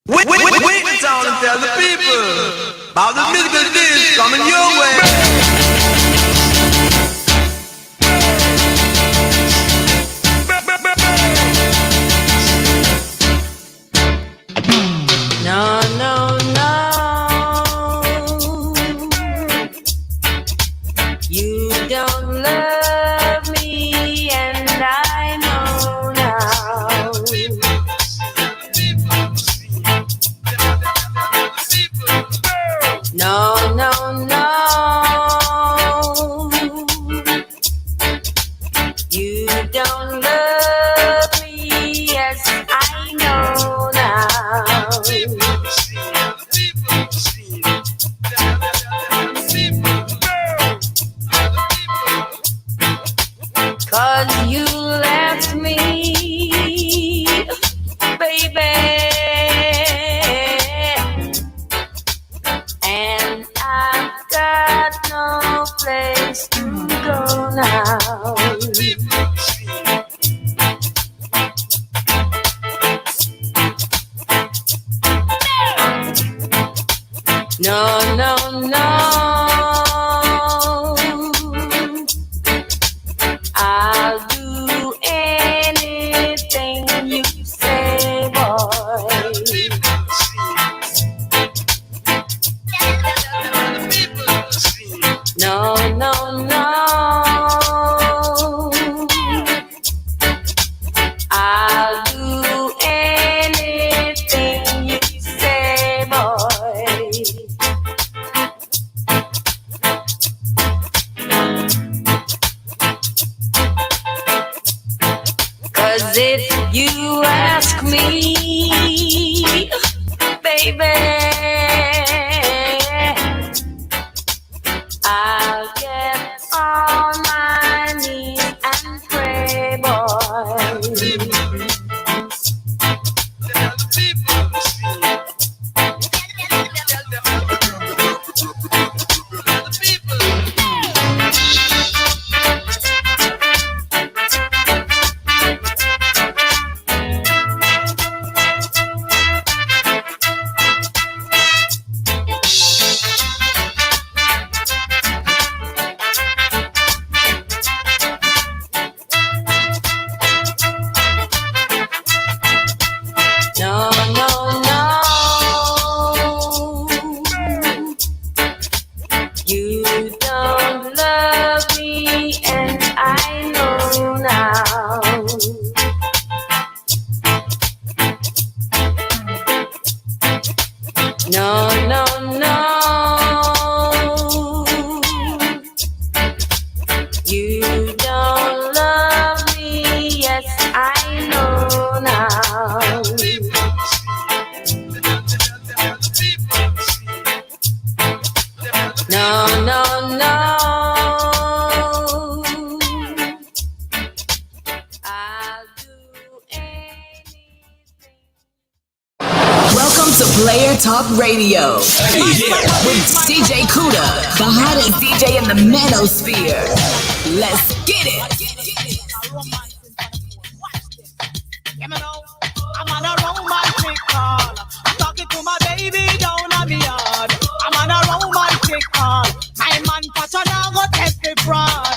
Wait in town and tell the people about the musical days coming your way. No, no, no. You don't love me, and I know now. No, no, no. You don't love me, yes, I know now. 'Cause you left me, baby, and I've got no place to go now. No, no, no. I'll do anything you say, boy. No, no, no. I'll do anything you say, boy. 'Cause if you ask me, baby, I'll get on my knees and pray, boy. No, no, no. You don't love me, and I know now. No, no, no. You don't love me, yes, I know now. No, no, no. I'll do anything. Welcome to Player Talk Radio with DJ Kuda, the hottest DJ in the Manosphere. Let's get it. I'm on a romantic call. I'm talking to my baby down on the yard. I'm on a romantic call. My man Pacha now go test the fraud.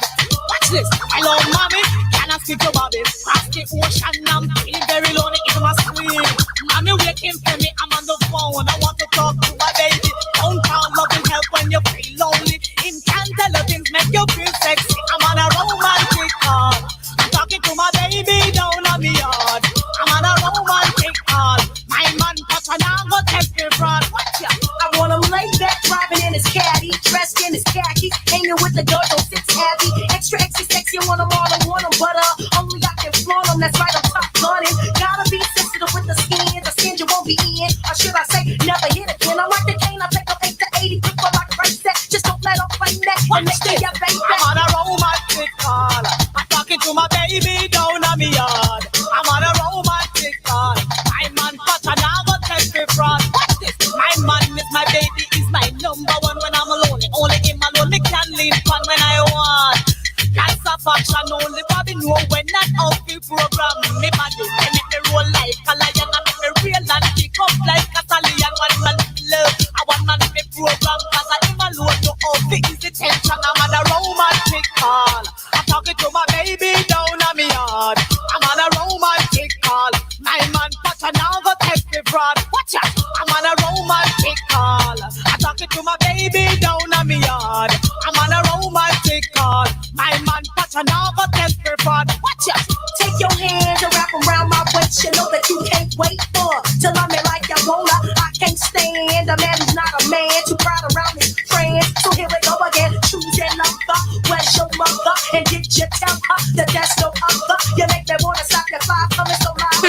Watch this. Hello, mommy. Can I speak to Bobby? Cross the ocean. I'm feeling very lonely. It was sweet. Mommy waiting for me. I'm on the phone. I want to talk to my baby. Don't call love and help when you feel lonely. Him can tell you things make you feel sexy. I'm on a romantic call. I'm talking to my baby down on the yard. I'm on a romantic call. My man Pacha now go test the fraud. Watch ya. I want him laid back, driving in his caddy, dressed in his khaki, hanging with the girl, don't fit happy. Extra sexy, I want him all, I want him, but only I can flaunt him. That's right, I'm top gunning. Gotta be sensitive with the skin you won't be in. Or should I say, never hit again. I like the cane, I take up 8 to 80, quick for like a race set. Just don't let up like that. Watch this. I'm on a romantic call. I'm talking to my baby down on me yard. I'm on a romantic call. My man Pacha now go test the fraud. Watch this. My man is my baby, is my number one when I'm alone. Only him alone me can leave fun when I want. That's a faction, only Bobby know when that outfit program. Me body, they make me roll like a lion and make me real and kick up like a baby down on me yard. I'm on a romantic call. My man Pacha now go take me fraud. Watch out, I'm on a romantic call. I'm talking to my baby down on me yard. I'm on a romantic call. My man Pacha now go take me fraud. Watch out. Take your hands and wrap around my waist. You know that you can't wait for till I'm in like I wanna. I can't stand a man who's not a man. Too proud around his friends. So here we go again. Choose another. Where's your mother? And did you tell her that there's no other? You make me wanna stop your fire coming so loud.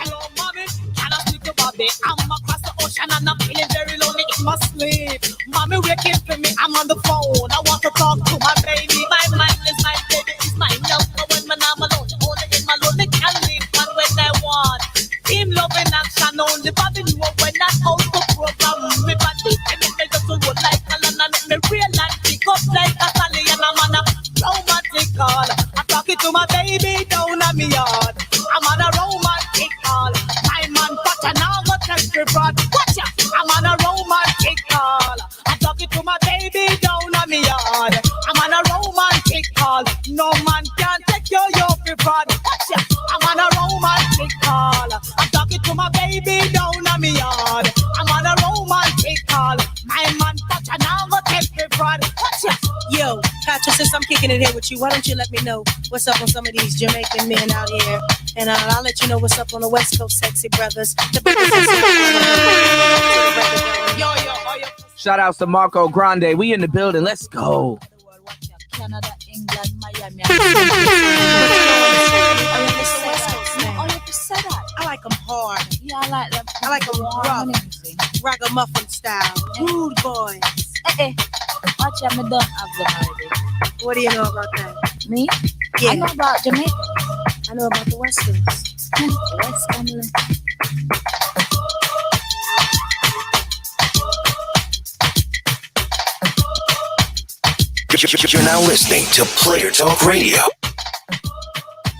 Hello, mommy. Can I speak to Bobby? I'm across the ocean and I'm feeling very lonely in my sleep. Mommy, waking for me. I'm on the phone. I want to talk to my baby. My mind is my baby. It's my love. But when I'm alone, only in my lonely can leave one when I want. Team love in action. Only Bobby knew when I out the program. Me body and me just to roll like a land and me real and pick up like a sally and I'm on a romantic call. I'm talking to my baby down on me yard. I'm on a romantic call. My man Pacha now go tell me fraud. Watch out, I'm on a romantic call. I'm talking to my baby down on me yard. I'm on a romantic call. No man can take your fraud. Watch out, I'm on a romantic call. I'm talking to my baby down on me yard. I'm on a romantic call. My man Pacha now go tell me fraud. Watch out. Yo, Pacha, since I'm kicking it here with you, why don't you let me know what's up on some of these Jamaican men out here? And I'll let you know what's up on the West Coast, sexy brothers. Shout outs to Marco Grande. We in the building. Let's go. Canada, England, Miami. I like them hard. Yeah, I like them. I like them rough. Ragamuffin style. Rude boys. Watch out, me don't have them already. What do you know about that? Me? Yeah. I know about Jamaica. I know about the West Coast. West Family. You're now listening to Player Talk Radio.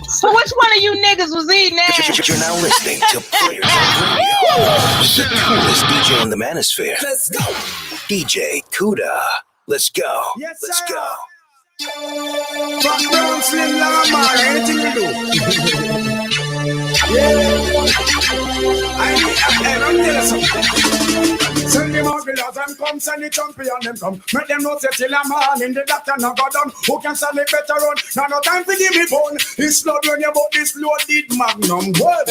So which one of you niggas was eating that? You're now listening to Player Talk Radio. The coolest DJ in the Manosphere. Let's go. DJ Kuda. Let's go. Yes, Let's sir. go. Background slim like a man, anything you do. Yeah. I don't tell you something. Send them out, below them come, send the champion them come. Make them know say till I'm on in the doctor now go down. Who can stand it better run? Now no time to give me bone. It's blood when you bought this loaded magnum. Well,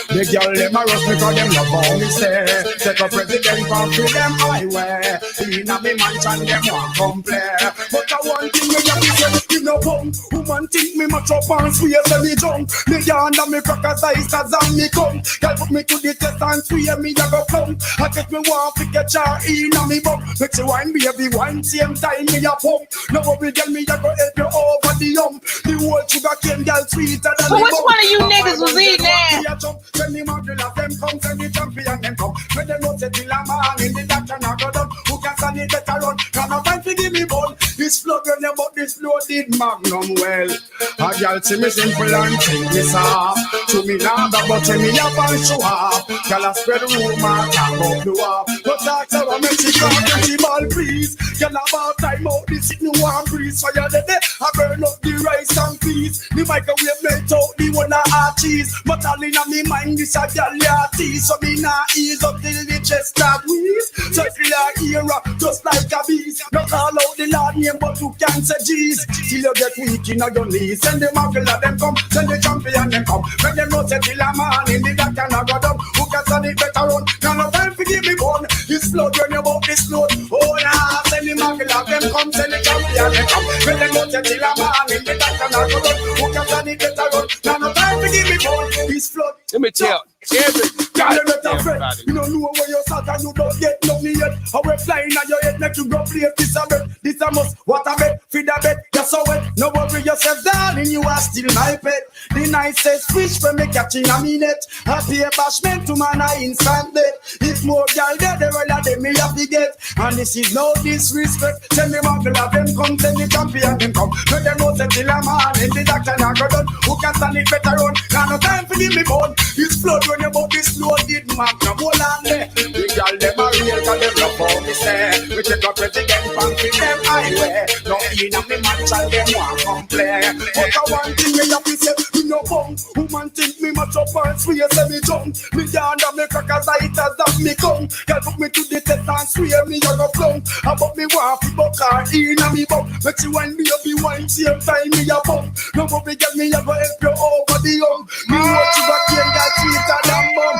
the girl them a rush because them love how me say. Take a president from to them highway. In a me mansion them want come play. But I one thing me have to say, you know bum. Woman think me much up and swear say me jump. Me yarn and me crackers eyes as and me come. Girl put me to the test and swear me a go come. I take me one to get jar in a me bum. Make you wine baby wine same time me a pump. No worry girl me a go help you over the hump. The whole sugar cane girl sweeter than So the which bum. one of you niggas was eating that? Send the model of them come, send the champion them come. When them know say till I'm on in the doctor now go down. Who can stand it better run? Can no time to give me bone. This flood when you bought this loaded magnum well. A girl see me simple and think me soft. To me now the button me up and show off. Girl a spread rumor talk about the war. But talk so I make she can't get the ball please. Girl about time out this it no one breeze. So you dead I burn up the rice and peas. The microwave melt out the one hot cheese. But all in me mind this a girl ya tease. So me nah ease up till the chest start wheeze. Circular era just like a beast. Not call out the Lord name but you can't say jeez. Till you get weak in your knees. Send the muggle of them come. Send the champion them come. When them know say till a man in the doctor now go down. Who can stand it better run? Now no time to give me bone. This blood when you bought this load. Oh nah. Send the muggle of them come. Send the champion them come. When them know say till a man in the doctor now go down. Who can stand it better run? Now no time to give me bone. This blood. Let me tell everybody. You don't know where you're sat and you don't get nothing yet. How we flying on your head make you go play this a bet. This a must, what a bet, feed a bet. You're so wet, no worry yourself darling, you are still my pet. The nicest fish when me catching a minute. Happy a bashment to man a instant death. If more girl dead, the rather them me have to get. And this is no disrespect. Send me muggle of them come, send the champion them come. Let them know say till a man in the doctor now go done. Who can stand it better run? Now no time for give me bone. It's flood when you bought this loaded magnum. Hold on there. The girl them a real cause them love how me say. We take a president from them my way. No in a me match and them want complain. But the one thing me have to say, me no bum. Woman think me match up and swear say me jump. Me down and me crackers lighters that me come. Girl put me to the test and swear me a go plump. About me want fi buck her in a me bum. Make she wine me up, me wine same time me a bum. No go be get me a go help you over the hump. Me watch you back here got sweeter than bum.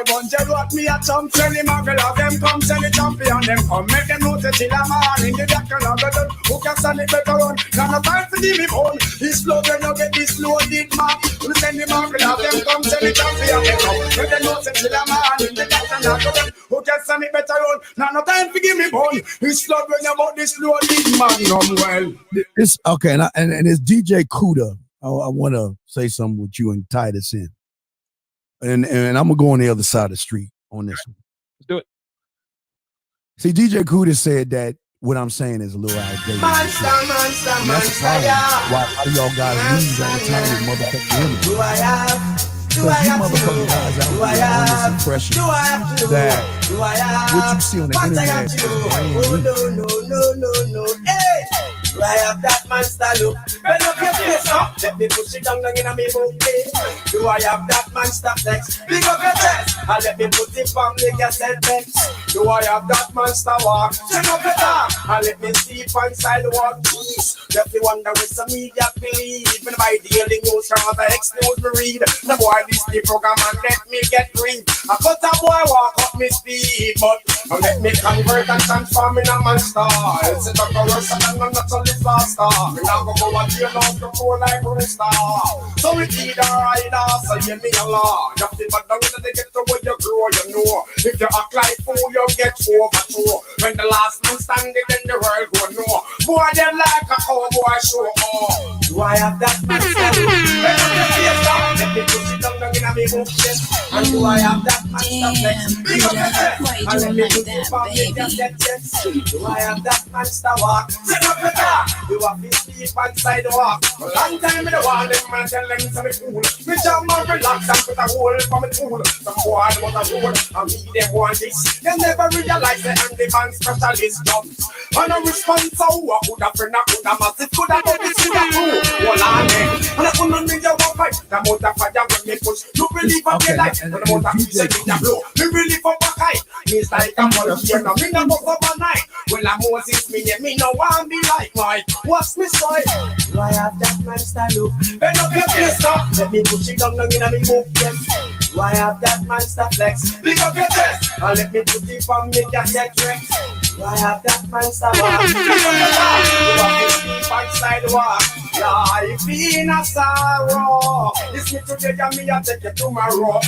500 watt me a jump. Tell him a girl of them come, tell the champion them come. Make them know say till a man in the black and a go done. Who can stand it better run? Got no time for the me bone. This slow when you get this loaded man. We send him a girl of them come, tell the champion them come. Make them know say till a man in the black and a go done. Who can stand it better run? Got no time for give me bone. This slow when you got this loaded man. Well, it's okay, and it's DJ Kuda. I want to say something with you and tie this in, and I'm gonna go on the other side of the street on this one. Let's do it. See, DJ Kuda said that what I'm saying is a little outdated. Monster. That's the problem. Why do y'all guys lose all the time with motherfucking women? Do I have? Do I Because you have motherfucking guys out here on this impression that what you see on the internet is brand new. No. Hey! Do I have that monster look? Bend up your face up. Let me push it down in a me booty. Do I have that monster flex? Pick up your chest and let me put it on the cassette flex. Do I have that monster walk? Turn up your dark and let me see inside the walk. Jeez, let me wonder with some media believe. When I daily news from the X news me read. The boy this the program and let me get green. I cut a boy walk up me speed, but let me convert and transform in a monster. It's a doctor worse than I'm not so faster. Me now go and jail off the floor like rooster. So we either either, so you me a law. You feel bad down when they get to where you grow, you know. If you act like fool, you get overthrown. When the last man standing, then the world go no. Boy, they like a cowboy show. Oh, do I have that man standing? Let me push it down in a me book chest. And do I have that man standing? Big up your chest. And let me put it on the cassette chest. Do I have that man stand walk? Set up your car. You have to sleep inside the walk. A long time in the wall, them man tell them to be cool. Me jam and relax and put a hole for me tool. Some boy want a hole, and me them want this. They never realize the handyman specialist jobs. And a response to who I could have friend, I could have massive, could have done this, could have who. Well, I mean, and I couldn't make you walk right. The motor fire when me push. You believe in the light, and the motor fire in the blow. Me really for back high. Me's like I'm on here, now me no go overnight. Well, I'm Moses, me no want be like Mike. What's me story? Do I have that monster look? Bend up your face up. Let me push it down in a me book, yes. Do I have that monster flex? Pick up your chest and let me put it on me cassette rex. Do I have that monster walk? Pick up your car. You have to sleep outside the walk. Life in a sorrow. This me today and me a take you tomorrow.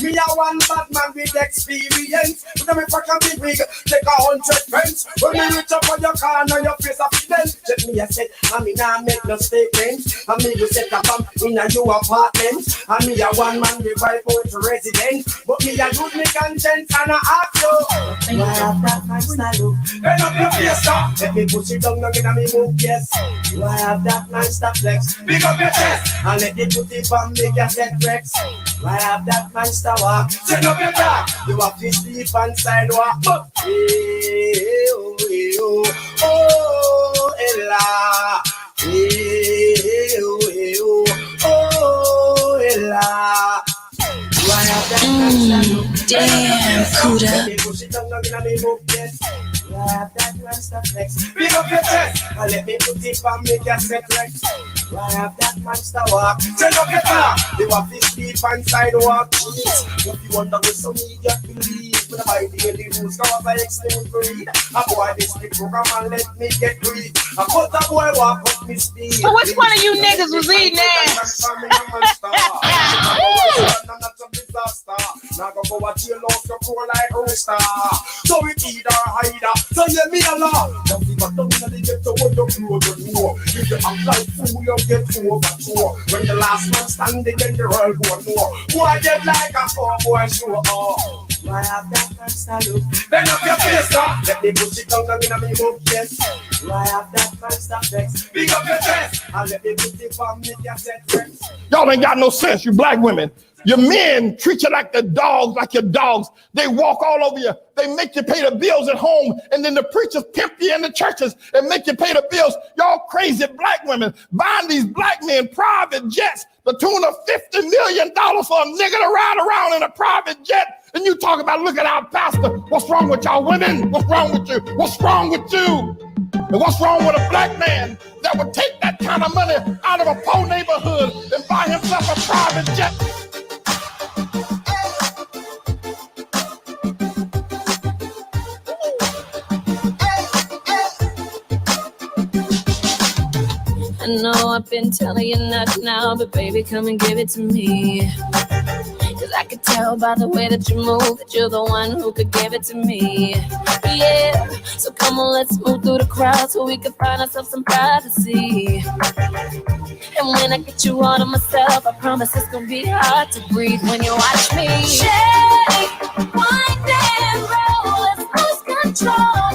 Me a one bad man with experience. But I'm if I can be big, take 100 friends. When me reach up on your car and your face a feeling. Check me a set, and me nah make no statements. And me you set a bomb in a new apartment. And me a one man revive out resident. But me a good me conscience and I ask you. Do I have that monster look? Bend up your face up. Let me push it down in a me book, yes. Do I have that monster flex? Pick up your chest and let me put it on me cassette rex. Do I have that monster walk? Set up your car. You have to sleep on sidewalk. But oh, Ella. Oh, Ella. Do I have that monster look? Damn, Kuda. Let me push it down in me book, yes. Do I have that monster flex? Pick up your chest and let me put it on me cassette rex. Do I have that monster walk? Turn up your car. You have to sleep on sidewalk. If you wonder what some media believe, but I daily news cause I explain breed. A boy this big program and let me get greed. A cut a boy walk up me speed. So which one of you niggas was eating ass? Now go a jail off your poor like rooster. So we either hider. So yeah, me a law. Don't be but don't let it get to what you know you know. If you act like fool, you get overthrown. When the last man standing, then the world go know. Boy get like a cowboy show. Oh, I have that monster look. Bend up your face up. Let me push it down in a me book, yes. I have that first effect. Big up your chest. I let the beauty from me get set friends. Y'all ain't got no sense, you black women. Your men treat you like the dogs, like your dogs. They walk all over you. They make you pay the bills at home. And then the preachers pimp you in the churches and make you pay the bills. Y'all crazy black women buying these black men private jets, the tune of $50 million for a nigga to ride around in a private jet. And you talk about, look at our pastor. What's wrong with y'all women? What's wrong with you? What's wrong with you? And what's wrong with a black man that would take that kind of money out of a poor neighborhood and buy himself a private jet? I know I've been telling you not now, but baby, come and give it to me. Cause I could tell by the way that you move that you're the one who could give it to me. Yeah, so come on, let's move through the crowd so we can find ourselves some privacy. And when I get you all to myself, I promise it's gonna be hard to breathe when you watch me. Shake, wind and roll, let's lose control.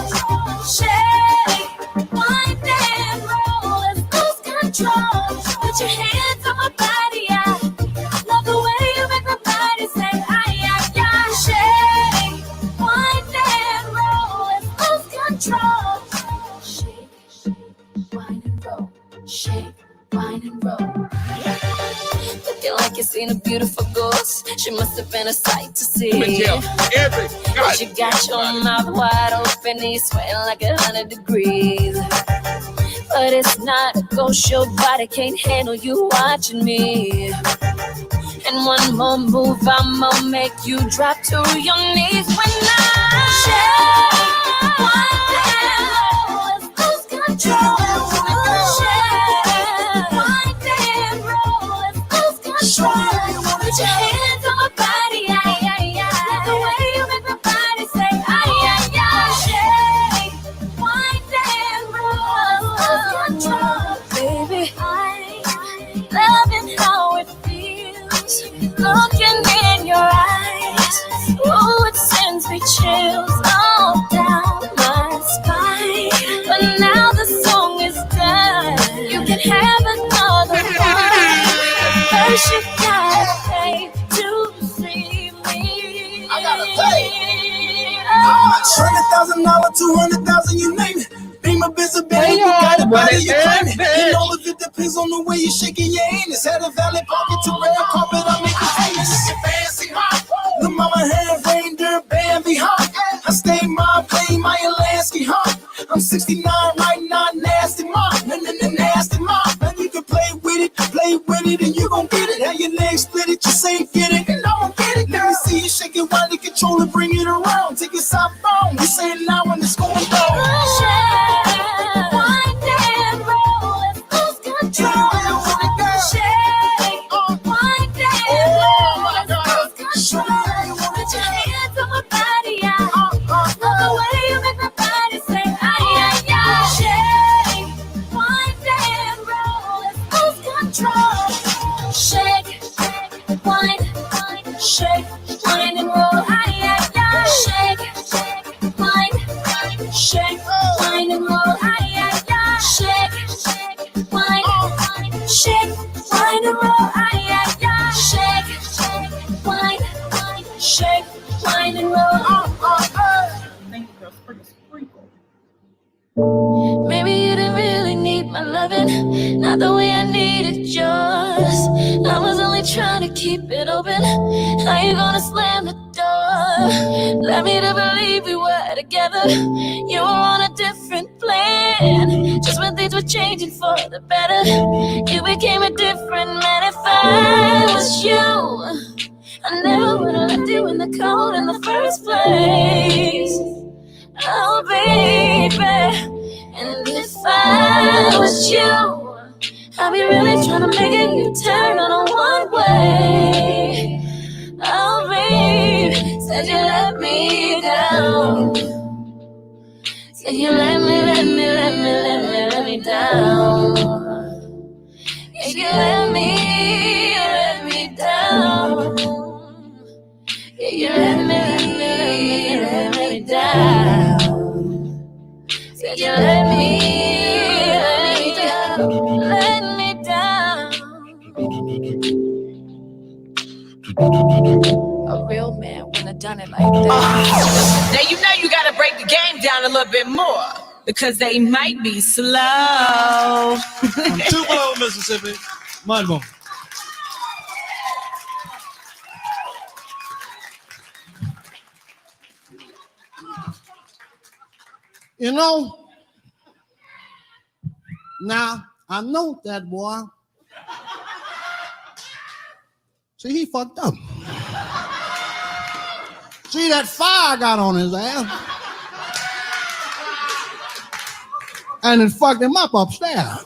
Shake, wind and roll, let's lose control. Put your hands on my body, I love the way you make my body say, ay, ay, ay. Shake, wind and roll, let's lose control. Shake, wind and roll, shake, wind and roll. Looking like you seen a beautiful ghost. She must have been a sight to see. But you got your mouth wide open and you sweating like 100 degrees. But it's not a ghost, your body can't handle you watching me. And one more move, I'ma make you drop to your knees when I shake, wind and roll, let's lose control. Shake, wind and roll, let's lose control. Put your hands on my body, ay, ay, ay. The way you make my body say, ay, ay, ay. Shake, wind and roll, let's lose control. Baby, I'm loving how it feels. Looking in your eyes, ooh, it sends me chills all down my spine. But now the song is done, you can have another one. But first you gotta pay to see me. I gotta pay. $100,000, $200,000, you name it. Be my business, baby. You got it, buddy. You claim it. And all of it depends on the way you're shaking your anus. Had a valley pocket to red carpet, I make you famous. Fancy hot. The mama had reindeer, Bambi hot. I stay my plane, my Alaska hot. I'm 69 right now, nasty mom. Nasty mom. And you can play with it, and you gon' get it. Have your legs split it, you say get it, and I won't get it. Let me see you shake it while you control it, bring it around. Take it southbound, you say it now when it's going down. Shake, wind and roll, let's lose control. Shake, wind and roll, let's lose control. Put your hands on my body, I love the way you make my body say, ay, ay, ay. Shake, wind and roll, let's lose control. Shake, wind, shake, wind and roll, ay, ay, ay. Shake, wind, shake, wind and roll, ay, ay, ay. Shake, wind, shake, wind and roll, ay, ay, ay. Shake, wind, shake, wind and roll. Maybe you didn't really need my loving, not the way I needed yours. I was only trying to keep it open. How you gonna slam the door? Led me to believe we were together. You were on a different plan. Just when things were changing for the better, you became a different man. If I was you, I never would have left you in the cold in the first place. Oh, baby. And if I was you, I'd be really trying to make it you turn on a one way. Oh, babe, said you let me down. Said you let me down. Yeah, you let me down. Yeah, you let me down. Said you let me on it like that. Now you know you gotta break the game down a little bit more because they might be slow. From Tupelo, Mississippi, Mudbone. You know, now I know that boy. See, he fucked up. See, that fire got on his ass. And it fucked him up upstairs.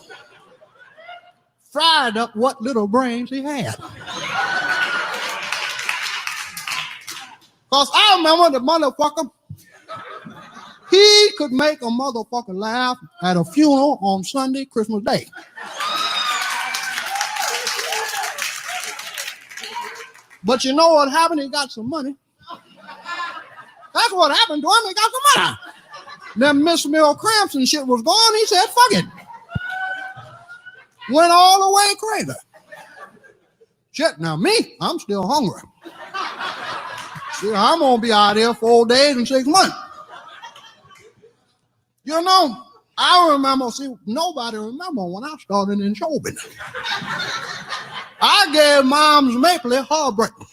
Fried up what little brains he had. Because I remember the motherfucker, he could make a motherfucker laugh at a funeral on Sunday, Christmas Day. But you know what happened? He got some money. That's what happened to him. He got some money. Then Miss Mill Cramps and shit was gone. He said, fuck it. Went all the way crazy. Shit, now me, I'm still hungry. See, I'm going to be out here 4 days and 6 months. You know, I remember, see, nobody remember when I started in show business. I gave Moms Mapley heartbreaking.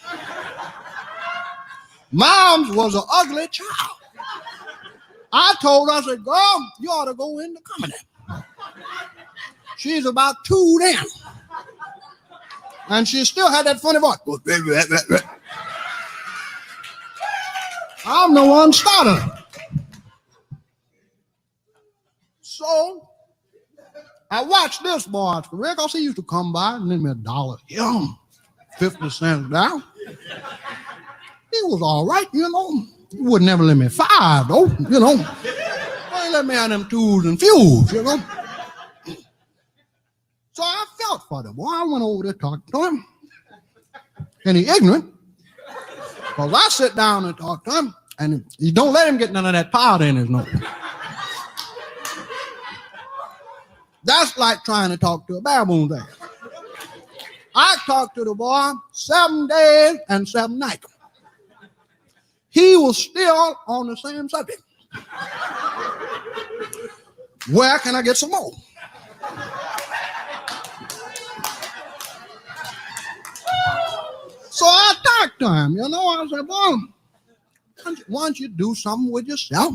Moms was an ugly child. I told her, I said, girl, you ought to go into comedy. She's about 2 then. And she still had that funny voice. I'm the one started. So I watched this boy's career because he used to come by and lend me $1 here, 50 cents down. He was all right, you know. He would never let me $5 though, you know. He let me have them twos and fews, you know. So I felt for the boy. I went over there talking to him. And he ignorant. Because I sit down and talk to him, and you don't let him get none of that powder in his nose. That's like trying to talk to a baboon's ass. I talked to the boy 7 days and 7 nights. He was still on the same subject. Where can I get some more? So I talked to him, you know. I said, boy, why don't you do something with yourself?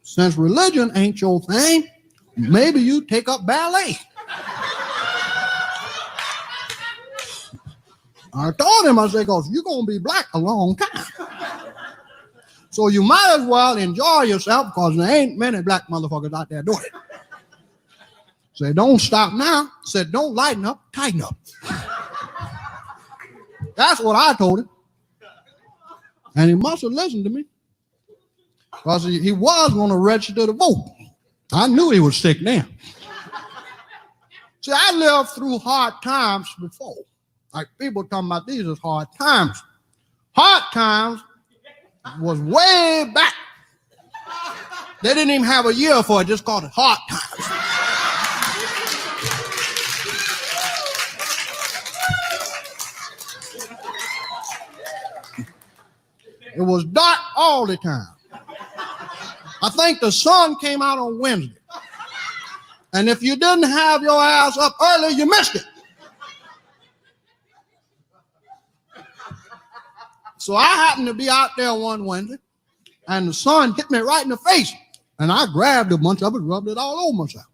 Since religion ain't your thing, maybe you take up ballet. I told him, I said, because you're going to be black a long time. So you might as well enjoy yourself because there ain't many black motherfuckers out there doing it. Said, don't stop now. Said, don't lighten up, tighten up. That's what I told him. And he must have listened to me. Because he was going to register to vote. I knew he was sick then. See, I lived through hard times before. Like people talking about these as hard times. Hard times was way back. They didn't even have a year for it, just called it hard times. It was dark all the time. I think the sun came out on Wednesday. And if you didn't have your ass up early, you missed it. So I happened to be out there one Wednesday, and the sun hit me right in the face. And I grabbed a bunch of it, rubbed it all over myself.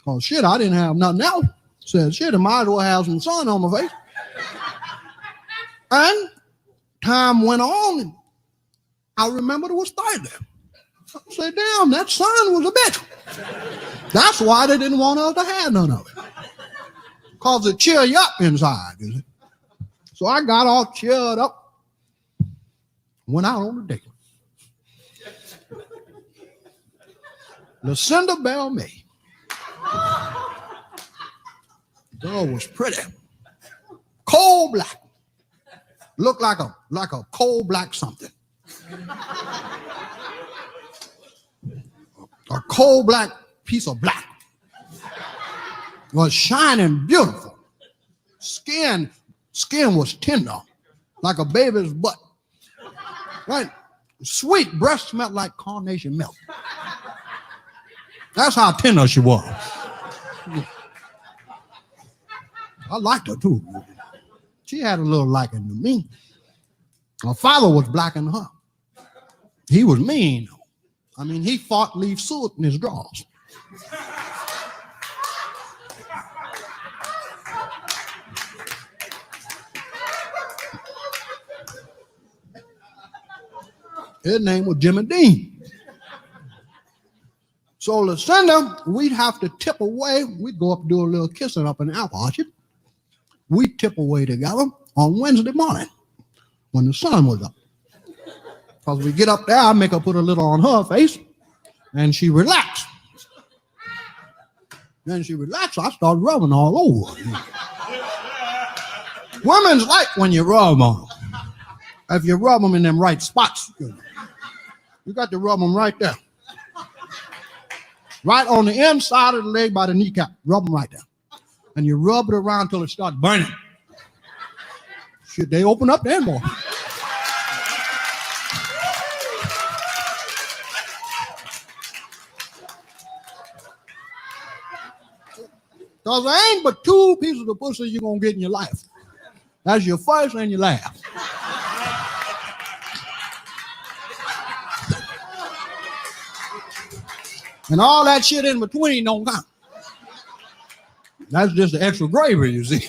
Oh, shit, I didn't have nothing else. Said, shit, I might as well have some sun on my face. And time went on, and I remembered it was Thursday. I said, damn, that sun was a bitch. That's why they didn't want us to have none of it. Because it cheer you up inside, you see. So I got all cheered up, went out on the date. Lucinda Bell May. Girl was pretty. Coal black. Looked like a coal black something. A coal black piece of black. Was shining beautiful. Skin was tender. like a baby's butt. Right? Sweet breast smelled like carnation milk. That's how tender she was. I liked her too. She had a little liking to me. Her father was blacker than her. He was mean. I mean, he fought leave soot in his drawers. His name was Jimmy Dean. So Lucinda, we'd have to tip away. We'd go up and do a little kissing up in the apple orchard. We'd tip away together on Wednesday morning when the sun was up. Because we get up there, I make her put a little on her face, and she relaxed. Then she relaxed, I started rubbing all over. Women's like when you rub them. If you rub them in them right spots, you got to rub them right there. Right on the inside of the leg by the kneecap. Rub them right there. And you rub it around till it starts burning. Shit, they open up there more. Because there ain't but two pieces of pussy you're going to get in your life. That's your first and your last. And all that shit in between don't count. That's just the extra gravy, you see.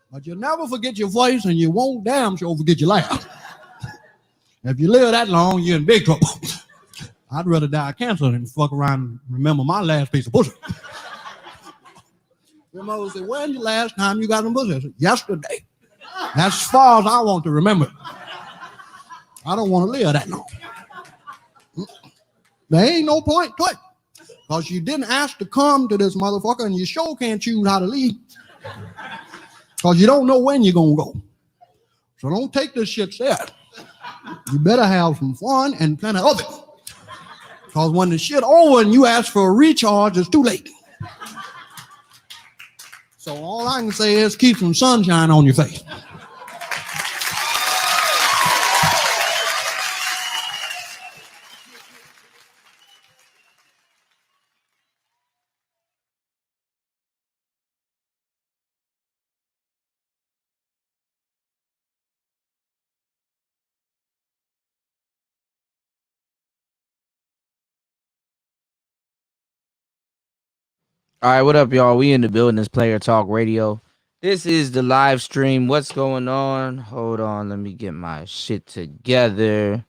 But you'll never forget your voice, and you won't damn sure forget your laugh. If you live that long, you're in big trouble. I'd rather die of cancer than fuck around and remember my last piece of pussy. Your mother said, when's the last time you got some pussy? I said, yesterday. That's as far as I want to remember. I don't want to live that long. There ain't no point to it. Because you didn't ask to come to this motherfucker, and you sure can't choose how to leave. Because you don't know when you're going to go. So don't take this shit serious. You better have some fun and plenty of it. Because when the shit over and you ask for a recharge, it's too late. So all I can say is keep some sunshine on your face. All right, what up, y'all? We in the building. This Player Talk Radio. This is the live stream. What's going on? Hold on. Let me get my shit together.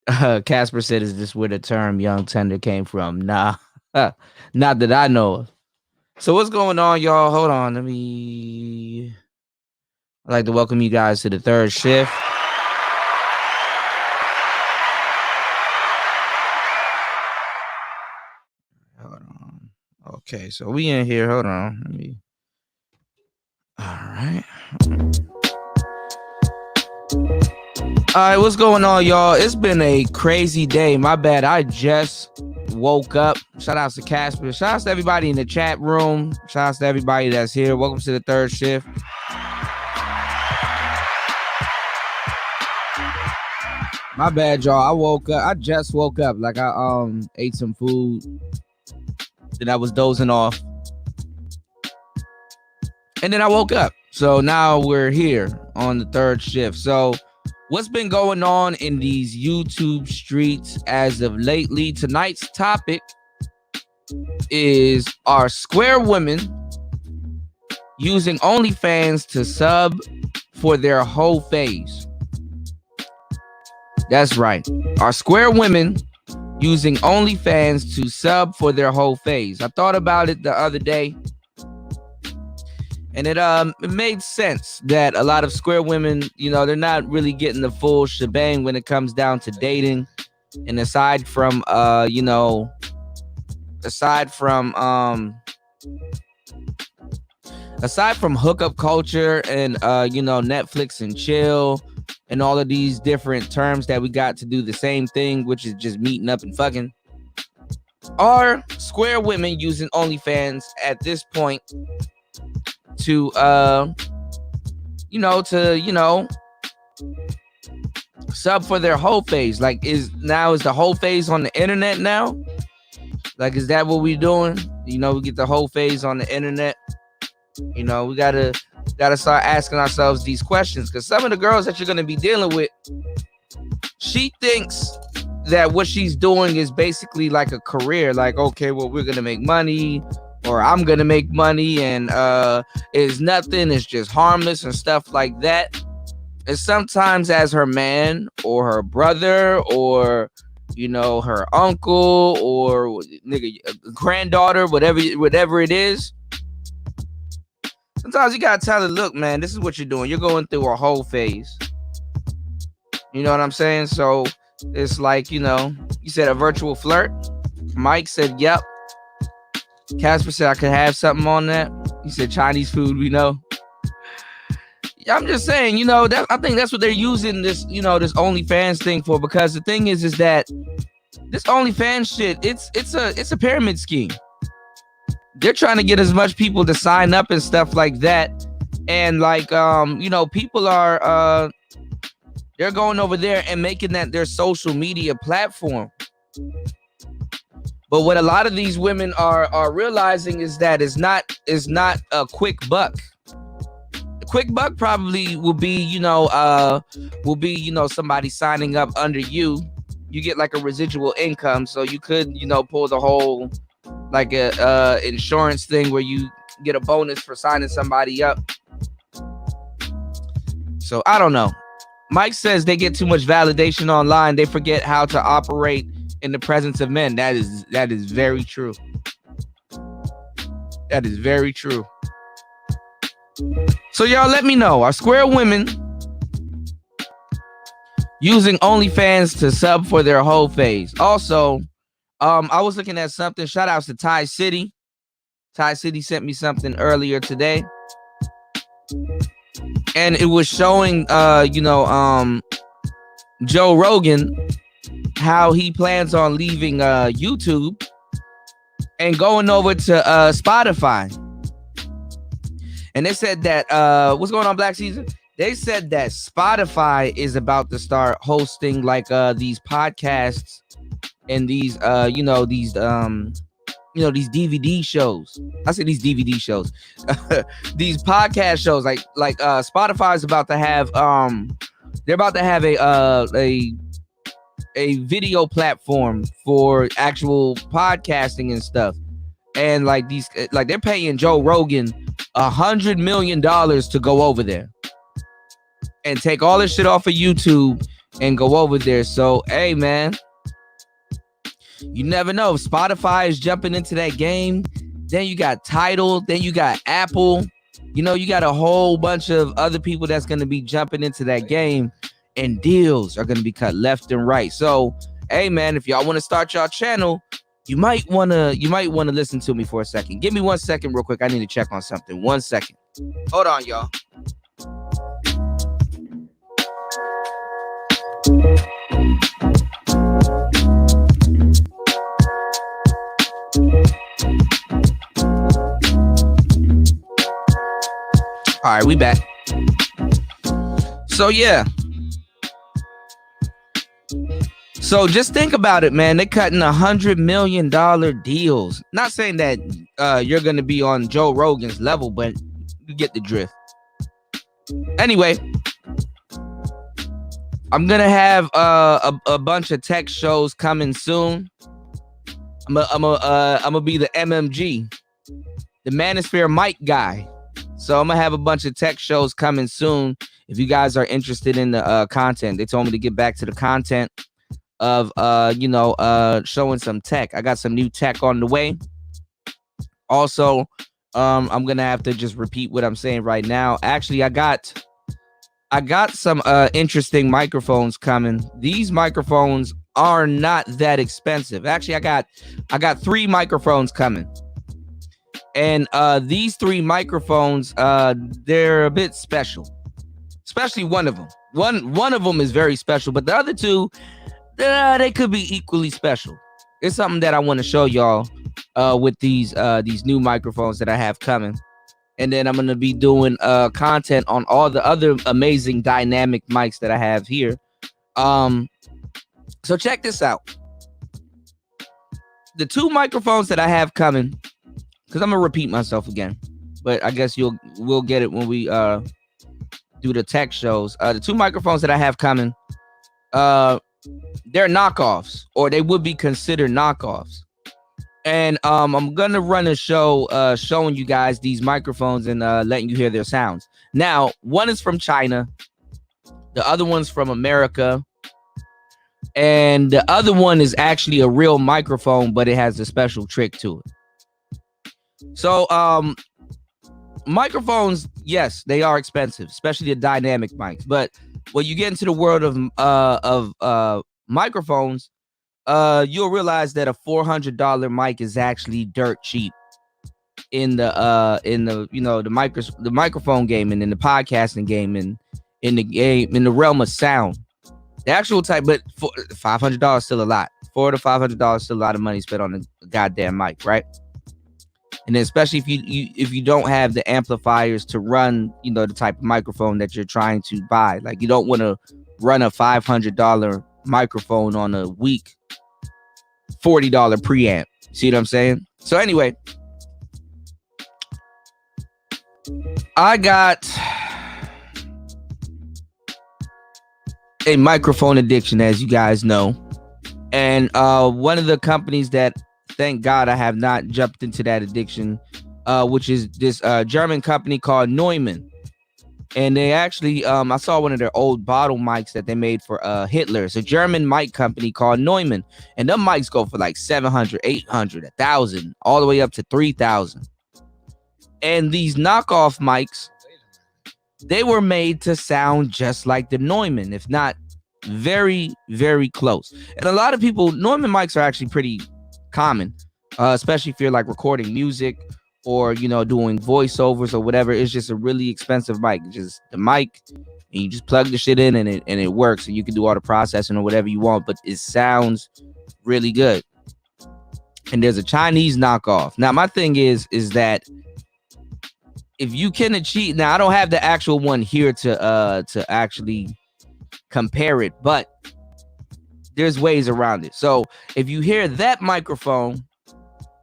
Casper said, is this where the term young tender came from? Nah, not that I know of. So what's going on, y'all? Hold on. I'd like to welcome you guys to the third shift. Okay, so we in here. Hold on. All right. All right, what's going on, y'all? It's been a crazy day. My bad. I just woke up. Shout out to Casper. Shout out to everybody in the chat room. Shout out to everybody that's here. Welcome to the third shift. My bad, y'all. I woke up. I just woke up. Like I ate some food. Then I was dozing off. And then I woke up. So now we're here on the third shift. So what's been going on in these YouTube streets as of lately? Tonight's topic is, are square women using OnlyFans to sub for their whole phase? That's right. Are square women using OnlyFans to sub for their whole phase? I thought about it the other day, and it made sense that a lot of square women, you know, they're not really getting the full shebang when it comes down to dating. And aside from hookup culture and Netflix and chill and all of these different terms that we got to do the same thing, which is just meeting up and fucking, are square women using OnlyFans at this point to to sub for their whole phase. Like, is the whole phase on the internet now? Like, is that what we're doing? We get the whole phase on the internet. We gotta start asking ourselves these questions, because some of the girls that you're gonna be dealing with, she thinks that what she's doing is basically like a career. Like, okay, well, we're gonna make money, or I'm gonna make money, and it's nothing, it's just harmless and stuff like that. And sometimes as her man or her brother or her uncle or granddaughter, whatever it is, sometimes you gotta tell her, look, man, this is what you're doing. You're going through a whole phase. You know what I'm saying? So it's like, you said a virtual flirt. Mike said, yep. Casper said I could have something on that. He said Chinese food, we know. I'm just saying, I think that's what they're using this, this OnlyFans thing for, because the thing is that this OnlyFans shit, it's a pyramid scheme. They're trying to get as much people to sign up and stuff like that. And like, people are, they're going over there and making that their social media platform. But what a lot of these women are realizing is that it's not a quick buck. Quick buck probably will be, somebody signing up under you. You get like a residual income, so you could, pull the whole like a insurance thing where you get a bonus for signing somebody up. So I don't know. Mike says they get too much validation online. They forget how to operate in the presence of men. That is very true. That is very true. So y'all let me know, are square women using OnlyFans to sub for their whole phase? Also, I was looking at something. Shout outs to Ty City. Ty City sent me something earlier today, and it was showing Joe Rogan how he plans on leaving YouTube and going over to Spotify. And they said that, what's going on, Black Caesar? They said that Spotify is about to start hosting like these podcasts and these, these DVD shows. I say these DVD shows, these podcast shows. Like Spotify is about to have, they're about to have a video platform for actual podcasting and stuff. And like they're paying Joe Rogan $100 million to go over there and take all this shit off of YouTube and go over there. So, hey, man, you never know. If Spotify is jumping into that game, then you got Tidal, then you got Apple. You got a whole bunch of other people that's going to be jumping into that game, and deals are going to be cut left and right. So, hey, man, if y'all want to start y'all channel, you might want to listen to me for a second. Give me 1 second real quick. I need to check on something. 1 second. Hold on, y'all. All right, we back. So, yeah. So just think about it, man. They're cutting $100 million deals. Not saying that you're going to be on Joe Rogan's level, but you get the drift. Anyway, I'm going to have a bunch of tech shows coming soon. I'm gonna be the MMG, the Manosphere Mike guy. So I'm going to have a bunch of tech shows coming soon. If you guys are interested in the content, they told me to get back to the content of showing some tech. I got some new tech on the way. Also, I'm gonna have to just repeat what I'm saying right now. Actually, I got some interesting microphones coming. These microphones are not that expensive. Actually, I got 3 microphones coming. And these 3 microphones, they're a bit special. Especially one of them. One of them is very special, but the other 2, they could be equally special. It's something that I want to show y'all with these new microphones that I have coming. And then I'm going to be doing content on all the other amazing dynamic mics that I have here. So check this out. The 2 microphones that I have coming, because I'm going to repeat myself again, but I guess we'll get it when we do the tech shows. The 2 microphones that I have coming, they're knockoffs, or they would be considered knockoffs. And I'm gonna run a show showing you guys these microphones and letting you hear their sounds. Now, one is from China, the other one's from America, and the other one is actually a real microphone, but it has a special trick to it. So microphones, yes, they are expensive, especially the dynamic mics. But when you get into the world of microphones, you'll realize that a $400 mic is actually dirt cheap in the the microphone game and in the podcasting game and in the realm of sound. The actual type, but $500 still a lot. $400 to $500 still a lot of money spent on a goddamn mic, right? And then especially if you don't have the amplifiers to run, the type of microphone that you're trying to buy. Like, you don't want to run a $500 microphone on a weak $40 preamp. See what I'm saying? So anyway, I got a microphone addiction, as you guys know. And one of the companies that, thank God, I have not jumped into that addiction, which is this German company called Neumann. And they actually, I saw one of their old bottle mics that they made for Hitler. It's a German mic company called Neumann. And them mics go for like 700, 800, 1,000, all the way up to 3,000. And these knockoff mics, they were made to sound just like the Neumann, if not very, very close. And a lot of people, Neumann mics are actually pretty common, especially if you're like recording music or, doing voiceovers or whatever. It's just a really expensive mic. Just the mic, and you just plug the shit in and it works, and you can do all the processing or whatever you want, but it sounds really good. And there's a Chinese knockoff. Now, my thing is that if you can achieve, now I don't have the actual one here to actually compare it, but there's ways around it. So if you hear that microphone,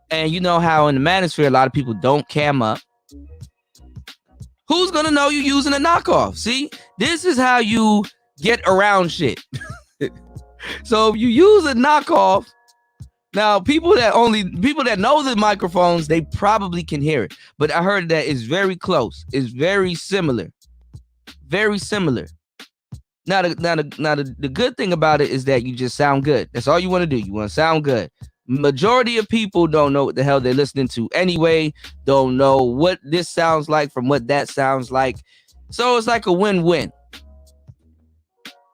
and you know how in the Manosphere a lot of people don't cam up, who's gonna know you're using a knockoff? See, this is how you get around shit. So if you use a knockoff, now people that know the microphones, they probably can hear it. But I heard that it's very close. It's very similar. Very similar. Now the good thing about it is that you just sound good. That's all you want to do. You want to sound good. Majority of people don't know what the hell they're listening to anyway. Don't know what this sounds like from what that sounds like. So it's like a win-win.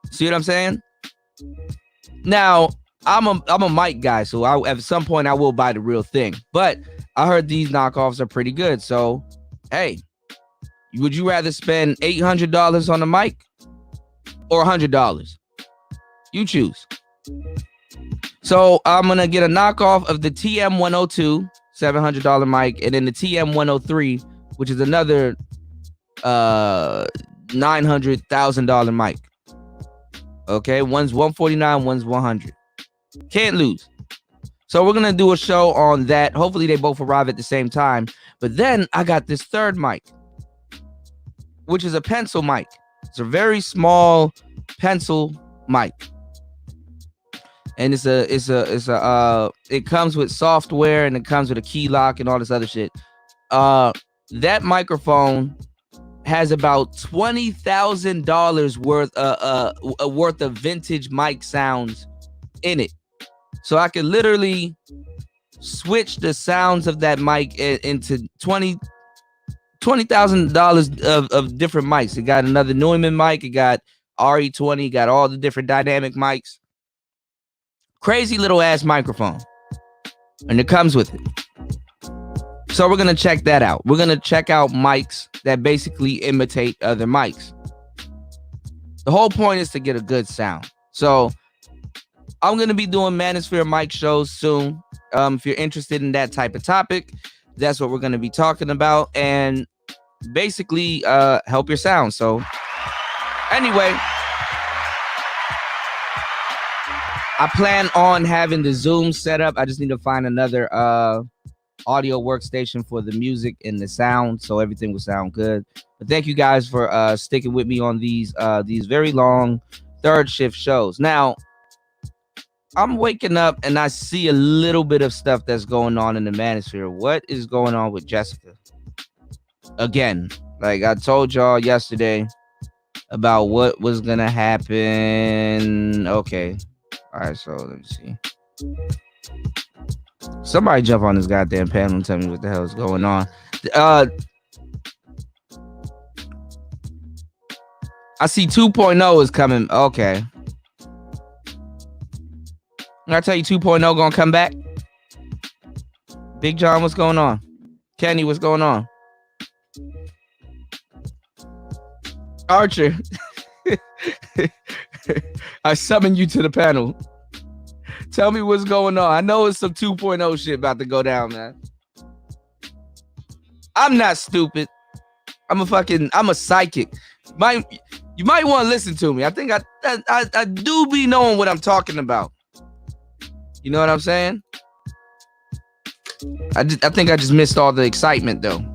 See what I'm saying? Now, I'm a mic guy, so at some point I will buy the real thing. But I heard these knockoffs are pretty good. So, hey, would you rather spend $800 on a mic or $100? You choose. So I'm going to get a knockoff of the TM102, $700 mic, and then the TM103, which is another $900,000 mic. Okay, one's $149, one's $100. Can't lose. So we're going to do a show on that. Hopefully they both arrive at the same time. But then I got this third mic, which is a pencil mic. It's a very small pencil mic. And it comes with software, and it comes with a key lock and all this other shit. That microphone has about $20,000 worth of vintage mic sounds in it. So I could literally switch the sounds of that mic into $20,000 of different mics. It got another Neumann mic. It got RE20. Got all the different dynamic mics. Crazy little ass microphone. And it comes with it. So we're going to check that out. We're going to check out mics that basically imitate other mics. The whole point is to get a good sound. So I'm going to be doing Manosphere mic shows soon. If you're interested in that type of topic, that's what we're going to be talking about. And basically help your sound. So anyway, I plan on having the Zoom set up. I just need to find another audio workstation for the music and the sound, so everything will sound good. But thank you guys for sticking with me on these very long third shift shows. Now, I'm waking up and I see a little bit of stuff that's going on in the Manosphere. What is going on with Jessica? Again, like I told y'all yesterday about what was gonna happen. Okay. All right, so let me see. Somebody jump on this goddamn panel and tell me what the hell is going on. I see 2.0 is coming. Okay. I tell you 2.0 gonna come back. Big John, what's going on? Kenny, what's going on? Archer, I summon you to the panel. Tell me what's going on. I know it's some 2.0 shit about to go down, man. I'm not stupid. I'm a psychic. You might want to listen to me. I think I do be knowing what I'm talking about. You know what I'm saying? I think I just missed all the excitement though.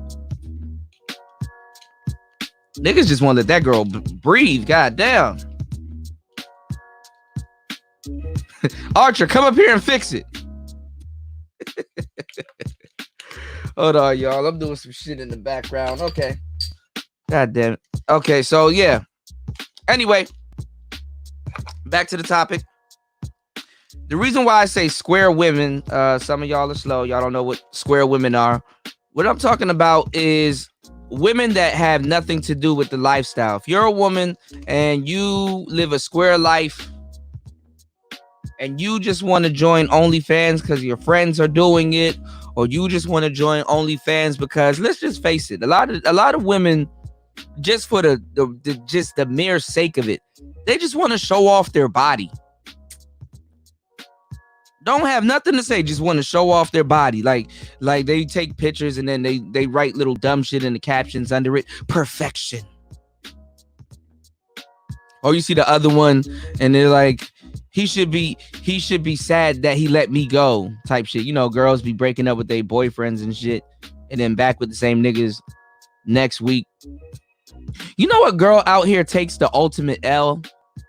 Niggas just want to let that girl breathe. God damn. Archer, come up here and fix it. Hold on, y'all. I'm doing some shit in the background. Okay. God damn it. Okay, so yeah. Anyway, back to the topic. The reason why I say square women, some of y'all are slow. Y'all don't know what square women are. What I'm talking about is women that have nothing to do with the lifestyle. If you're a woman and you live a square life and you just want to join OnlyFans because your friends are doing it, or you just want to join OnlyFans because, let's just face it, a lot of women, just for the mere sake of it, they just want to show off their body. Don't have nothing to say, just want to show off their body. Like they take pictures and then they write little dumb shit in the captions under it. Perfection. Or you see the other one and they're like, he should be sad that he let me go type shit. You know, girls be breaking up with their boyfriends and shit and then back with the same niggas next week. You know what girl out here takes the ultimate L?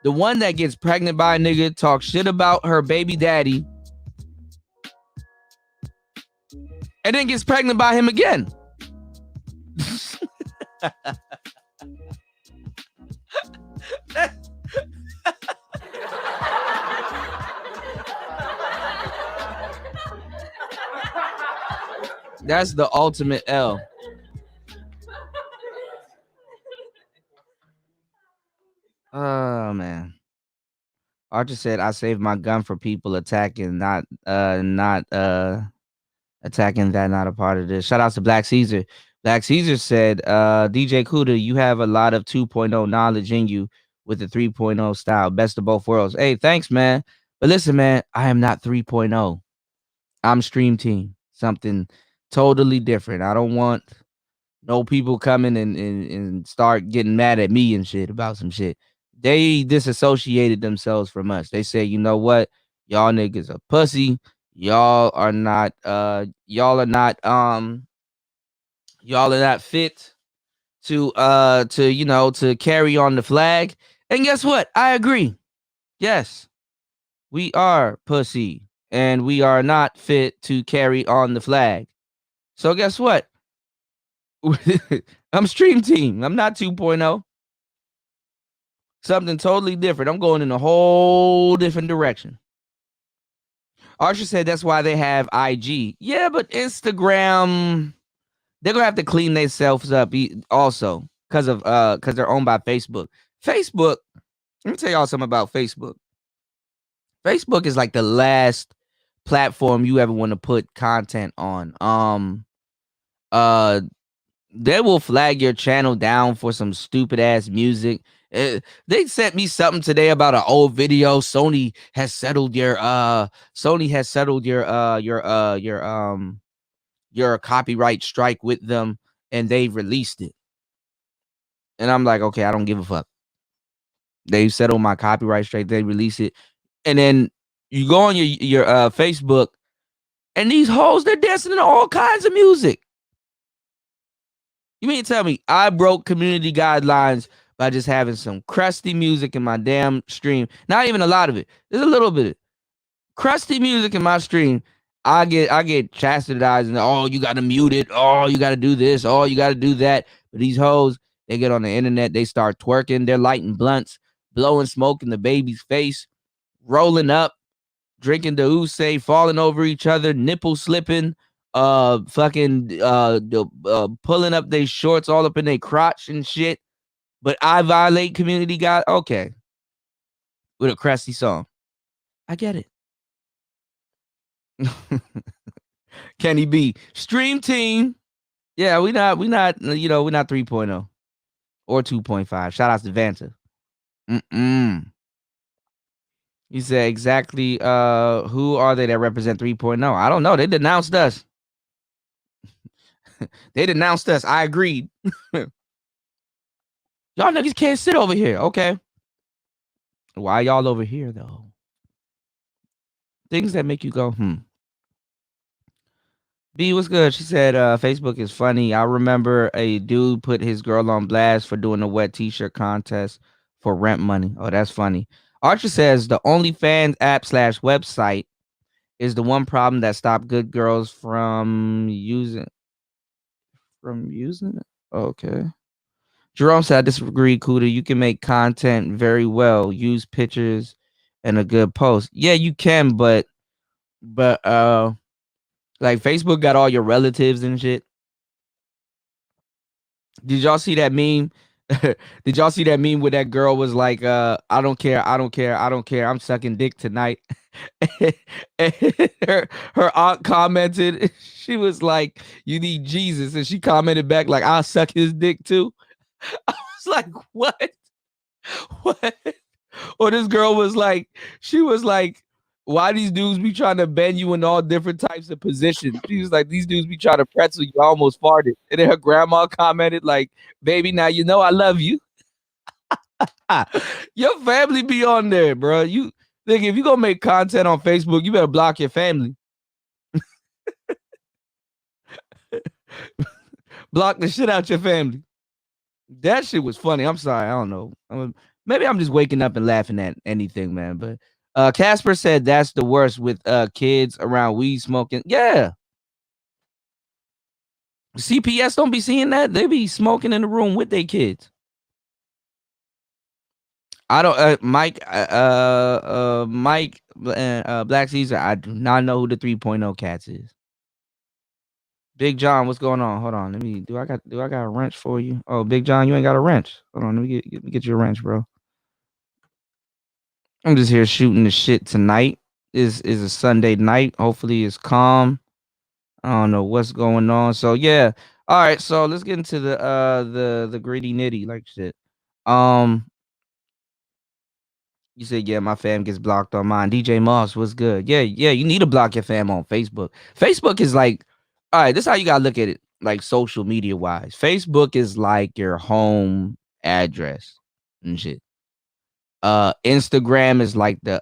The one that gets pregnant by a nigga, talks shit about her baby daddy, and then gets pregnant by him again. That's the ultimate L. Oh man. Archer said, I saved my gun for people attacking, not attacking that, not a part of this. Shout out to Black Caesar. Black Caesar said, DJ Kuda, you have a lot of 2.0 knowledge in you with the 3.0 style. Best of both worlds. Hey, thanks, man. But listen, man, I am not 3.0. I'm Stream Team. Something totally different. I don't want no people coming and start getting mad at me and shit about some shit. They disassociated themselves from us. They say, you know what? Y'all niggas are pussy. Y'all are not fit to carry on the flag. And guess what? I agree. Yes, we are pussy and we are not fit to carry on the flag. So guess what? I'm Stream Team. I'm not 2.0. Something totally different. I'm going in a whole different direction. Archer said that's why they have IG. Yeah, but Instagram, they're gonna have to clean themselves up also because they're owned by Facebook. Facebook, let me tell y'all something about Facebook. Facebook is like the last platform you ever want to put content on. They will flag your channel down for some stupid ass music. They sent me something today about an old video. Sony has settled your copyright strike with them, and they've released it. And I'm like, okay, I don't give a fuck. They settle my copyright straight. They release it. And then you go on your Facebook, and these hoes, they're dancing to all kinds of music. You mean to tell me I broke community guidelines by just having some crusty music in my damn stream? Not even a lot of it. There's a little bit of crusty music in my stream. I get chastised and you gotta mute it. Oh, you gotta do this. Oh, you gotta do that. But these hoes, they get on the internet, they start twerking, they're lighting blunts, blowing smoke in the baby's face, rolling up, drinking the Usain, falling over each other, nipple slipping, pulling up their shorts all up in their crotch and shit. But I violate community guide. Okay. With a crusty song. I get it. Kenny B. Stream team. Yeah, we're not, we're not 3.0 or 2.5. Shout out to Vanta. You said exactly who are they that represent 3.0? I don't know. They denounced us. They denounced us. I agreed. Y'all niggas can't sit over here. Okay. Why y'all over here though? Things that make you go, B, what's good? She said Facebook is funny. I remember a dude put his girl on blast for doing a wet t-shirt contest for rent money. Oh, that's funny. Archer says the OnlyFans app / website is the one problem that stopped good girls from using it. Okay. Jerome said, I disagree, Kuda. You can make content very well. Use pictures and a good post. Yeah, you can, but like Facebook got all your relatives and shit. Did y'all see that meme? Did y'all see that meme where that girl was like, I don't care. I'm sucking dick tonight. And her aunt commented, she was like, you need Jesus. And she commented back like, I'll suck his dick too. I was like, what? What? Or this girl was like, she was like, why these dudes be trying to bend you in all different types of positions? She was like, these dudes be trying to pretzel you. I almost farted. And then her grandma commented like, baby, now you know I love you. Your family be on there, bro. You think if you gonna make content on Facebook, you better block your family. Block the shit out your family. That shit was funny. I'm sorry. I don't know. Maybe I'm just waking up and laughing at anything, man. But Casper said that's the worst with kids around weed smoking. Yeah. CPS don't be seeing that. They be smoking in the room with their kids. I don't Mike Black Caesar, I do not know who the 3.0 cats is. Big John, what's going on? Hold on. Let me do I got a wrench for you? Oh, Big John, you ain't got a wrench. Hold on, let me get you a wrench, bro. I'm just here shooting the shit tonight. Is a Sunday night. Hopefully it's calm. I don't know what's going on. So yeah. All right, so let's get into the gritty nitty like shit. You said, yeah, my fam gets blocked on mine. DJ Moss, what's good? Yeah, you need to block your fam on Facebook. Facebook is like, all right, this is how you gotta look at it, like social media wise. Facebook is like your home address and shit. Instagram is like the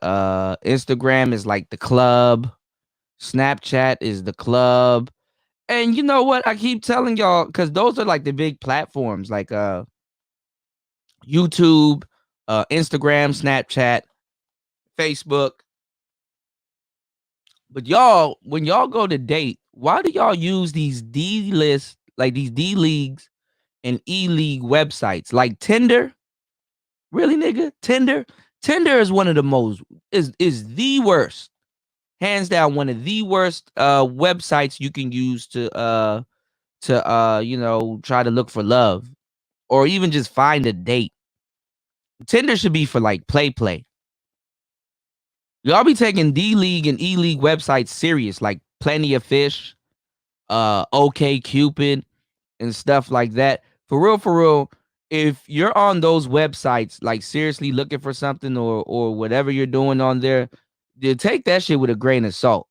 club. Snapchat is the club. And you know what? I keep telling y'all, because those are like the big platforms, like YouTube, Instagram, Snapchat, Facebook. But y'all, when y'all go to date, why do y'all use these D-list, like these D-Leagues and E-League websites like Tinder? Really, nigga? Tinder is one of the most, is the worst. Hands down, one of the worst websites you can use to try to look for love or even just find a date. Tinder should be for like play. Y'all be taking D-League and E-League websites serious, like Plenty of Fish, OK Cupid, and stuff like that. For real, if you're on those websites, like seriously looking for something or whatever you're doing on there, you take that shit with a grain of salt.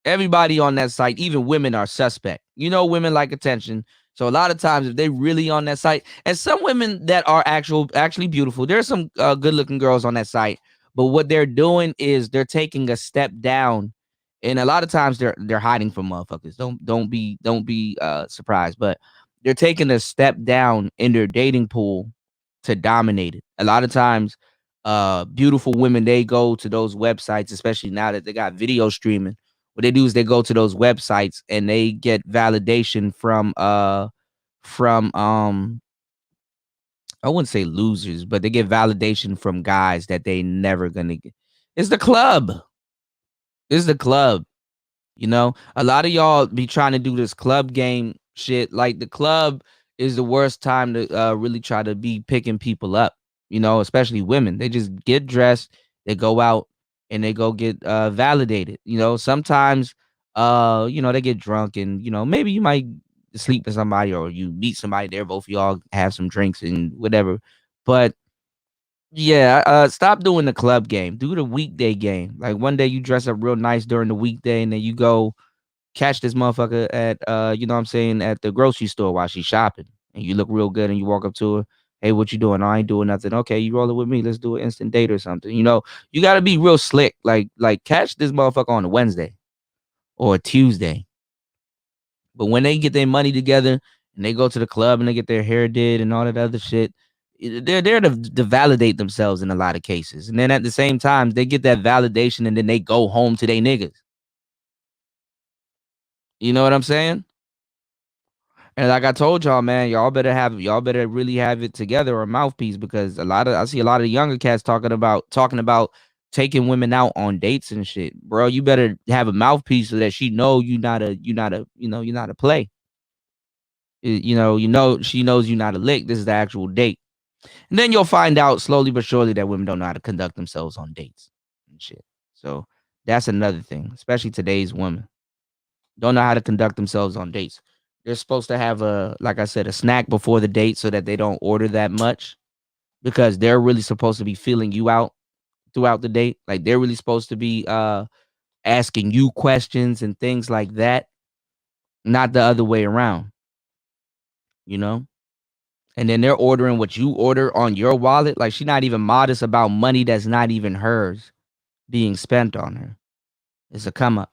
Everybody on that site, even women, are suspect. You know, women like attention. So a lot of times, if they really on that site, and some women that are actually beautiful, there's some good looking girls on that site. But what they're doing is they're taking a step down, and a lot of times they're hiding from motherfuckers. Don't be surprised, but they're taking a step down in their dating pool to dominate it. A lot of times, beautiful women, they go to those websites, especially now that they got video streaming. What they do is they go to those websites and they get validation from I wouldn't say losers, but they get validation from guys that they never gonna get. It's the club. It's the club. You know, a lot of y'all be trying to do this club game shit. Like, the club is the worst time to really try to be picking people up, you know, especially women. They just get dressed, they go out, and they go get validated. You know, sometimes, you know, they get drunk and, you know, maybe you might sleep with somebody or you meet somebody there. Both of y'all have some drinks and whatever. But yeah, stop doing the club game. Do the weekday game. Like, one day you dress up real nice during the weekday and then you go catch this motherfucker at you know what I'm saying, at the grocery store while she's shopping, and you look real good and you walk up to her, hey, what you doing? I ain't doing nothing. Okay, you rolling with me, let's do an instant date or something. You know, you got to be real slick. Like catch this motherfucker on a Wednesday or a Tuesday. But when they get their money together and they go to the club and they get their hair did and all that other shit, they're there to validate themselves in a lot of cases. And then at the same time, they get that validation and then they go home to their niggas. You know what I'm saying? And like I told y'all, man, y'all better really have it together, or a mouthpiece, because I see a lot of younger cats talking about taking women out on dates and shit. Bro, you better have a mouthpiece so that she know you're not a play. She knows you're not a lick. This is the actual date. And then you'll find out slowly but surely that women don't know how to conduct themselves on dates and shit. So that's another thing, especially today's women. Don't know how to conduct themselves on dates. They're supposed to have like I said, a snack before the date so that they don't order that much, because they're really supposed to be feeling you out throughout the date. Like, they're really supposed to be asking you questions and things like that, not the other way around, you know? And then they're ordering what you order on your wallet. Like, she's not even modest about money that's not even hers being spent on her. It's a come up,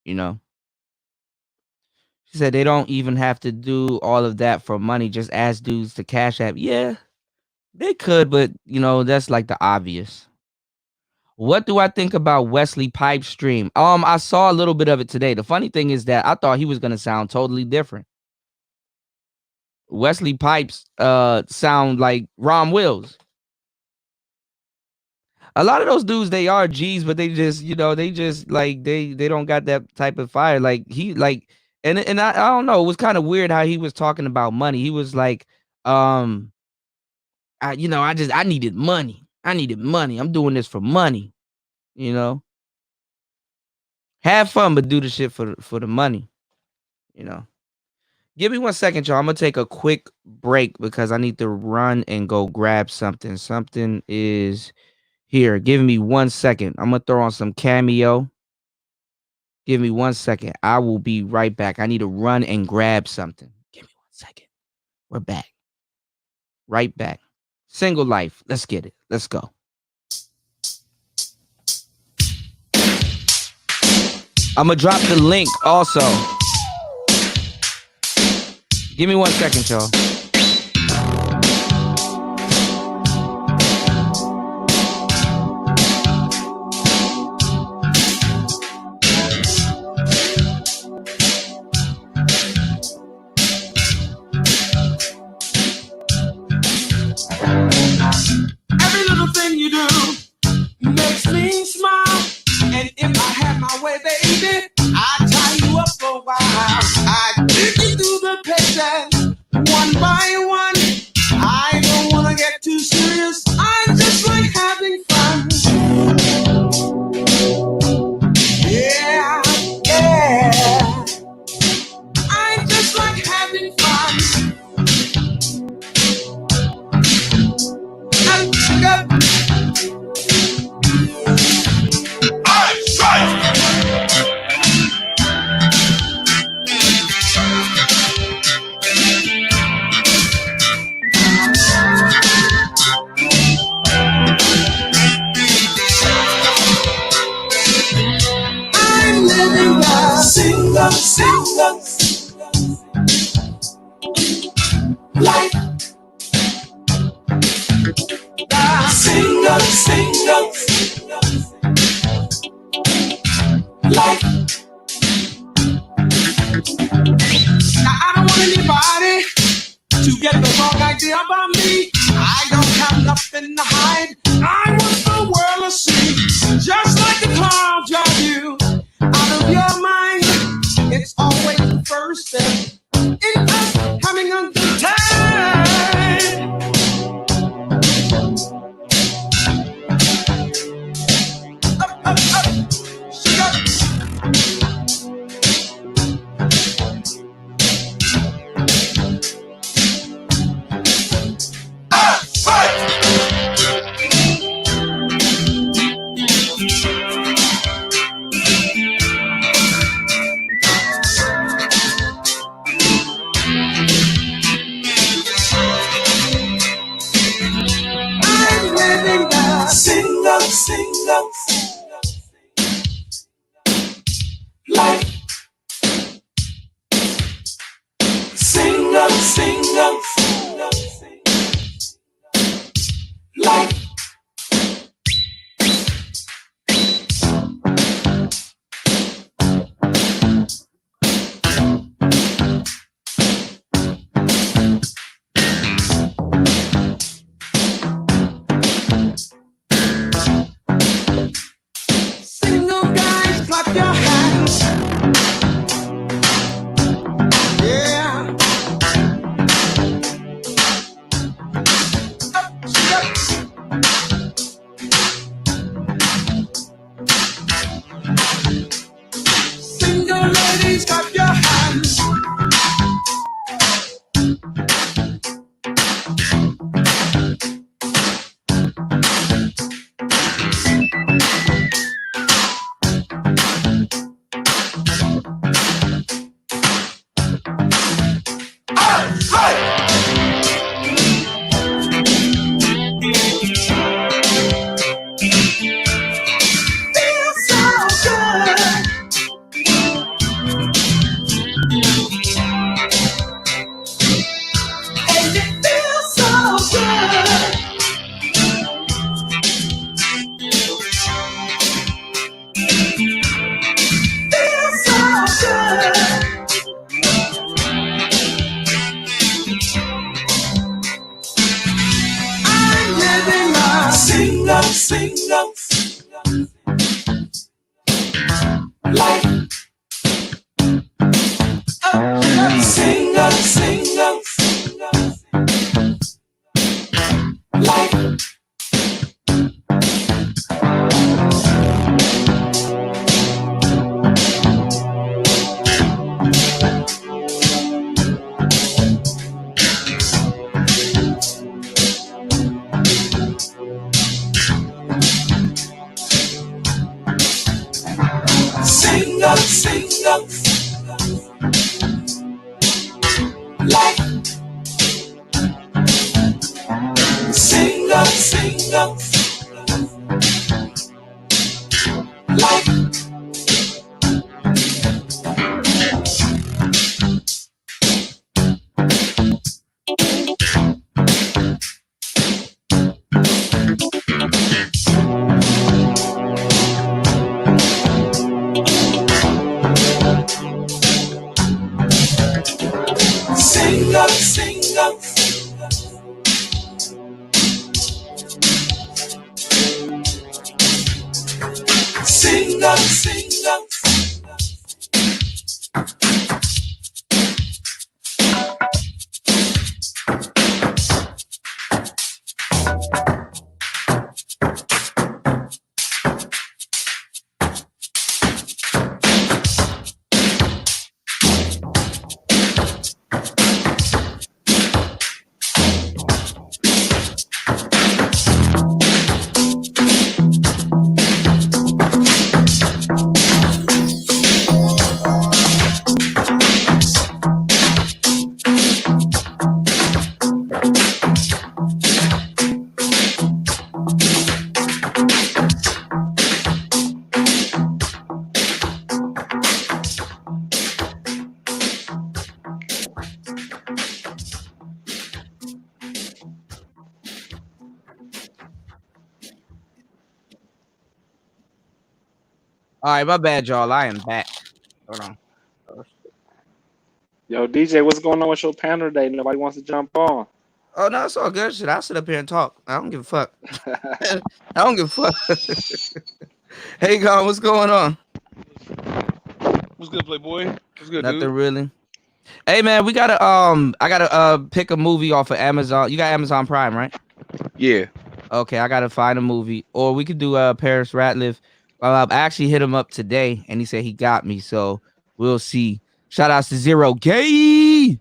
you know? She said they don't even have to do all of that for money. Just ask dudes to Cash App. Yeah, they could, but, you know, that's like the obvious. What do I think about Wesley Pipes' stream? I saw a little bit of it today. The funny thing is that I thought he was going to sound totally different. Wesley Pipes sound like Ron Wills. A lot of those dudes, they are G's, but they just, you know, they don't got that type of fire. Like, and I don't know, it was kind of weird how he was talking about money. He was like, I needed money. I'm doing this for money, you know. Have fun, but do the shit for the money, you know. Give me 1 second, y'all. I'm gonna take a quick break because I need to run and go grab something. Something is here. Give me 1 second. I'm gonna throw on some Cameo. Give me 1 second. I will be right back. I need to run and grab something. Give me 1 second. We're back. Right back. Single Life. Let's get it. Let's go. I'm gonna drop the link also. Give me 1 second, y'all. Every little thing you do makes me smile. And if I had my way, baby, I'd tie you up for a while. I'd take you through the pages one by singles. Life. Single, single. Life. Now I don't want anybody to get the wrong idea about me. I don't have nothing to hide. I want the world to see. Just like the clouds drive you out of your mind. It's always the first step in us having a good time. Up, up, up. Shake up. Single, single, life. Single, single, life. Single guys, clap your hands. Yeah. Up, up. Single ladies, clap your hands. Feels so good. And it feels so good. Feels so good. I'm living a single, single life. Single, single life. Single, single life. Single, single life. Single, single single, single. All right, my bad, y'all. I am back. Hold on. Yo, DJ, what's going on with your panel today? Nobody wants to jump on. Oh no, it's all good. Shit, I'll sit up here and talk. I don't give a fuck. I don't give a fuck. Hey, God, what's going on? What's good, Playboy? What's good, Nothing dude? really. Hey man, we gotta I gotta pick a movie off of Amazon. You got Amazon Prime, right? Yeah. Okay, I gotta find a movie, or we could do Paris Ratliff. I actually hit him up today, and he said he got me. So we'll see. Shout outs to Zero Gay.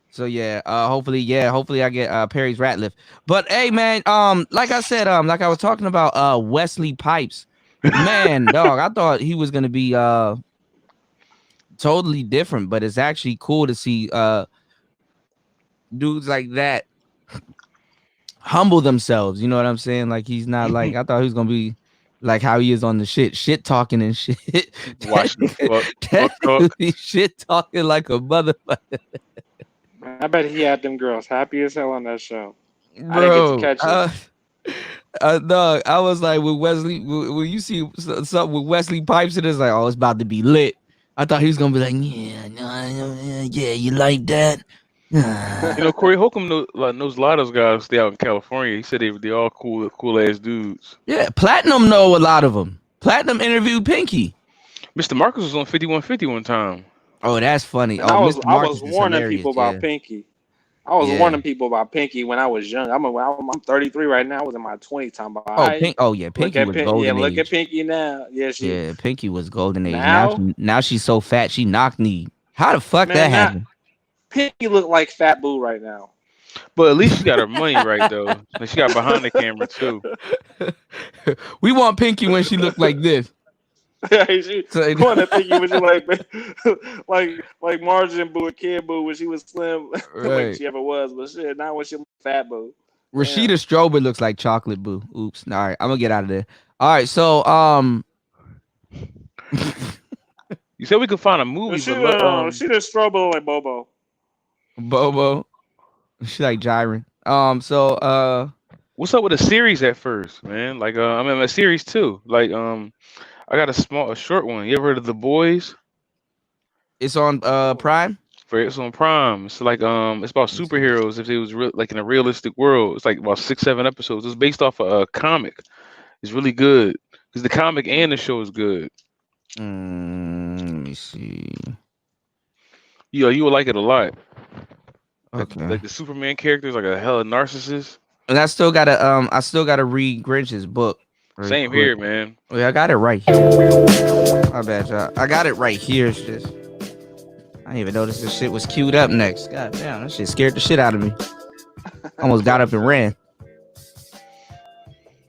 So yeah, hopefully I get Perry's Ratliff. But hey man, like I said, like I was talking about Wesley Pipes. Man, dog, I thought he was gonna be totally different, but it's actually cool to see dudes like that humble themselves. You know what I'm saying? Like he's not like, I thought he was gonna be like how he is on the shit talking and shit. Watch the fuck talk. Shit talking like a motherfucker. I bet he had them girls happy as hell on that show. Bro, I didn't get to catch it. Dog, I was like with Wesley, when you see something with Wesley Pipes, it is like, oh, it's about to be lit. I thought he was gonna be like, yeah, you like that? You know, Corey Holcomb knows a lot of those guys stay out in California. He said they all cool ass dudes. Yeah, Platinum know a lot of them. Platinum interviewed Pinky. Mr. Marcus was on 5150 one time. Oh, that's funny. And I was warning people about Pinky. I was Yeah. warning people about Pinky when I was young. I'm 33 right now. I was in my 20s time. About Pinky was golden Yeah, look age. at Pinky now. Yeah, Pinky was golden age. Now? Now she's so fat she knocked knee. How the fuck Man, that now- happened? Pinky look like Fat Boo right now. But at least she got her money right though. Like she got behind the camera too. We want Pinky when she looked like this. She want to Pinky when she like Margin Boo and Kid Boo when she was slim, Right. like she ever was. But shit, now when she look Fat Boo. Rashida Strober looks like Chocolate Boo. Oops. All right, I'm gonna get out of there. All right, so You said we could find a movie, She but the Strobo like Bobo. Bobo, she like Jiren. So what's up with a series at first, man? Like I mean a series too. Like I got a short one. You ever heard of The Boys? It's on Prime. It's on Prime. It's like it's about superheroes if it was like in a realistic world. It's like about 6-7 episodes. It's based off a comic. It's really good because the comic and the show is good. Let me see. Yeah, you would like it a lot. Okay. Like the Superman character is like a hella narcissist. And I still gotta read Grinch's book. Same quick. here, man. Oh, yeah, I got it right here. My bad, y'all. I got it right here. It's just I didn't even notice this shit was queued up next. God damn, that shit scared the shit out of me. Almost got up and ran.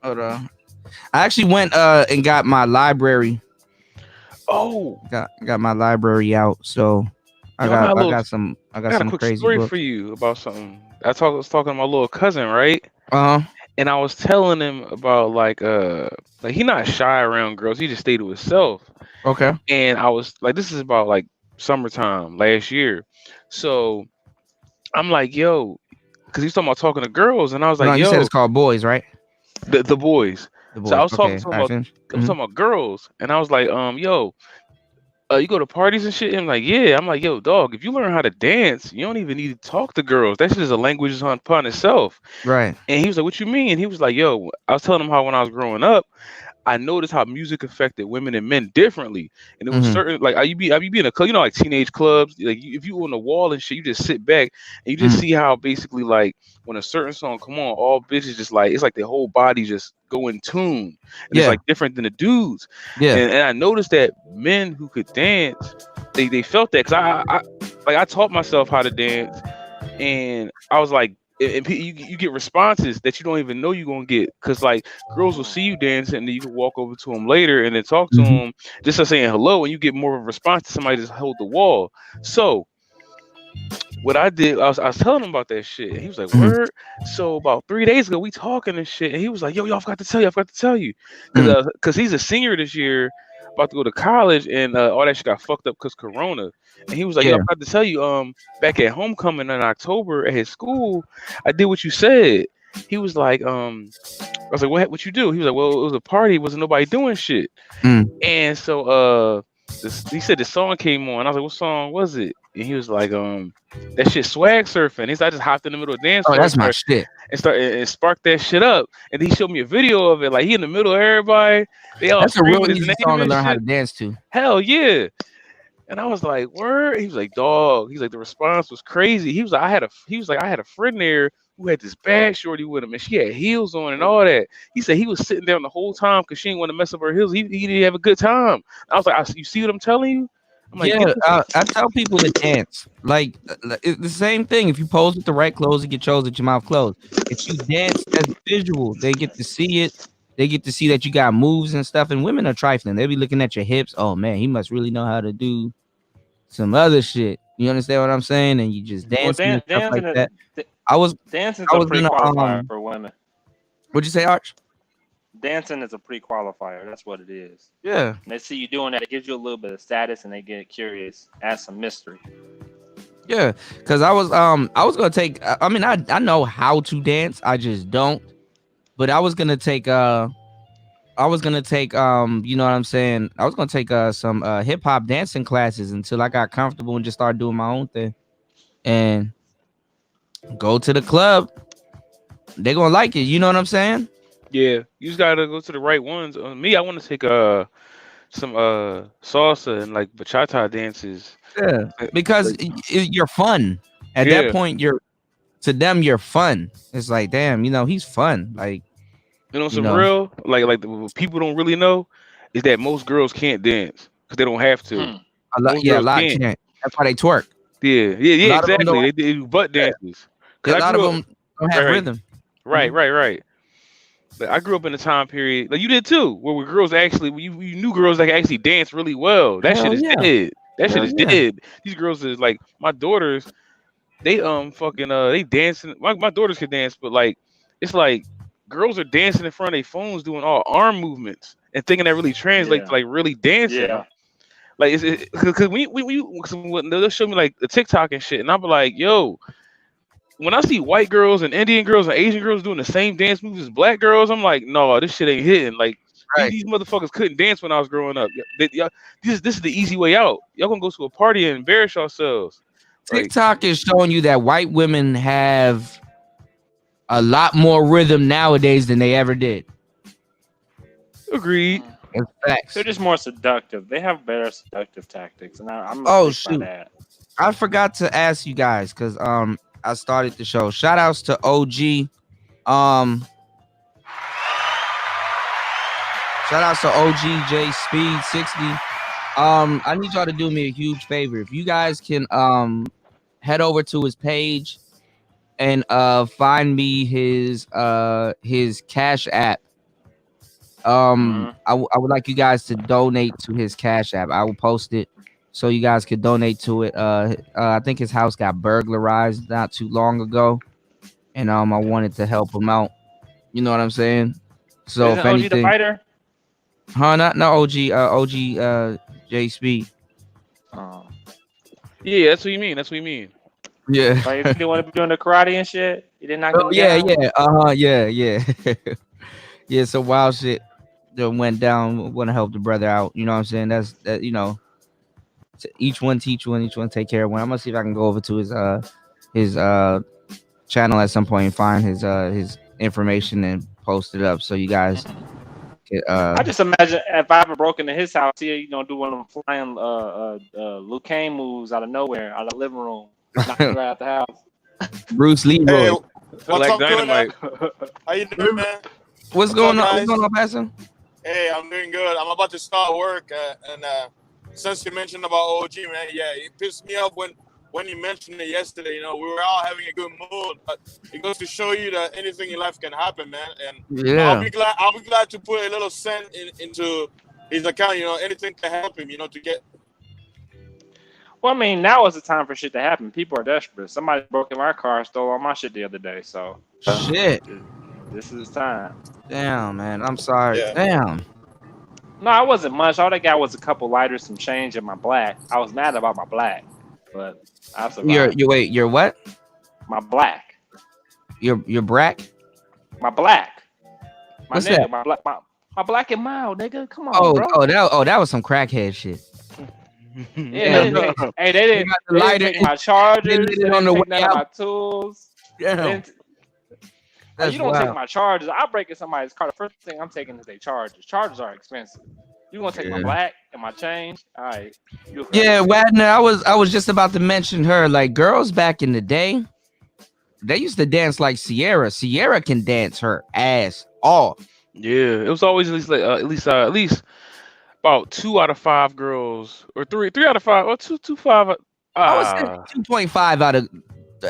Hold on. I actually went and got my library. Oh, got my library out. So I got some I got a quick crazy story books. for you about something. I was talking to my little cousin, right? Uh-huh. And I was telling him about like he not shy around girls. He just stayed to himself. Okay. And I was like, this is about like summertime last year. So I'm like, yo, because he's talking about talking to girls, and I was like, You yo, said it's called Boys, right? the boys. The Boys. So I was talking Okay, to him I about finished. I was talking about girls, and I was like, yo, you go to parties and shit? And I'm like, yeah. I'm like, yo, dog, if you learn how to dance, you don't even need to talk to girls. That shit is a language upon itself. Right. And he was like, what you mean? He was like, yo, I was telling him how when I was growing up, I noticed how music affected women and men differently. And it was certain, like, you be in a club, you know, like teenage clubs, like if you on the wall and shit, you just sit back and you just see how basically like when a certain song come on, all bitches just like, it's like their whole body just go in tune. And it's like different than the dudes. Yeah. And I noticed that men who could dance, they felt that. Cause I taught myself how to dance, and I was like, and you get responses that you don't even know you're gonna get, because like girls will see you dancing and then you can walk over to them later and then talk to them just by saying hello, and you get more of a response to somebody just hold the wall. So what I did, I was telling him about that shit, and he was like, word. So about 3 days ago we talking and shit, and he was like, yo, I forgot to tell you because he's a senior this year, about to go to college, and all that shit got fucked up because Corona. And he was like, yo, I forgot to tell you, back at homecoming in October at his school, I did what you said. He was like, I was like, what you do? He was like, well, it was a party, wasn't nobody doing shit. And so he said the song came on. I was like, what song was it? And he was like, that shit swag surfing. He said, I just hopped in the middle of the dance floor. Oh, that's my shit. And sparked that shit up. And he showed me a video of it. Like he in the middle of everybody. They all That's a real screaming his easy name song to and learn how to shit. dance to. Hell yeah. And I was like, word. He was like, dog. He's like, the response was crazy. He was like, I had a friend there who had this bad shorty with him, and she had heels on and all that. He said he was sitting down the whole time because she didn't want to mess up her heels. He didn't have a good time. I was like, you see what I'm telling you? I'm like, yeah, I tell people to dance. Like it's the same thing. If you pose with the right clothes, you get chose with your mouth closed. If you dance, that's visual. They get to see it. They get to see that you got moves and stuff. And women are trifling. They be looking at your hips. Oh man, he must really know how to do some other shit. You understand what I'm saying? And you just dancing and stuff like that. Dancing's a pre-qualifier for women. What'd you say, Arch? Dancing is a pre-qualifier. That's what it is. Yeah. And they see you doing that, it gives you a little bit of status, and they get curious, add some mystery. Yeah, because I was gonna take. I mean, I know how to dance. I just don't. But I was gonna take. You know what I'm saying? I was gonna take some hip hop dancing classes until I got comfortable and just started doing my own thing, and go to the club. They're gonna like it. You know what I'm saying? Yeah, you just gotta go to the right ones. Me, I want to take some salsa and like bachata dances. Yeah, because you're fun. At that point, to them you're fun. It's like, damn, he's fun. Like, some real like what people don't really know is that most girls can't dance because they don't have to. A lot can't. That's why they twerk. Yeah, exactly. They do butt dances. A lot of them don't have rhythm. Right. But I grew up in a time period like you did too, where girls actually, you knew girls that actually dance really well. That shit is dead. That shit is dead. These girls is like my daughters. They they dancing. My daughters can dance, but like it's like girls are dancing in front of their phones, doing all arm movements and thinking that really translates to like really dancing. Yeah. Like it's because they'll show me like the TikTok and shit, and I'll be like, yo. When I see white girls and Indian girls and Asian girls doing the same dance moves as black girls, I'm like, no, this shit ain't hitting. Like these motherfuckers couldn't dance when I was growing up. This is the easy way out. Y'all gonna go to a party and embarrass yourselves. TikTok is showing you that white women have a lot more rhythm nowadays than they ever did. Agreed. It's facts. They're just more seductive. They have better seductive tactics, and I'm shoot. by that. I forgot to ask you guys because I started the show. Shout outs to OG. Shout outs to OG J Speed 60. I need y'all to do me a huge favor. If you guys can head over to his page and find me his Cash App. I would like you guys to donate to his Cash App. I will post it so you guys could donate to it. I think his house got burglarized not too long ago, and I wanted to help him out. You know what I'm saying? So Isn't if anything, OG the fighter? Not OG J Speed. Yeah, that's what you mean. Yeah. Like if you want to be doing the karate and shit, you didn't knock him down? Yeah. Yeah, so wild shit that went down. Want to help the brother out. You know what I'm saying? That's that. Each one teach one, each one take care of one. I'm gonna see if I can go over to his channel at some point and find his information and post it up so you guys can, I just imagine if I ever broke into his house, do one of them flying Liu Kang moves out of nowhere, out of the living room, knocking right out the house. Bruce Lee. Hey, what's up, Dynamite? How you doing, man? What's going on? What's going on, Pastor? Hey, I'm doing good. I'm about to start work, and since you mentioned about OG, man, it pissed me off when you mentioned it yesterday. We were all having a good mood, but it goes to show you that anything in life can happen, man. And I'll be glad to put a little cent into his account. Anything can help him. To get. Well, I mean, now is the time for shit to happen. People are desperate. Somebody broke in my car and stole all my shit the other day. So shit. This is time. Damn, man. I'm sorry. Yeah. Damn. No, I wasn't much. All they got was a couple lighters, some change, and my black. I was mad about my black, but I survived. You're what? My black. Your brack? My black. My What's nigga, that? my black and mild, nigga. Come on, bro. That was some crackhead shit. Yeah, they didn't take my chargers. They didn't take none of my tools. Yeah. You don't take my chargers. I break in somebody's car. The first thing I'm taking is their chargers. Chargers are expensive. You gonna take my black and my change? All right. Yeah, Wadner, I was just about to mention her. Like girls back in the day, they used to dance like Sierra. Sierra can dance her ass off. Yeah, it was always at least about 2 out of 5 girls, or 3 out of 5, or 2.5. I would say 2.5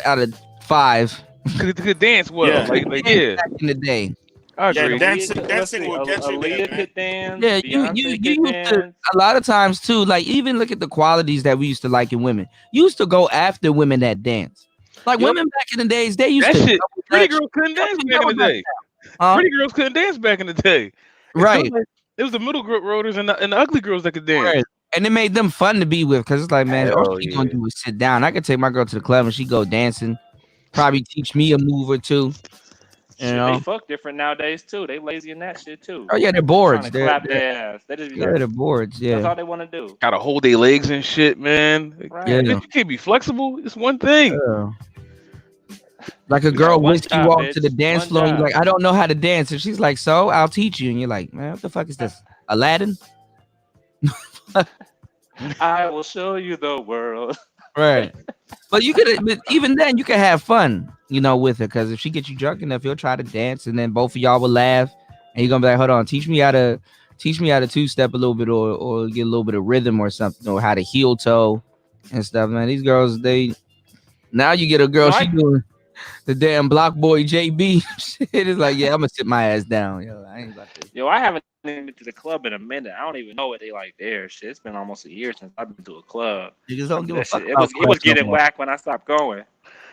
out of 5. Could dance well, yeah. Back in the day. I agree. Dancing will get you there, man. Could dance. Yeah, you used to, a lot of times too. Like even look at the qualities that we used to like in women. You used to go after women that dance. Like women back in the days, they used to. Pretty girls couldn't dance back in the day. Pretty girls couldn't dance back in the day. Right. It was the middle roaders and the ugly girls that could dance. Right. And it made them fun to be with because it's like, man, all she gonna do is sit down. I could take my girl to the club and she go dancing, probably teach me a move or two. You know? They fuck different nowadays too. They lazy in that shit too. Oh yeah, they're boards. They're clap their ass. They just be they're boards. Yeah, that's all they want to do. Gotta hold their legs and shit, man. Right. Yeah. You can't be flexible. It's one thing. Yeah. Like a girl whisked you off to the dance floor. You're like, I don't know how to dance, and she's like, so I'll teach you. And you're like, man, what the fuck is this? Aladdin? I will show you the world. Right. But you could, even then, you could have fun, you know, with her. Because if she gets you drunk enough, you'll try to dance, and then both of y'all will laugh, and you're gonna be like, hold on, teach me how to two-step a little bit, or get a little bit of rhythm or something, or how to heel toe and stuff. Man, these girls, now you get a girl, she doing the damn block boy JB shit. It's like, yeah, I'm gonna sit my ass down. Yo, I ain't about to. Yo, I haven't been to the club in a minute. I don't even know what they like there. Shit, it's been almost a year since I've been to a club. You just don't give a fuck. It was getting whack when I stopped going.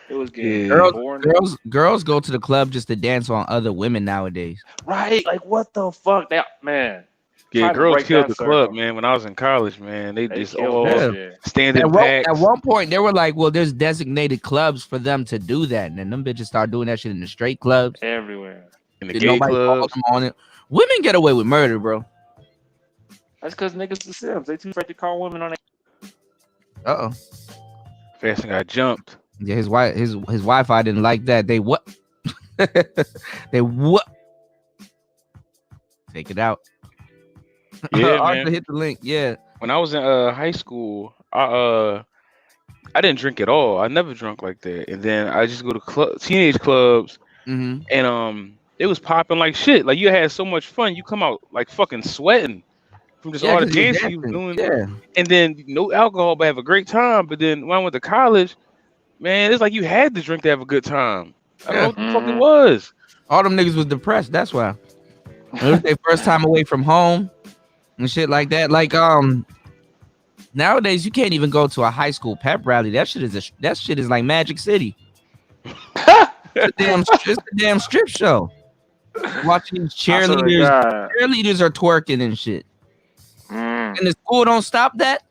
It was getting boring. Girls go to the club just to dance on other women nowadays. Right? Like what the fuck? Man. Yeah, girls killed the club, man. When I was in college, man, they just all standing back. At one point, they were like, "Well, there's designated clubs for them to do that," and then them bitches start doing that shit in the straight clubs, everywhere, in the gay clubs. On it. Women get away with murder, bro. That's because niggas the Sims. They too afraid to call women on it. Fast got jumped. Yeah, his Wi-Fi didn't like that. They what? They what? Take it out. Yeah, man. Hit the link. Yeah. When I was in high school, I didn't drink at all. I never drunk like that. And then I just go to teenage clubs, and it was popping like shit. Like you had so much fun. You come out like fucking sweating from just all the dancing you were doing. Yeah. And then no alcohol, but have a great time. But then when I went to college, man, it's like you had to drink to have a good time. I don't know what the fuck it was. All them niggas was depressed. That's why. It was their first time away from home and shit like that. Like nowadays you can't even go to a high school pep rally. That shit is like Magic City. It's a damn strip show. Watching these cheerleaders. Cheerleaders are twerking and shit. And the school don't stop that.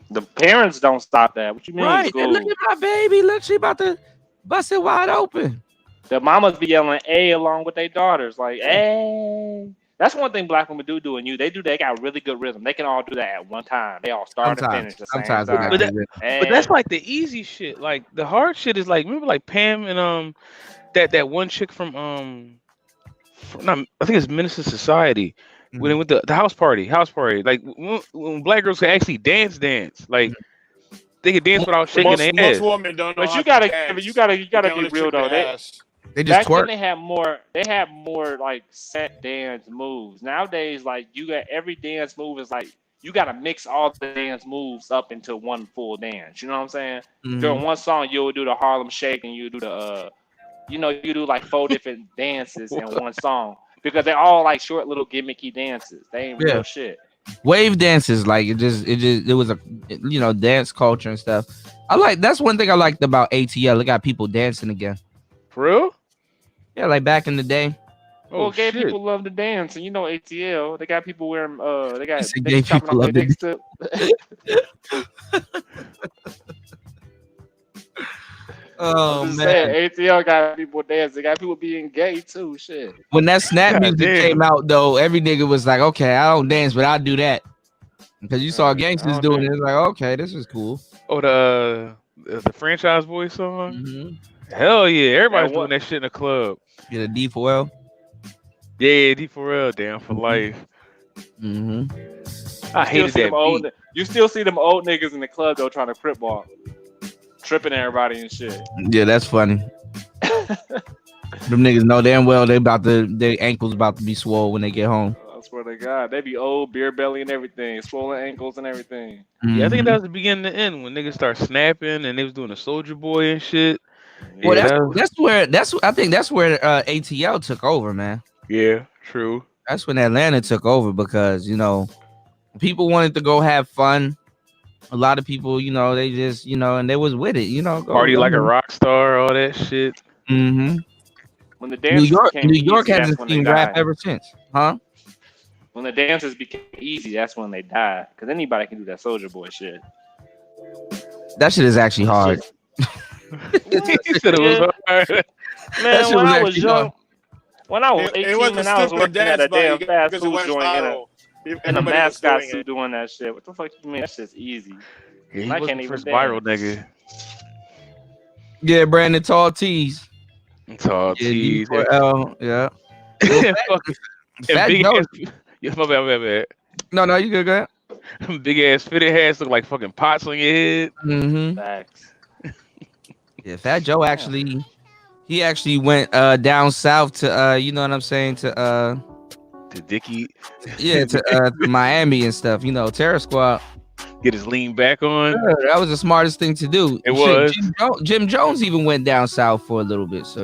The parents don't stop that. What you mean? Right. And look at my baby. Look, she about to bust it wide open. The mamas be yelling A along with their daughters, like A. That's one thing black women do. And they got really good rhythm. They can all do that at one time. They all start and finish the same time. But that's like the easy shit. Like the hard shit is like, remember like Pam and that one chick from I think it's Minister Society. When they went to the house party, like when black girls could actually dance, like they could dance without shaking their ass. Most women don't know. But you gotta be real though. They just twerk. Then they had more like set dance moves. Nowadays, like you got every dance move is like you gotta mix all the dance moves up into one full dance. You know what I'm saying? During one song, you'll do the Harlem Shake and you do the you do like 4 different dances in one song. Because they're all like short little gimmicky dances. They ain't real shit. Wave dances, like it was a dance culture and stuff. That's one thing I liked about ATL. It got people dancing again. For real? Yeah, like back in the day. Well, gay people love to dance, and ATL. They got people wearing they got gay people love to dance. Oh I'm just man. saying, ATL got people dancing, got people being gay too. Shit. When that snap God music damn. came out, though, every nigga was like, "Okay, I don't dance, but I'll do that." Because you saw I gangsters don't doing think- it, it's like, okay, this is cool. Oh, the Franchise Boy song. Mm-hmm. Hell yeah, everybody's And doing what- that shit in the club. Get a D4L. Yeah, D4L down for life. Mm-hmm. I hated that beat. You still see them old niggas in the club though trying to crip walk, tripping everybody and shit. Yeah, that's funny. Them niggas know damn well their ankles about to be swole when they get home. I swear to God, they be old, beer belly and everything, swollen ankles and everything. Yeah, I think Mhm. that was the beginning to end when niggas start snapping and they was doing the Soldier Boy and shit. Well, Yeah, I think that's where ATL took over, man. yeah, true. That's when Atlanta took over because people wanted to go have fun. A lot of people, they just, and they was with it, Party like a rock star, all that shit. Mm-hmm. When the dancers became New York easy, hasn't that's when they seen rap died. ever since, huh? When the dancers became easy, that's when they died. Because anybody can do that Soldier Boy shit. That shit is actually hard. He said it was hard. Man, shit when was I was actually young, hard. when I was 18 It was and a I was stupid working dance, at a but damn it- fast because it food went joint viral. in a Everybody was mascot doing suit it. doing that shit. What the fuck you mean? That shit's easy. Yeah, he I was can't the even first dance. viral nigga. Yeah, Brandon Tall T's. Tall tees. D4L, yeah. Fucking Fat big Joe. ass. Yeah, my bad. No, you good, go ahead. Big ass fitted hats look like fucking pots on your head. Mm-hmm. Facts. Yeah, Fat Joe actually went down south to you know what I'm saying, to Dickie. yeah, to Miami and stuff, Terror Squad. Get his lean back on. Yeah, that was the smartest thing to do. It was. Jim Jones even went down south for a little bit, so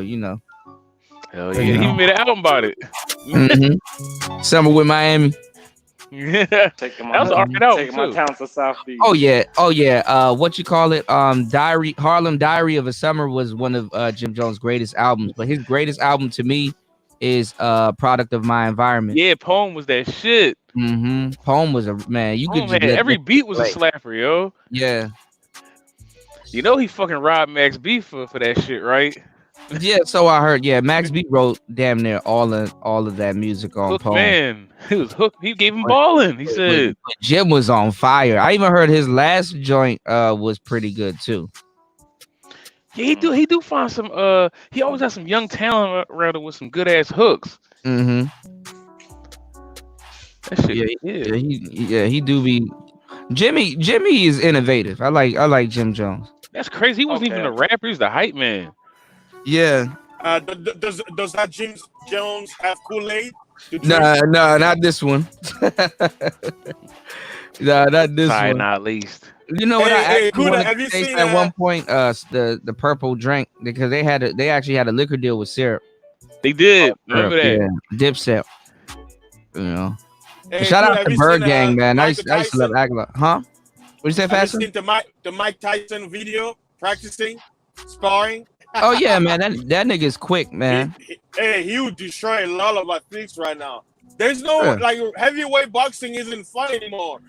Hell yeah, he even made an album about it. Mhm. Summer with Miami. Yeah, Taking that was my, alright album taking my too. talents to South Beach. Oh yeah. What you call it? Harlem Diary of a Summer was one of Jim Jones' greatest albums, but his greatest album to me is Product of My Environment. Yeah, Poem was that shit. Mm-hmm. Poem was a man. You could Oh just man, let every that beat was a play. slapper, yo. Yeah. You know he fucking robbed Max B for that shit, right? Yeah, so I heard. Yeah, Max B wrote damn near all of that music on Hook Poem. man, he was hooked. He gave him balling. He said, But Jim was on fire. I even heard his last joint was pretty good too. "Yeah, he do find some. He always has some young talent around him with some good ass hooks. Mm-hmm. That shit, He do be. Jimmy is innovative. I like Jim Jones. That's crazy. He wasn't even a rapper. He was the hype man. Yeah. Does that James Jones have Kool-Aid? No, not this one. No, not this Sorry, one. not least. You know what? I actually Kuda, wanted have to you taste seen at one point the purple drink because they actually had a liquor deal with syrup. They did. Remember that? Yeah, Dipset. Hey, Shout Kuda, out have to you Bird seen, Gang, man. I Mike used to love Aguilar. Huh? What you say, Have you Faster? seen the Mike Tyson video practicing sparring? Oh yeah, man. That nigga is quick, man. He would destroy a lot of athletes right now. There's no like heavyweight boxing isn't fun anymore.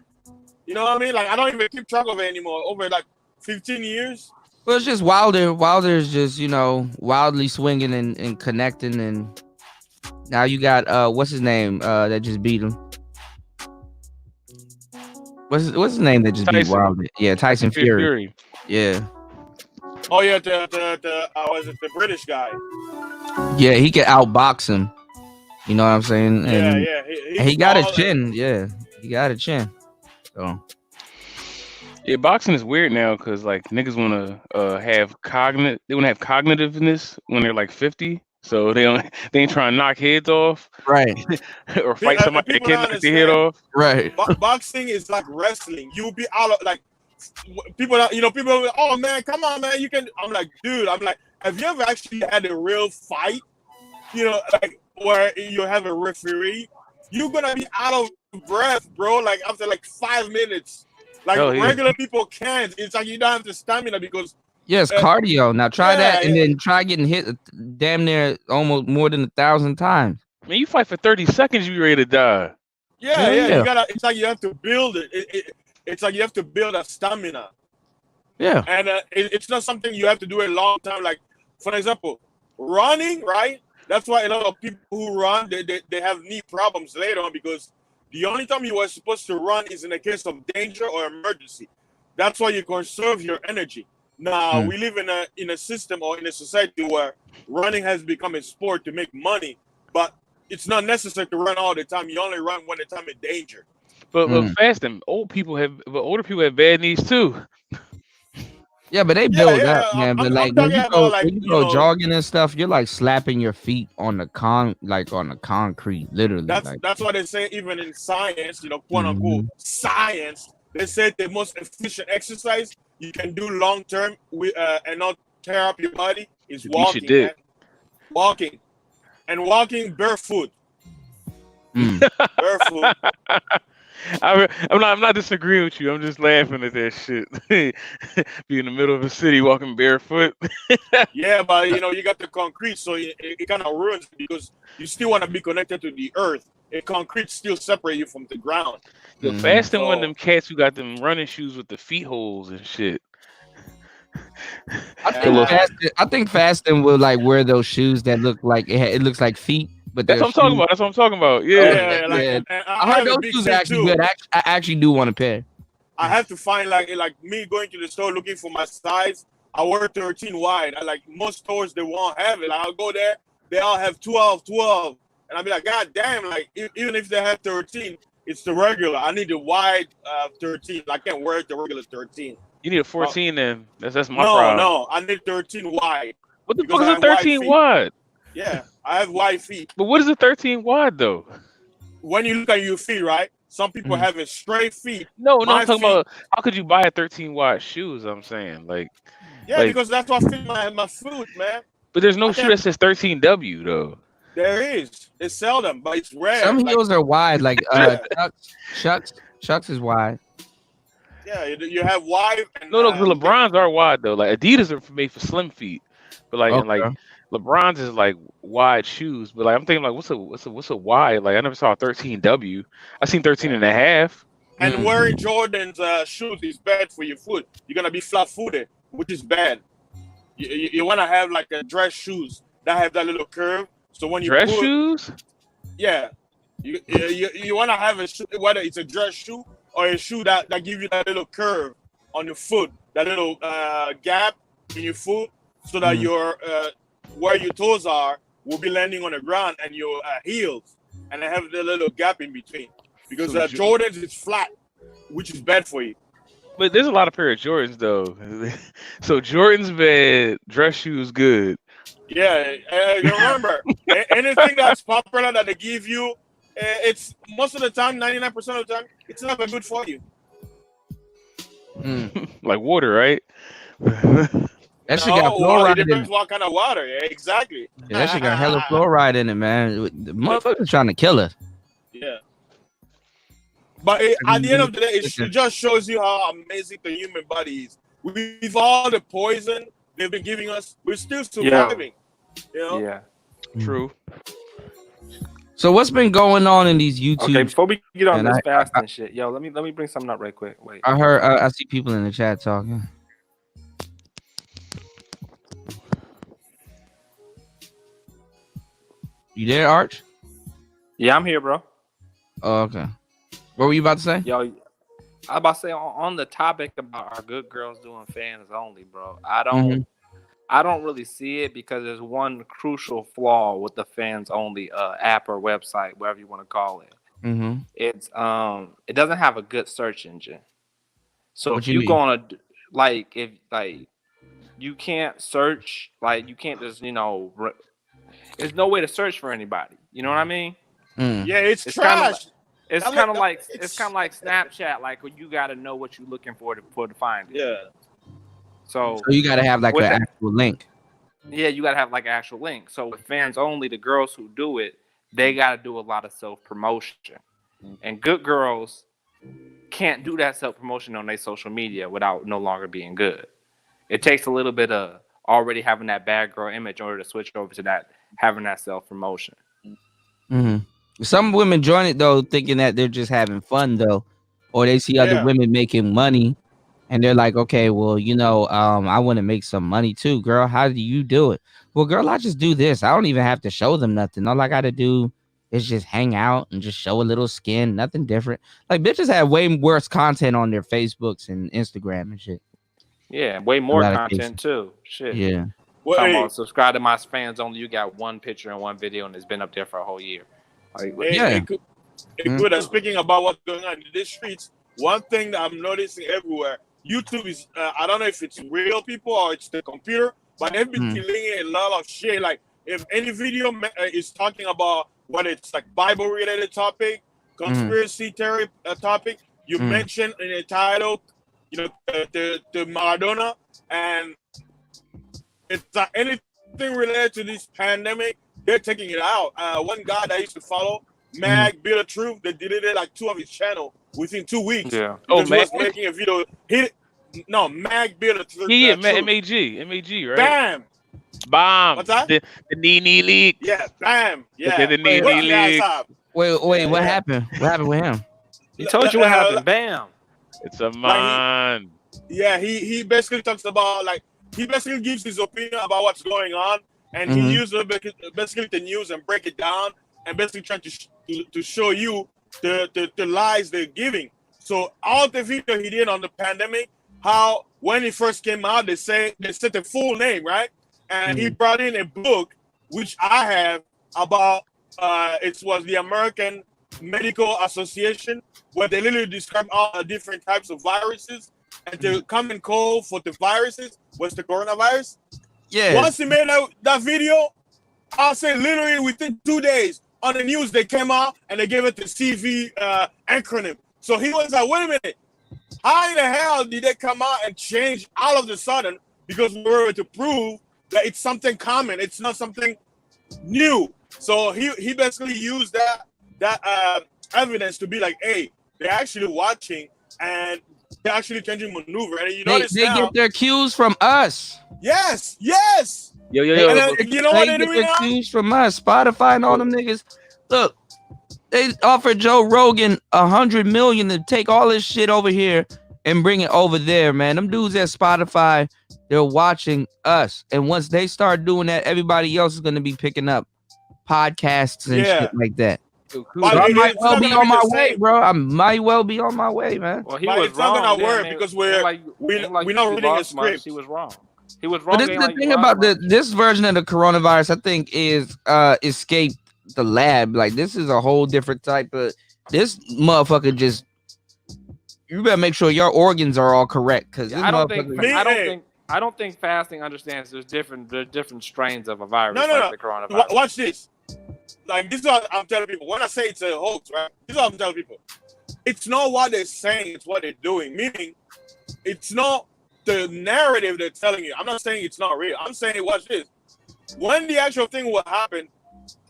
You know what I mean? Like I don't even keep track of it anymore. Over like 15 years. Well, it's just Wilder. Wilder's just wildly swinging and connecting, and now you got what's his name that just beat him. What's his name that just beat Wilder? Yeah, Tyson Fury. Yeah. Oh yeah, was it the British guy? Yeah, he can outbox him. You know what I'm saying? And, yeah. He got a chin. Yeah, he got a chin. So. Yeah, boxing is weird now because like niggas want to have cognitiveness when they're like 50, so they ain't trying to knock heads off, right? Or fight somebody that can't knock their head off, right? Boxing is like wrestling. You'll be out of like people. People are like, oh man, come on, man, you can. I'm like, dude. I'm like, have you ever actually had a real fight? Like where you have a referee, you're gonna be out of breath, bro. Like after like 5 minutes. Like regular people can't. It's like you don't have the stamina because yes, cardio. Now try that and then try getting hit damn near almost more than 1,000 times. Man, you fight for 30 seconds, you be ready to die. Yeah. You gotta. It's like you have to build it. It's like you have to build a stamina. Yeah. And it's not something you have to do a long time. Like, for example, running, right? That's why a lot of people who run, they have knee problems later on, because the only time you are supposed to run is in a case of danger or emergency. That's why you conserve your energy. Now, we live in a system or in a society where running has become a sport to make money, but it's not necessary to run all the time. You only run when the time in danger. But fasting, older people have bad knees too. Yeah, but they build up, man. But like talking about, like, when you go jogging and stuff, you're like slapping your feet on the concrete, literally. That's why they say, even in science, quote unquote science, they say the most efficient exercise you can do long term and not tear up your body is walking. Man. Walking. And walking barefoot. Barefoot. I'm not disagreeing with you. I'm just laughing at that shit. Be in the middle of a city walking barefoot. Yeah, but you got the concrete, so it kind of ruins it, because you still want to be connected to the earth. And concrete still separate you from the ground. The fasting one of them cats who got them running shoes with the feet holes and shit. I think fasting will like wear those shoes that look like it looks like feet. But that's what I'm talking about. That's what I'm talking about. Yeah. And I heard those shoes are actually good. I actually do want a pair. I have to find like me going to the store looking for my size. I wear 13 wide. Most stores, they won't have it. I'll go there, they all have 12, and I'll be like, God damn! Like, even if they have 13, it's the regular. I need the wide 13. I can't wear the regular 13. You need a 14 then. That's my problem. No, I need 13 wide. What the fuck is a 13 wide? Yeah, I have wide feet. But what is a 13 wide though? When you look at your feet, right? Some people have straight feet. No, I'm talking about how could you buy a 13 wide shoes? I'm saying because that's what fit my foot, man. But there's no shoe that says 13W though. There is. It's seldom, but it's rare. Some heels are wide, like Chucks is wide. Yeah, you have wide. And, no, the LeBrons are wide though. Like Adidas are made for slim feet, but and LeBron's is like wide shoes. But I'm thinking what's a wide? Like I never saw a 13W. I seen 13 and a half. And wearing Jordan's shoes is bad for your foot. You're gonna be flat-footed, which is bad. You want to have like a dress shoes that have that little curve. So when you dress shoes, yeah, you want to have whether it's a dress shoe or a shoe that give you that little curve on your foot, that little gap in your foot, so that your where your toes are will be landing on the ground, and your heels, and they have the little gap in between. Because Jordans is flat, which is bad for you. But there's a lot of pair of Jordans though. So Jordans bad, dress shoes good. Yeah, remember, anything that's popular that they give you, it's most of the time, 99% of the time, it's never good for you. Like water, right? That shit got fluoride in it. Depends what kind of water. Yeah, exactly. Yeah, that shit got hella fluoride in it, man. The motherfucker's trying to kill us. Yeah. But at the end of the day, it just shows you how amazing the human body is. With all the poison they've been giving us, we're still surviving. Yeah. True. So what's been going on in these YouTube? Okay, before we get on this fast and shit, let me bring something up right quick. Wait. I heard I see people in the chat talking. You there, Arch? Yeah, I'm here, bro. Oh, okay. What were you about to say? Yo, I was about to say on the topic about our good girls doing fans only, bro. I don't really see it because there's one crucial flaw with the fans only app or website, whatever you want to call it. It's it doesn't have a good search engine. So if you go on you can't search, you can't just there's no way to search for anybody. You know what I mean? Yeah, it's trash. It's kind of like Snapchat, like when you got to know what you're looking for to find it. Yeah. So you got to have like an actual link. Yeah, you got to have like an actual link. So with fans only, the girls who do it, they got to do a lot of self-promotion. And good girls can't do that self-promotion on their social media without no longer being good. It takes a little bit of already having that bad girl image in order to switch over to that, having that self-promotion. Some women join it though, thinking that they're just having fun though, or they see other women making money, And they're like, okay, well, I want to make some money too, girl. How do you do it? Well, girl, I just do this. I don't even have to show them nothing. All I got to do is just hang out and just show a little skin, nothing different. Like bitches have way worse content on their Facebooks and Instagram and shit. Yeah, way A more lot of content cases. too. Shit. Yeah. Talking about subscribe to my fans only. You got one picture and one video, and it's been up there for a whole year. Like, Speaking about what's going on in the streets, one thing that I'm noticing everywhere, YouTube is, I don't know if it's real people or it's the computer, but they've been killing a lot of shit. Like, if any video is talking about whether it's like Bible-related topic, conspiracy theory topic, you mention in the title, the Maradona, and it's anything related to this pandemic, they're taking it out. One guy that I used to follow, Mag Bill of Truth, they deleted like 2 of his channel within 2 weeks. Yeah. Oh, Mag was making a video. Mag Bill of Truth. Yeah, MAG, right? Bam. Bomb. What's that? The knee leak. Yeah, bam. Yeah. The knee leak. Wait, what happened? What happened with him? He told you what happened. Bam. It's a man. He basically talks about he basically gives his opinion about what's going on, and he uses basically the news and break it down, and basically trying to show you the lies they're giving. So all the video he did on the pandemic, how when he first came out, they said the full name, right? And he brought in a book which I have about it was the American Medical Association, where they literally describe all the different types of viruses, and the common cold for the viruses was the coronavirus. Yeah. Once he made that video, I'll say literally within 2 days on the news they came out and they gave it the CV acronym. So he was like, wait a minute, how in the hell did they come out and change all of a sudden because we were able to prove that it's something common, it's not something new. So he basically used that evidence to be like, hey, they're actually watching and they're actually changing maneuver. And you notice they get their cues from us. Yes. Yo. And then, you know what they're doing now? Cues from us. Spotify and all them niggas. Look, they offered Joe Rogan $100 million to take all this shit over here and bring it over there, man. Them dudes at Spotify, they're watching us. And once they start doing that, everybody else is gonna be picking up podcasts and shit like that. I might well be on my way, bro. I might well be on my way, man. Well, he was wrong. Not gonna work because we're not reading a script. He was wrong. He was wrong. But this is the thing about this version of the coronavirus. I think is escaped the lab. Like this is a whole different type of. This motherfucker just. You better make sure your organs are all correct because I don't think fasting understands there's different strains of a virus. No. The coronavirus. Watch this. Like this is what I'm telling people. When I say it's a hoax, right? This is what I'm telling people. It's not what they're saying, it's what they're doing. Meaning, it's not the narrative they're telling you. I'm not saying it's not real. I'm saying, watch this. When the actual thing will happen,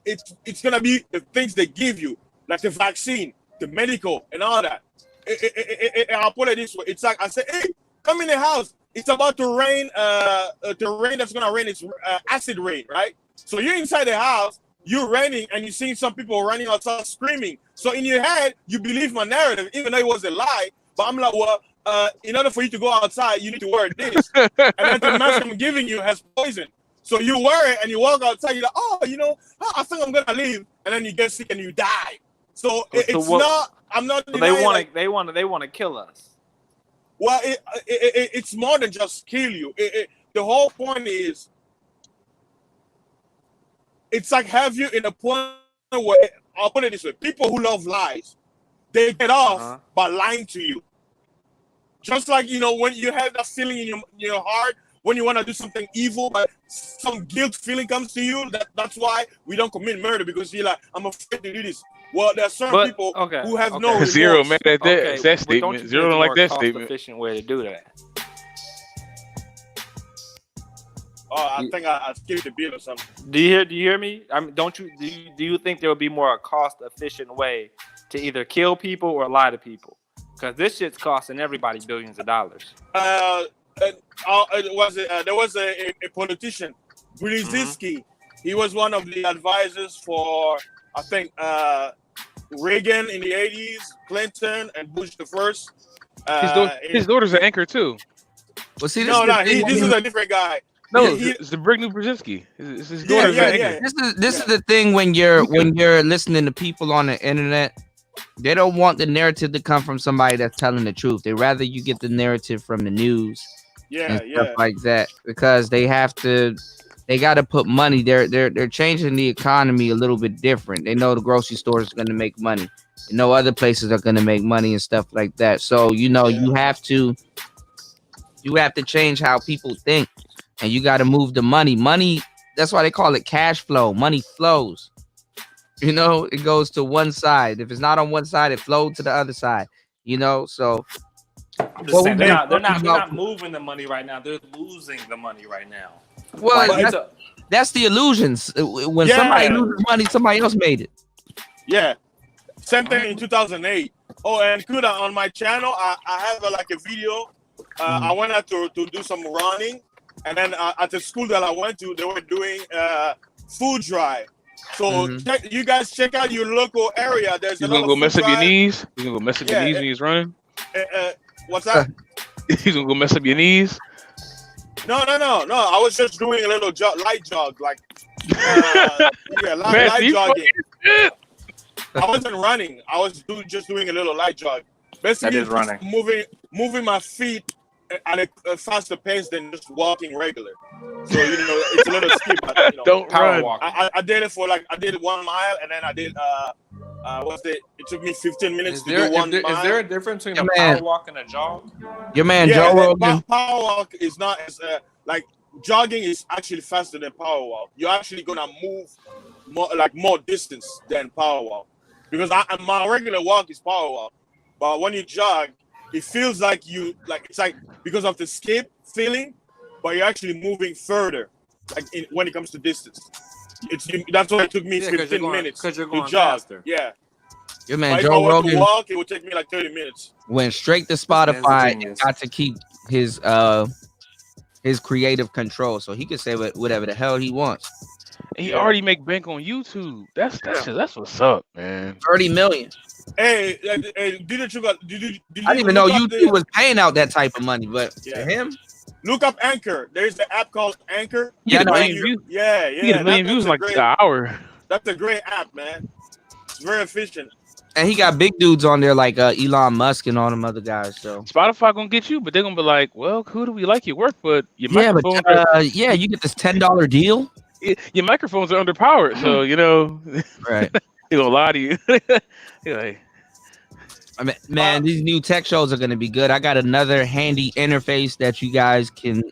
it's gonna be the things they give you, like the vaccine, the medical, and all that. I'll put it this way. It's like I say, hey, come in the house. It's about to rain. The rain that's gonna rain is acid rain, right? So you're inside the house. You're raining and you're seeing some people running outside screaming. So in your head, you believe my narrative, even though it was a lie. But I'm like, well, in order for you to go outside, you need to wear this. And then the mask I'm giving you has poison. So you wear it and you walk outside. You're like, oh, I think I'm gonna leave. And then you get sick and you die. So it's not. I'm not. So they want to kill us. Well, it's more than just kill you. The whole point is. It's like have you in a point where, I'll put it this way, people who love lies, they get off by lying to you. Just like, when you have that feeling in your heart, when you want to do something evil, but some guilt feeling comes to you, that's why we don't commit murder, because you're like, I'm afraid to do this. Well, there are certain people who have no remorse. Zero, man, that statement. Zero don't like that statement. Efficient way to do that. Oh, I think I skipped a bit or something. Do you hear me? I mean, do you think there would be more a cost-efficient way to either kill people or lie to people? Because this shit's costing everybody billions of dollars. There was a politician, Brzezinski. He was one of the advisors for, I think, Reagan in the 80s, Clinton, and Bush the first. His daughter's an anchor too. Well, see, No, this is a different guy. No, it's the Brigney Brzezinski. It's his daughter's yeah, an yeah. anchor. This is the thing when you're listening to people on the internet, they don't want the narrative to come from somebody that's telling the truth. They rather you get the narrative from the news and stuff like that, because they got to put money. They're changing the economy a little bit different. They know the grocery stores are going to make money. They know other places are going to make money and stuff like that. So you have to change how people think, and you got to move the money. Money, that's why they call it cash flow. Money flows. It goes to one side. If it's not on one side, it flowed to the other side. So I'm just saying, they're not moving the money right now. They're losing the money right now. Well, that's the illusions. When somebody loses money, somebody else made it. Yeah. Same thing in 2008. Oh, and Kuda, on my channel, I have a video. I went out to do some running, and then at the school that I went to, they were doing food drive. So you guys check out your local area. There's He's gonna go mess up your knees. He's gonna go mess up your knees when he's running. What's that? He's gonna go mess up your knees. No. I was just doing a little light jog, light jogging. I wasn't running. I was just doing a little light jog. Basically, just moving my feet at a faster pace than just walking regular. So it's a little skip. But, don't run. I did it for I did 1 mile, and then I did it took me 15 minutes to do 1 mile. Is there a difference between a power walk and a jog? Your man Joe Rogan. Power walk is not as jogging is actually faster than power walk. You're actually gonna move more distance than power walk, because my regular walk is power walk, but when you jog, it feels like it's because of the skip feeling, but you're actually moving further, when it comes to distance. That's why it took me 15 minutes to jog. Faster. Yeah. Your man but Joe if I were Rogan to walk, it would take me 30 minutes. Went straight to Spotify and got to keep his creative control, so he can say whatever the hell he wants. He already make bank on YouTube. That's what's up, man. 30 million. Hey, did you I didn't even know YouTube was paying out that type of money, but for him, look up Anchor. There's an app called Anchor. Yeah, you get a million views in an hour. That's a great app, man. It's very efficient. And he got big dudes on there like Elon Musk and all them other guys. So Spotify gonna get you, but they're gonna be like, well, who do we like your work? But your you get this $10 deal. Your microphones are underpowered, so right. He gonna lie to you. Man, these new tech shows are gonna be good. I got another handy interface that you guys can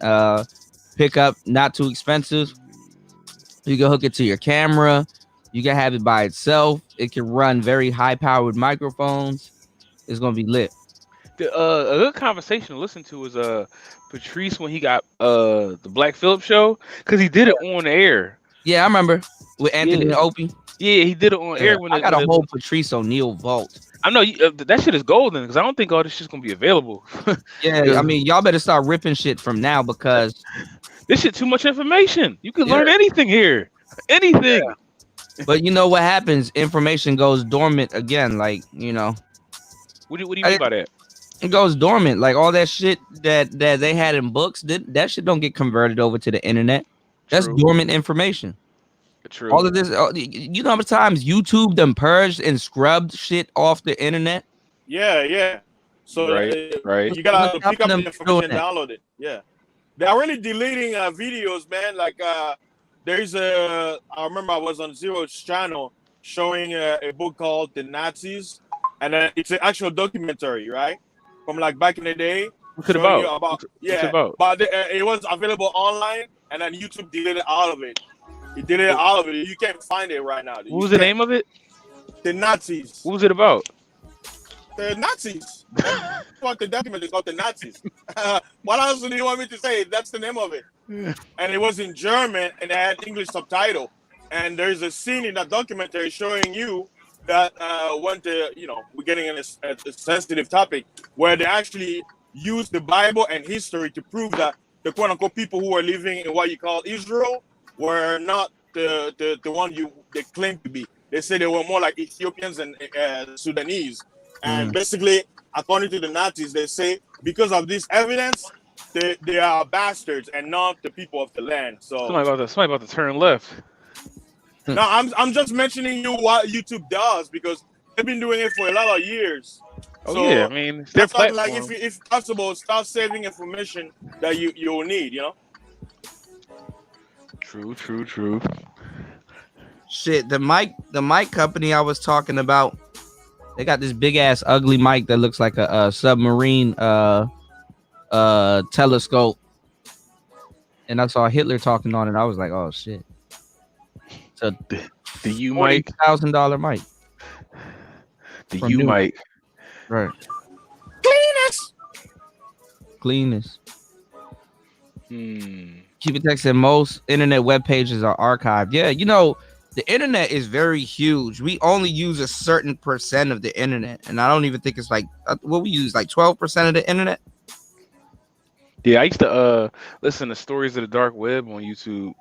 pick up, not too expensive. You can hook it to your camera. You can have it by itself. It can run very high-powered microphones. It's gonna be lit. A good conversation to listen to is Patrice when he got the Black Phillip show, because he did it on the air. Yeah, I remember with Anthony and Opie. Yeah, he did it on air. I got a whole Patrice O'Neal vault. I know that shit is golden, because I don't think all this shit's gonna be available. Yeah, I mean, y'all better start ripping shit from now, because this shit too much information. You can learn anything here, anything. Yeah. But you know what happens? Information goes dormant again. What do you mean by that? It goes dormant. Like all that shit that they had in books, that shit don't get converted over to the internet. That's dormant information. True. All of this, you know how many times YouTube them purged and scrubbed shit off the internet? Yeah. So right. You gotta pick up the information and download it. Yeah, they are really deleting videos, man. I remember I was on Zero's channel showing a book called The Nazis, and it's an actual documentary, right? From back in the day. What's it about? What's it about? But it was available online, and then YouTube deleted all of it. It deleted all of it. You can't find it right now. What was the name of it? The Nazis. What was it about? The Nazis. That's what the document is called, The Nazis. What else do you want me to say? That's the name of it. And it was in German, and it had English subtitle. And there's a scene in that documentary showing you that we're getting in a sensitive topic, where they actually use the Bible and history to prove that the quote unquote people who are living in what you call Israel were not the one they claim to be. They say they were more like Ethiopians and Sudanese. And basically, according to the Nazis, they say because of this evidence, they are bastards and not the people of the land. So Somebody about to turn left. no, I'm just mentioning you what YouTube does because they've been doing it for a lot of years. Oh So yeah, I mean, it's their that's why, platform. like if possible, start saving information that you will need. You know. True. Shit, the mic company I was talking about, they got this big ass ugly mic that looks like a submarine telescope. And I saw Hitler talking on it. I was like, oh shit. So the U mic, $40,000 mic. The U mic. Right. Cleanest. Keep it text and most internet web pages are archived. Yeah, you know, the internet is very huge. We only use a certain percent of the internet, and I don't even think it's like what we use, like 12% of the internet. Yeah, I used to listen to stories of the dark web on YouTube.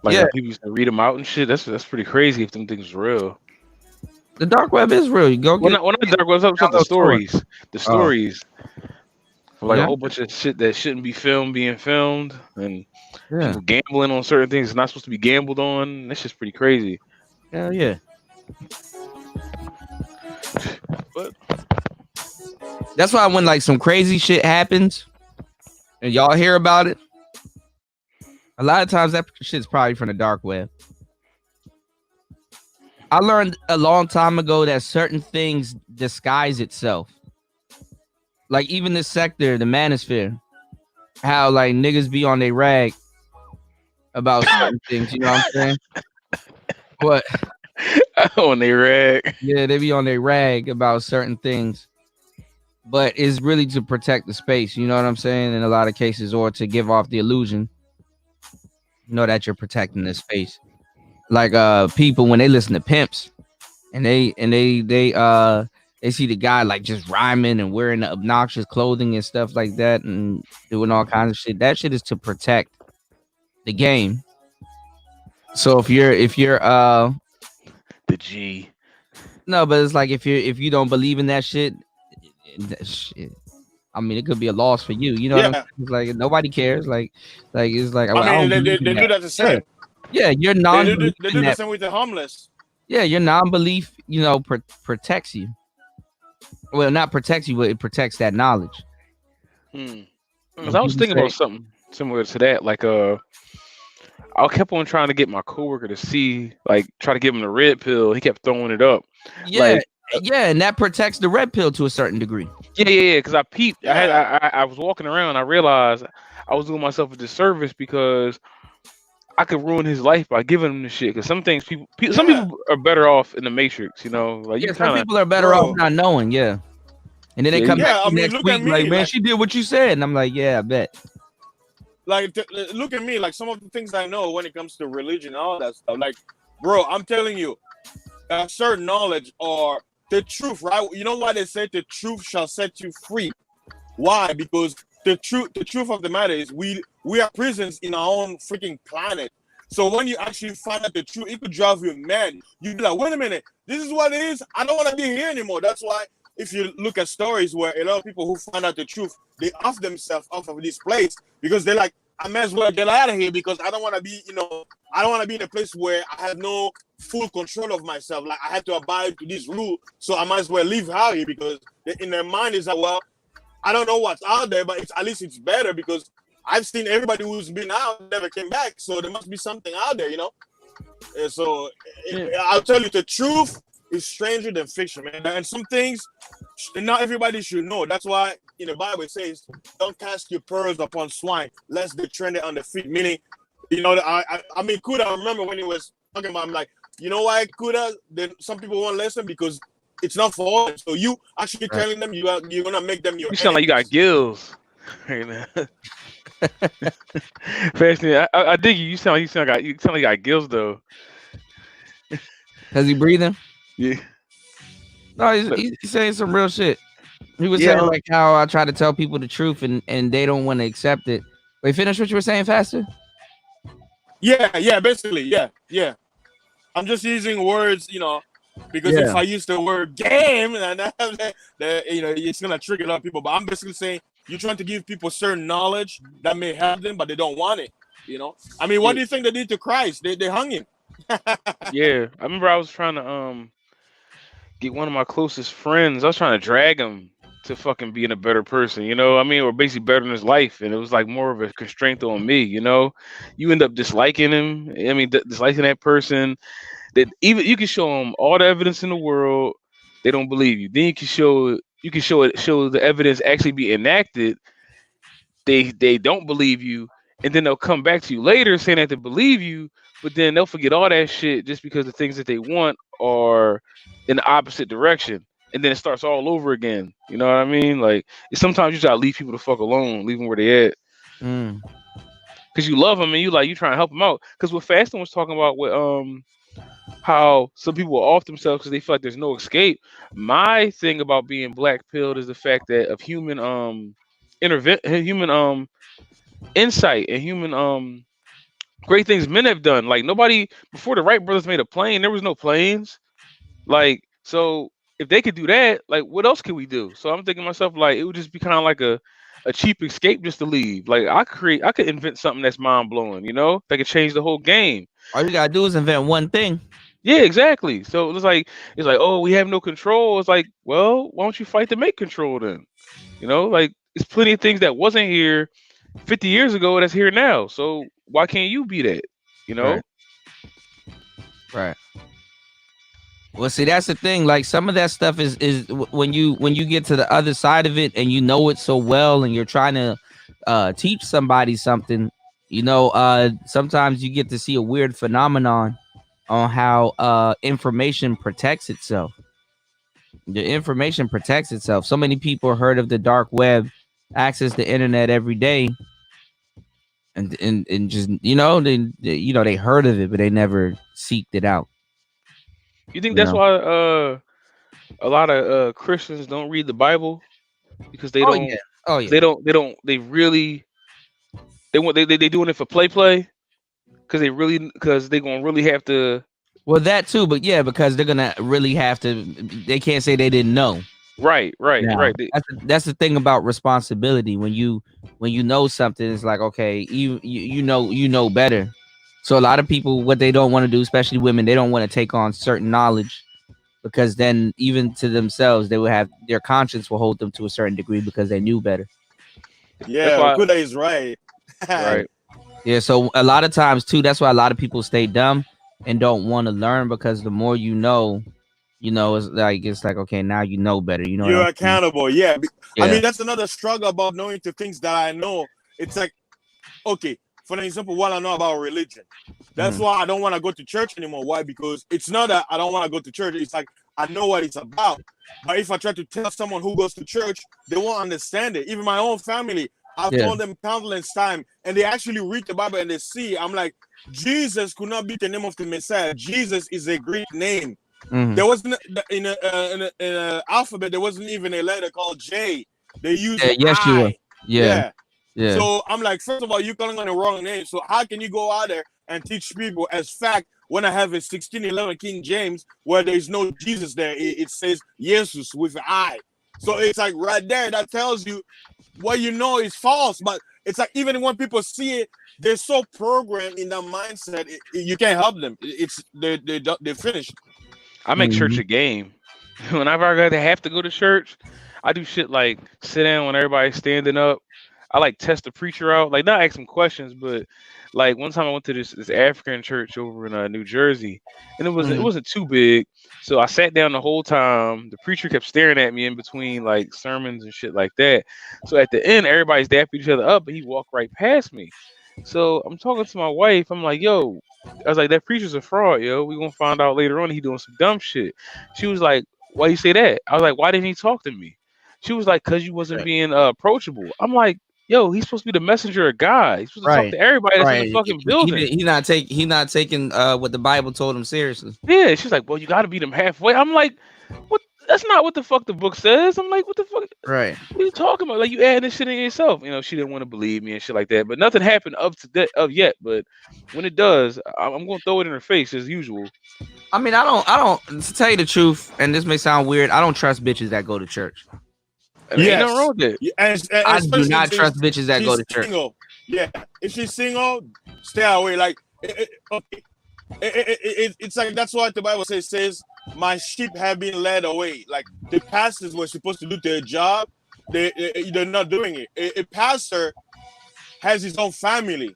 Like people used to read them out and shit. That's pretty crazy if them things are real. The dark web is real. You go get not the dark web, up the stories. The stories. Like a whole bunch of shit that shouldn't be filmed being filmed, and people gambling on certain things it's not supposed to be gambled on. That's just pretty crazy. Hell yeah. But that's why when like some crazy shit happens and y'all hear about it, a lot of times that shit's probably from the dark web. I learned a long time ago that certain things disguise itself. Like even this sector, the Manosphere, how like niggas be on their rag about certain things, you know what I'm saying? What? On their rag. Yeah, they be on their rag about certain things. But it's really to protect the space, you know what I'm saying? In a lot of cases, or to give off the illusion, you know, that you're protecting the space. Like people when they listen to pimps and they see the guy like just rhyming and wearing the obnoxious clothing and stuff like that and doing all kinds of shit. That shit is to protect the game. So if you're the G. No, but it's like if you don't believe in that shit, I mean, it could be a loss for you. You know what I'm saying? It's like nobody cares. Like it's like I mean, they do that the same. Yeah, you're They do the same with the homeless. Yeah, your non-belief, you know, protects you. Well, not protects you, but it protects that knowledge. Because I was thinking about something similar to that. Like, I kept on trying to get my coworker to see, like, try to give him the red pill. He kept throwing it up. Yeah, and that protects the red pill to a certain degree. Yeah. Because I peeped. I was walking around. I realized I was doing myself a disservice because I could ruin his life by giving him the shit. Because some things some people are better off in the Matrix, you know. Like some people are better off not knowing, and then they come back next week like, man, she did what you said, and I'm like, yeah, I bet. Like, look at me. Like some of the things I know when it comes to religion and all that stuff. Like, bro, I'm telling you, certain knowledge or the truth, right? You know why they say the truth shall set you free? Why? Because the truth of the matter is we are prisoners in our own freaking planet. So when you actually find out the truth, it could drive you mad. You'd be like, wait a minute, this is what it is. I don't want to be here anymore. That's why if you look at stories where a lot of people who find out the truth, they off themselves off of this place because they're like, I may as well get out of here because I don't want to be, I don't want to be in a place where I have no full control of myself. Like I have to abide to this rule, so I might as well leave out here because in their mind is that, well, I don't know what's out there, but at least it's better because I've seen everybody who's been out never came back, so there must be something out there, And so I'll tell you, the truth is stranger than fiction, man. And some things not everybody should know. That's why in the Bible it says, "Don't cast your pearls upon swine, lest they tread it on the feet." Meaning, I mean, Kuda. I remember when he was talking about, I'm like, you know why, Kuda? Then some people won't listen because it's not for all. So you actually telling them you're gonna make them your. You sound like you got gills. Fascinating. I dig you. You sound like you got gills though. Has he breathing? Yeah. No, he's saying some real shit. He was saying like how I try to tell people the truth and they don't want to accept it. Wait, finish what you were saying faster. Yeah, basically, yeah. I'm just using words, Because if I use the word game, and it's gonna trigger a lot of people. But I'm basically saying you're trying to give people certain knowledge that may help them, but they don't want it. I mean, what do you think they did to Christ? They hung him. Yeah, I remember I was trying to get one of my closest friends. I was trying to drag him to fucking being a better person, or basically better in his life, and it was like more of a constraint on me. You end up disliking him. I mean, disliking that person. That even you can show them all the evidence in the world, they don't believe you. Then you can show the evidence actually be enacted. They don't believe you, and then they'll come back to you later saying that they believe you, but then they'll forget all that shit just because the things that they want are in the opposite direction, and then it starts all over again. You know what I mean? Like sometimes you just gotta leave people the fuck alone, leave them where they at, because you love them and you trying to help them out. Because what Faston was talking about with how some people are off themselves because they feel like there's no escape. My thing about being black pilled is the fact that of human insight and human great things men have done. Like nobody before the Wright brothers made a plane, there was no planes. Like so if they could do that, like what else could we do? So I'm thinking to myself, like it would just be kind of like a cheap escape just to leave. Like I could invent something that's mind blowing, that could change the whole game. All you gotta do is invent one thing. Yeah, exactly. So it's like, oh, we have no control. It's like, well, why don't you fight to make control then? Like there's plenty of things that wasn't here 50 years ago that's here now. So why can't you be that? Right. Well, see, that's the thing. Like some of that stuff is when you get to the other side of it and you know it so well and you're trying to teach somebody something, sometimes you get to see a weird phenomenon on how information protects itself. The information protects itself. So many people heard of the dark web, access the internet every day, and just they heard of it, but they never seeked it out. You think that's why a lot of Christians don't read the Bible because they don't? Oh yeah. They doing it for play because they're gonna really have to. Well, that too, but yeah, because they're gonna really have to. They can't say they didn't know. Right. That's the thing about responsibility. When you know something, it's like, okay, you know better. So a lot of people, what they don't want to do, especially women, they don't want to take on certain knowledge because then even to themselves, they will have their conscience will hold them to a certain degree because they knew better. Yeah, Kuda is right. Right. Yeah, so a lot of times too, that's why a lot of people stay dumb and don't want to learn because the more it's like okay, now you know better. You're accountable. Yeah. I mean, that's another struggle about knowing the things that I know. It's like, okay, for example, what I know about religion. That's why I don't want to go to church anymore. Why? Because it's not that I don't want to go to church. It's like I know what it's about. But if I try to tell someone who goes to church, they won't understand it. Even my own family, I've told them countless times, and they actually read the Bible and they see. I'm like, Jesus could not be the name of the Messiah. Jesus is a Greek name. There wasn't in a alphabet. There wasn't even a letter called J. They used Yeshua. Yeah. So I'm like, first of all, you're calling on the wrong name. So how can you go out there and teach people as fact when I have a 1611 King James where there's no Jesus there? It says Jesus with an I. So it's like right there that tells you what you know is false. But it's like even when people see it, they're so programmed in that mindset. You can't help them. They're finished. I make church a game. Whenever I have to go to church, I do shit like sit down when everybody's standing up. I like test the preacher out, like not ask him questions, but like one time I went to this African church over in New Jersey, and it wasn't too big, so I sat down the whole time. The preacher kept staring at me in between like sermons and shit like that. So at the end, everybody's dapping each other up, but he walked right past me. So I'm talking to my wife. I'm like, yo, I was like, that preacher's a fraud, yo. We gonna find out later on he doing some dumb shit. She was like, why you say that? I was like, why didn't he talk to me? She was like, cause you wasn't being approachable. I'm like, yo, he's supposed to be the messenger of God. He's supposed to talk to everybody that's in the fucking building. He's not taking what the Bible told him seriously. Yeah, she's like, well, you got to meet him halfway. I'm like, what? that's not what the fuck the book says. I'm like, what the fuck? Right. What are you talking about? Like, you adding this shit in yourself. She didn't want to believe me and shit like that. But nothing happened up yet. But when it does, I'm gonna throw it in her face as usual. I mean, I don't. To tell you the truth, and this may sound weird, I don't trust bitches that go to church. Ain't nothing wrong with that. And I do not trust bitches that go to church. Single. Yeah, if she's single, stay away. Like, it's like that's what the Bible says. My sheep have been led away. Like the pastors were supposed to do their job, they're not doing it. A pastor has his own family,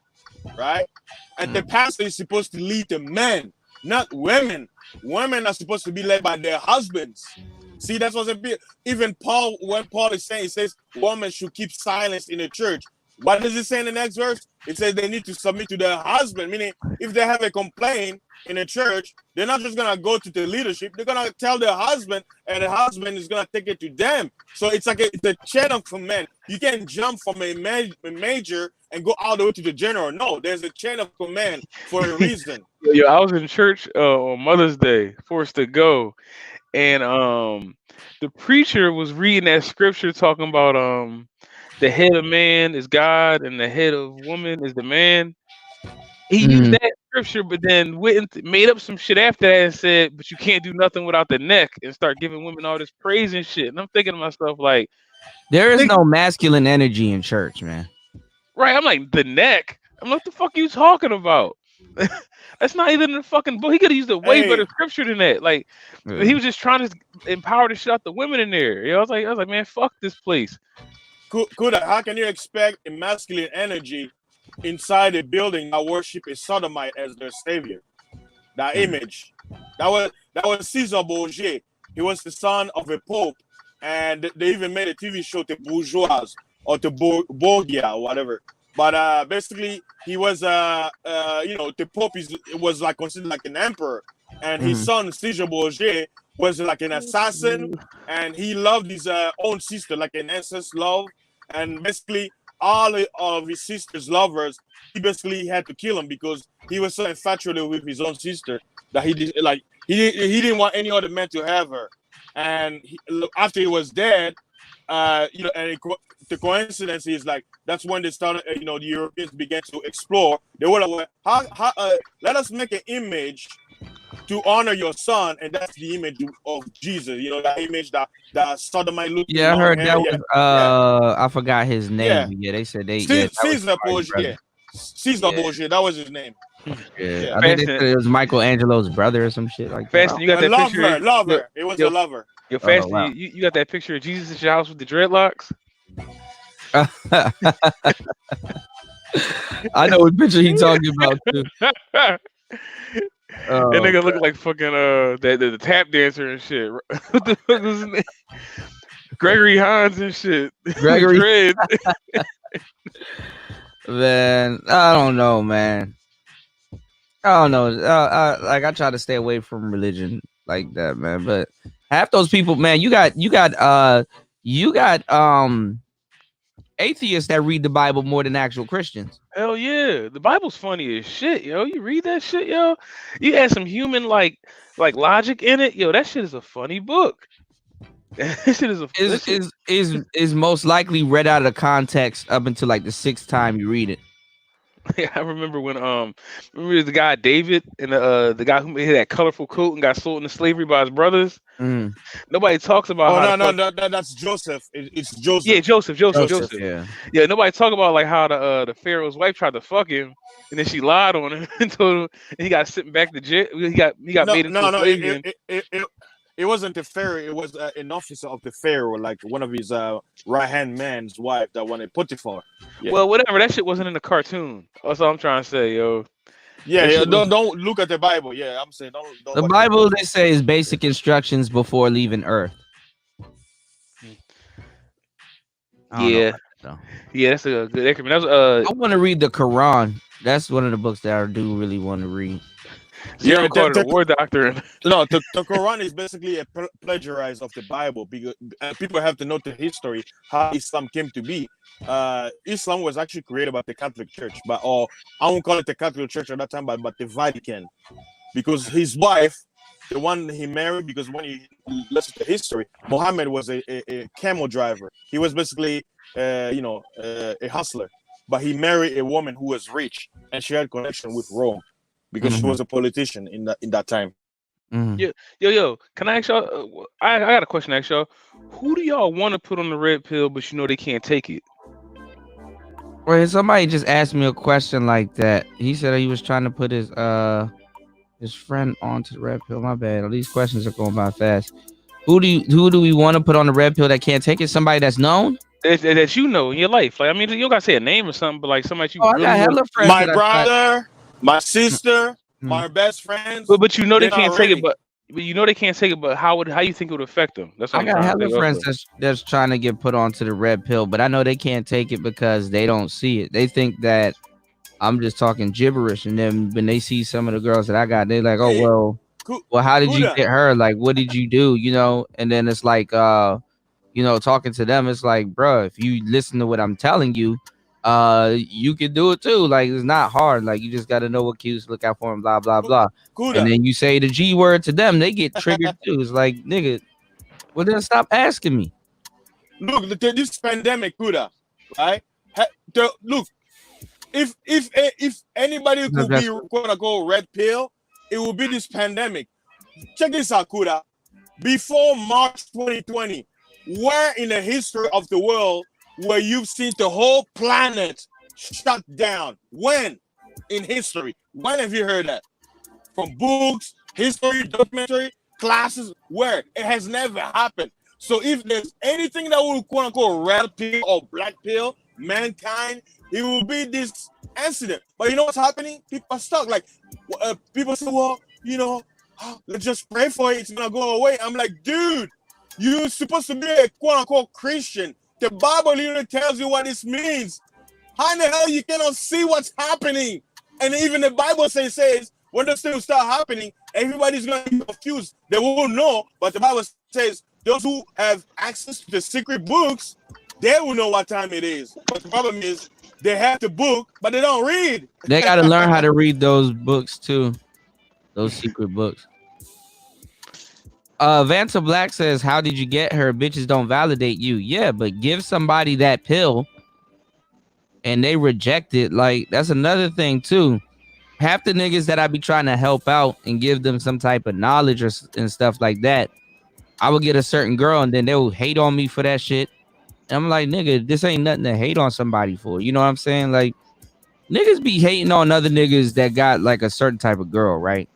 right? And the pastor is supposed to lead the men, not women. Women are supposed to be led by their husbands. See, that's what's a bit. Even Paul, when Paul is saying, he says women should keep silence in the church. What does it say in the next verse? It says they need to submit to their husband. Meaning, if they have a complaint in a church, they're not just gonna go to the leadership. They're gonna tell their husband, and the husband is gonna take it to them. So it's like it's a chain of command. You can't jump from a major and go all the way to the general. No, there's a chain of command for a reason. Yo, I was in church on Mother's Day, forced to go, and the preacher was reading that scripture talking about the head of man is God and the head of woman is the man. He used that scripture, but then went and made up some shit after that and said, but you can't do nothing without the neck, and start giving women all this praise and shit. And I'm thinking to myself, like, there is no masculine energy in church, man. Right. I'm like, the neck? I'm like, what the fuck are you talking about? That's not even in the fucking book. He could have used a way better scripture than that. Like, he was just trying to empower the shit out the women in there. I was like, man, fuck this place. Kuda, how can you expect a masculine energy inside a building that worship a sodomite as their savior? That image. That was Caesar Borgia. He was the son of a pope, and they even made a TV show to bourgeois or to Borgia or whatever. But basically, he was the pope was like considered like an emperor, and his son Caesar Borgia was like an assassin, and he loved his own sister like an incest love, and basically all of his sister's lovers, he basically had to kill him because he was so infatuated with his own sister that he didn't want any other man to have her. And after he was dead, and the coincidence is like that's when they started. The Europeans began to explore. They were like, let us make an image to honor your son, and that's the image of Jesus. That image that sodomite looking. Yeah, I heard that was I forgot his name. Yeah, they said Caesar Borgia. Caesar Borgia, that was his name. Yeah, I think they said it was Michelangelo's brother or some shit like that. You got that picture. Lover. It was a lover. Yo, Faston, wow. you got that picture of Jesus at your house with the dreadlocks? I know what picture he's talking about too. That nigga look like fucking the tap dancer and shit. What the fuck is his name? Gregory Hines and shit. Gregory. Man, I don't know, man. I don't know. I try to stay away from religion like that, man. But half those people, man, you got atheists that read the Bible more than actual Christians. Hell yeah, the Bible's funny as shit, yo. You read that shit, yo. You add some human like logic in it, yo. That shit is a funny book. That shit is most likely read out of context up until like the 6th time you read it. Yeah, I remember when remember the guy David and the guy who made that colorful coat and got sold into slavery by his brothers. Nobody talks about. No, that's Joseph. It's Joseph. Yeah, Joseph. Yeah. Nobody talk about like how the Pharaoh's wife tried to fuck him and then she lied on him and told him and he got sent back to jail. He got made into slavery. It wasn't the Pharaoh. It was an officer of the Pharaoh, like one of his right-hand man's wife that wanted Potiphar. Yeah. Well, whatever. That shit wasn't in the cartoon. That's all I'm trying to say, yo. Yeah. Don't look at the Bible. Yeah, I'm saying don't. The Bible they say is basic instructions before leaving Earth. Yeah, that's a good increment. I want to read the Quran. That's one of the books that I do really want to read. Yeah, called it a war doctrine. No, the Quran is basically a plagiarize of the Bible because people have to know the history how Islam came to be. Islam was actually created by the Catholic Church, I won't call it the Catholic Church at that time, but the Vatican, because his wife the one he married, because when you listen to history, Muhammad was a camel driver. He was basically, a hustler. But he married a woman who was rich, and she had connection with Rome because she was a politician in that time. Yo, can I ask y'all? I got a question to ask y'all. Who do y'all want to put on the red pill, but you know they can't take it? Wait, somebody just asked me a question like that. He said he was trying to put his friend onto the red pill. My bad. All these questions are going by fast. Who do we want to put on the red pill that can't take it? Somebody that's known? That you know in your life. Like, I mean, you don't gotta say a name or something, but like somebody you I really got hella know. friends. My brother, my sister, my best friends. But you know they can't take ready. it. But you know they can't take it. But how you think it would affect them? That's what I I'm got trying to hella think friends also. that's trying to get put onto the red pill, but I know they can't take it because they don't see it. They think that I'm just talking gibberish, and then when they see some of the girls that I got, they're like, "Oh well, how did you get her? Like, what did you do? You know?" And then it's like, talking to them, it's like, bro, if you listen to what I'm telling you, you can do it too. Like, it's not hard. Like, you just got to know what cues to look out for and blah blah blah. And then you say the G word to them, they get triggered too. It's like, nigga, well then stop asking me. Look, this pandemic, Kuda, right? Look, if anybody could be quote unquote red pill, it would be this pandemic. Check this out, Kuda. Before March 2020, where in the history of the world where you've seen the whole planet shut down? When in history? When have you heard that? From books, history, documentary, classes, where? It has never happened. So if there's anything that will quote unquote red pill or black pill mankind, it will be this incident. But you know what's happening? People are stuck. Like people say, well, let's just pray for it. It's gonna go away. I'm like, dude, you're supposed to be a quote unquote Christian. The Bible literally tells you what this means. How in the hell you cannot see what's happening? And even the Bible says when those things start happening, everybody's gonna be confused. They won't know, but the Bible says those who have access to the secret books, they will know what time it is. But the problem is they have the book, but they don't read. They got to learn how to read those books too, those secret books. Vanta Black says, how did you get her? Bitches don't validate you. Yeah, but give somebody that pill and they reject it. Like, that's another thing too. Half the niggas that I be trying to help out and give them some type of knowledge and stuff like that, I would get a certain girl and then they'll hate on me for that shit. And I'm like, nigga, this ain't nothing to hate on somebody for. You know what I'm saying? Like, niggas be hating on other niggas that got like a certain type of girl, right?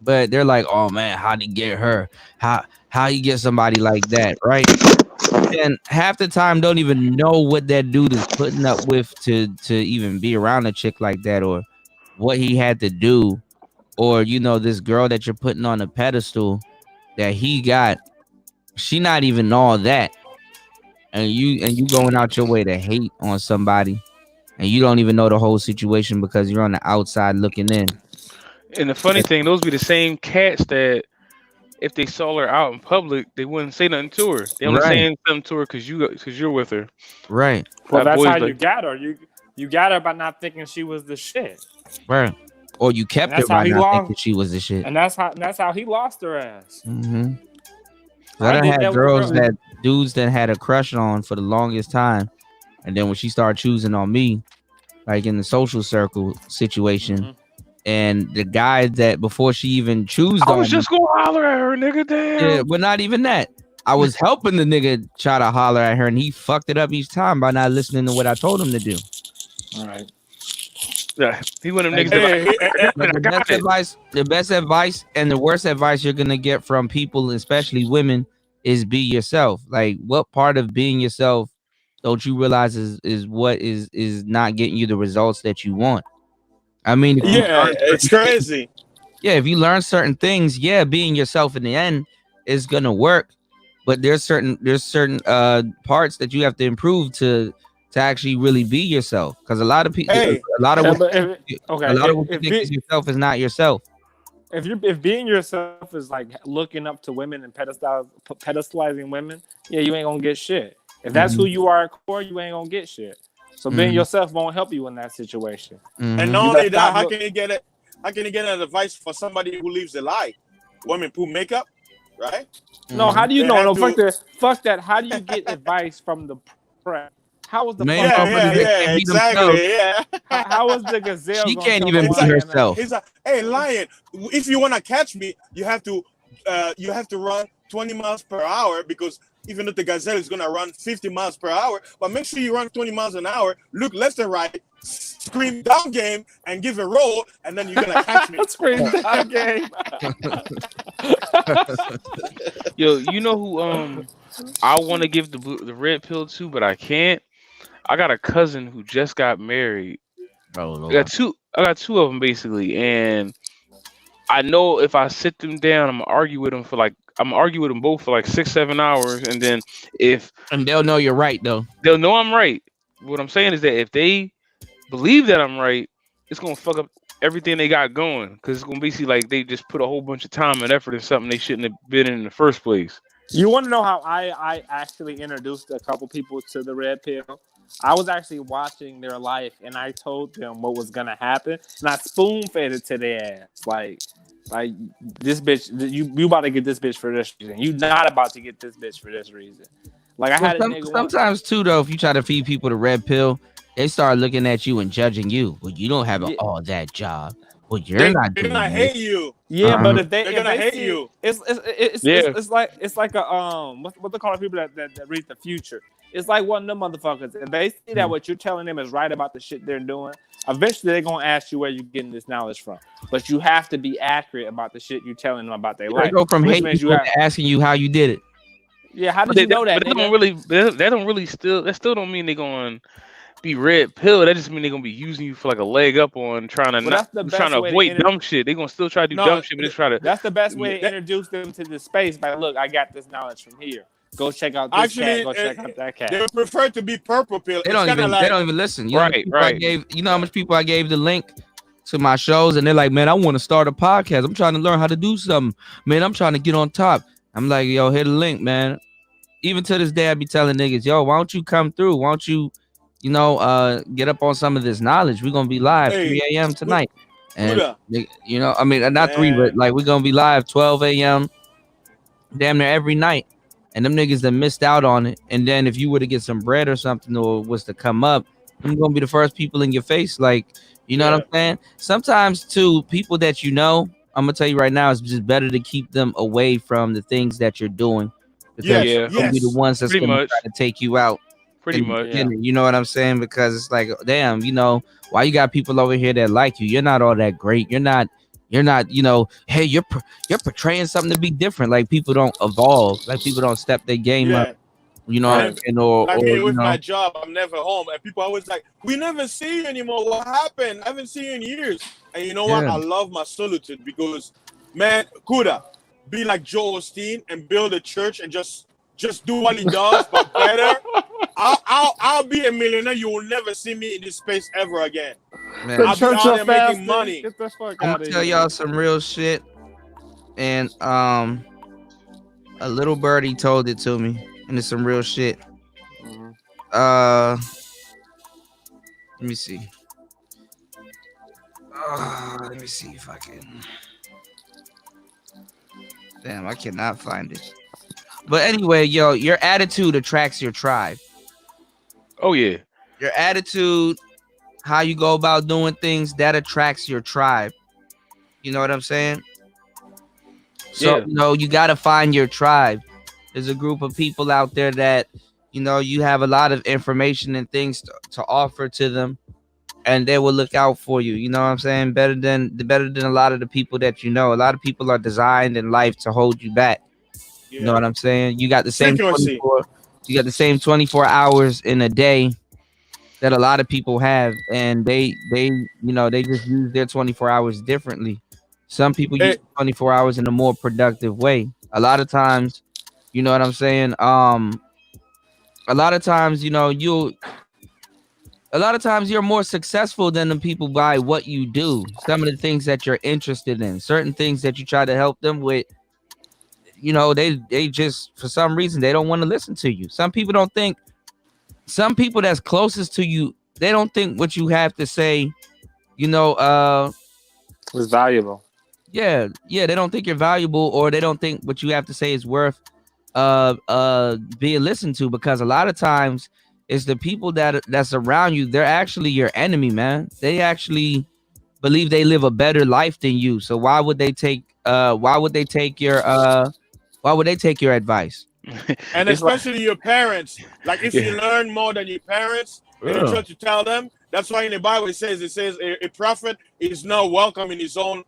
But they're like, oh man, how'd he get her? How you get somebody like that, right? And half the time don't even know what that dude is putting up with to even be around a chick like that, or what he had to do, or this girl that you're putting on a pedestal that he got, she not even all that, and you going out your way to hate on somebody, and you don't even know the whole situation because you're on the outside looking in. And the funny thing, those be the same cats that if they saw her out in public, they wouldn't say nothing to her. They only saying something to her because you're with her. Right. Well, that's how you got her. You got her by not thinking she was the shit. Right. Or you kept her by not thinking she was the shit. And that's how he lost her ass. Mm-hmm. I done had girls that dudes that had a crush on for the longest time, and then when she started choosing on me, like in the social circle situation, and the guy that before she even chose I was just gonna holler at her, nigga. Damn. Yeah, but not even that. I was helping the nigga try to holler at her, and he fucked it up each time by not listening to what I told him to do. All right. Yeah, he went them niggas. The best advice and the worst advice you're gonna get from people, especially women, is be yourself. Like, what part of being yourself don't you realize is what is not getting you the results that you want? I mean, it's crazy. Yeah, if you learn certain things, being yourself in the end is gonna work. But there's certain parts that you have to improve to actually really be yourself. Because a lot of people, a lot of what you think is yourself is not yourself. If being yourself is like looking up to women and pedestalizing women, you ain't gonna get shit. If that's who you are at core, you ain't gonna get shit. So being yourself won't help you in that situation. And not only that, how can you get an advice for somebody who lives a lie? women put makeup, right? No, how do you They know? have No, to- fuck that. How do you get advice from the press? How was the Man, fuck? motherfuckers that can't be themselves. exactly, yeah. How was the gazelle? She gonna can't tell even the be lion that? herself. He's like, hey, lion, if you want to catch me, you have to run 20 miles per hour, because even though the gazelle is going to run 50 miles per hour, but make sure you run 20 miles an hour, look left and right, scream down game, and give a roll, and then you're going to catch me. Scream down game. Yo, you know who I want to give the red pill to, but I can't. I got a cousin who just got married. Oh, Lord. I got two of them basically, and I know if I sit them down, I'm gonna argue with them both for like 6-7 hours, and then and they'll know you're right though. They'll know I'm right. What I'm saying is that if they believe that I'm right, it's gonna fuck up everything they got going, because it's gonna basically like they just put a whole bunch of time and effort in something they shouldn't have been in the first place. You want to know how I actually introduced a couple people to the red pill? I was actually watching their life, and I told them what was gonna happen, and I spoon fed it to their ass. Like this bitch, you about to get this bitch for this reason. You not about to get this bitch for this reason. Like I had a nigga sometimes too though. If you try to feed people the red pill, they start looking at you and judging you. Well, you don't have all that job. Well, you're not doing They're gonna it. hate you. Yeah, but if they're gonna hate you. It's like a what they call people that read the future. It's like one of them motherfuckers. If they see that what you're telling them is right about the shit they're doing, eventually they're gonna ask you where you're getting this knowledge from. But you have to be accurate about the shit you're telling them about their life. They go from hating people to asking you how you did it. Yeah, how did you know that? But that still don't mean they're going be red pill. That just mean they're gonna be using you for like a leg up on trying to avoid dumb shit. They're gonna still try to do dumb shit, but they try to. That's the best way to introduce them to the space. By look, I got this knowledge from here. Go check out this cat. Go check out that cat. They prefer to be purple pill. They don't even listen. You know right. You know how much people I gave the link to my shows, and they're like, man, I want to start a podcast. I'm trying to learn how to do something. Man, I'm trying to get on top. I'm like, yo, hit the link, man. Even to this day, I be telling niggas, yo, why don't you come through? Why don't you, get up on some of this knowledge? We're gonna be live 3 a.m. tonight. And not 3, but like we're gonna be live 12 a.m. damn near every night. And them niggas that missed out on it. And then if you were to get some bread or something or was to come up, I'm gonna be the first people in your face. Like, you know what I'm saying? Sometimes too, people that I'm gonna tell you right now, it's just better to keep them away from the things that you're doing. Because they're gonna be the ones that's gonna try to take you out. Pretty much. You know what I'm saying? Because it's like, damn, why you got people over here that like you? You're not all that great. You're not, hey, you're portraying something to be different. Like people don't evolve. Like people don't step their game up. You know what I'm saying? Or with my job, I'm never home, and people always like, we never see you anymore. What happened? I haven't seen you in years. And you know what? I love my solitude because, man, Kuda, be like Joel Osteen and build a church and just do what he does, but better. I'll be a millionaire. You will never see me in this space ever again. Man, I'll be out there making money. Get the fuck I'm out gonna of tell here. y'all some real shit. And a little birdie told it to me, and it's some real shit. Let me see. Let me see if I can. Damn, I cannot find it. But anyway, yo, your attitude attracts your tribe. Oh yeah. Your attitude, how you go about doing things, that attracts your tribe. You know what I'm saying? So, you got to find your tribe. There's a group of people out there that, you have a lot of information and things to offer to them, and they will look out for you. You know what I'm saying? Better than a lot of the people that you know. A lot of people are designed in life to hold you back. You know what I'm saying? You got the same 24 hours in a day that a lot of people have, and they just use their 24 hours differently. Some people use 24 hours in a more productive way. A lot of times, you know what I'm saying? A lot of times you're more successful than the people by what you do. Some of the things that you're interested in, certain things that you try to help them with, they just, for some reason, they don't want to listen to you. Some people that's closest to you, they don't think what you have to say, was valuable. Yeah, they don't think you're valuable, or they don't think what you have to say is worth being listened to, because a lot of times it's the people that's around you, they're actually your enemy, man. They actually believe they live a better life than you. So why would they take your advice? And It's like, especially your parents. Like if you yeah, learn more than your parents and you Yeah. try to tell them, that's why in the Bible it says a prophet is not welcome in his own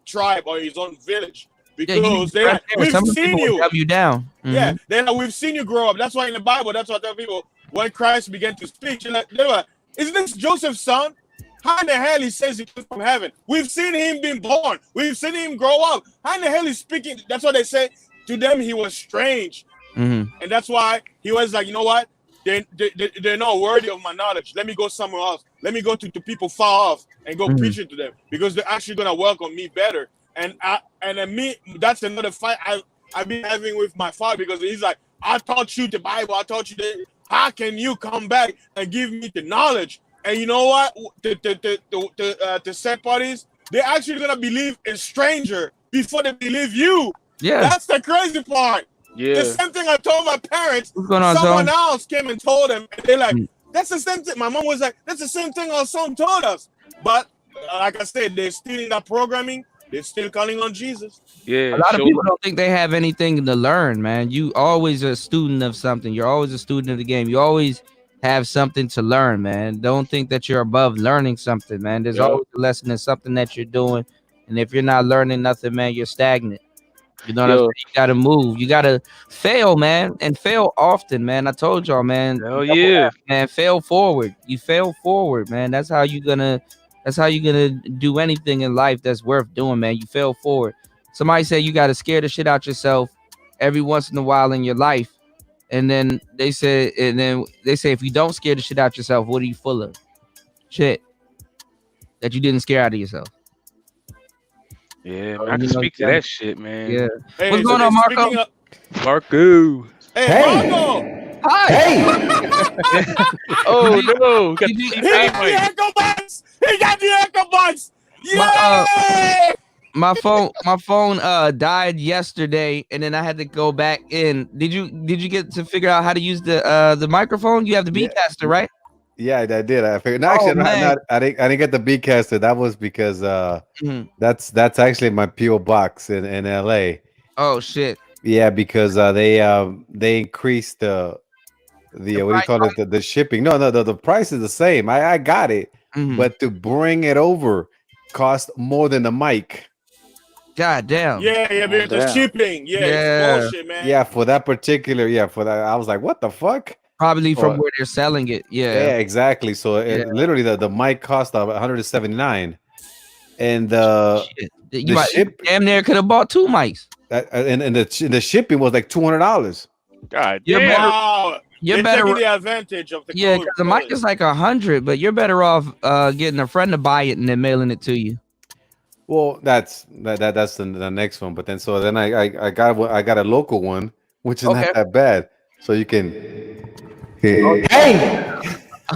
tribe or his own village, Yeah, you need because to they start like, there. we've Some seen people will you. dumb you down. Yeah, they like, we've seen you grow up. That's why in the Bible, that's what I tell people, when Christ began to speak, they're like, isn't this Joseph's son? How in the hell he says he came from heaven? We've seen him being born. We've seen him grow up. How in the hell he's speaking? That's what they say. To them, he was strange. Mm-hmm. And that's why he was like, you know what? They're not worthy of my knowledge. Let me go somewhere else. Let me go to people far off and go Mhm. preaching to them, because they're actually gonna welcome me better. And then me, that's another fight I've been having with my father, because he's like, I taught you the Bible. I taught you that. How can you come back and give me the knowledge? And you know what? The sad part is, they're actually gonna believe a stranger before they believe you. Yeah. That's the crazy part. The yeah. same thing I told my parents, What's going on, someone Tone? else came and told them, and they're like, Mm. that's the same thing. My mom was like, that's the same thing our son told us. But like I said, they're still in that programming. They're still calling on Jesus. Yeah, A lot of show people don't think they have anything to learn, man. You always a student of something. You're always a student of the game. You always have something to learn, man. Don't think that you're above learning something, man. There's yeah. always a lesson in something that you're doing. And if you're not learning nothing, man, you're stagnant. You know what I'm saying? Yo, You gotta move. You gotta fail, man, and fail often, man. I told y'all, man. hell Double yeah. F, man. Fail forward. You fail forward, man. That's how you gonna. That's how you gonna do anything in life that's worth doing, man. You fail forward. Somebody said you gotta scare the shit out yourself every once in a while in your life, and then they say if you don't scare the shit out yourself, what are you full of? Shit that you didn't scare out of yourself. Yeah, man, So, I can you know, speak to that shit, man. Yeah. Hey, What's going on, Marco? speaking of, Marco. hey, Marco, Hi. Oh no, got the Did you- he T-Pain got the mic. echo box. He got the echo box. My, Yay! my phone died yesterday, and then I had to go back in. Did you get to figure out how to use the microphone? You have the Beatcaster, right? Yeah, I did. I figured. No, Oh, actually, man. I didn't get the Beatcaster. That was because Mhm. that's actually my PO box in LA. Oh shit. Yeah, because they increased the what do you price call it, the shipping. No, the price is the same. I got it, Mhm. but to bring it over cost more than the mic. God damn. Yeah, because the damn. shipping. Yeah, it's Yeah. bullshit, man. Yeah, for that particular. For that, I was like, what the fuck? Probably from Oh, where they're selling it. yeah, Yeah. exactly. So Yeah. literally the mic cost of 179, and the You damn near could have bought two mics. and the shipping was like $200. God You're damn. better. Wow. You're They're better. taking the advantage of the Yeah, code. because the mic is like 100, but you're better off getting a friend to buy it and then mailing it to you. Well, that's the next one. But then I got a local one, which is Okay. not that bad. So you can. Oh, Hey!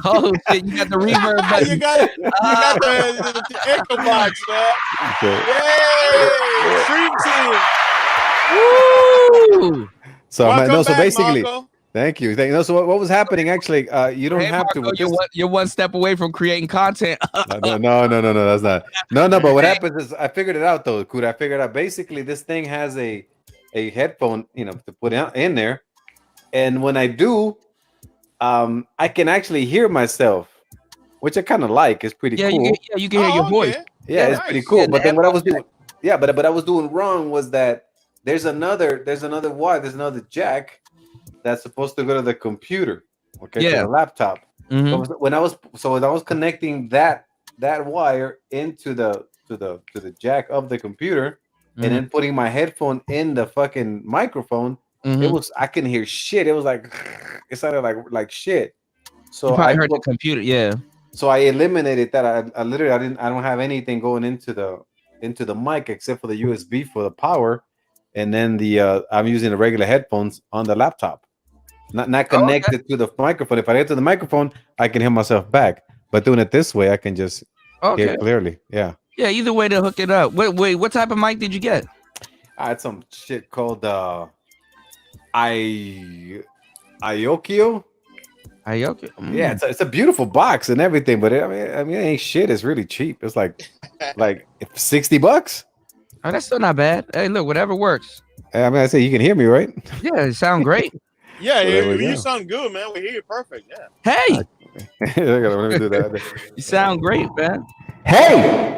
Oh shit! You got the reverb button. You got the echo box, man. Okay. Yay! Stream team. Woo! So Welcome so back, basically, Marco. thank you. No, so what was happening actually? You don't Hey, have Marco, to. you're one step away from creating content. No, that's not. No. But what happens is I figured it out though, Kuda. I figured out basically this thing has a headphone, to put in there, and when I do, I can actually hear myself, which I kind of like. It's pretty Yeah, cool. you can hear your voice. Yeah, it's nice. pretty cool. Yeah, But the then what I echo was doing, but I was doing wrong was that there's another wire, there's another jack that's supposed to go to the computer, to the laptop. Mhm. So when I was connecting that wire into the jack of the computer, and then putting my headphone in the fucking microphone, I can hear shit. It was like it sounded like shit. So You probably heard the computer. Yeah. So I eliminated that. I literally I don't have anything going into the mic except for the USB for the power, and then I'm using the regular headphones on the laptop, not connected to the microphone. If I get to the microphone, I can hear myself back. But doing it this way, I can just hear clearly. Yeah. Yeah, either way to hook it up. Wait, what type of mic did you get? I had some shit called Iokio. Ayoko. Yeah, it's a beautiful box and everything, but I mean, it ain't shit. It's really cheap. It's like $60. Oh, that's still not bad. Hey, look, whatever works. I mean, I say you can hear me, right? Yeah, it sound great. Yeah, So there we you go. sound good, man. We hear you perfect. Yeah. Hey, Let me do that. you sound great, man. Hey,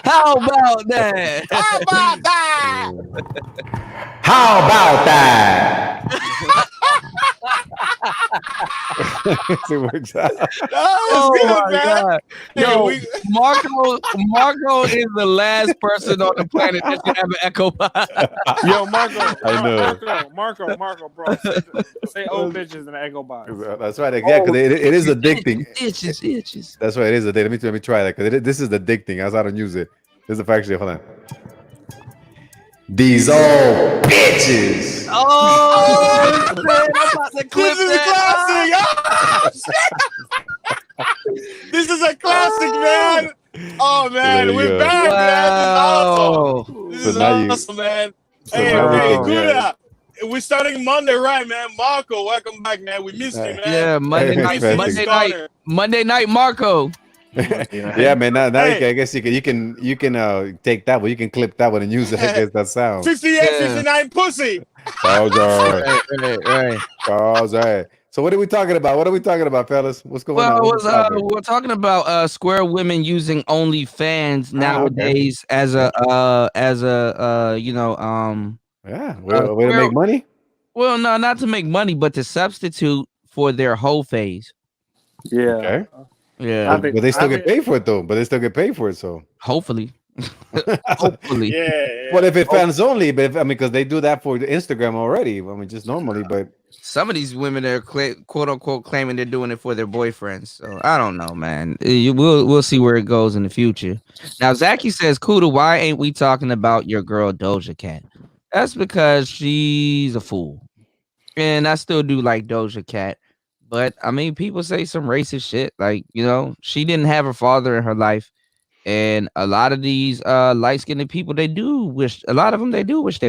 How about that? How about that? how about that? It works out. That Oh was good, my man. god! Hey, Yo, Marco is the last person on the planet that should have an echo pod. Yo, Marco, I know. Marco, bro. Say old bitches in the echo box. That's right. Yeah, because it is addicting. Itches. That's right. It is addicting. Let me try that because this is addicting. I don't use it. This is actually hold on. These old bitches. Oh, man, I'm about to clip This is a classic. Oh, shit. This is a classic, man. Oh man, There you we're go. back, Wow. man. This So is now awesome, man. so Hey, now we hey, can- Kuda. We're starting Monday, right, man? Marco, welcome back, man. We missed you, man. Yeah, Monday We night, missed you this corner. Monday night, Marco. Yeah, man. Now Hey. I guess you can take that one. You can clip that one and use it against that sound. 58, Yeah. 59 pussy. All right. Right. All right. So what are we talking about? What are we talking about, fellas? What's going on? What's the topic? We're talking about square women using OnlyFans okay. nowadays as a Yeah, way to make money. well, no, not to make money, but to substitute for their whole phase. Yeah. Okay. Yeah, But they still get paid for it though. But they still get paid for it. So hopefully. Hopefully. Yeah. well, if it's fans only, but because they do that for the Instagram already. I mean, just normally, but Some of these women are quote unquote claiming they're doing it for their boyfriends. So I don't know, man. We'll see where it goes in the future. Now, Zachy says, Kuda, why ain't we talking about your girl Doja Cat? That's because she's a fool. And I still do like Doja Cat. But I mean, people say some racist shit. Like, she didn't have her father in her life. And a lot of these light-skinned people, they do wish they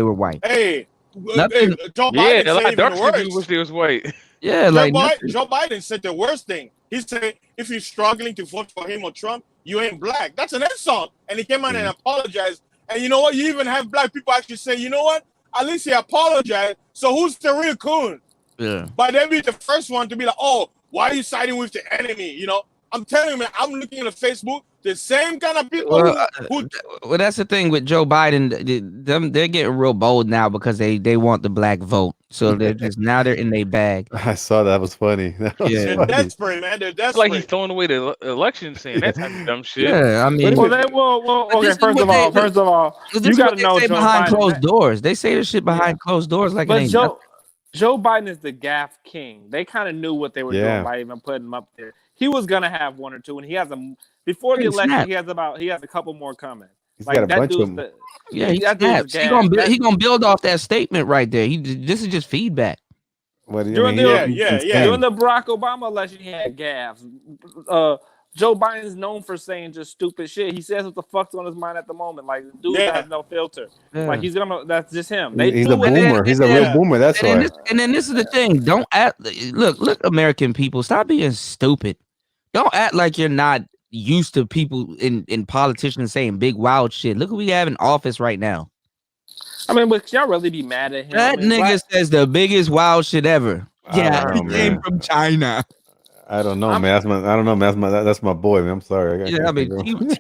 were white. Hey, Nothing. Joe Yeah, Biden a lot said of dark even skinned worse. people wish they was white. Yeah, Joe Biden said the worst thing. He said, if you're struggling to vote for him or Trump, you ain't black. That's an insult. And he came out and apologized. And you know what? You even have black people actually say, you know what? At least he apologized. So who's the real coon? Yeah. But they'll be the first one to be like, oh, why are you siding with the enemy? I'm telling you, man, I'm looking at Facebook, the same kind of people Well, that's the thing with Joe Biden. They're getting real bold now because they want the black vote. So they're in their bag. I saw that was funny. That was they're funny. desperate, man. They're It's desperate. like he's throwing away the election, saying that type of dumb shit. Yeah, I mean, Okay. First of all, you got to know say Joe behind Biden. closed doors. They say this shit behind closed doors, like it But ain't Joe Biden is the gaffe king. They kind of knew what they were doing by even putting him up there. He was gonna have one or two, and he has before the election. He has a couple more coming. He's got a bunch of them. He gonna build off that statement right there. This is just feedback. During the Barack Obama election, he had gaffes. Joe Biden is known for saying just stupid shit. He says what the fuck's on his mind at the moment. Like, dude has no filter. Yeah. Like, that's just him. He's a boomer. He's a real boomer. That's why. And then this is the thing. Don't act. Look, American people, stop being stupid. Don't act like you're not used to people in politicians saying big wild shit. Look what we have in office right now. I mean, but y'all really be mad at him? That nigga says the biggest wild shit ever. Yeah, he came from China. I don't know, man. That's my boy, man. I'm sorry. Yeah, I mean,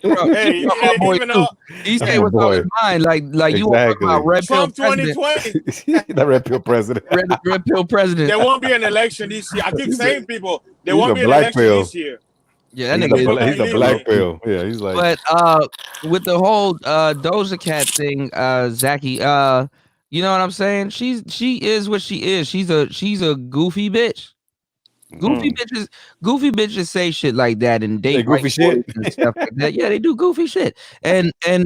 Hey, my boy even too. He say what's on his mind, like you want about red pill Trump 2020. The red pill president. red pill president. There won't be an election this year. I keep saying, people, there he's won't a be an black election pill. this year. Yeah, that He's nigga a black pill. Yeah, he's like. But with the whole Doja Cat thing, Zachy, you know what I'm saying? She is what she is. She's a goofy bitch. Goofy bitches say shit like that and date goofy shit and stuff like that. Yeah, they do goofy shit. And I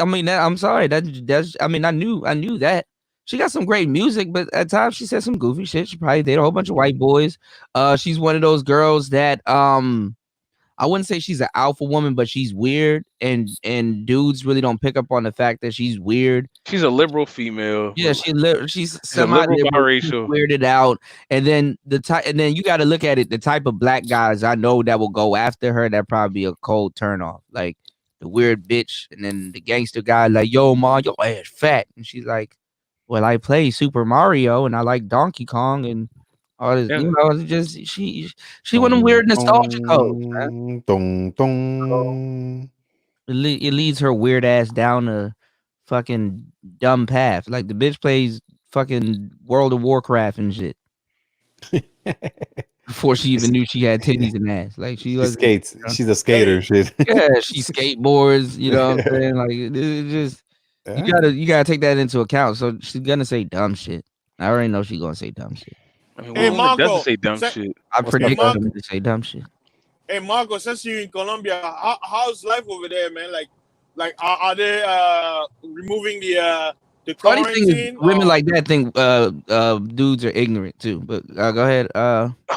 mean, I'm sorry. That's I mean, I knew that. She got some great music, but at times she said some goofy shit. She probably dated a whole bunch of white boys. She's one of those girls that I wouldn't say she's an alpha woman, but she's weird, and dudes really don't pick up on the fact that she's weird. She's a liberal female. Yeah, she's She's a semi liberal liberal, biracial. weirded out, and then you got to look at it. The type of black guys I know that will go after her, that probably be a cold turnoff. Like the weird bitch, and then the gangster guy, like, yo, ma, your ass fat, and she's like, well, I play Super Mario, and I like Donkey Kong, and all this, you know, it's just she one of them weird nostalgia codes, man. It leads her weird ass down a fucking dumb path. Like the bitch plays fucking World of Warcraft and shit. Before she even knew she had titties and ass. Like she skates. She's a skater and shit. Yeah, she skateboards, you know what I'm saying? Like it just you gotta take that into account. So she's gonna say dumb shit. I already know she's gonna say dumb shit. I mean, woman doesn't say dumb shit. I predict them to say dumb shit. Hey Marco, since you're in Colombia, how's life over there, man? Like are they removing the Funny quarantine? thing is, women like that think dudes are ignorant too. But go ahead.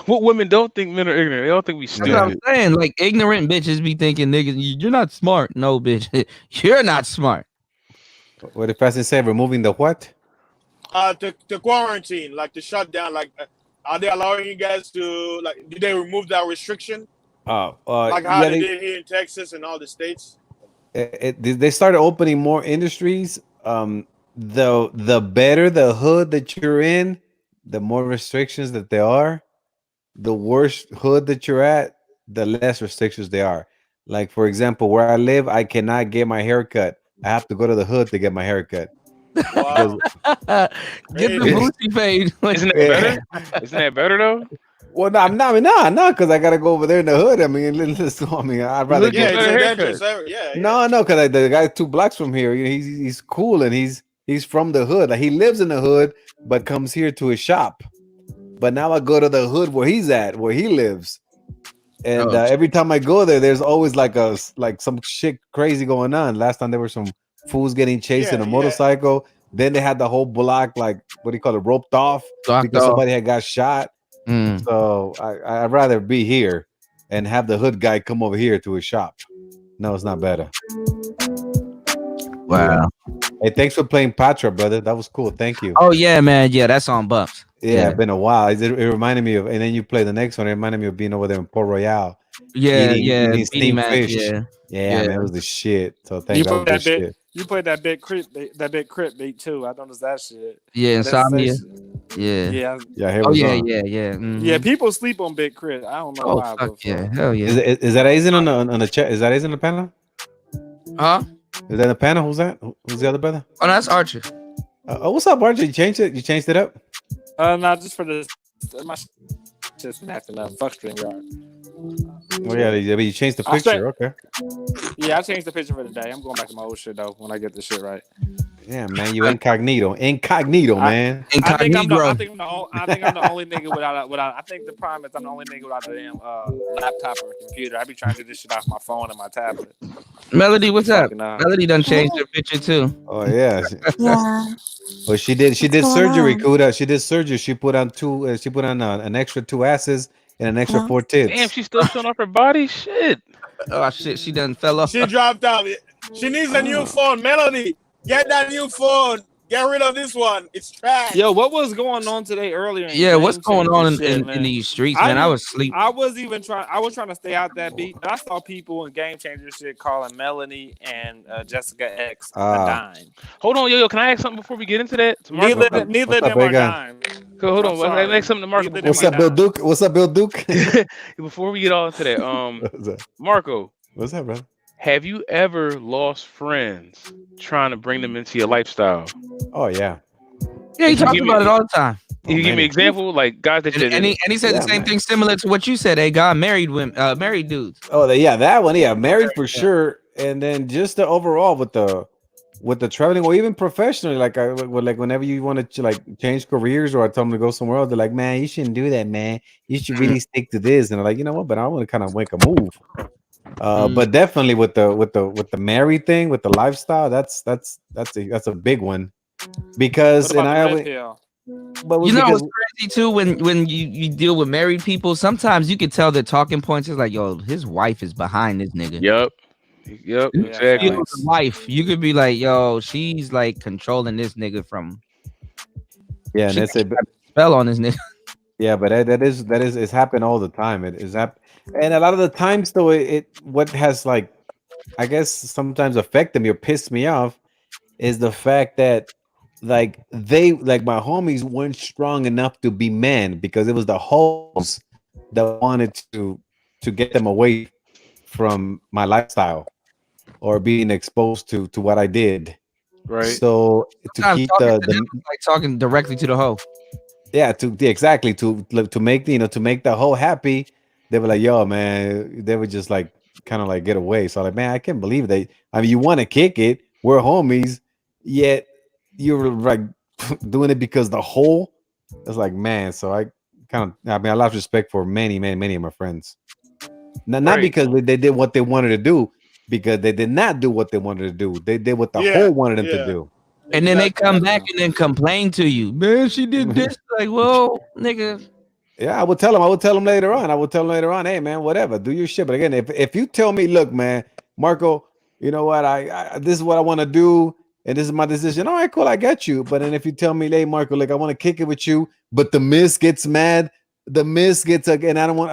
What women don't think men are ignorant? They don't think we stupid. That's what I'm saying. Like ignorant bitches be thinking niggas, you're not smart. No, bitch, you're not smart. What the president said? Removing the what? The quarantine, like the shutdown. Like, are they allowing you guys to like? Did they remove that restriction? Like how they did here in Texas and all the states. They started opening more industries. The better the hood that you're in, the more restrictions that there are. The worse hood that you're at, the less restrictions there are. Like, for example, where I live, I cannot get my hair cut. I have to go to the hood to get my hair cut. Wow. Get the Boosie fade. Isn't that better? Isn't that better though? Well, no, because I gotta go over there in the hood. I mean, I'd rather get No, because the guy 2 blocks from here, he's cool and he's from the hood. Like, he lives in the hood, but comes here to his shop. But now I go to the hood where he's at, where he lives, and every time I go there, there's always like some shit crazy going on. Last time there were some fools getting chased in a motorcycle. Then they had the whole block, like, what do you call it, roped off because somebody had got shot. So I'd rather be here and have the hood guy come over here to his shop. No, it's not better. Wow. Hey, thanks for playing Patra, brother. That was cool. Thank you. Oh yeah, man. Yeah, that's on Bucks. Yeah, it's been a while. It reminded me of, and then you play the next one. It reminded me of being over there in Port Royale. Eating steamed man, fish. Yeah, man, it was the shit. So thank you. Played that shit. You played that big crit beat too. I noticed that shit. Yeah, Insomnia. Yeah. Yeah, people sleep on Big Crit. I don't know why. Fuck yeah. Hell yeah. Is that Aizen on the chat? Is that Aizen on the panel? Huh? Is that the panel? Who's that? Who's the other brother? Oh, that's Archer. What's up, Archer? You changed it? You changed it up? Not just for this. My shit's been acting up. Fuck StreamYard. Oh yeah, you changed the picture. Okay. Yeah, I changed the picture for today. I'm going back to my old shit though when I get this shit right. Yeah, man, you incognito, man. I think I'm the only nigga without. I think the problem is I'm the only nigga without a damn laptop or computer. I be trying to do this shit off my phone and my tablet. Melody, what's up? Melody done changed her picture too. Oh yeah. Yeah. Well, she did surgery, Kuda. She did surgery. She put on an extra 2 asses and an extra 4 tits. Damn, she's still showing off her body. Shit. Oh shit, she done fell off. She dropped out. She needs a new phone. Melody, get that new phone. Get rid of this one. It's trash. Yo, what was going on today earlier? Yeah, what's going on in these streets, man? I was asleep. I was trying to stay out that beat, but I saw people in Game Changer shit calling Melanie and Jessica X a dime. Hold on, yo, can I ask something before we get into that? Neither of them are dime. Hold on, I ask something to Marco. What's up, Bill Duke? What's up, Bill Duke? Before we get all into that, Marco. What's that, brother? Have you ever lost friends trying to bring them into your lifestyle? Oh yeah. Yeah, he talks about it all the time. Can you give me an example, like guys that and he said the same thing similar to what you said. They got married women, married dudes. Oh, that one. Yeah, married for sure. And then just the overall with the traveling, or even professionally, like whenever you want to like change careers, or I tell them to go somewhere else, they're like, man, you shouldn't do that, man. You should really stick to this. And I'm like, you know what? But I want to kind of make a move. But definitely with the married thing, with the lifestyle, that's a big one, because and I always But You know, it's crazy too when you deal with married people. Sometimes you can tell their talking points is like, yo, his wife is behind this nigga. Yep, You exactly. feel the wife, you could be like, yo, she's like controlling this nigga from. Yeah, and She that's a got a spell on this nigga. yeah, but that is it's happened all the time. It is and a lot of the times though, what has like I guess sometimes affected me or pissed me off is the fact that like my homies weren't strong enough to be men because it was the hoes that wanted to get them away from my lifestyle or being exposed to what I did. Right. So to Sometimes keep talking to the them is like talking directly to the hoe. yeah, exactly to make to make the hoe happy. They were like, yo, man, they would just like kind of like get away. So like, man, I can't believe they. I mean, you want to kick it, we're homies, yet you're like doing it because the whole. It's like, man. So I mean, I lost respect for many of my friends. Not because they did what they wanted to do, because they did not do what they wanted to do. They did what the whole wanted them to do. And then they come back and then complain to you, man. She did this. Like, well, nigga. Yeah, I would tell them later on. Hey, man, whatever, do your shit. But again, if you tell me, look, man, Marco, you know what, I this is what I want to do, and this is my decision. All right, cool, I get you. But then if you tell me, hey, Marco, like I want to kick it with you, but the miss gets mad, and I don't want.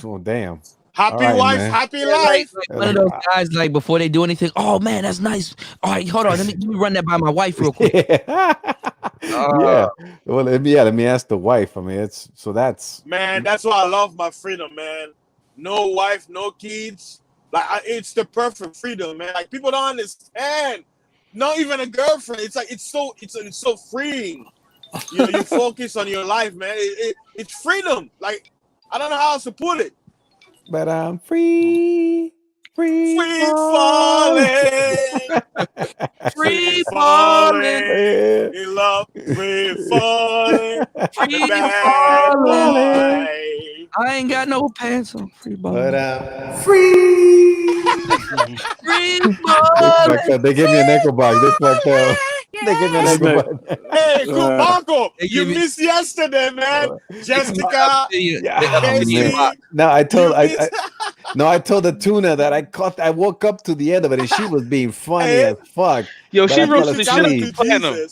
Oh, damn. Happy right, wife, man. happy life. Like one of those guys, like before they do anything, oh man, that's nice. All right, hold on, let me run that by my wife real quick. Yeah. Well, let me ask the wife. I mean, that's Man, that's why I love my freedom, man. No wife, no kids. Like it's the perfect freedom, man. Like people don't understand. Not even a girlfriend. It's like it's so freeing. You know, you focus on your life, man. It's freedom. Like I don't know how else to put it. But I'm free falling, free falling in love, free falling, Free bad falling. boy. I ain't got no pants on. Free ball. But free falling. they give me an echo box. They fucked up. They give me an echo box. Hey, Marco, you missed yesterday, man. Jessica, Casey. No, I told the tuna that I woke up to the end of it and she was being funny as fuck. Yo, But she I fell roasted the shit out asleep. of Platinum.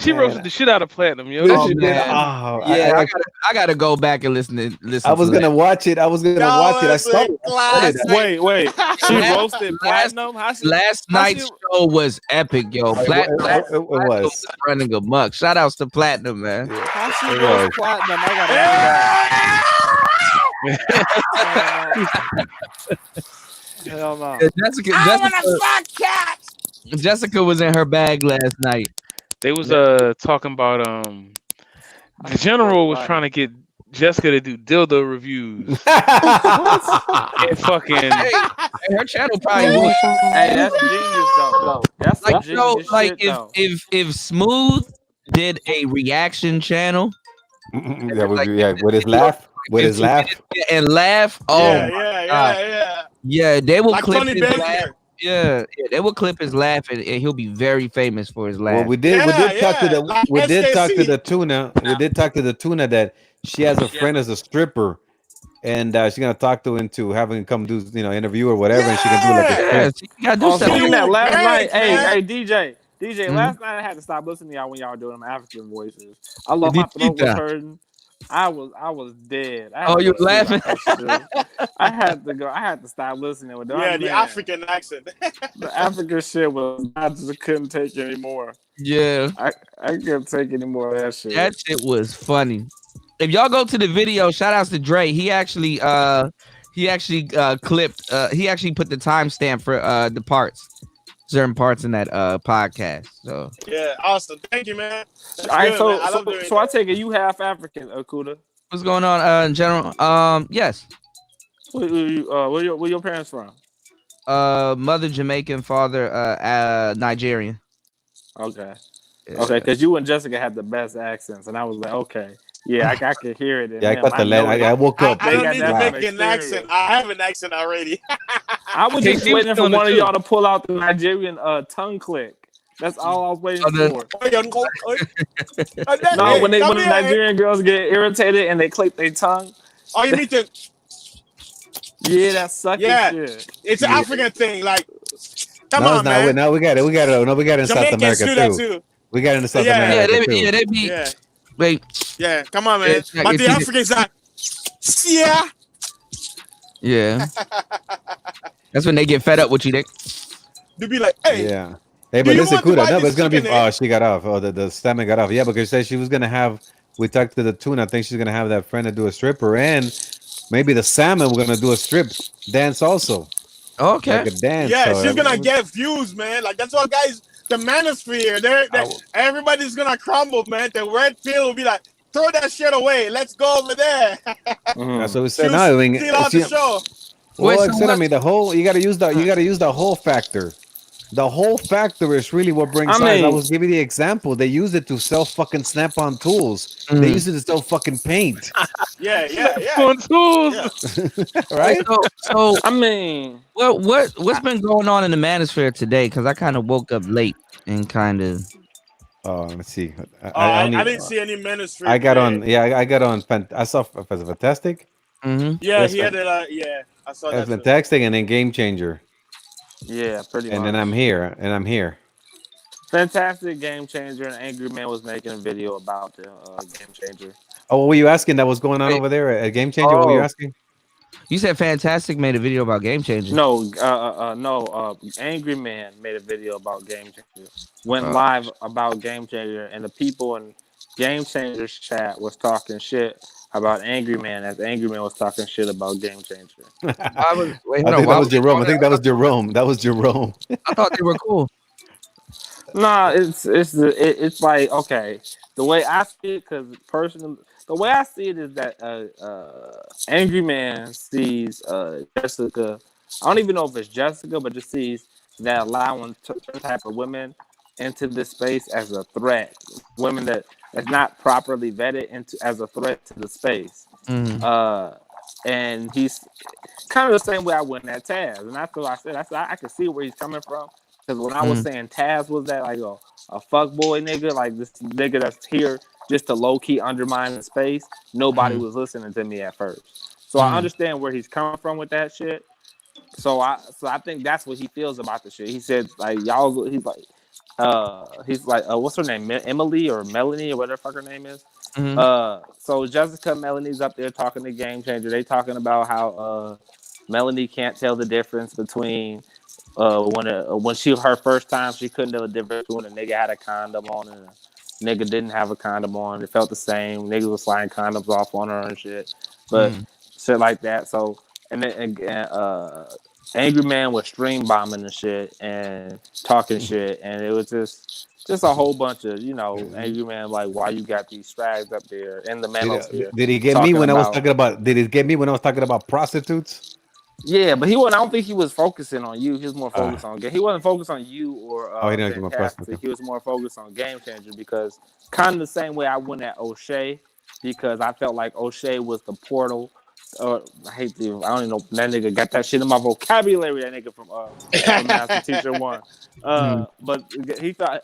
She roasted the shit out of Platinum, yo. Oh, That shit- man. I I gotta go back and listen. I was gonna watch it. I saw it. Wait. She Last- roasted Platinum? Last night's show was epic, yo. It was. was running amok. Shout outs to Platinum, man. How she roast Platinum? I gotta Hell no. Jessica was in her bag last night. They was talking about the general was trying to get Jessica to do dildo reviews. And fucking Hey, her channel probably was. Hey, that's genius though. That's Like, some yo, genius like shit, though. if Smooth did a reaction channel, with his laugh. With his laugh. and laugh, yeah, they will Like clip Tony his Baker. laugh. Yeah, they will clip his laugh, and he'll be very famous for his laugh. Well, we did talk to the tuna. We did talk to the tuna that she has a friend as a stripper, and she's gonna talk to into having him come do interview or whatever, and she can do like a strip. You gotta do Oh, something. speaking of that last night, man. DJ, Mhm. last night I had to stop listening to y'all when y'all were doing them African voices. I love my throat was hurting. I was dead. I had Oh, to you go to sleep laughing? after that shit. I had to stop listening with them. Yeah, the African accent. The African shit was I just couldn't take it anymore. Yeah, I couldn't take any more of that shit. that shit was funny. If y'all go to the video, shout outs to Dre. He actually clipped. He actually put the timestamp for certain parts in that podcast. So Yeah, awesome. Thank you, man. That's All right, good, so man. I love doing I that. take it you half African, Okuda. what's going on, in general? Yes. Where your parents from? Mother Jamaican, father Nigerian. Okay. Yeah. Okay, because you and Jessica had the best accents, and I was like, okay, yeah, I could hear it. In Yeah, I them. got the know lead. it. I woke up. I don't got need that to from make an experience. accent. I have an accent already. I was just KC was waiting for doing it one of too. y'all to pull out the Nigerian tongue click. That's all I was waiting for. No, when Nigerian girls get irritated and they click their tongue. Oh, you mean to? Yeah, that's sucking shit. It's an African thing. Like, come no, on, it's not. man. No, we got it. No, we got it in South Jamaicans America do that too. too. We got it in South Yeah. America too. Yeah, they be. Yeah. Wait. Yeah, come on, man. But the Africans are, yeah. That's when they get fed up with you. They be like, hey. Yeah. Hey, but listen, Kuda. No, but it's gonna be. Oh, she got off. Oh, the stomach got off. Yeah, because she said she was gonna have. We talked to the tune. I think she's gonna have that friend to do a stripper, and maybe the salmon. We're gonna do a strip dance also. Okay. Like a dance. Yeah, so she's gonna get views, man. Like that's what guys. The Manosphere, everybody's gonna crumble, man. The red pill will be like, throw that shit away. Let's go over there. That's what we said. No, I mean, steal out the show. Well, I mean, the whole you got to use the whole factor. The whole factor is really what brings size. I was giving the example. They use it to sell fucking snap-on tools. They use it to sell fucking paint. Yeah. On tools. Yeah. Right? So I mean, what's been going on in the Manosphere today? Because I kind of woke up late and kind of. Oh, let's see. I didn't see any Manosphere. I got on. Yeah, I got on. I saw Fantastic. Mm-hmm. Yeah, he had it. Yeah, I saw that. Fantastic, and then Game Changer. Yeah, pretty much. And then I'm here. Fantastic, Game Changer, and Angry Man was making a video about the Game Changer. Oh, what were you asking that was going on over there at Game Changer? What were you asking? You said Fantastic made a video about Game Changer. No, Angry Man made a video about Game Changer. Went live about Game Changer, and the people in Game Changer's chat was talking shit about Angry Man as Angry Man was talking shit about Game Changer. I think that was Jerome. That was Jerome. I thought they were cool. Nah, it's like, okay, the way I see it, because personally, the way I see it is that Angry Man sees Jessica. I don't even know if it's Jessica, but just sees that allowing certain type of women into this space as a threat. Women that is not properly vetted as a threat to the space. And he's kind of the same way I went at Taz, and that's what I said. I can see where he's coming from. Because when I was saying Taz was that like a fuckboy nigga, like this nigga that's here just to low key undermine the space, nobody was listening to me at first. So I understand where he's coming from with that shit. So I think that's what he feels about the shit. He said like y'all. He's like what's her name, Emily or Melanie or whatever the fuck her name is. So Jessica Melanie's up there talking to Game Changer. They talking about how Melanie can't tell the difference between when her first time she couldn't tell the difference when a nigga had a condom on and a nigga didn't have a condom on. It felt the same. Niggas was sliding condoms off on her and shit, but shit like that. So and then Angry Man was stream bombing and shit and talking shit, and it was just a whole bunch of Angry Man like, why you got these strags up there in the Manosphere? Did he get me when I was talking about? Did he get me when I was talking about prostitutes? Yeah, but he wasn't. I don't think he was focusing on you. He was more focused on game. He wasn't focused on you or. He didn't more He was more focused on Game Changer because kind of the same way I went at O'Shea because I felt like O'Shea was the portal. I hate to. I don't even know that nigga got that shit in my vocabulary. That nigga from Master Teacher 1. But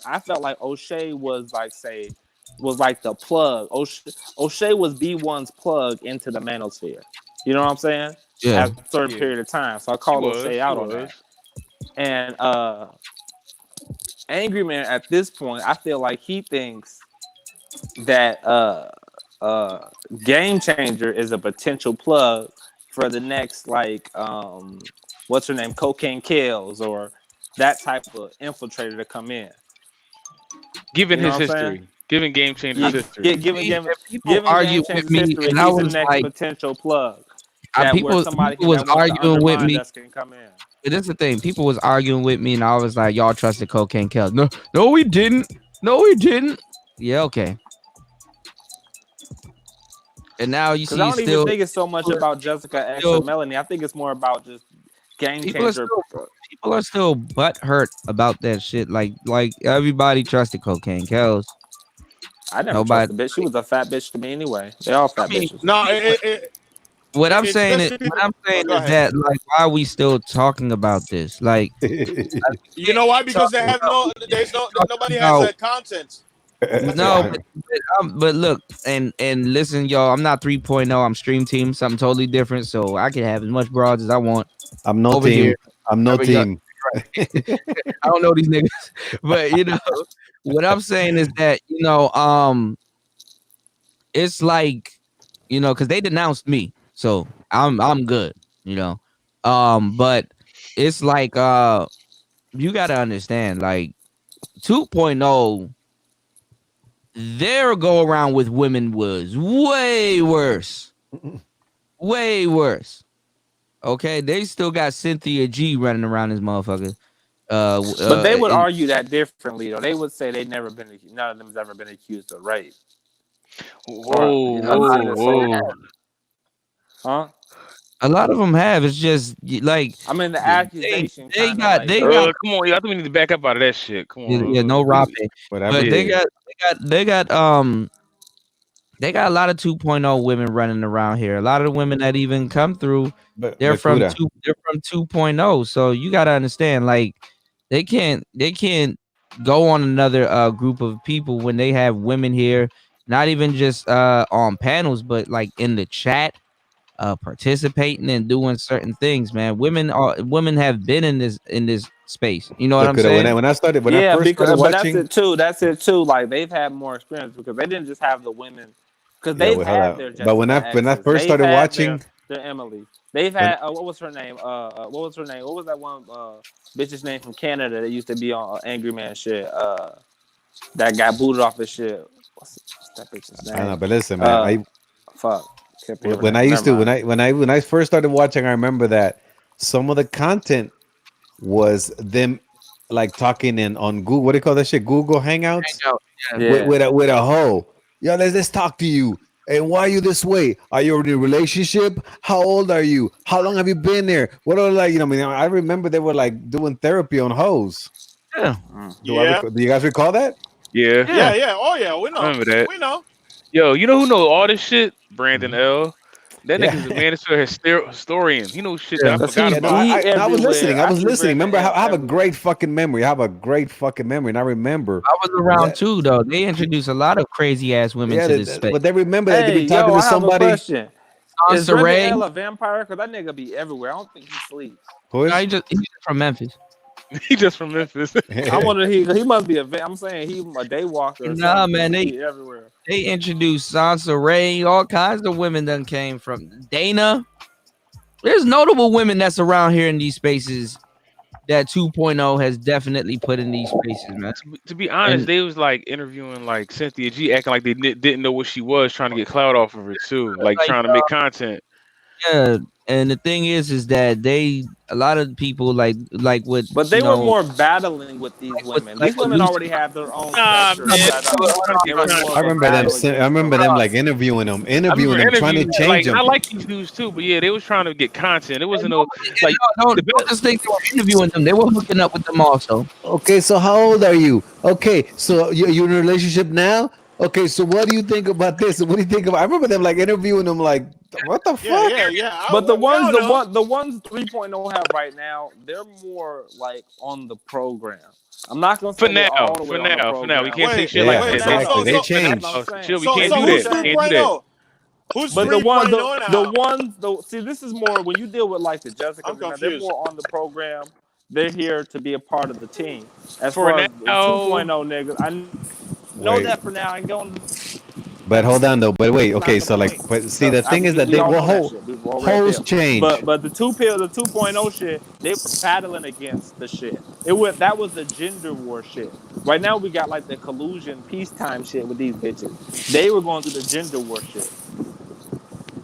I felt like O'Shea was like the plug. O'Shea was B1's plug into the Manosphere. You know what I'm saying? Yeah. At a certain period of time. So I called O'Shea out on that. And Angry Man at this point, I feel like he thinks that Game Changer is a potential plug for the next what's her name? Cocaine Kills or that type of infiltrator to come in. Given his history. Given Game Changer's history. Given argue with me, history, and I he's was the next like, potential plug. People was arguing with me. Can come in. But that's the thing. People was arguing with me, and I was like, "Y'all trusted Cocaine Kills." No, we didn't. No, we didn't. Yeah, okay. And now you see, I don't even think it's so much about Jessica X or Melanie. I think it's more about just Game Changer. People are still butthurt about that shit. Like everybody trusted Cocaine Kills. I never trusted the bitch. She was a fat bitch to me anyway. They all fat bitches. No, What I'm It's saying is, just what I'm saying Go is ahead. that, like, why are we still talking about this? Like, You know why? Because they have nobody has about, content. That's no, why. but look, and listen, y'all. I'm not 3.0. I'm stream team, something totally different. So I can have as much broads as I want. I'm no over team. here. I'm no Wherever y'all- team. I don't know these niggas, but you know what I'm saying is that it's like because they denounced me, so I'm good, but it's like you got to understand, like 2.0, their go around with women was way worse. Okay, they still got Cynthia G running around this motherfucker. But they would argue that differently, though. They would say none of them's ever been accused of rape. Whoa. Huh? A lot of them have. It's just like I mean, the accusation. They got. got. Come on, I think we need to back up out of that shit. Come on. Yeah, no robbing. Whatever. But they got a lot of 2.0 women running around here. A lot of the women that even come through, they're from 2.0. So you got to understand, like they can't go on another group of people when they have women here, not even just on panels, but like in the chat, participating and doing certain things. Man, women have been in this space. You know what I'm saying? When I first started watching, that's it too. Like they've had more experience because they didn't just have the women, because they've had their. But when I first started watching, their Emily. They've had what was her name? What was her name? What was that one bitch's name from Canada that used to be on Angry Man shit? That got booted off his shit. What's that bitch's name? I don't know, but listen, man. Fuck. When I first started watching, I remember that some of the content was them like talking on Google. What do you call that shit? Google Hangouts. With a hoe. Yeah, let's talk to you. And why are you this way? Are you in a relationship? How old are you? How long have you been there? What are I remember they were like doing therapy on hoes. Yeah. Do you guys recall that? Yeah. Oh yeah, we know. I remember that. We know. Yo, you know who know all this shit? Brandon L. That nigga's a Manosphere historian. He knows shit that I forgot about. I was listening. Remember, I have a great fucking memory. And I remember. I was around too, though. They introduced a lot of crazy ass women to this space. But they remember that they be talking to somebody. Is Brandon L a vampire? Because that nigga be everywhere. I don't think he sleeps. Who is? No, he's just from Memphis. He just from Memphis. I wonder he must be I'm saying he a day walker. Nah, man, they everywhere. They introduced Sansa Ray. All kinds of women done came from Dana. There's notable women that's around here in these spaces that 2.0 has definitely put in these spaces, man. To be honest, they was like interviewing like Cynthia G, acting like they didn't know what she was, trying to get clout off of her too, like trying to make content. Yeah, and the thing is that a lot of people like what. But they were more battling with these women. These women already have their own. I remember them like interviewing them, trying to change them. I like these dudes too, but yeah, they was trying to get content. It wasn't no like. Don't just think they were interviewing them. They were hooking up with them also. Okay, so how old are you? Okay, so you're in a relationship now? Okay, so what do you think about this? What do you think about? I remember them like interviewing them, like, what the fuck? Yeah. But the ones 3.0 have right now, they're more like on the program. I'm not gonna say for now. We can't say shit like that. Exactly. They changed. We can't do that. Who's but the ones see, this is more when you deal with like the Jessica, they're more on the program. They're here to be a part of the team. As far as 2.0 niggas, I know that for now. I can go on. But hold on though. But wait. Okay. So like, but see, the thing is that they will hoes change. But the 2.0 shit, they were battling against the shit. That was the gender war shit. Right now we got like the collusion peacetime shit with these bitches. They were going through the gender war shit.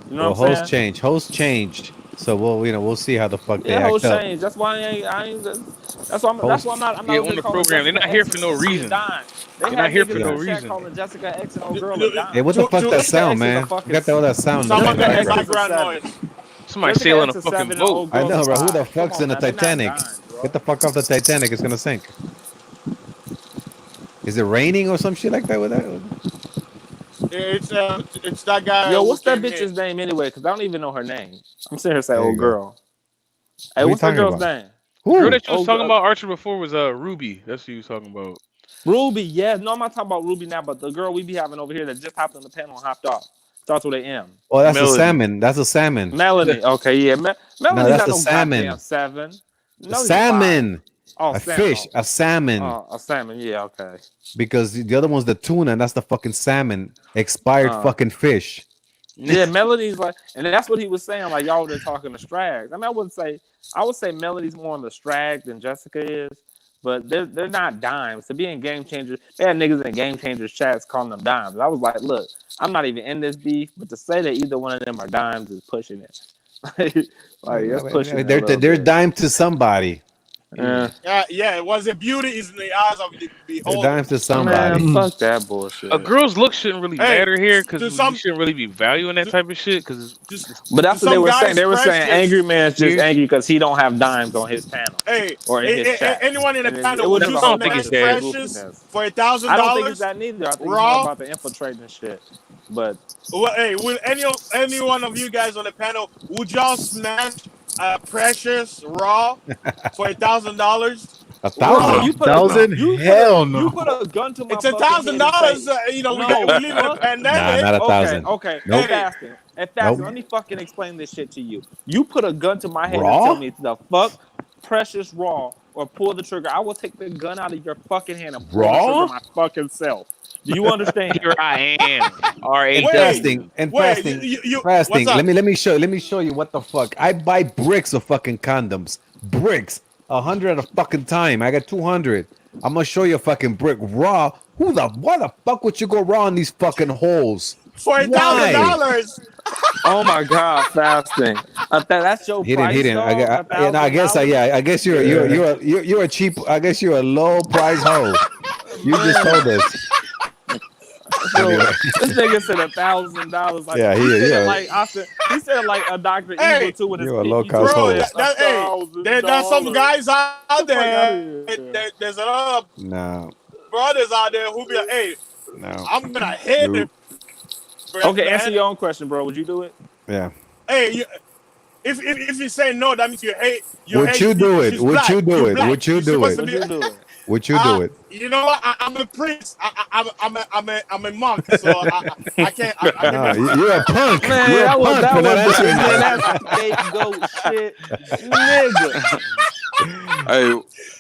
You know what I'm saying? Hoes changed. So we'll see how the fuck they act hoes up. change. That's why I ain't. That's why I'm not on the program. They're not here for no reason. They're not here for no reason. Calling Jessica X and old girl Hey, what the fuck that sound, man? You got all that sound. Background noise. Somebody sailing a fucking boat. I know, bro. Who the fuck's in the Titanic? Get the fuck off the Titanic. It's gonna sink. Is it raining or some shit like that with that? It's that guy. Yo, who what's that came bitch's in. name anyway? Because I don't even know her name. I'm sitting here saying There you old go. girl. Hey, Who you what's that talking girl's about? name? The girl that you was Old talking girl. about Archer before was Ruby. That's who you was talking about. Ruby, yes. No, I'm not talking about Ruby now, but the girl we be having over here that just hopped on the panel and hopped off. Starts with an M. Oh, that's a Melody. salmon. That's a salmon. Melanie. Okay, yeah. No, Melanie's that's not a no salmon. goddamn 7. No, he's Salmon. Oh, A salmon. fish. A salmon. Oh, a salmon. Yeah, okay. Because the other one's the tuna, and that's the fucking salmon. Expired fucking fish. Yeah, Melody's like, and that's what he was saying. Like y'all were talking to Strag. I mean, I would say Melody's more on the Strag than Jessica is, but they're not dimes. To be in Game Changers, they had niggas in Game Changers chats calling them dimes. I was like, look, I'm not even in this beef, but to say that either one of them are dimes is pushing it. like that's pushing it. They're dime to somebody. Yeah. It was a beauty is in the eyes of the They're beholder. dimes to somebody. Man, fuck that bullshit. A girl's look shouldn't really Hey, matter here because to you some- shouldn't really be valuing that type of shit. Because But that's what they some were saying. guys They were saying precious. angry man's just angry because he don't have dimes on his panel. Hey, or in his chat. anyone in the And it panel was would a you whole smash fucking Precious goofiness. for $1,000? I don't think it's that neither. I think it's Raw? more about the infiltrating shit. But Well, hey, will any one of you guys on the panel would y'all smash Precious Raw for $1,000? $1,000? You put Hell no. You put a gun to my It's fucking head and $1,000. say, You know, no, we live in a pandemic. Nah, not $1,000. Okay. Nope. Fasting. Nope. Let me fucking explain this shit to you. You put a gun to my head Raw? and tell me the fuck Precious Raw or pull the trigger. I will take the gun out of your fucking hand and pull the Raw? trigger my fucking self. Do you understand? Here I am. And fasting. Fasting. What's up? Let me show you what the fuck. I buy bricks of fucking condoms. Bricks. 100 at a fucking time. I got 200. I'm gonna show you a fucking brick raw. Why the fuck would you go raw in these fucking holes? For $1,000. Oh my god, fasting. That's your He price. didn't. I guess you're a cheap. I guess you're a low price hoe. You just told us. This nigga said $1,000. Like, Yeah, he said yeah. it like he said it like a Dr. Hey, Evil too with his you're a pinky low-cost toe. hoe. There's some guys out there. There's a lot of No. brothers out there who be like, hey, No. I'm gonna hit him. Okay, answer your own question, bro. Would you do it? Yeah. Hey, if you say no, that means you hate. Would you do it? She's Would black. you do You're it? black. Would you You're do supposed it? to be- Would you do it? You know what? I'm a prince. I'm a monk, so I can't. No, you're a punk. Man, You're a that was punk for not answering that. that's scapegoat shit, nigga. Hey,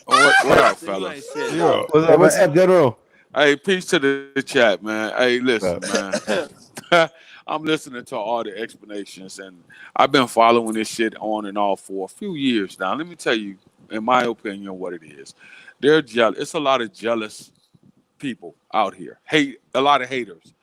what up, fellas? Yo, what's up, General? Hey, peace to the chat, man. Hey, listen, man. I'm listening to all the explanations, and I've been following this shit on and off for a few years now. Let me tell you, in my opinion, what it is. They're jealous. It's a lot of jealous people out here. A lot of haters.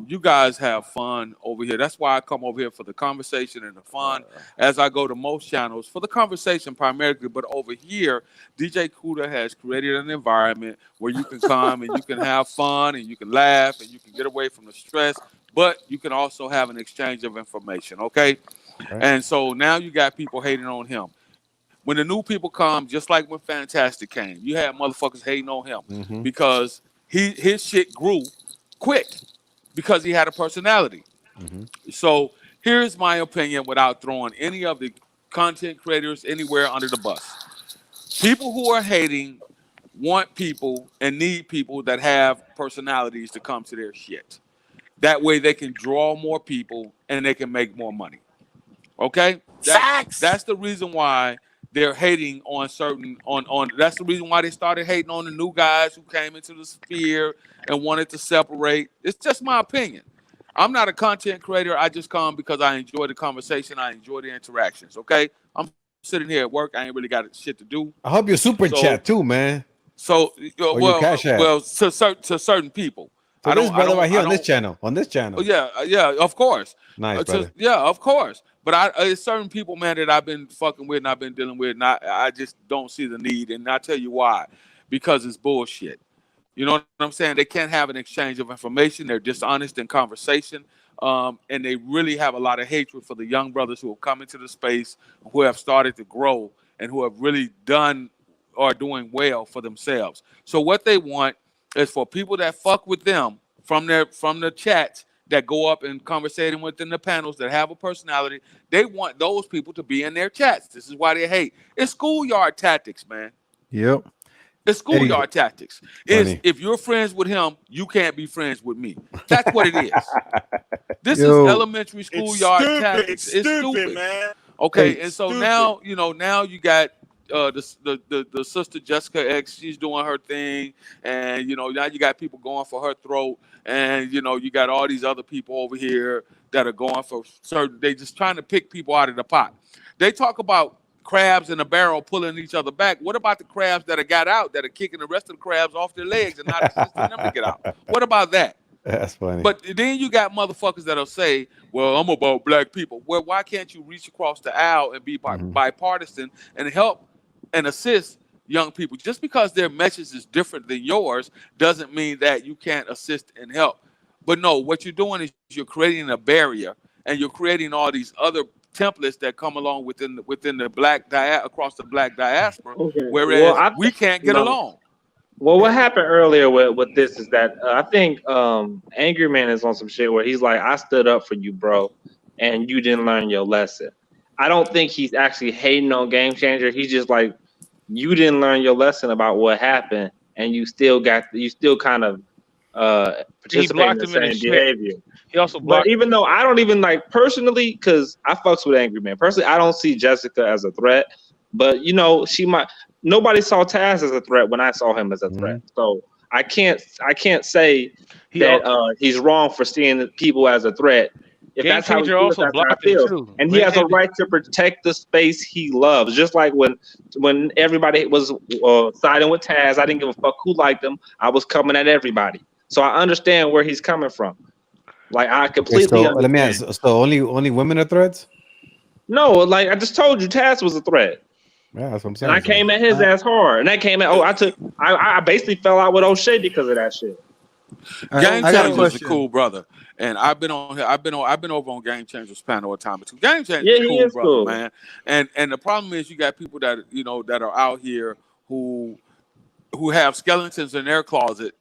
You guys have fun over here. That's why I come over here for the conversation and the fun. As I go to most channels for the conversation primarily, but over here, DJ Kuda has created an environment where you can come and you can have fun and you can laugh and you can get away from the stress, but you can also have an exchange of information. Okay, and so now you got people hating on him. When the new people come, just like when Fantastic came, you had motherfuckers hating on him because his shit grew quick because he had a personality. So here's my opinion without throwing any of the content creators anywhere under the bus. People who are hating want people and need people that have personalities to come to their shit. That way they can draw more people and they can make more money. Okay? That's the reason why they're hating on that's the reason why they started hating on the new guys who came into the sphere and wanted to separate. It's just my opinion. I'm not a content creator. I just come because I enjoy the conversation. I enjoy the interactions. Okay? I'm sitting here at work. I ain't really got shit to do. I hope your super chat too, man. So, Or your Cash App. well, to certain people. So this brother right here on this channel. On this channel. Yeah, of course. Nice, brother. Yeah, of course. But it's certain people, man, that I've been fucking with and I've been dealing with, and I just don't see the need. And I'll tell you why. Because it's bullshit. You know what I'm saying? They can't have an exchange of information. They're dishonest in conversation. And they really have a lot of hatred for the young brothers who have come into the space, who have started to grow, and who have really done or doing well for themselves. So what they want is for people that fuck with them from the chats that go up and conversating within the panels that have a personality. They want those people to be in their chats. This is why they hate. It's schoolyard tactics, man. Yep. It's schoolyard tactics. Funny. If you're friends with him, you can't be friends with me. That's what it is. This Yo. is elementary schoolyard tactics. It's stupid, man. Okay, Hey, and so now you got the sister Jessica X. She's doing her thing, and now you got people going for her throat, and you got all these other people over here that are going for certain. They just trying to pick people out of the pot. They talk about crabs in a barrel pulling each other back. What about the crabs that got out that are kicking the rest of the crabs off their legs and not assisting them to get out? What about that? That's funny. But then you got motherfuckers that'll say, well, I'm about black people. Well, why can't you reach across the aisle and be bipartisan and help and assist young people? Just because their message is different than yours doesn't mean that you can't assist and help. But no, what you're doing is you're creating a barrier, and you're creating all these other templates that come along within the black across the black diaspora, whereas we can't get along. Well, what happened earlier with this is that I think Angry Man is on some shit where he's like, I stood up for you, bro, and you didn't learn your lesson. I don't think he's actually hating on Game Changer. He's just like, you didn't learn your lesson about what happened, and you still kind of participate in the same behavior. He also blocked. But even though I don't even like personally, because I fucks with Angry Man. Personally, I don't see Jessica as a threat. But she might. Nobody saw Taz as a threat when I saw him as a threat. So I can't say that he's wrong for seeing people as a threat. If that's how he feels, that's how I feel. And he has a right to protect the space he loves. Just like when everybody was siding with Taz, I didn't give a fuck who liked him. I was coming at everybody. So I understand where he's coming from. Like I completely understand. Let me ask. So only women are threats? No, like I just told you, Taz was a threat. Yeah, that's what I'm saying. And I came at his ass hard, and that came at. I basically fell out with O'Shea because of that shit. Game Changer is a cool brother, and I've been on here. I've been over on Game Changer's panel a time or two. Game Changer is cool, brother, cool, man. And the problem is you got people that that are out here who have skeletons in their closet.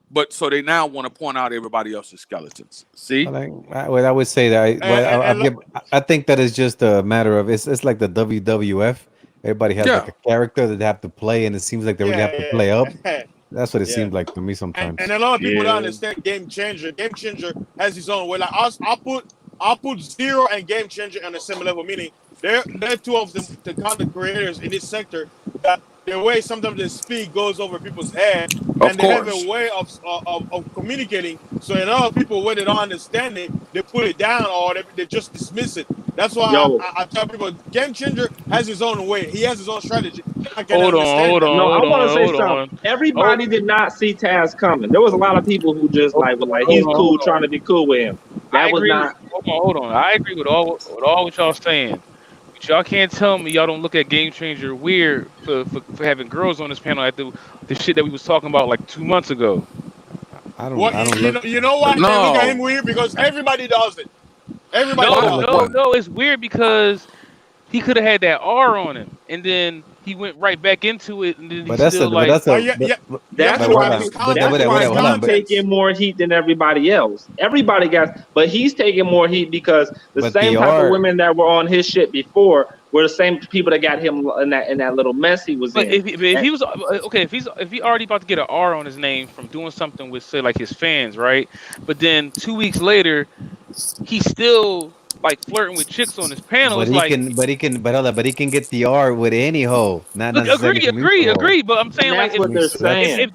But so they now want to point out everybody else's skeletons. See, I would say that. I think that is just a matter of it's like the WWF. Everybody has like a character that they have to play, and it seems like they really have to play up. That's what it seems like to me sometimes. And a lot of people don't understand Game Changer. Game Changer has his own way. Like I'll put Zero and Game Changer on a similar level. Meaning they're two of the content creators in this sector that the way sometimes they speak goes over people's head, and they have a way of communicating. So a lot of people, when they don't understand it, they put it down or they just dismiss it. That's why I tell people, Game Changer has his own way. He has his own strategy. Hold on. No, I want to say something. Everybody did not see Taz coming. There was a lot of people who just he's cool, trying to be cool with him. That was not. Hold on. I agree with all what y'all saying. But y'all can't tell me y'all don't look at Game Changer weird for having girls on this panel at the shit that we was talking about like 2 months ago. I don't you know why they look at him weird? Because everybody does it. No, it's weird because he could have had that R on him, and then he went right back into it, and then that's why he's taking more heat than everybody else. Everybody but he's taking more heat because the same type of women that were on his shit before were the same people that got him in that little mess he was in. If he already about to get an R on his name from doing something with say like his fans, right? But then 2 weeks later, he's still like flirting with chicks on his panel. But he can get the R with any hoe. Agree. But I'm saying that's what they're saying.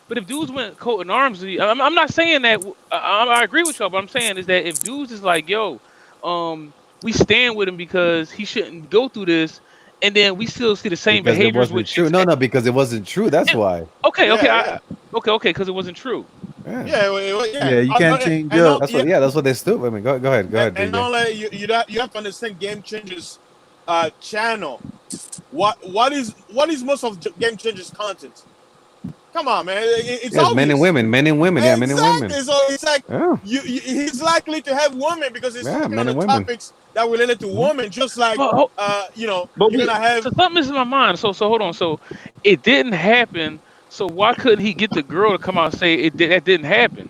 But if dudes went coat and arms, I'm not saying that. I agree with y'all, but I'm saying is that if dudes is like, yo, we stand with him because he shouldn't go through this, and then we still see the same behaviors with true. No, because it wasn't true. That's why. Okay, because it wasn't true. Yeah, you can't change up. That's what they stood. I mean, go ahead. And not like you have to understand Game Changer's channel. What is most of Game Changer's content? Come on, man. It's men and women. Yeah, men and women. So it's like he's likely to have women because it's talking on the topics that related to women, just like you're gonna have. So something is in my mind. So hold on. So it didn't happen. So why couldn't he get the girl to come out and say that didn't happen?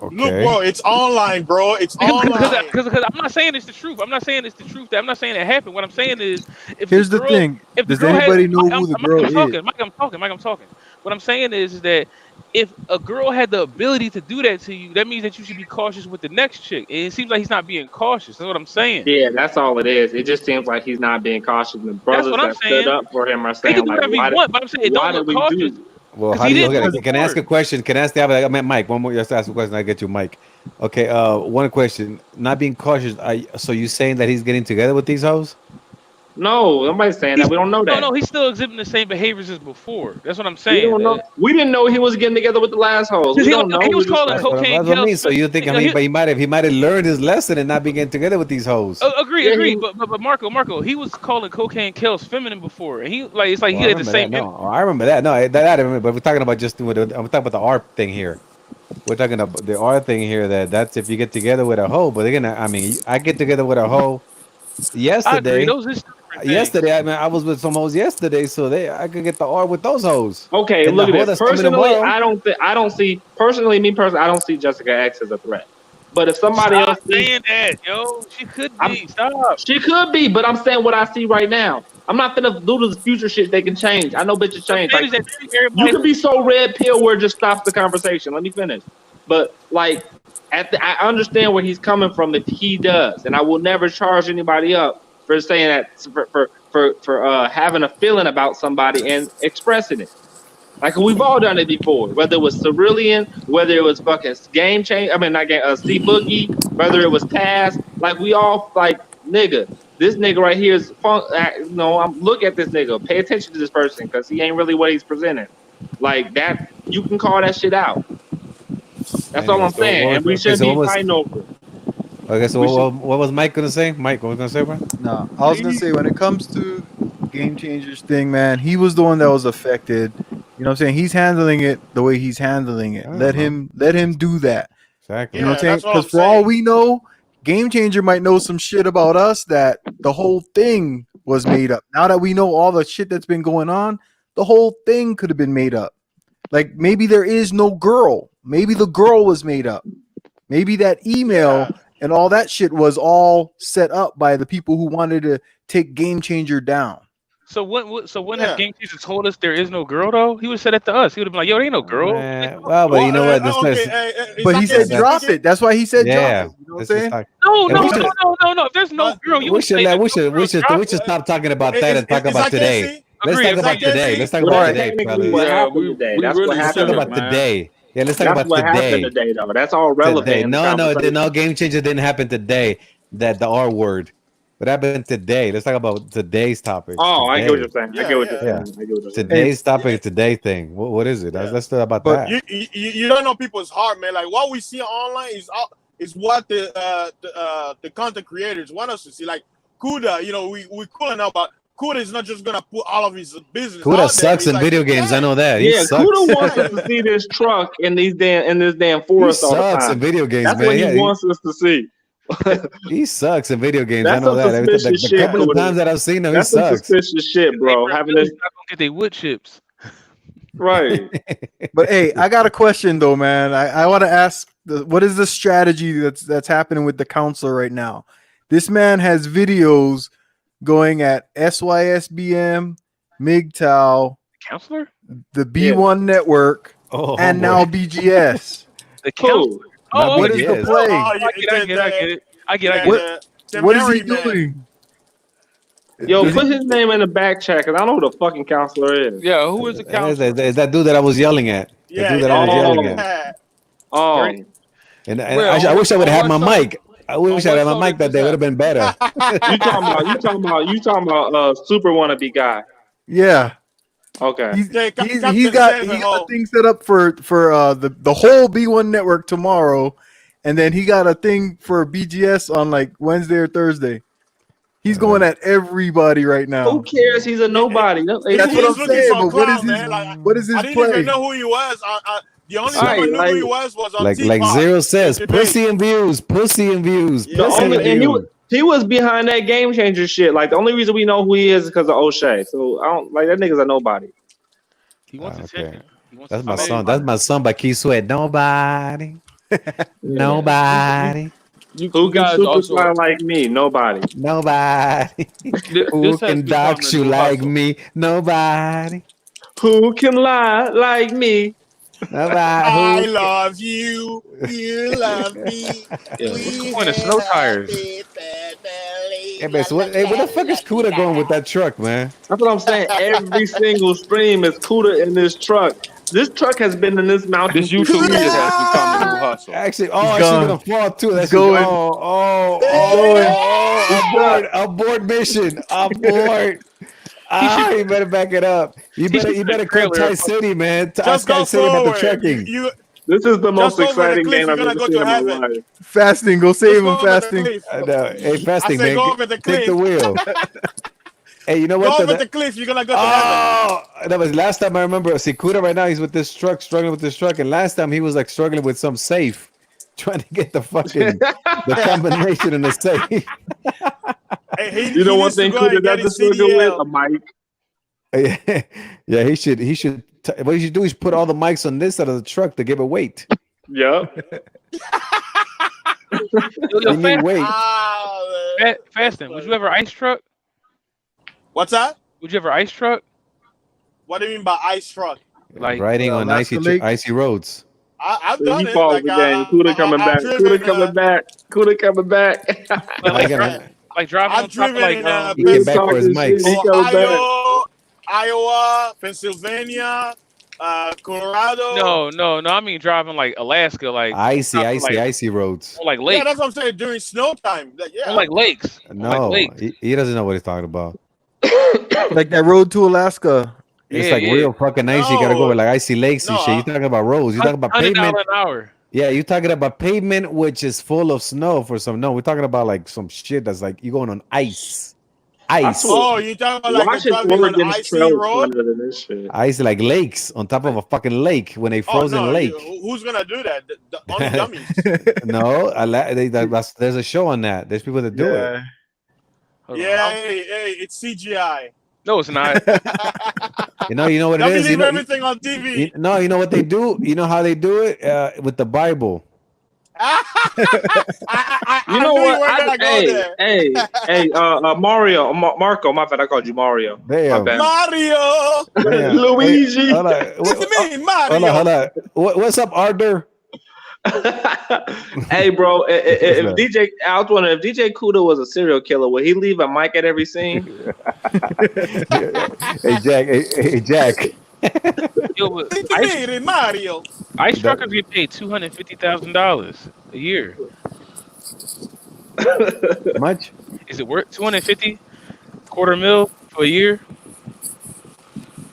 Look, bro, it's online, bro. It's online. Because I'm not saying it's the truth. I'm not saying it's the truth. I'm not saying it happened. What I'm saying is, Here's the thing. if the Does girl anybody had, know who the girl is? I'm talking. What I'm saying is that if a girl had the ability to do that to you, that means that you should be cautious with the next chick. And it seems like he's not being cautious. That's what I'm saying. Yeah, that's all it is. It just seems like he's not being cautious. The brothers that stood up for him are saying, like, why did we do? Well, how do you look at it? Can I ask a question? Can I ask the other? I mean, Mike, one more. Just ask a question. I get you, Mike. Okay. One question. Not being cautious. So you saying that he's getting together with these hoes? No, nobody's saying that. We don't know that. No, he's still exhibiting the same behaviors as before. That's what I'm saying. We don't know. We didn't know he was getting together with the last hoes. We don't know. He was calling cocaine. That's what I mean. So you think but he might have learned his lesson and not be getting together with these hoes. Agree. But Marco, he was calling cocaine Kels feminine before, and he it's like he had the same. No, I remember that. No, that I remember. But we're talking about I'm talking about the art thing here. We're talking about the art thing here. That's if you get together with a hoe. But again, I mean, I get together with a hoe yesterday. Yesterday, I was with some hoes yesterday, so I could get the R with those hoes. Okay, and look at this. Personally, I don't see Jessica X as a threat. But if somebody else saying that, yo, she could be. Stop. She could be, but I'm saying what I see right now. I'm not finna do this future shit. They can change. I know bitches change. Like, you can be so red pill where it just stops the conversation. Let me finish. But like, I understand where he's coming from if he does, and I will never charge anybody up for saying that for having a feeling about somebody and expressing it. Like we've all done it before, whether it was Cerulean, whether it was fucking Game Change, C Boogie, whether it was Taz. Like we all like, nigga, this nigga right here is look at this nigga, pay attention to this person because he ain't really what he's presenting. Like that, you can call that shit out. That's all I'm saying, and we shouldn't be fighting over it. Okay, so what was Mike gonna say? Mike, what was gonna say, bro? No, I was gonna say when it comes to Game Changers thing, man, he was the one that was affected. You know what I'm saying? He's handling it the way he's handling it. Let him do that. Exactly. You know what I'm saying? Because for all we know, Game Changer might know some shit about us that the whole thing was made up. Now that we know all the shit that's been going on, the whole thing could have been made up. Like maybe there is no girl. Maybe the girl was made up. Maybe that email and all that shit was all set up by the people who wanted to take Game Changer down. So when have Game Changer told us there is no girl though? He would have said that to us. He would have been like, "Yo, there ain't no girl." Well, but you know what? But he said drop it. That's why he said drop it. You know what I'm saying? No. If there's no girl, we should stop talking about that and talk about today. Let's talk about today. Let's talk about today, fellas. That's what Let's talk about today. Yeah, let's talk That's about what today. happened today, though. That's all relevant. Today. No, Game Changer didn't happen today. That the R word. What happened today? Let's talk about today's topic. Oh, today. I get what you're saying. I get what you're saying. Today's topic, today thing. What is it? Let's talk about that. You don't know people's heart, man. Like what we see online is what the content creators want us to see. Like Kuda, we calling out, but Kuda is not just gonna put all of his business. Kuda sucks in video games. I know that. Yeah, Kuda wants us to see this truck in this damn forest all the time. He sucks in video games, That's man. what he wants us to see. He sucks in video games. That's I know that. The couple of times that I've seen him, he sucks. Suspicious shit, bro. Having this, not gonna get their wood chips. Right. But hey, I got a question though, man. I want to ask, what is the strategy that's happening with the counselor right now? This man has videos going at SYSBM, MGTOW, counselor, the B1 network, and now BGS. The counselor. What is the play? I get it. What is he doing? Yo, put his name in the back chat because I know who the fucking counselor is. Yeah, who is the counselor? Is that dude that I was yelling at? Yeah, the dude that I was yelling at. And I wish I would have had my mic. I wish I had my mic that day. Would have been better. You talking about super wannabe guy? Yeah. Okay. He's got things set up for the whole B1 network tomorrow, and then he got a thing for BGS on like Wednesday or Thursday. He's going at everybody right now. Who cares? He's a nobody. That's what I'm saying. But what is his I didn't play? even know who he was. The only time I knew who he was on like T-Pop. Zero says, pussy and views. He was behind that Game Changer shit. Like the only reason we know who he is because of O'Shea. So I don't like that nigga's a nobody. He wants attention. He wants That's my attention. song. That's my song by Keith Sweat. Nobody. Nobody. Who can superstar like me? Nobody. Nobody. Who This has can become dox the you new like hustle. me? Nobody. Who can lie like me? Nobody. I Who love you. You love me. What's the point of snow tires? Hey, man, so where the fuck is Kuda going with that truck, man? That's what I'm saying. Every single stream is Cuda in this truck. This truck has been in this mountain. This YouTube shit has become the new hustle. Actually, He's she's gonna gone. fall too. That's going. Abort mission. Abort. You better back it up. You better call Thai City, man. Just Thai go City about the forward. trekking. This is the most Just over the exciting cliff, game you're I've gonna ever go seen to in my heaven. life. Fasting, go save him. Just go over the Fasting. cliff. I know. Hey, I fasting, said man. go over the Take cliff. the wheel. Hey, you know Go what? over the cliff, you're gonna go to heaven. That was last time I remember. See, Kuda right now, he's with this truck, struggling with this truck. And last time he was like struggling with some safe, trying to get the fucking the combination in the safe. Hey, You know one needs to thing go Cuda and get doesn't his struggle with? CDL. A mic. Yeah, he should. What he should do is put all the mics on this side of the truck to give it weight. Yep. You need weight. Fasting. Would you ever ice truck? What's that? Would you ever ice truck? What do you mean by ice truck? Like Riding on icy roads. I've done He it. falls Like, again. Cuda coming back. Cuda coming back. Cuda coming back. like driving I've on top of driven like in He came back for his mics. Ohio, Iowa, Pennsylvania, Colorado. No. I mean driving like Alaska, like Icy roads. or like lakes. Yeah, that's what I'm saying. During snow time. Yeah. Or like lakes. No, Like lakes. he doesn't know what he's talking about. Like that road to Alaska. It's like real fucking icy. You gotta go with like icy lakes and shit. You talking about roads? You talking about pavement? $100 an hour. Yeah, you talking about pavement which is full of snow for some. No, we're talking about like some shit that's like you going on ice. Ice. Oh, you talking about like driving on icy road? Ice like lakes on top of a fucking lake when a frozen lake. Who's gonna do that? Only dummies. No, there's a show on that. There's people that do it. Yeah, hey, it's CGI. No, it's not. You know what it Don't is. believe everything on TV. You know what they do. You know how they do it with the Bible. You know what? Hey, Mario, Marco. My bad, I called you Mario. Damn. Mario. Luigi. Hey, hold on. It's me, Mario. Hold on. What's up, Arthur? Hey, bro. If DJ, I was wondering if DJ Kuda was a serial killer, would he leave a mic at every scene? Hey, Jack. Yo, Mario. ice truckers get paid $250,000 a year. Much? Is it worth $250,000 $250,000 for a year?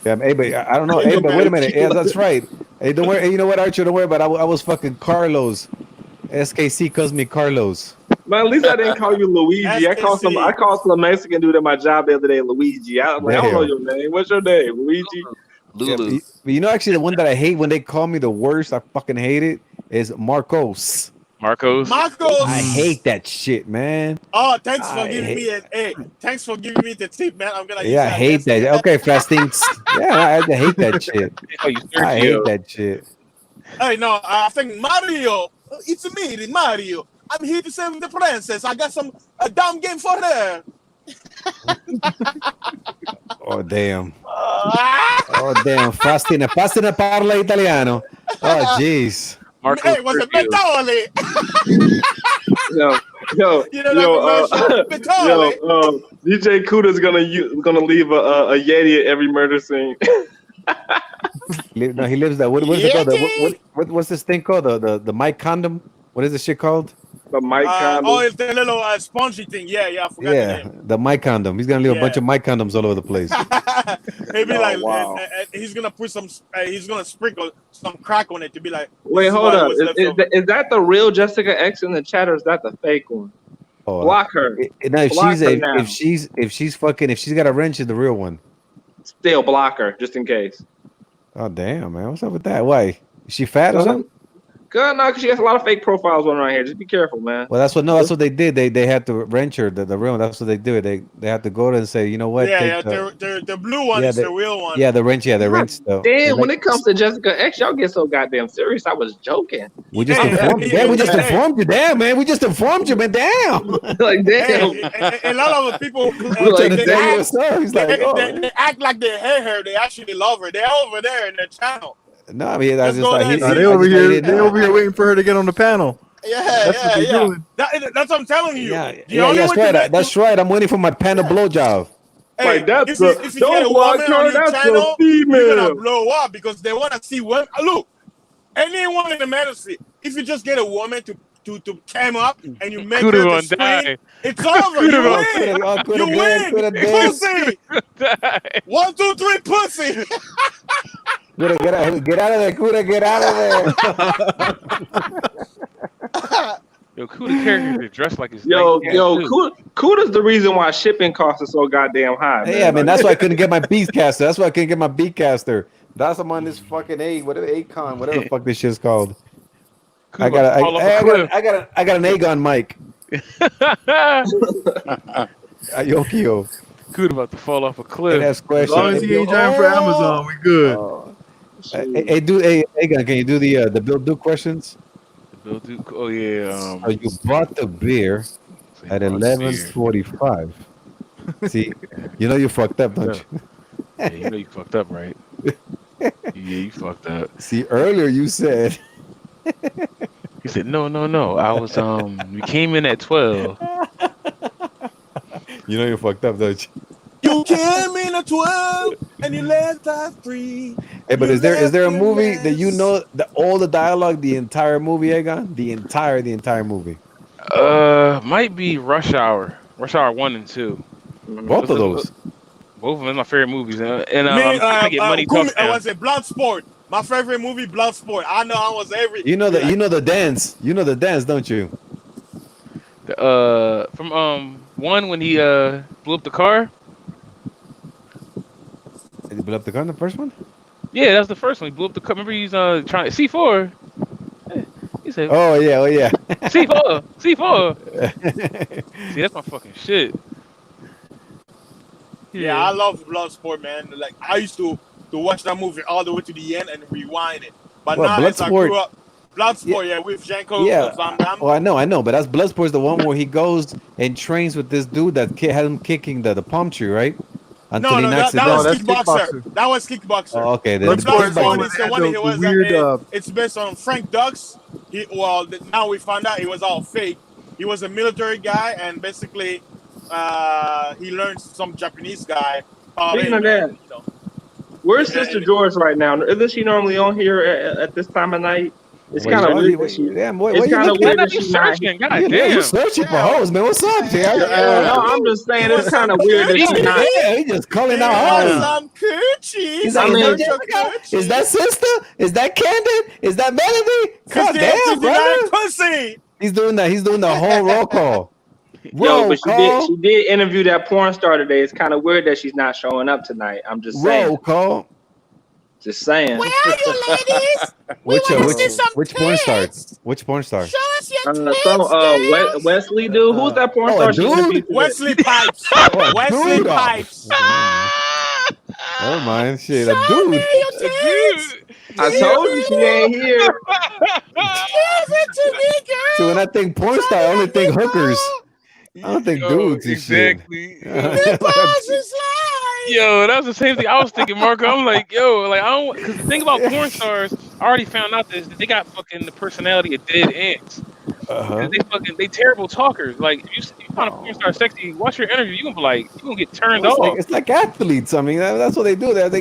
Yeah, hey, but I don't know. Hey, but wait a minute. Yeah, that's right. Hey, don't worry. Hey, you know what, Archer? Don't worry about it. I was fucking Carlos. SKC calls me Carlos. Man, at least I didn't call you Luigi. I called some Mexican dude at my job the other day Luigi. I don't know your name. What's your name? Luigi? Lulu. Yeah, you know, actually, the one that I hate when they call me the worst, I fucking hate it, is Marcos. Marcos. I hate that shit, man. Oh, thanks for giving me the tip, man. I'm gonna use I hate that. Okay, fasting. Yeah, I hate that shit. I hate that shit. Hey, no, I think Mario. It's me, Mario. I'm here to save the princess. I got a damn game for her. Oh damn. Oh damn. Fastina parla italiano. Oh jeez. Hey, what's it? Mentale. Yo, DJ Kuda's gonna leave a Yeti at every murder scene. No, he lives that. What's it called? What's this thing called? The mic condom? What is this shit called? The mic condom. Oh, it's the little spongy thing. Yeah, I forgot the name. The mic condom. He's gonna leave a bunch of mic condoms all over the place. Maybe he's gonna put some. He's gonna sprinkle some crack on it to be like. Wait, hold up. Is that the real Jessica X in the chat, or is that the fake one? Oh, block her. No, if she's got a wrench, is the real one. Still block her, just in case. Oh damn, man, what's up with that? Why? Is she fat or something? Good, no, because she has a lot of fake profiles going around here. Just be careful, man. Well, that's what they did. They had to rent her the room. That's what they do. They had to go to and say, you know what? Yeah, the blue one is the real one. Yeah, the rent. Yeah, the rent stuff. Damn, when it comes to Jessica X, y'all get so goddamn serious. I was joking. We just informed you. Yeah, we just informed you. Damn, man. We just informed you, man. Damn. Like, damn. A lot of people they act like they hate her. They actually love her. They're over there in the channel. No, I mean, I just like they over here waiting for her to get on the panel. That's what they're doing. That's what I'm telling you. Yeah, that's right. That's right. I'm waiting for my panel blowjob. Hey, if you get a woman on your channel, you're gonna blow up because they want to see women. Look, anyone in the Manosphere, if you just get a woman to cam up and you make her the screen, it's over. You win. Pussy. 1, 2, 3, pussy. Get out of there, Kuda. Get out of there. Yo, Kuda characters are dressed like his Kuda's the reason why shipping costs are so goddamn high. Man. Yeah, man, that's why I couldn't get my Beastcaster. That's why I couldn't get my Beatcaster. That's I'm on this fucking whatever the fuck this shit's called. I got an Aegon mic. Yokio. Kuda about to fall off a cliff. As long as he ain't driving for Amazon, we good. Hey, Aegon, can you do the Bill Duke questions? The Bill Duke. Oh yeah. So you bought the beer at 11:45. See, you know you fucked up, don't you? Yeah, you know you fucked up, right? Yeah, you fucked up. See, earlier you said. He said, no. I was we came in at 12. You know you fucked up, don't you? You came in at 12 and you left at 3. Hey, but is there a movie that you know all the dialogue, the entire movie, Aegon? The entire movie. Might be Rush Hour. Rush Hour 1 and 2. Both of those. Both of them are my favorite movies. And I get money talk. I was a Bloodsport. My favorite movie, Bloodsport. I know I was every. You know the dance. You know the dance, don't you? From one when he blew up the car. Did he blow up the car in the first one? Yeah, that was the first one. He blew up the car. Remember he's trying C4. He said, Oh yeah. C4. See, that's my fucking shit. Yeah, I love Bloodsport, man. Like I used to watch that movie all the way to the end and rewind it. But now as I grew up, Bloodsport, with Janko, Van Damme. Oh, I know, but that's Bloodsport's the one where he goes and trains with this dude that had him kicking the palm tree, right? Until that was Kickboxer. That was Kickboxer. Oh, okay. Bloodsport is the one he was weird. It's based on Frank Dux. Now we found out it was all fake. He was a military guy, and basically, he learned some Japanese guy. Speaking of that, where's Sister George right now? Isn't she normally on here at this time of night? It's kind of weird. It's kind of weird that she's not here. You searching for hoes, man. What's up, Jay? No, I'm just saying it's kind of weird that she's not. He just calling out hoes. He's is that sister? Is that Candid? Is that Melody? God damn, brother. Pussy. He's doing the whole roll call. Yo, but she did interview that porn star today. It's kind of weird that she's not showing up tonight. I'm just saying. Roll call. Just saying. Where are you, ladies? Which porn star? Which porn star? Show us your tits, Wesley, dude. Who's that porn star? Wesley Pipes. Wesley Pipes. Never mind. Shit, a dude. I told you she ain't here. Give it to me, girl. So when I think porn star, I only think hookers. I don't think dudes. Exactly. Shit. Yo, that was the same thing I was thinking, Marco. I'm like, I don't. Because the thing about porn stars, I already found out this. They got fucking the personality of dead ants. They terrible talkers. Like if you find a porn star sexy, watch your interview. You gonna be like, you gonna get turned off. It's like athletes. I mean, that's what they do. That's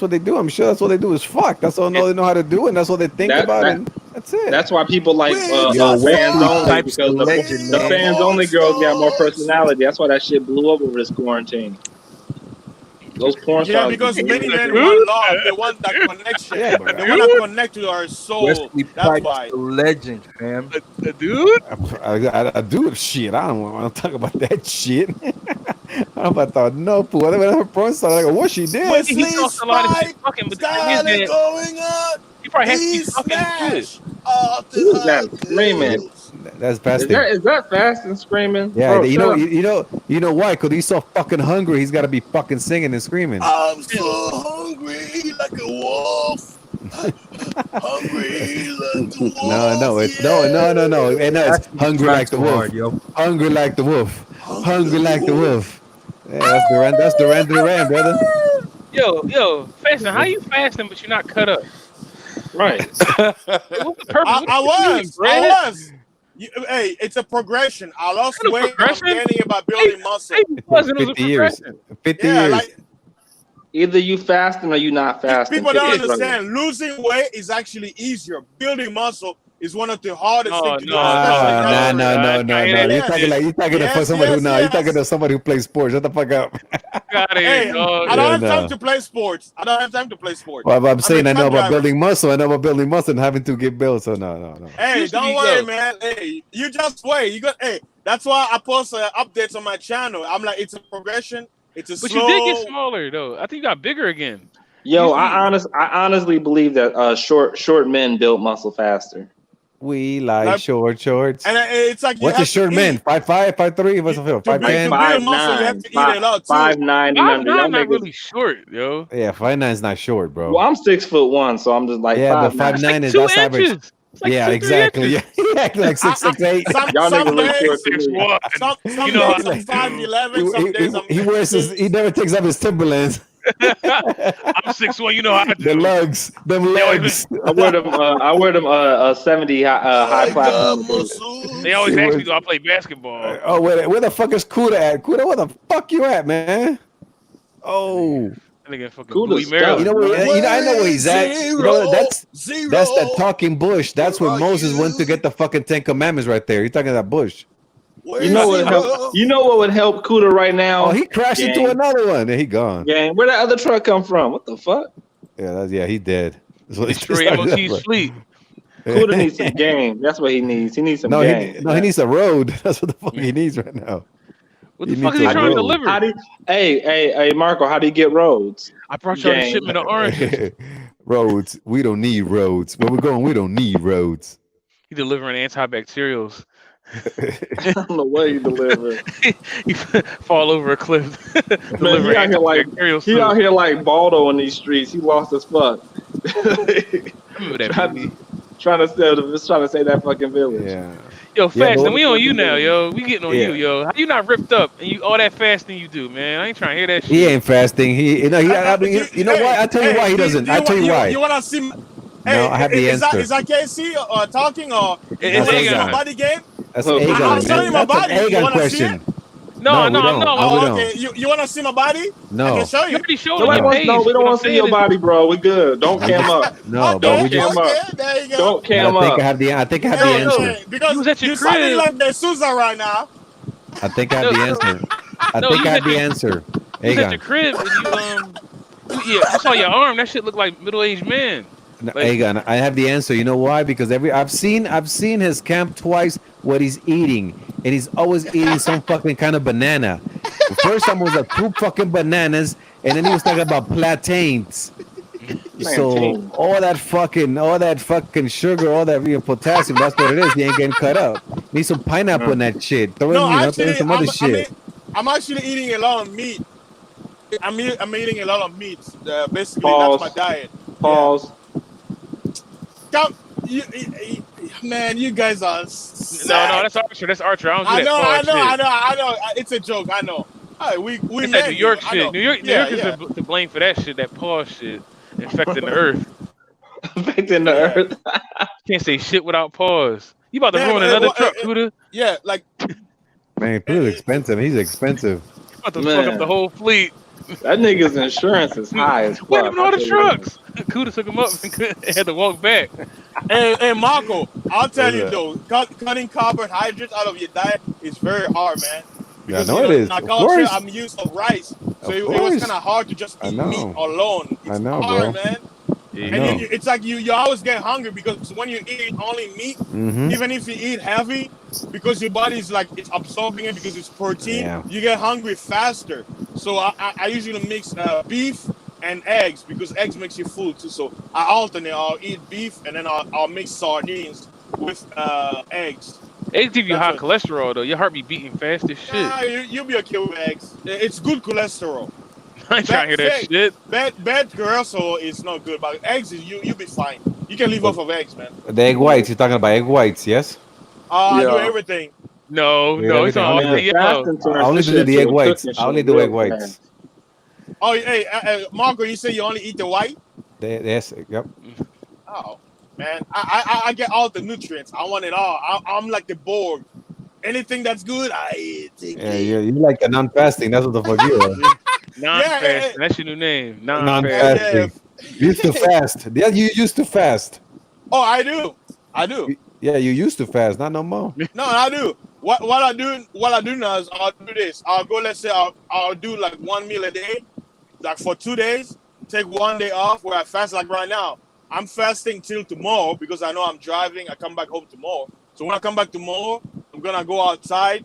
what they do. I'm sure that's what they do is fuck. That's all they know how to do, and that's what they think about. And that's it. That's why people like fans only, because the fans only girls got more personality. That's why that shit blew up over this quarantine. Those porn stars. Yeah, because many men want love. They want that connection. They want to connect to our soul. That's why. Legend, fam. A dude? I do shit. I don't want to talk about that shit. I thought no fool. I never porn star. I go, what she did? He talks a lot of shit fucking, but the thing is that going on. he probably has to be fucking good. Who's that screaming? That's fasting. Is that fast and screaming? Yeah, Bro, you know why? Because he's so fucking hungry. He's got to be fucking singing and screaming. I'm so hungry like a wolf. Hungry like the wolf. No, it's hungry like the wolf. Hungry like the wolf. Hungry like the wolf. Yeah, that's Duran, brother. Yo, fasting. How you fasting but you're not cut up? Right. What's the purpose? I was. Hey, it's a progression. I lost weight. I'm gaining by building muscle. 50 years. 50 years. Like, either you fasting or you not fasting. People don't understand. Losing weight is actually easier. Building muscle is one of the hardest things to do. No. You're talking to somebody who plays sports. Shut the fuck up. Hey, I don't have time to play sports. Well, I'm saying I know about building muscle. And having to get built. So no. Hey, don't worry, man. Hey, you just wait. Hey, that's why I post updates on my channel. I'm like, it's a progression. It's a But slow. you did get smaller though. I think you got bigger again. Yo, I honestly believe that short men build muscle faster. We like short shorts. And it's like what's a short man? 5'5", 5'3", what's the feel? 5'10", 5'9", 5'9", I'm not really short, yo. Yeah, 5'9" is not short, bro. Well, I'm 6'1", so I'm just like 5'9". But 5'9" is that's average. Like yeah, exactly. Yeah, like 6'8". Y'all niggas look short to me. Some days I'm 5'11", some days I'm he never takes off his Timberlands. I'm 6'1", you know how I do. Them lugs. I wear them 70 high platform. They always ask me, do I play basketball? Oh, where the fuck is Kuda at? Kuda, where the fuck you at, man? Oh. Louis I know where he's at. That's that talking bush. That's where Moses went to get the fucking 10 Commandments right there. You're talking that bush. You know what would help Kuda right now? Oh, he crashed into another one. He gone. Gang, where that other truck come from? What the fuck? Yeah, he dead. It's MOT's fleet. Kuda needs some game. That's what he needs. He needs some game. He needs a road. That's what the fuck he needs right now. What the fuck is he trying to deliver? Hey, Marco, how do you get roads? I brought you a shipment of oranges. Roads. We don't need roads. Where we're going, we don't need roads. He delivering antibacterials. I don't know what he delivered. He fall over a cliff. Man, he out here like Baldo in these streets. He lost his fuck. Remember that trying to say that fucking village. Yeah. Yo, fasting, we on you now, yo. We getting on you, yo. How you not ripped up and you all that fasting you do, man? I ain't trying to hear that shit. He ain't fasting. You know why? I tell you why he doesn't. I tell you why. You wanna see? No, I have the answer. Is that KC talking or is it a body game? That's an Aegon. I'm showing my body. That's an You Aegon wanna see question. it? No. Okay, you want to see my body? No. I can show you. You already showed No, we don't want to see your body, bro. We good. Don't cam up. No, don't we just. cam up. There you go. Don't cam up. I think I have the answer. Because you sounding like the Sousa right now. I think I have the answer. I have the answer. You was at your crib and I saw your arm. That shit looked like middle-aged man. No, Aegon, I have the answer. You know why? Because I've seen his camp twice. What he's eating, and he's always eating some fucking kind of banana. The first time was like 2 fucking bananas, and then he was talking about plantains. So all that fucking sugar, all that potassium, that's what it is. He ain't getting cut up. Need some pineapple in that shit. Throw in some other shit. I'm actually eating a lot of meat. I'm eating a lot of meat. Basically, that's my diet. Pause. Man, you guys are. No, that's Archer. That's Archer. I know. It's a joke. I know. Right, we it's that New York shit. New York is to blame for that shit. That pause shit infecting the earth. Infecting the earth. Can't say shit without pause. You about to ruin another truck, Kuda? Yeah, like. Man, Kuda's expensive. He's expensive. About to fuck up the whole fleet. That nigga's insurance is high as fuck. What happened to all the trucks? Kuda took him up and had to walk back. Hey, Marco, I'll tell you though, cutting carbohydrates out of your diet is very hard, man. Yeah, I know it is. In our culture, I'm used to rice, so it was kind of hard to just eat meat alone. It's hard, man. And it's like you always get hungry because when you eat only meat, even if you eat heavy, because your body is like it's absorbing it because it's protein. Yeah. You get hungry faster. So I usually mix beef and eggs because eggs makes you full too. So I alternate. I'll eat beef and then I'll mix sardines with eggs. Eggs give you high That's what- cholesterol though. Your heart be beating fast as shit. Nah, you'll be okay with eggs. It's good cholesterol. I ain't trying to hear that shit. Bad cholesterol is not good, but eggs is you'll be fine. You can live off of eggs, man. The egg whites. You're talking about egg whites, yes? I do everything. No, Yeah, no, it's everything. on I only do the egg whites. I only do egg whites. Oh, hey, Marco, you say you only eat the white? Yes, yep. Oh, man, I get all the nutrients. I want it all. I'm like the Borg. Anything that's good, I eat. Yeah, you like the non-fasting. That's what the fuck you are. Non-fasting. That's your new name. Non-fasting. You used to fast. Yeah, you used to fast. Oh, I do. Yeah, you used to fast. Not no more. No, I do. What I do now is I'll do this. I'll go. Let's say I'll do like one meal a day, like for 2 days. Take 1 day off where I fast. Like right now, I'm fasting till tomorrow because I know I'm driving. I come back home tomorrow. So when I come back tomorrow, I'm gonna go outside,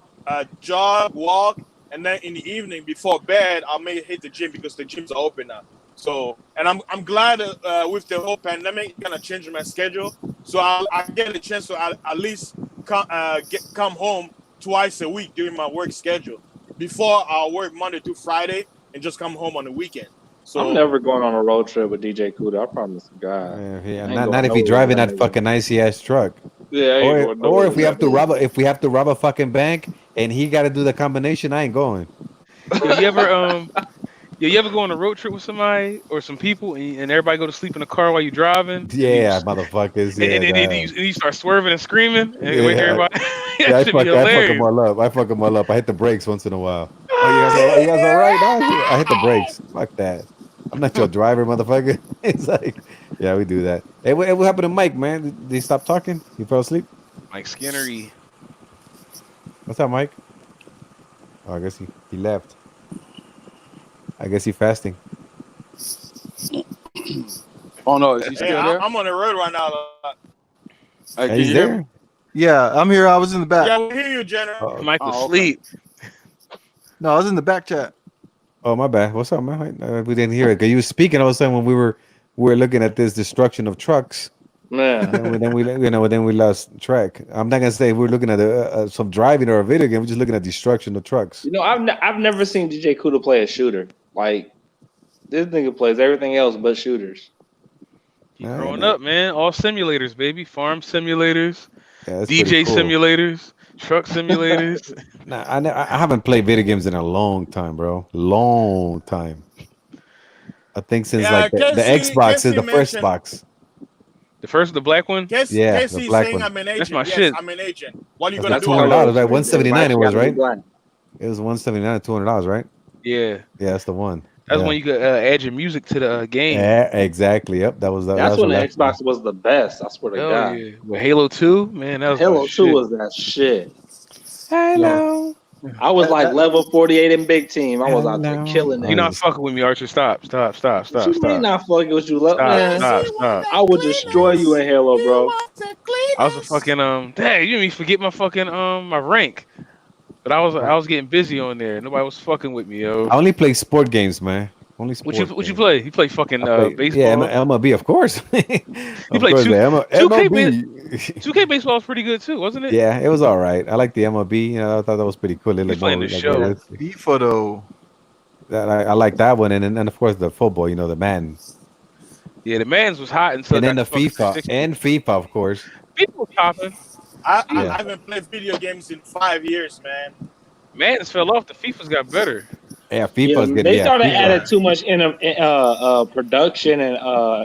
jog, walk, and then in the evening before bed, I may hit the gym because the gyms are open now. So, and I'm glad with the whole pandemic, it's gonna change my schedule. So I get a chance to at least come home twice a week during my work schedule. Before I'll work Monday to Friday and just come home on the weekend. So I'm never going on a road trip with DJ Kuda. I promise God. Yeah, not if you're driving that fucking icy ass truck. Yeah, or if we have to rob a fucking bank and he got to do the combination, I ain't going. You ever go on a road trip with somebody or some people and everybody go to sleep in the car while you're driving? Yeah, motherfuckers. Yeah, and you start swerving and screaming and wake everybody. Yeah, I fuck them all up. I hit the brakes once in a while. Oh, you guys all right? No, I hit the brakes. Fuck that. I'm not your driver, motherfucker. It's like, yeah, we do that. Hey, what happened to Mike, man? Did he stop talking? He fell asleep? Mike Skinnery. What's up, Mike? Oh, I guess he left. I guess he fasting. Oh no, is he still there? I'm on the road right now. Hey, He's there. Yeah, I'm here. I was in the back. Yeah, we hear you, General. Mike was asleep. No, I was in the back chat. Oh, my bad. What's up, man? We didn't hear it. Cause you were speaking all of a sudden when we were looking at this destruction of trucks. Man. And then we lost track. I'm not gonna say we're looking at some driving or a video game. We're just looking at destruction of trucks. You know, I've never seen DJ Kuda play a shooter. Like this nigga plays everything else but shooters. Growing up, man, all simulators, baby. Farm simulators, that's DJ pretty cool. simulators, truck simulators. Nah, I haven't played video games in a long time, bro. Long time. I think since like the Xbox is the first box. The black one? Yeah, the black one. I'm an agent. That's my yes, shit. I'm an agent. What are you That's gonna do? $200, right? $179 it was, right? It was $179, $200, right? Yeah. Yeah, that's the one. That's when you could add your music to the game. Yeah, exactly. Yep, that was. That's when the Xbox was the best. I swear to God. Yeah. With Halo 2, man, that was Halo 2 shit. was that shit. Hello. I was like level 48 in big team. I was out there killing it. You're not fucking with me, Archer. Stop. What you mean not fucking with you, love? Stop. I would destroy you in Halo, bro. I was a fucking dang, you made me forget my fucking my rank. But I was getting busy on there. Nobody was fucking with me, yo. I only play sport games, man. Only sport. What you play? You play fucking baseball? Yeah, MLB, of course. You play 2K baseball was pretty good too, wasn't it? Yeah, it was all right. I like the MLB. You know, I thought that was pretty cool. It looked playing more the like show. realistic. FIFA though. I like that one, and of course the football. You know, the Madden. Yeah, the Mans was hot until And then the FIFA, of course. FIFA was popping. I haven't played video games in 5 years, man. Madden's fell off. The FIFA's got better. Yeah, FIFA's good. They started FIFA. adding too much production and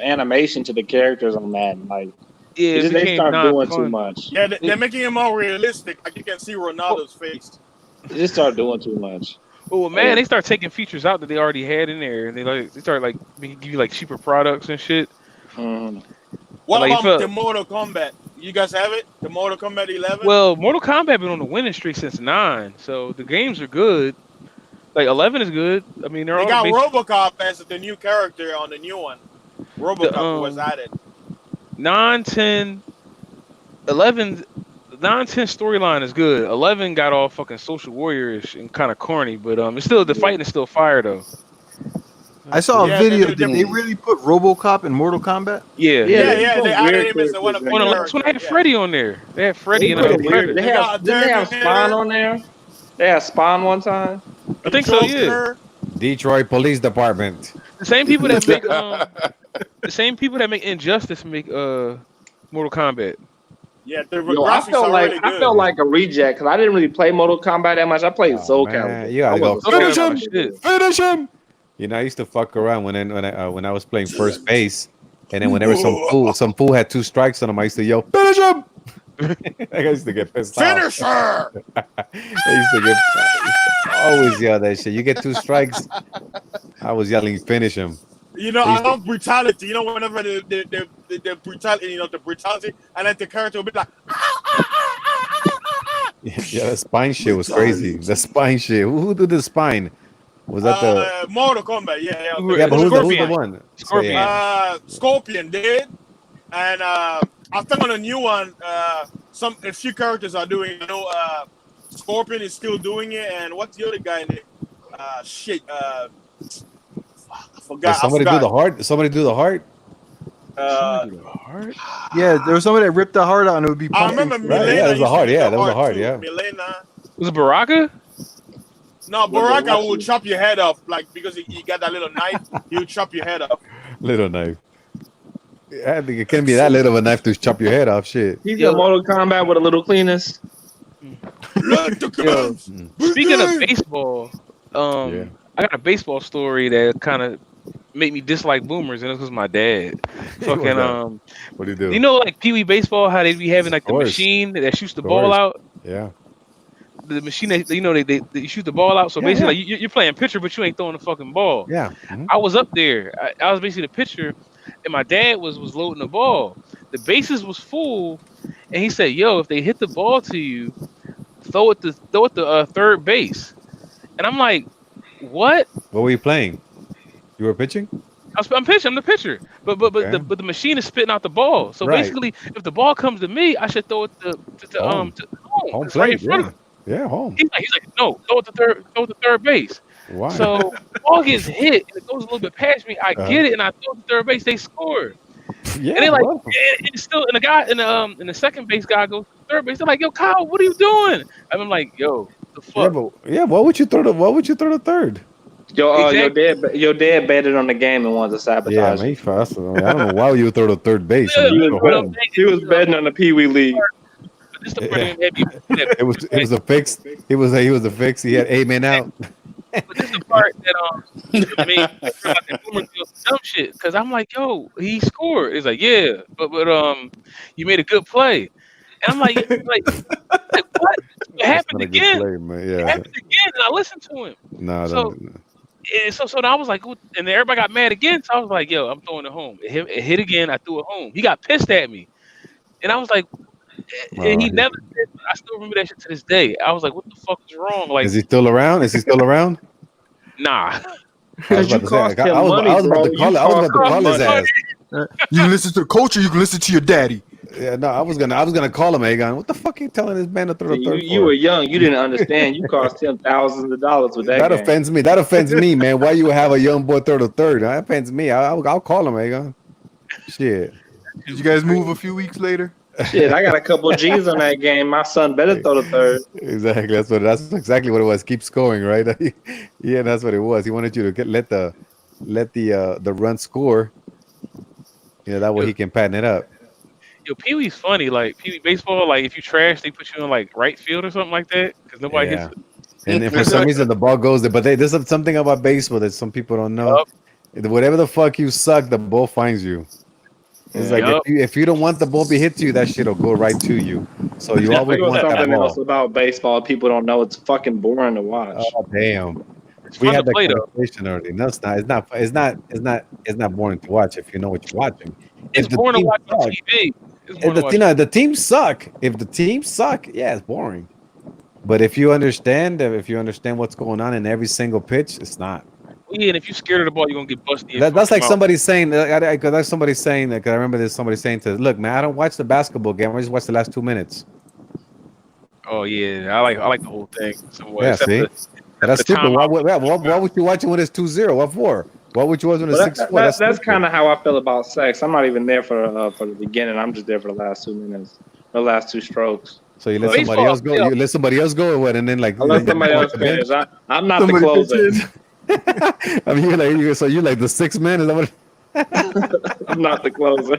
animation to the characters on Madden. Like, yeah, they start doing too much. Yeah, they're making it more realistic. Like you can see Ronaldo's face. They just start doing too much. Well, man, they start taking features out that they already had in there, and they start like give you like cheaper products and shit. What Like, about the Mortal Kombat? You guys have it? The Mortal Kombat 11? Well, Mortal Kombat been on the winning streak since 9, so the games are good. Like 11 is good. I mean, they all got RoboCop as the new character on the new one. RoboCop was added. 9, 10, 11. 9-10 storyline is good. 11 got all fucking social warrior-ish and kind of corny, but it's still the fighting is still fire though. I saw a video. Did they really put RoboCop in Mortal Kombat? Yeah. Yeah, they added him as one of the On the last one, they had Freddy on there. They had Freddy and Weird. They Predator. didn't they have Spawn on there? They had Spawn one time. I think so. Yeah. Detroit Police Department. The same people that make the same people that make Injustice make Mortal Kombat. Yeah, the Yo, I graphics felt are like really good. I felt like a reject because I didn't really play Mortal Kombat that much. I played Soul Calibur. You gotta go Finish finish him. You know, I used to fuck around when I was playing first base, and then whenever some fool had 2 strikes on him, I used to yell, "Finish him!" I used to get pissed Finish off. her! I used to always yell that shit. You get 2 strikes, I was yelling, "Finish him!" You know, I love brutality. You know, whenever the brutality, the brutality, and then the character will be like, Yeah, the spine shit was crazy. The spine shit. Who did the spine? Was that the Mortal Kombat? Yeah. Yeah, but who's the one? Scorpion. Scorpion did, and I think on a new one, a few characters are doing. Scorpion is still doing it, and what's the other guy name? I forgot. Somebody do the heart. Somebody do the heart. Yeah, there was somebody that ripped the heart out and it would be. I remember Milena. Yeah, that was the heart. Yeah, that was the heart. Too. Yeah. Milena. Was it Baraka? No, Baraka will chop your head off, like because he got that little knife. He'll chop your head off. Little knife. I think it can't be that little of a knife to chop your head off. Shit. He's in Mortal Kombat with a little cleanest. Speaking of baseball, I got a baseball story that kind of made me dislike boomers, and it was my dad. Fucking what do you do? You know, like Pee Wee baseball, how they be having like the machine that shoots the ball out. Yeah. The machine that they shoot the ball out. So basically, like, you're playing pitcher, but you ain't throwing the fucking ball. Yeah. I was up there. I was basically the pitcher, and my dad was loading the ball. The bases was full, and he said, "Yo, if they hit the ball to you, throw it to third base." And I'm like, "What? What were you playing? You were pitching? I'm pitching. I'm the pitcher. But the machine is spitting out the ball. So basically, if the ball comes to me, I should throw it to home. It's right in front of me. Yeah, home. He's like, no, throw it to third base. Why? So the ball gets hit and it goes a little bit past me. I get it and I throw it to third base. They score. Yeah. And they like, it's still, and the guy in the second base guy goes to third base. They're like, "Yo, Kyle, what are you doing?" I'm like, "Yo, the fuck." Why would you throw to third? Your dad betted on the game and wanted to sabotage. Yeah, me fast. I don't know why you throw to third base. He was betting on the Pee Wee League. It was a fix. He was a fix. He had 8 men out. But this is the part that made Boomer do dumb shit, because I'm like, "Yo, he scored." He's like, "Yeah, but you made a good play." And I'm like, what? It happened again. It happened again, and I listened to him. So I was like, and then everybody got mad again. So I was like, "Yo, I'm throwing it home." It hit again. I threw it home. He got pissed at me, and I was like, and he never did. I still remember that shit to this day. I was like, "What the fuck is wrong?" Like, is he still around? Nah. I was about to call his ass. You can listen to the coach, or you can listen to your daddy. Yeah, no, I was gonna call him. Agon, what the fuck are you telling this man to throw the third? You were young. You didn't understand. You cost him thousands of dollars with that. That offends me. That offends me, man. Why you have a young boy throw the third? That offends me. I'll call him, Agon. Shit. Did you guys move a few weeks later? Shit, I got a couple of G's on that game. My son better throw the third. Exactly. That's exactly what it was. Keep scoring, right? Yeah, that's what it was. He wanted you to let the run score. You know, that way he can pattern it up. Yo, Pee Wee's funny. Like Pee Wee baseball, like if you trash, they put you in like right field or something like that because nobody hits it. And then for some reason the ball goes there, but there's something about baseball that some people don't know. Whatever the fuck you suck, the ball finds you. It's like if you don't want the ball to be hit to you, that shit'll go right to you. So you always want that something ball. else about baseball people don't know. It's fucking boring to watch. Oh damn. We had that conversation already. No, it's not. It's not boring to watch if you know what you're watching. It's boring to watch on TV. If the teams suck. If the teams suck, yeah, it's boring. But if you understand what's going on in every single pitch, it's not. Yeah, and if you're scared of the ball, you're gonna get busted. That's like somebody saying. That's somebody saying that. I remember there's somebody saying to, "Look, man, I don't watch the basketball game. I just watch the last 2 minutes." Oh yeah, I like the whole thing somewhat. Yeah, Except see, for that's the stupid. time Why would you watch it when it's 2-0? What for? Why would you watch it when it's But 6-4? That's that's stupid. kind of how I feel about sex. I'm not even there for the beginning. I'm just there for the last 2 minutes, the last 2 strokes. So you let But somebody else go. You let somebody else go, or what? And then like I let somebody else finish. I'm not the Somebody pitch closer. in. I mean, you're like the sixth man. Is that what? I'm not the closer.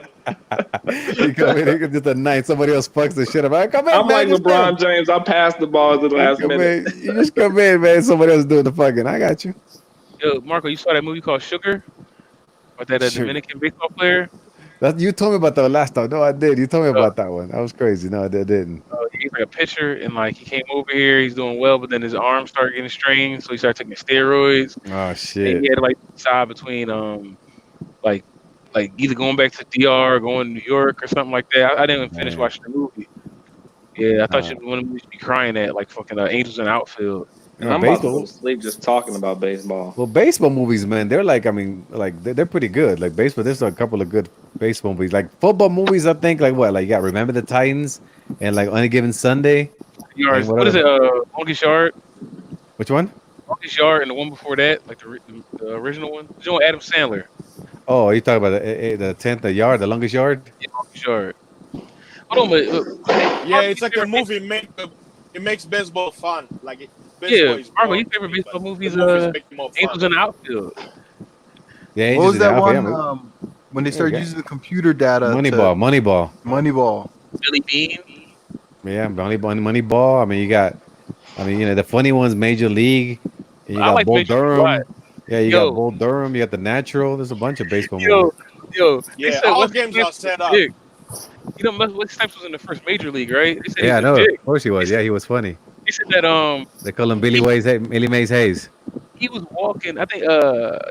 You come in, it's just a night. Somebody else fucks the shit up. Right, come in, I'm man. like LeBron James. I pass the ball to the last minute. You just come in, man. Somebody else doing the fucking. I got you. Yo, Marco, you saw that movie called Sugar? About that Sugar. Dominican baseball player? You told me about that last time. No, I did. You told me about that one. That was crazy. No, I didn't. He's like a pitcher, and like he came over here, he's doing well, but then his arms started getting strained, so he started taking steroids. Oh And shit. he had to like decide between like either going back to DR or going to New York or something like that. I didn't even finish watching the movie. Yeah, I thought you wanted me to be crying at like fucking Angels in the Outfield. And I'm about to go to sleep just talking about baseball. Well, baseball movies, man, they're like, I mean, like they're pretty good. Like baseball, there's a couple of good baseball movies. Like football movies, I think, like what, like you got Remember the Titans and like Any Given Sunday. Yards. What is it? Longest Yard. Which one? Longest Yard, and the one before that, like the original one. The one with Adam Sandler. Oh, you talking about the 10th yard, the longest yard? Yeah, Longest Yard. Hold on, but Yeah, it's like a movie. It makes baseball fun. Like yeah, Marco, your favorite baseball movies? Angels in the Outfield. Yeah, What was that one? Yeah. When they started using the computer data. Moneyball. Billy Bean. Yeah, Moneyball. I mean, you know, the funny ones, Major League. And you got like Bull Major League Durham. Live. Yeah, you got Bull Durham. You got The Natural. There's a bunch of baseball movies. Yeah, all games are set up. You know, Wesley Snipes was in the first Major League, right? They said Yeah, I he know. was a Of dick. course he was. Yeah, he was funny. He said that They call him Billy Mays Hayes. he was walking. I think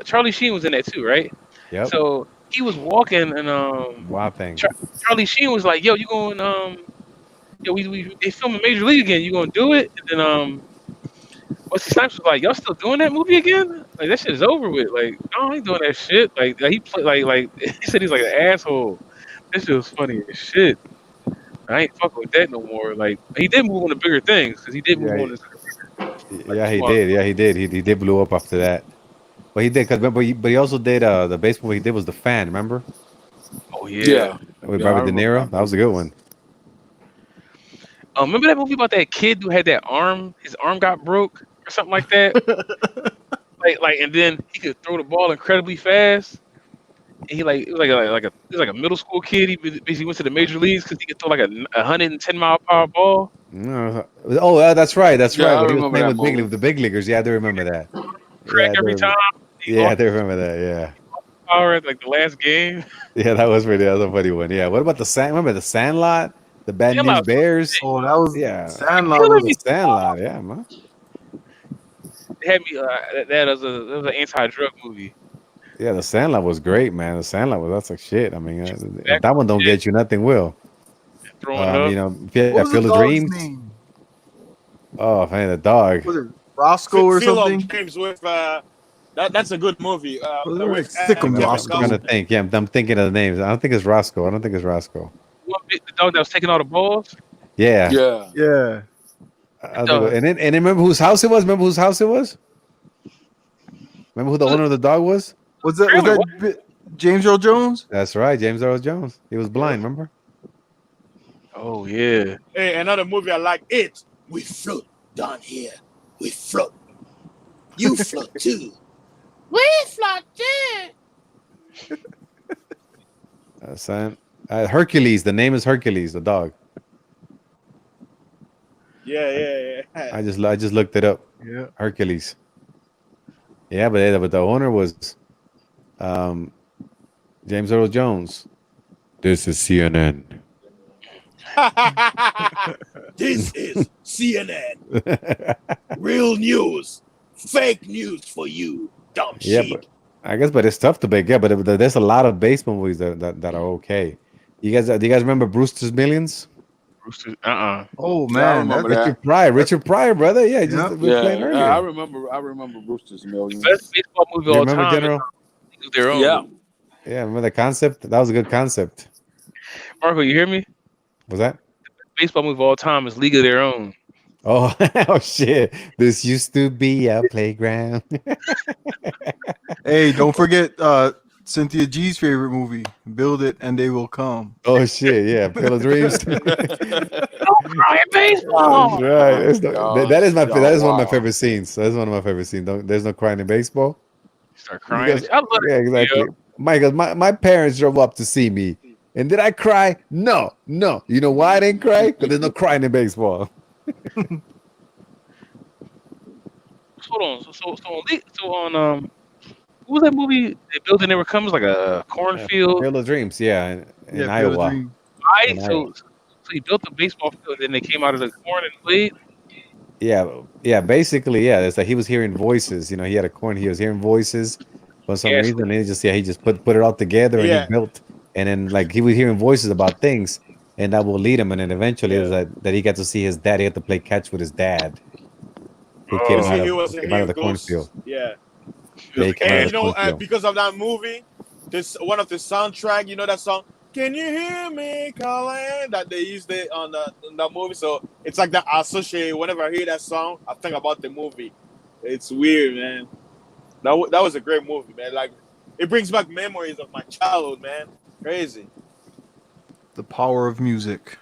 Charlie Sheen was in that too, right? Yep. So he was walking, and Wild thing. Charlie Sheen was like, "Yo, you going? Yo, they filming Major League again. You gonna do it?" And then Wesley Snipes was like, "Y'all still doing that movie again? Like that shit is over with. Like, no, I ain't doing that shit. Like he played like he said he's like an asshole. That shit was funny as shit. I ain't fucking with that no more. Like he did move on to bigger things because he did move on to. Yeah, he did. Yeah, he did. He did blow up after that. But he did, but he also did the baseball he did was The Fan. Remember? Oh yeah. With Robert De Niro. That was a good one. Remember that movie about that kid who had that arm? His arm got broke or something like that. like, and then he could throw the ball incredibly fast. And he it was like a middle school kid. He basically went to the major leagues because he could throw like a 110-mile-per-hour ball. No. Oh, that's right. That's Yeah, right. I When he was remember playing that with the big leaguers. Yeah, I do remember that. Crack every time. Yeah, I do remember that. Yeah. Power at like the last game. Yeah, that was a funny one. Yeah. What about Remember the Sandlot? The Bad News Bears? Oh, that was Sandlot. Was the Sandlot. Yeah, man. It had me. That was an anti-drug movie. Yeah, the Sandlot was great, man. The Sandlot that's like shit. I mean, if that one don't get you, nothing will. You know, Field of Dreams. Name? Oh man, the dog. Was it Roscoe or Field of something? Dreams with that's a good movie. I'm trying to think. Yeah, I'm thinking of the names. I don't think it's Roscoe. The dog that was taking all the balls. Yeah. Yeah. And then remember whose house it was? Remember who the owner of the dog was? Was that James Earl Jones? That's right, James Earl Jones. He was blind, remember? Oh yeah. Hey, another movie I like. We float down here. We float. You float too. We float too. Hercules. The name is Hercules, the dog. Yeah. I just looked it up. Yeah. Hercules. Yeah, but the owner was James Earl Jones. This is CNN. This is CNN. Real news. Fake news for you, dumb shit. But it's tough to make. Yeah, but there's a lot of baseball movies that are okay. Do you guys remember Brewster's Millions? Oh man, Richard Pryor, brother. Yeah, playing earlier. I remember Brewster's Millions. Best baseball movie all time. General? Do their own. Yeah, remember the concept? That was a good concept. Marco, you hear me? Was that? Baseball movie of all time is League of Their Own. Oh, oh shit! This used to be a playground. Hey, don't forget Cynthia G's favorite movie, Build It and They Will Come. Oh shit! Yeah, Field of Dreams. Don't cry in baseball. That's right. That is that is one of my wow. favorite scenes. That's one of my favorite scenes. There's no crying in baseball. Start You crying. guys- I love yeah, it. exactly. Michael, my parents drove up to see me, and did I cry? No. You know why I didn't cry? Because there's no crying in baseball. Hold on. So on what was that movie? They built and never comes like a cornfield. Field of Dreams. Yeah, in Field of Iowa. Dreams. Right. In So he built a baseball field, and then they came out of the corn and played. Yeah. Basically, yeah. It's like he was hearing voices. You know, he had a corn. He was hearing voices for some Yes. reason. And he just put it all together and Yeah. he built. And then like he was hearing voices about things, and that will lead him. And then eventually, it was that he got to see his dad. He had to play catch with his dad, who came out He of, wasn't came out of the hearing ghosts. cornfield. Yeah. Yeah, he came out of And the cornfield. because of that movie, this one of the soundtrack, you know that song, "Can You Hear Me Calling?" that they used it on the movie. So it's like that I associate whenever I hear that song, I think about the movie. It's weird, man. That was a great movie, man. Like it brings back memories of my childhood, man. Crazy. The power of music.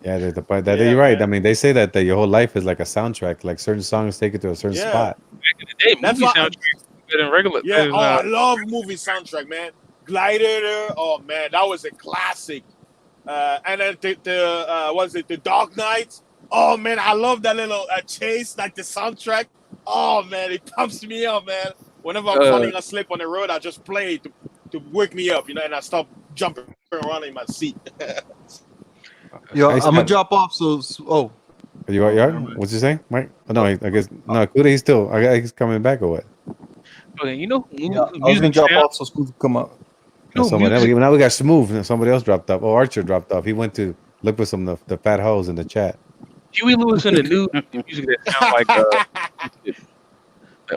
Yeah, you're right. I mean, they say that your whole life is like a soundtrack. Like certain songs take you to a certain spot. Back in the day, That's movie why soundtracks better than regular. Yeah, than, I love movie soundtrack, man. Gladiator, oh man, that was a classic. And then the Dark Knight. Oh man, I love that little chase, like the soundtrack. Oh man, it pumps me up, man. Whenever I'm falling asleep on the road, I just play it to wake me up, and I stop jumping around in my seat. Yo, I'm gonna drop off. Oh, You are? What's you saying, Mike? Oh, no, I guess no. Kuda, he's still. I guess he's coming back or what? Okay, you know, I was gonna drop off so Smooth come up. Now we got Smooth. Somebody else dropped off. Oh, Archer dropped off. He went to look for some of the fat hoes in the chat. Huey Lewis and the new music that sound like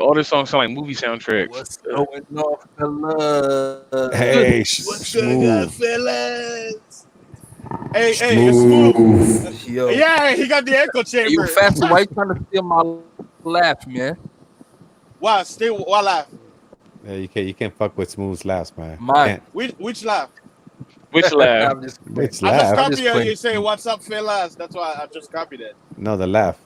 all the songs sound like movie soundtracks. What's going on, fellas? Hey, What's going on, fellas? Hey, Smooth. Yo. Yeah, he got the echo chamber. You faster, why you trying to steal my laugh, man? Why? Why laugh? Yeah, you can't fuck with Smooth's laughs, man. Mine. Which laugh? Which laugh? Which I laugh? just copied it. You say, "What's up, fellas?" That's why I just copied it. No, the laugh.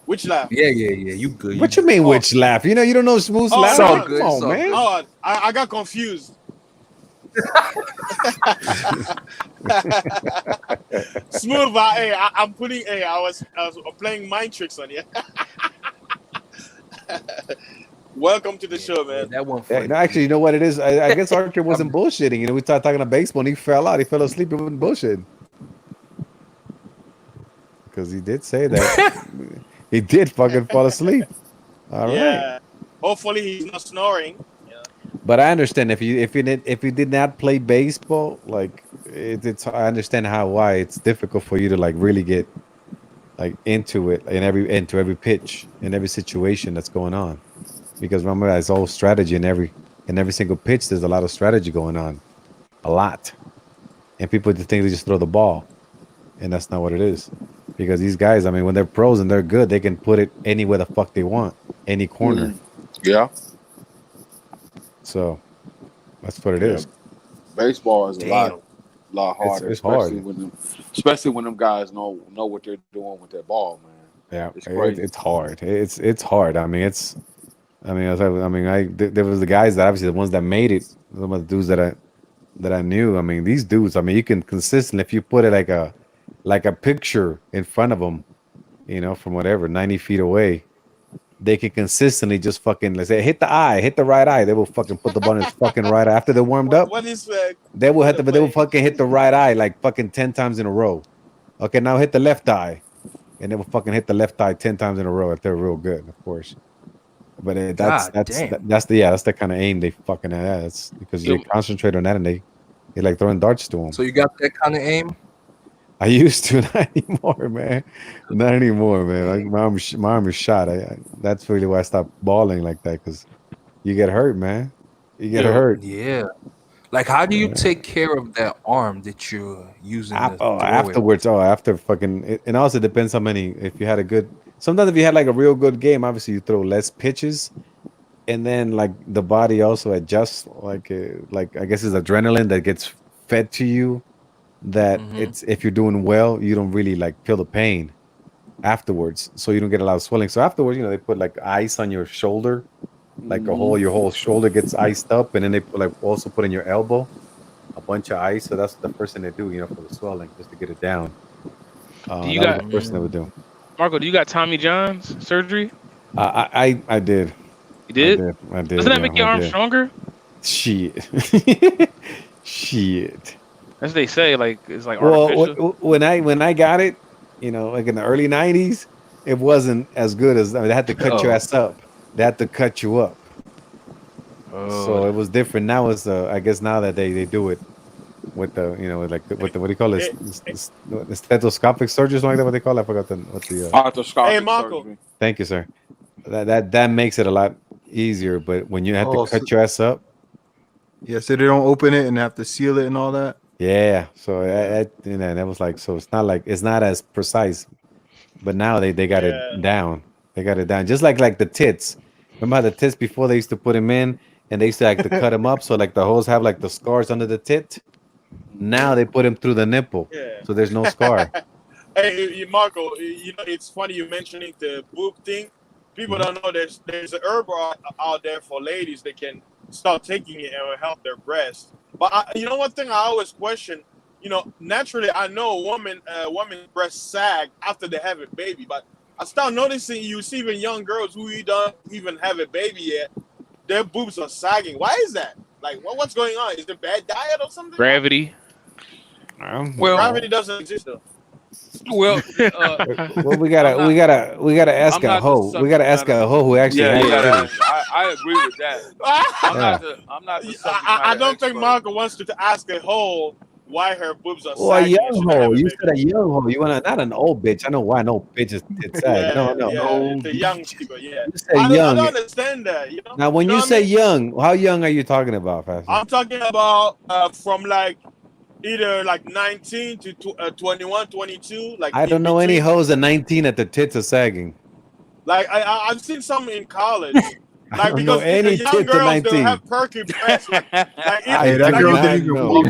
Which laugh? Yeah. You good? What you mean, which laugh? You don't know Smooth's laugh? it's all good, Come it's on, all man. Oh, I got confused. Smooth, I'm putting. I was playing mind tricks on you. Welcome to the show, man. That one. Yeah, no, actually, you know what it is? I guess Archer wasn't bullshitting. You know, we started talking about baseball and he fell out. He fell asleep. He wasn't bullshitting. Because he did say that. He did fucking fall asleep. All right. Yeah. Hopefully he's not snoring. Yeah. But I understand if you did not play baseball, like it's I understand why it's difficult for you to like really get like into it into every pitch in every situation that's going on. Because remember, it's all strategy in every single pitch. There's a lot of strategy going on, a lot, and people just think they just throw the ball, and that's not what it is. Because these guys, I mean, when they're pros and they're good, they can put it anywhere the fuck they want, any corner. Yeah. So that's what it is. Baseball is a lot harder. It's hard. Especially when them guys know what they're doing with their ball, man. Yeah, It's crazy. it's hard. It's hard. I mean, there was the guys that obviously the ones that made it. Some of the dudes that I knew. I mean, these dudes. I mean, you can consistently if you put it like a picture in front of them, you know, from whatever 90 feet away, they can consistently just fucking let's say hit the right eye. They will fucking put the ball in his fucking right eye after they're warmed up. What is They will fucking hit the right eye like fucking 10 times in a row. Okay, now hit the left eye, and they will fucking hit the left eye 10 times in a row if they're real good, of course. But that's the kind of aim they fucking have. That's because they concentrate on that and they like throwing darts to them. So you got that kind of aim? I used to, not anymore, man. Not anymore, man. Like my arm is shot. That's really why I stopped balling like that because you get hurt, man. You get hurt. Yeah. Like, how do you take care of that arm that you're using to throw it? Afterwards, after fucking, and also depends how many. If you had a good, sometimes if you had like a real good game, obviously you throw less pitches, and then like the body also adjusts. Like I guess it's adrenaline that gets fed to you. That it's if you're doing well, you don't really like feel the pain afterwards, so you don't get a lot of swelling. So afterwards, they put like ice on your shoulder, like your whole shoulder gets iced up, and then they also put in your elbow a bunch of ice. So that's the first thing they do, for the swelling, just to get it down. Do you got the first thing they would do? Marco, do you got Tommy John's surgery? I did. You did? I did. Doesn't that make your arm stronger? Shit. Shit. As they say, like it's like artificial. When I got it, like in the early '90s, it wasn't as good as they had to cut your ass up. They had to cut you up. So it was different. Now it's I guess now that they do it with the with the what do you call it? The stethoscopic surgery, or something like that. What they call it? I forgot what the arthroscopic. Hey, Marco. surgery. Thank you, sir. That makes it a lot easier. But when you have to cut your ass up, so they don't open it and have to seal it and all that. Yeah. So that was like, so it's not as precise, but now they got it down. They got it down, just like the tits. Remember how the tits before they used to put them in, and they used to like to cut them up, so like the hoes have like the scars under the tit. Now they put them through the nipple, so there's no scar. Hey, Marco, it's funny you mentioning the boob thing. People don't know there's an herb out there for ladies that can start taking it and will help their breasts. But one thing I always question, naturally I know women's breasts sag after they have a baby, but I start noticing you see even young girls who don't even have a baby yet, their boobs are sagging. Why is that? Like, what's going on? Is it bad diet or something? Gravity. Well, gravity doesn't exist though. Well, we gotta ask a hoe. We gotta ask a hoe who actually. I agree with that. I'm not the subject matter I don't think expert. Marco wants to ask a hoe why her boobs are Well, a sagging. young hoe. You said a young hoe. You want not an old bitch. I know why an old bitch is sag. No. The young people. Yeah. You say young. I don't understand that. Now, when you say young, how young are you talking about, Fast? I'm talking about from like either like 19 to 21, 22. Like I don't know any hoes at 19 that the tits are sagging. Like I've seen some in college. I don't know any the young tits at girls 19. they have perky breasts. That girl didn't even walk.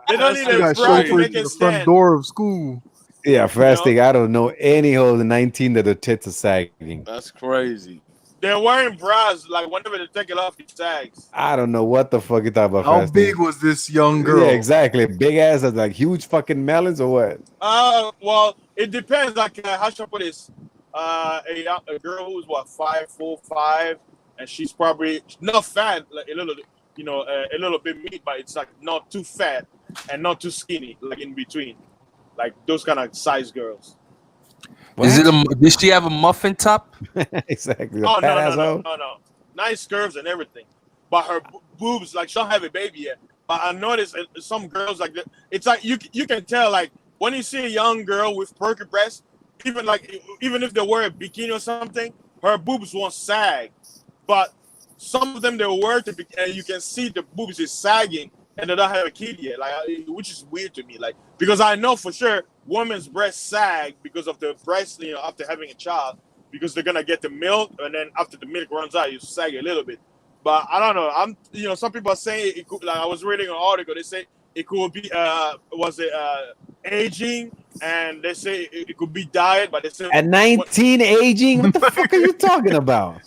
They don't need She a got bra to chauffeured make to it the front stand. door of school. Yeah, first thing, I don't know any hoes at 19 that the tits are sagging. That's crazy. They're wearing bras. Like whenever they take it off, it sags. I don't know what the fuck you talking about. How Fast big thing. was this young girl? Yeah, exactly. Big ass as like huge fucking melons or what? Well, it depends. Like how should I put this? A girl who's what 5'4", 5", and she's probably not fat, like a little, a little bit meat, but it's like not too fat and not too skinny, like in between, like those kind of size girls. Did she have a muffin top? Exactly. Oh no. Nice curves and everything, but her boobs, like she don't have a baby yet. But I noticed some girls like that. It's like you can tell, like when you see a young girl with perky breasts, even if they wear a bikini or something, her boobs won't sag. But some of them they wear to and you can see the boobs is sagging and they don't have a kid yet, like which is weird to me. Like because I know for sure women's breasts sag because of the breast, after having a child, because they're gonna get the milk and then after the milk runs out, you sag a little bit. But I don't know. Some people are saying it could, like I was reading an article. They say it could be aging, and they say it could be diet, but they say at 19 aging. What the fuck are you talking about?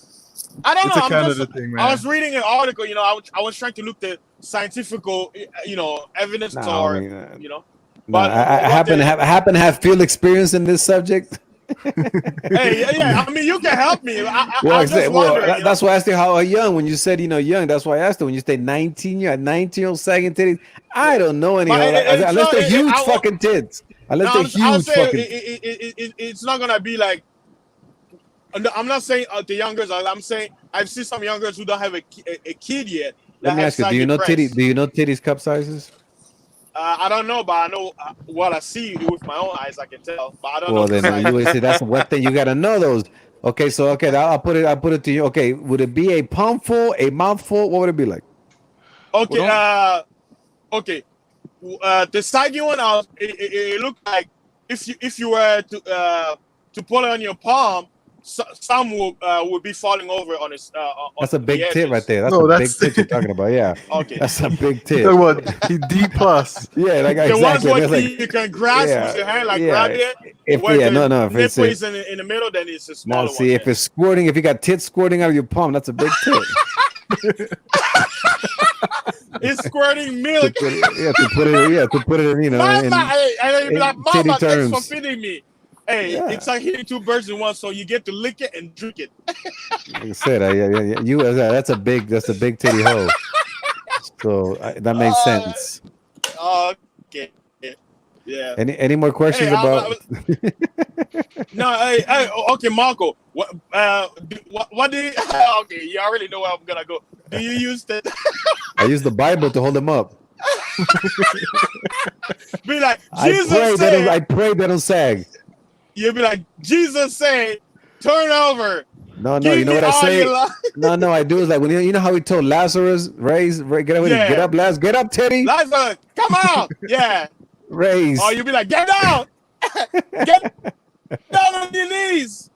I don't It's know. a Canada thing, man. I was reading an article. I was trying to look the scientific, evidence But I happen to have field experience in this subject. Hey, yeah. I mean, you can help me. That's why I asked you how young. When you said young, that's why I asked you. When you say 19, you're at 19 sagging titties. I don't know any unless they're huge fucking tits. Unless they're huge fucking. It's not gonna be like. I'm not saying the young girls. I'm saying I've seen some young girls who don't have a kid yet. Let me ask you: Do you know titties? Do you know titties cup sizes? I don't know, but I know what I see with my own eyes. I can tell, but I don't know. Well, then you see that's one thing you got to know those. Okay, so I'll put it to you. Okay, would it be a palmful, a mouthful? What would it be like? Okay. Well, Okay. The side one, it looked like if you were to pull it on your palm, some would be falling over on his. That's a big the tit right edges. there. That's No, a big that's- tit you're talking about. Yeah. Okay. That's a big tit. You talking about he D plus. Yeah, like The ones exactly. where That's like you can grasp yeah, with your hand, like yeah. grab it. If Where yeah, the no, if it's nipple is in the middle, then it's a smaller now see one. if it's squirting, if you got tits squirting out of your palm, that's a big tit. It's squirting milk. To put it in, you know, Mama, in, hey, and then you be like, titty Mama, thanks for terms. feeding me. Hey, Yeah. it's like hitting two birds in one, so you get to lick it and drink it. Like I said, that's a big titty hole. So that makes sense. Okay. Yeah. Any more questions Hey, about? No, hey, okay, Marco. What do you? Okay, you already know where I'm gonna go. Do you use the? I use the Bible to hold them up. Be like I Jesus pray they don't sag. You'll be like Jesus say, turn over. No, Give you know me what I all say? your life. No, I do is like when you know how he told Lazarus, get up, Lazarus, get up, Teddy. Lazarus, come out. Yeah. Raise. Or you'll be like, get down. Get down on your knees.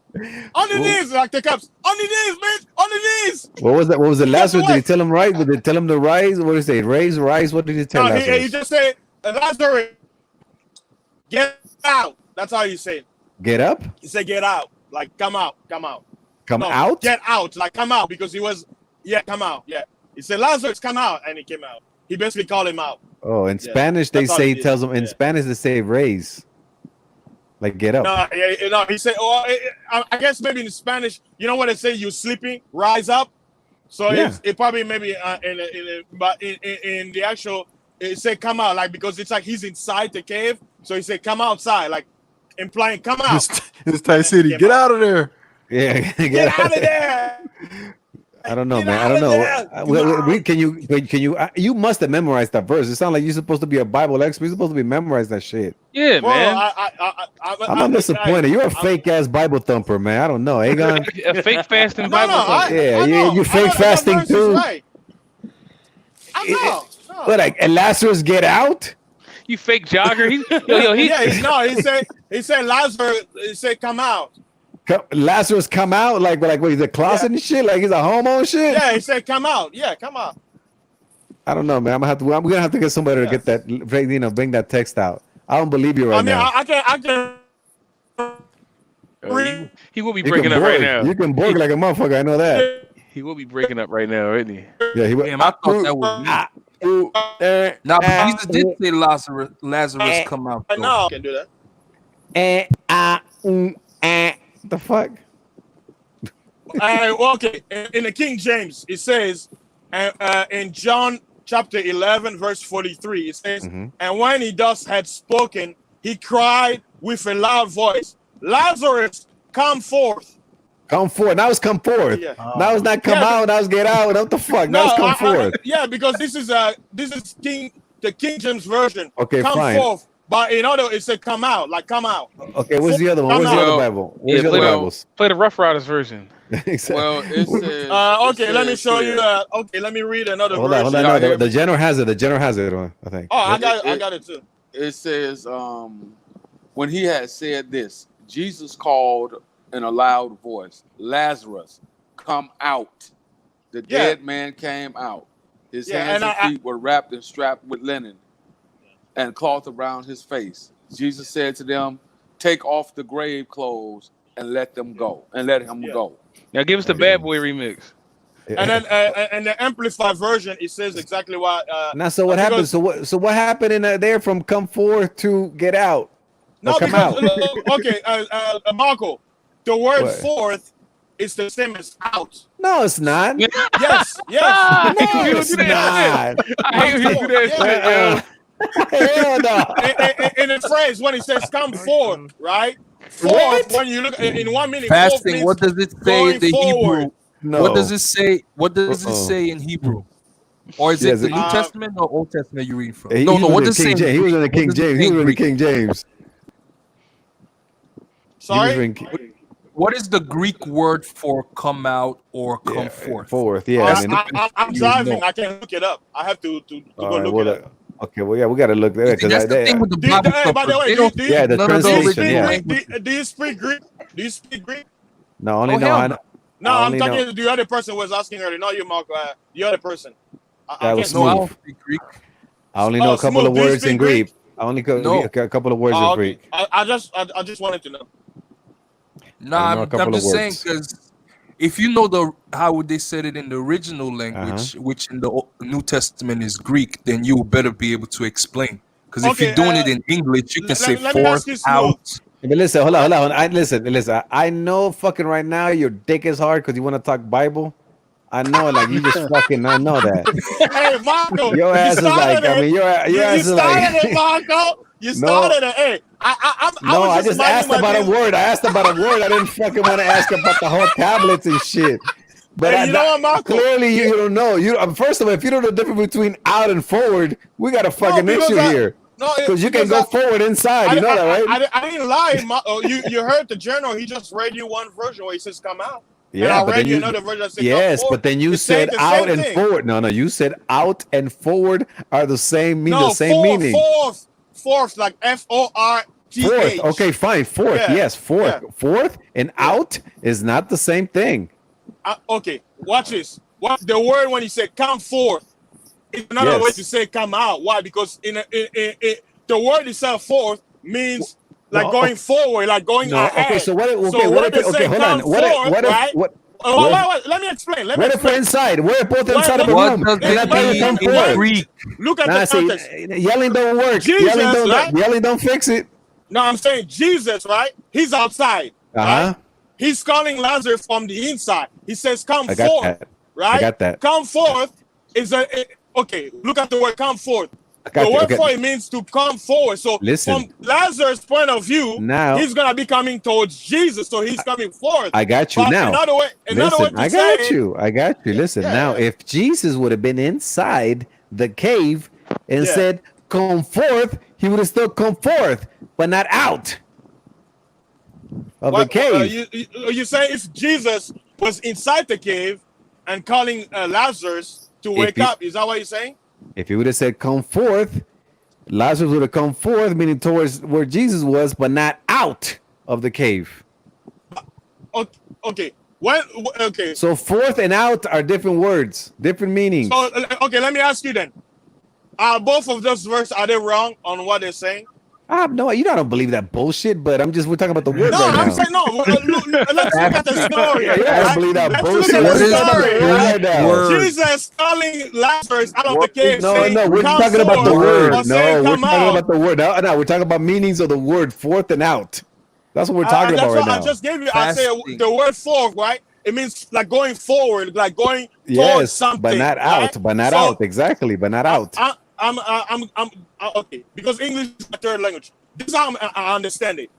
On the knees, like the cops. On the knees, bitch. On the knees. What was that? What was the last one? away. Did he tell him right? Did he tell him to rise? What did he say? Rise. What did he tell No, Lazarus? he just said, Lazarus, get out. That's how you say it. Get up? He said, get out. Like, come out. Come No, out? Get out. Like, come out. Because he was, come out. Yeah. He said, Lazarus, come out. And he came out. He basically called him out. Oh, in Yeah, Spanish they that's all say he he did. tells him. In Spanish they say raise. Like get up. No, he said, I guess maybe in Spanish, you know what they say? You're sleeping, rise up. So Yeah. it probably maybe but in the actual, it said come out, like because it's like he's inside the cave. So he said come outside, like implying come out. It's Thai City. Get out of there. Yeah, Get out of there. I don't know, man. I don't know. Can you? You must have memorized that verse. It sounds like you're supposed to be a Bible expert. You're supposed to be memorized that shit. Yeah, Bro, man. I'm disappointed. You're a fake ass Bible thumper, man. I don't know. Aegon. A fake fasting Bible thumper. You fake fasting too. Right. I know. What? Like, and Lazarus get out? You fake jogger. He said Lazarus. He said come out. Lazarus come out like what he's a closet and shit, like he's a homo and shit. Yeah, he said come out. Yeah, come out. I don't know, man. I'm gonna have to get somebody to get that, bring that text out. I don't believe you right now. I can. He will be breaking up right now. You can borg like a motherfucker. I know that. He will be breaking up right now, isn't he? Yeah, he will. Damn, I thought that was nah, but Jesus did say Lazarus come out. I know. I can do that. What the fuck? Okay, in the King James, it says, in John chapter 11, verse 43, it says, and when he thus had spoken, he cried with a loud voice, Lazarus, come forth. Come forth. Now it's come forth. Yeah. Now it's not come out. Now it's get out. What the fuck? Now it's come forth. Yeah, because this is the King James version. Okay, come fine. forth. But in other, it said come out, like come out. Okay, what's the other one? Where's the other Bible? Where's the other Bibles? Play the Rough Riders version. Exactly. Well, it says. Okay, let me show you. Okay, let me read another Hold version. on. No, the general has it. The general has it. I think. Oh, I got it too. It says, when he had said this, Jesus called in a loud voice, Lazarus, come out. The dead man came out. His hands and feet were wrapped and strapped with linen and cloth around his face. Jesus said to them, take off the grave clothes and let them go. And let him go. Now give us the Bad Boy remix. And then and the amplified version, it says exactly what. Now, so what happened? So what happened in there from come forth to get out? No, come because, out. Okay, Marco, the word What? forth is the same as out. No, it's not. Yes. No, it's not. I hate when you do that shit, yo. Hell no. In the phrase when it says come forth, right? Forth, when you look in 1 minute. Fasting. What does it say in the forward. Hebrew? No. What does it say? What does it say in Hebrew? Or is it the New Testament or Old Testament you read from? He What was does it in say? He was in the King James. He was in the King James. Sorry. what is the Greek word for come out or come forth? Forth, yeah. I mean, I'm driving. I can't look it up. I have to all go right, look well, it up. Okay, well, yeah, we got to look there because That's the thing with the Bible stuff. By the way, yeah, the translation, do you speak Greek? Do you speak Greek? No, only know how. No, I'm talking to the other person who was asking earlier. Not you, Marco. The other person. That was No, I don't smooth. speak Greek. I only know a couple of words in Greek. I only know a couple of words in Greek. I just wanted to know. Nah, I'm just saying because if you know how they said it in the original language, which in the New Testament is Greek, then you better be able to explain. Because if you're doing it in English, you can say forth, out. But listen, hold on. Listen. I know fucking right now your dick is hard because you want to talk Bible. I know, like you just fucking. I know that. Hey, Marco, your ass is like. I mean, your ass is like. You started it, Marco. You started it. Hey, I just asked about a word. I asked about a word. I didn't fucking want to ask about the whole tablets and shit. But hey, you know what, Marco? Clearly, you don't know. First of all, if you don't know the difference between out and forward, we got a fucking issue here. No, because you can go forward inside. You know that, right? I didn't lie. You heard the journal. He just read you one version where he says "come out." Yeah, and I read you another version that said yes, come but then you said out and forward. No, you said out and forward are the same meaning. Fourth, like FORTH. Fourth. Okay, fine. Fourth. Yeah. Yes, fourth. Yeah. Fourth and out is not the same thing. Okay, watch this. What the word when you say come forth? It's another way to say come out. Why? Because in the word itself, forth means like going forward, like going ahead. Okay, so what? Okay, so what if? Okay, hold on. What? Let me explain. What if we're inside? We're both inside of a room. Look at the context. Yelling don't work. Yelling don't fix it. No, I'm saying Jesus, right? He's outside. Right? He's calling Lazarus from the inside. He says, "Come forth." That. Right? I got that. Come forth is okay. Look at the word "come forth." The word for it means to come forward. So from Lazarus' point of view, now he's gonna be coming towards Jesus. So he's coming forth. I got you now. Another way I got you. Listen, now if Jesus would have been inside the cave and said, "Come forth," he would have still come forth, but not out of the cave. You say if Jesus was inside the cave and calling Lazarus to wake up, is that what you're saying? If he would have said come forth, Lazarus would have come forth, meaning towards where Jesus was, but not out of the cave. Okay. So forth and out are different words, different meanings. So okay, let me ask you then. Are both of those verses, are they wrong on what they're saying? No, you don't believe that bullshit, but we're talking about the word right now. No, I'm saying no. Let's look at the story. I don't believe that bullshit. Let's look at the story. Jesus calling Lazarus out of the cave. No, we're talking about the word. No, we're talking about the word. No, we're talking about meanings of the word forth and out. That's what we're talking about right now. I just gave you. I say the word forth, right? It means like going forward, like going towards something. But not out. But not out. Exactly. But not out. I'm okay because English is my third language. This is how I understand it.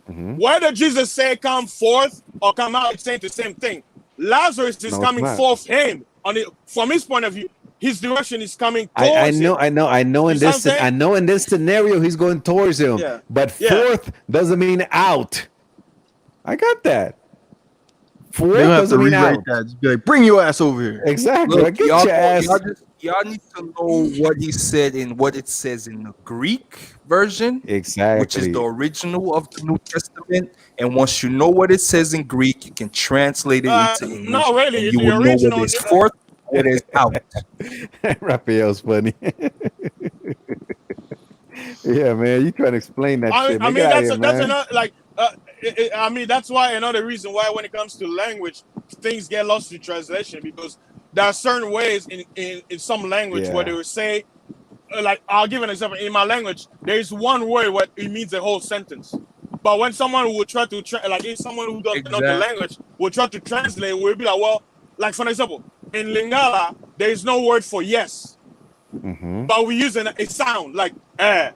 Whether Jesus say come forth or come out, it's saying the same thing. Lazarus is coming forth from his point of view. His direction is coming towards him. I know. In this scenario, he's going towards him. Yeah. But forth doesn't mean out. I got that. Forth doesn't mean out. Just be like, bring your ass over here. Exactly. Look, y'all need to know what he said and what it says in the Greek version, exactly, which is the original of the New Testament. And once you know what it says in Greek, you can translate it into English. No, really, and you will know what is forth, what is out. Raphael's funny. Yeah, man, you trying to explain that shit. I mean, that's another like. I mean, that's why another reason why when it comes to language, things get lost in translation because there are certain ways in some language where they will say, like, I'll give an example. In my language, there is one word where it means a whole sentence. But when someone will try to, if someone who doesn't know the language will try to translate, we'll be like, well, like for example, in Lingala, there is no word for yes. But we use a sound like eh.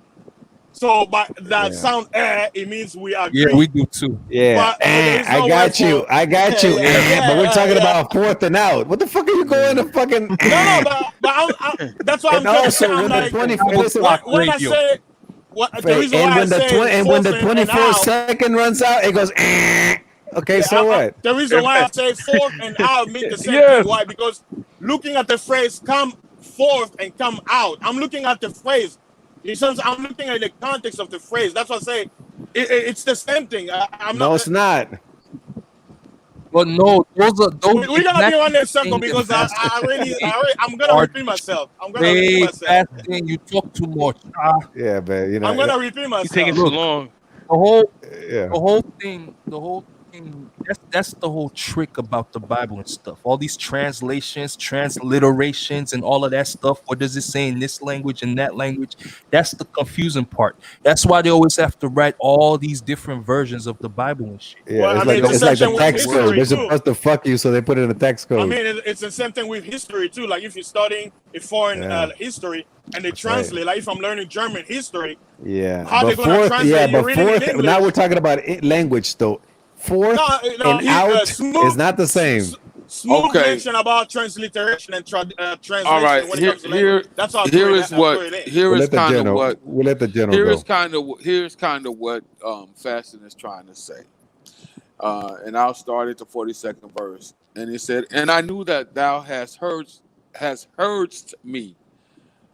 So by that sound it means we agree. Yeah, we do too. Yeah, but, I got you. But we're talking about forth and out. What the fuck are you going to fucking? No, but that's why I'm also when the 24 when I say what the reason why when the 24 second runs out, it goes. Okay, so what? The reason why I say forth and out mean the same thing. Why? Because looking at the phrase "come forth" and "come out," I'm looking at the phrase. I'm looking at the context of the phrase. That's what I say. It's the same thing. It's not. But no, those. We're gonna be on this circle because I'm gonna repeat myself. Fasting, you talk too much. Yeah, but you know. I'm gonna repeat myself. You taking too long. The whole thing. That's the whole trick about the Bible and stuff. All these translations, transliterations, and all of that stuff. What does it say in this language and that language? That's the confusing part. That's why they always have to write all these different versions of the Bible and shit. Yeah, well, it's like the text code. They're supposed to fuck you, so they put it in the text code. I mean, it's the same thing with history too. Like if you're studying a foreign history and they translate, like if I'm learning German history, how they gonna translate? But now we're talking about language, though. Forth and out is not the same. Smooth mention about transliteration and translation. All right, when it comes to language. That's how here's kind of what Fasting is trying to say. And I'll start at the 42nd verse. And he said, "And I knew that thou hast heardst me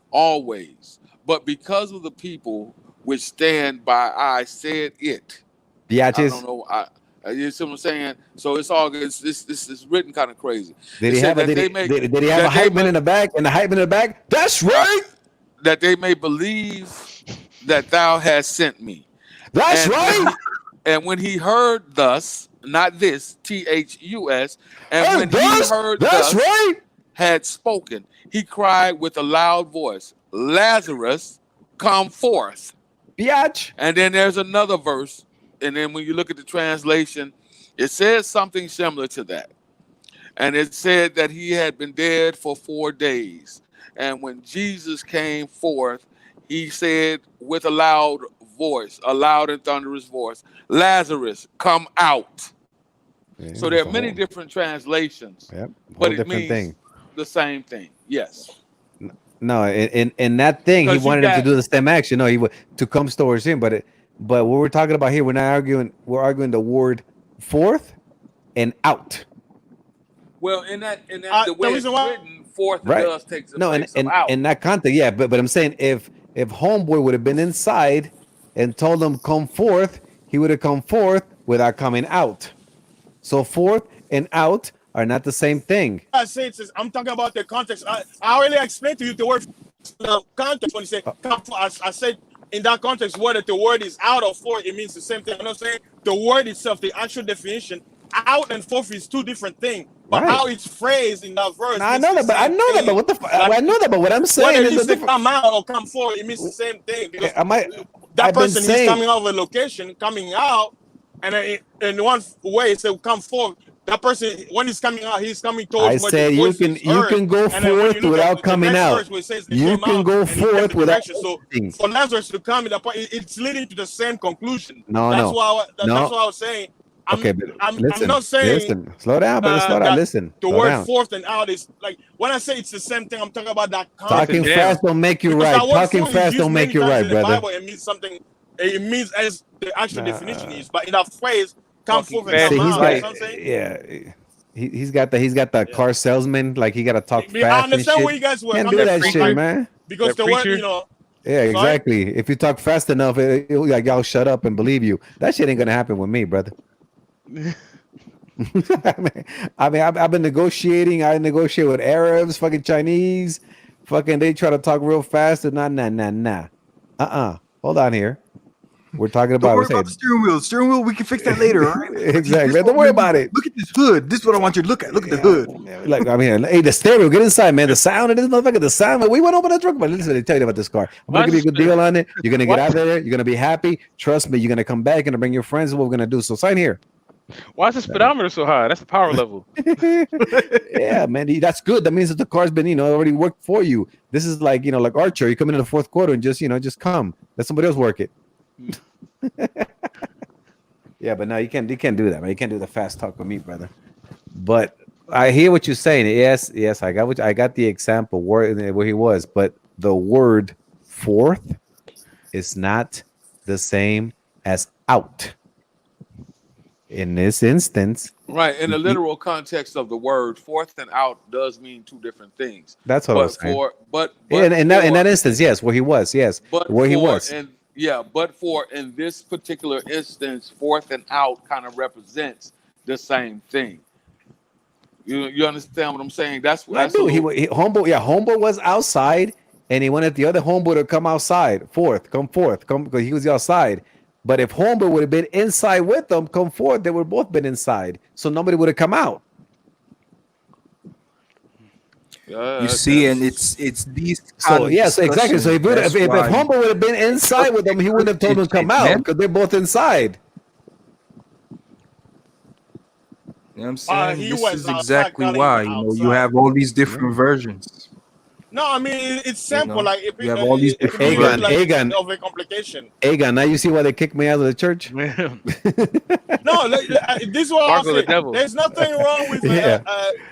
always, but because of the people which stand by, I said it." Biatches. I don't know. You see what I'm saying? So it's all good. This is written kind of crazy. Did he have a hype man in the back? And the hype man in the back? That's right. That they may believe that thou hast sent me. That's right. And when he heard thus, not this, THUS, and when he heard thus, had spoken, he cried with a loud voice, "Lazarus, come forth." Biatch. And then there's another verse. And then when you look at the translation, it says something similar to that. And it said that he had been dead for 4 days. And when Jesus came forth, he said with a loud voice, a loud and thunderous voice, "Lazarus, come out." Yeah, so there are many different translations, but it means the same thing. Yes. No, in that thing, he wanted him to do the same action. No, he would to come towards him, but what we're talking about here, we're not arguing. We're arguing the word "forth" and "out." Well, in that the way it's written, "forth" does take the place of out. In that context, yeah. But I'm saying if homeboy would have been inside and told him come forth, he would have come forth without coming out. So forth and out are not the same thing. I say I'm talking about the context. I already explained to you the word context when you say come forth. I said. In that context, whether the word is out or forth, it means the same thing. You know what I'm saying? The word itself, the actual definition, out and forth is two different things. But how it's phrased in that verse. I know that, but what the fuck? I know that, but what I'm saying is to come out or come forth, it means the same thing. Because that person is coming out of a location, coming out, and in one way, it says come forth. That person, when he's coming out, he's coming towards. I said you can go forth without coming out. You can go forth without. So for Lazarus to come, it's leading to the same conclusion. That's what I was saying. Okay, but I'm not saying. Listen, slow down, but slow down. Listen. The word forth and out is like when I say it's the same thing. I'm talking about that concept. Talking fast don't make you right. Talking fast don't make you right, brother. Bible, it means something. It means as the actual definition is, but in that phrase. Come forth and come out. You know what I'm saying? Yeah, he's got the car salesman. Like he got to talk fast. I understand where you guys were. Can't do that shit, man. Because the word, Yeah, exactly. If you talk fast enough, it'll like y'all shut up and believe you. That shit ain't gonna happen with me, brother. I mean, I've been negotiating. I negotiate with Arabs, fucking Chinese, fucking. They try to talk real fast and nah. Hold on here. We're talking about, the steering wheel. Steering wheel, we can fix that later, all right? Exactly. Man, don't worry about it. Look at this hood. This is what I want you to look at. Look at the hood. Like, I mean, hey, the stereo, get inside, man. The sound of this motherfucker, the sound. We went over the truck, but listen, they tell you about this car. I'm gonna give you a good deal on it. You're gonna get out there. You're gonna be happy. Trust me. You're gonna come back. You're gonna bring your friends. What we're gonna do. So sign here. Why is the speedometer so high? That's the power level. Yeah, man. That's good. That means that the car's been, already worked for you. This is like, like Archer. You come into the fourth quarter and just come. Let somebody else work it. Yeah, but no, you can't do that, man. You can't do the fast talk with me, brother. But I hear what you're saying. Yes, I got the example where he was, but the word forth is not the same as out. In this instance, right, in the literal context of the word, forth and out does mean two different things. That's what I was saying. But in that instance, yes, where he was, yes, where he was. But for in this particular instance, forth and out kind of represents the same thing. You understand what I'm saying? That's what I do. Homeboy was outside, and he wanted the other homeboy to come outside. Come forth, because he was outside. But if homeboy would have been inside with them, come forth, they would have both been inside. So nobody would have come out. You see, and it's these. So yes, exactly. So if homeboy would have been inside with them, he wouldn't have told them to come out because they're both inside. You know what I'm saying? This is exactly why. You have all these different versions. No, I mean it's simple. You know, like if you have all these different Agan, of a complication. Agan, now you see why they kicked me out of the church. No, this is what I say. There's nothing wrong with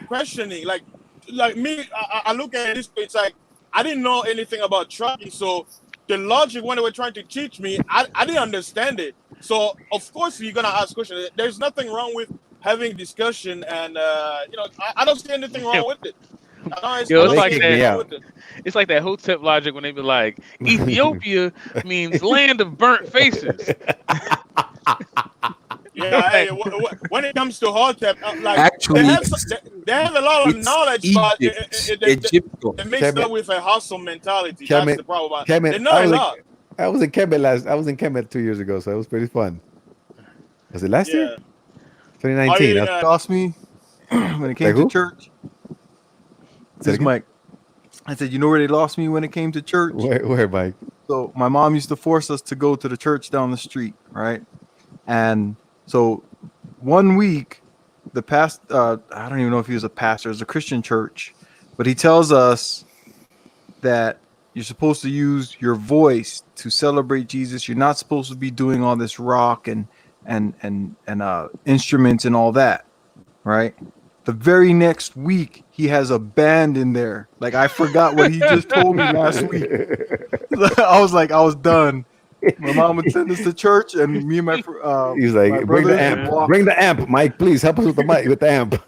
questioning. Like me, I look at this. It's like I didn't know anything about trucking, so the logic when they were trying to teach me, I didn't understand it. So of course you're gonna ask questions. There's nothing wrong with having discussion, and I don't see anything wrong with it. It's like that Hotep logic when they be like, Ethiopia means land of burnt faces. Yeah, hey, when it comes to Hotep, actually, they have a lot of knowledge, but they mixed up with a hustle mentality. That's the problem. They know a lot. I was in Kemet 2 years ago, so it was pretty fun. Was it last year? 2019. That cost me when it came to church. This is Mike. I said, you know where they lost me when it came to church? Where, Mike? So my mom used to force us to go to the church down the street, right? And so 1 week, the pastor, I don't even know if he was a pastor, it's a Christian church, but he tells us that you're supposed to use your voice to celebrate Jesus. You're not supposed to be doing all this rock and instruments and all that, right? The very next week, he has a band in there. Like, I forgot what he just told me last week. I was done. My mom would send us to church, and me and my he's like, bring the amp. Bring the amp, Mike. Please help us with the mic, with the amp.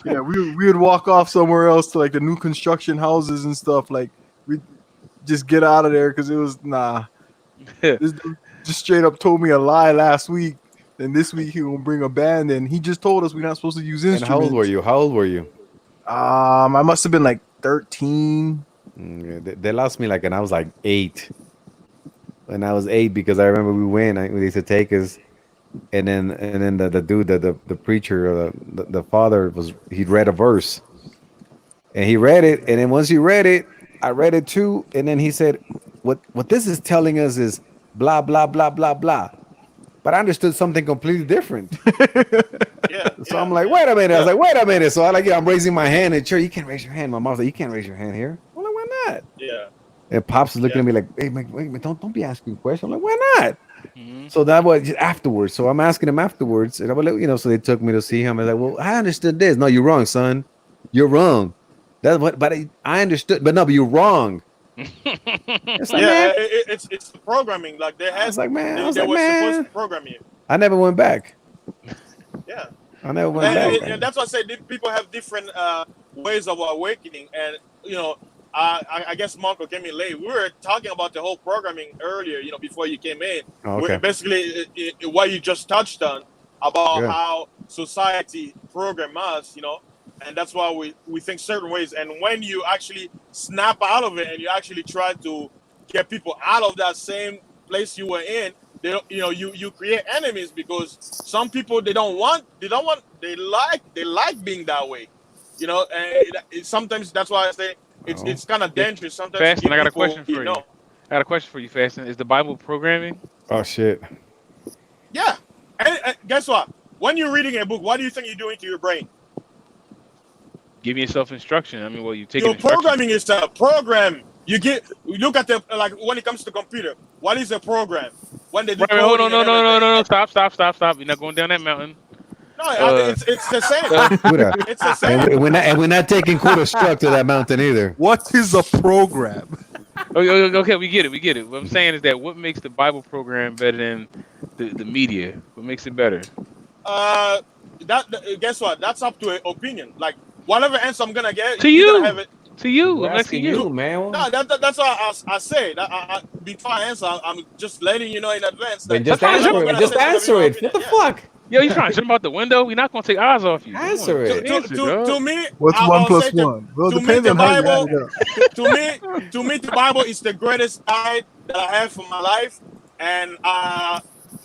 Yeah, we would walk off somewhere else to like the new construction houses and stuff. Like, we just get out of there because it was This dude just straight up told me a lie last week. And this week he gonna bring a band in. He just told us we're not supposed to use instruments. And how old were you? I must have been like 13. They lost me and I was like 8. And I was 8 because I remember we went. They used to take us, and then the dude, the preacher, the father he'd read a verse, and he read it, and then once he read it, I read it too, and then he said, "What this is telling us is blah blah blah blah blah." But I understood something completely different. So I'm like, wait a minute. I was like, wait a minute. So I'm raising my hand in church. You can't raise your hand. My mom's like, you can't raise your hand here. I'm like, why not? Yeah. And Pops is looking at me like, hey, wait, don't be asking questions. I'm like, why not? So that was afterwards. So I'm asking him afterwards. And I'm like, so they took me to see him. I was like, well, I understood this. No, you're wrong, son. You're wrong. That's what, but I understood. But you're wrong. It's the programming. Like they had. They were supposed to program you. I never went back. Yeah. I never went back. And that's why I say people have different ways of awakening, and I guess Marco came in late. We were talking about the whole programming earlier, before you came in. Okay. Basically, what you just touched on about how society program us, and that's why we think certain ways. And when you actually snap out of it and you actually try to get people out of that same place you were in, you create enemies because some people they like being that way, and sometimes that's why I say it's kind of dangerous. Sometimes. Fastin, I got a question for you. I got a question for you, Fastin. Is the Bible programming? Oh shit. Yeah, and guess what? When you're reading a book, what do you think you're doing to your brain? Giving yourself instruction. I mean, well, you take. You're programming yourself. Program. You look at like when it comes to computer. What is a program? When they do hold on, no. Stop. You're not going down that mountain. No, it's the same. It's the same. And we're not taking Kuda struck to that mountain either. What is a program? Okay, we get it. What I'm saying is that what makes the Bible program better than the media? What makes it better? Guess what? That's up to an opinion. Like whatever answer I'm gonna get, to you're you. gonna have it. To you, I'm asking you, man. No, that's why I say that. Before I answer, I'm just letting you know in advance. Then That just answer it. Just answer it. What the fuck? Yo, you trying to jump out the window? We're not gonna take eyes off you. Answer it. To me, What's I'll 1 plus say 1? Well, to me, depends the on how you add Bible. it up. To me, the Bible is the greatest guide that I have for my life, and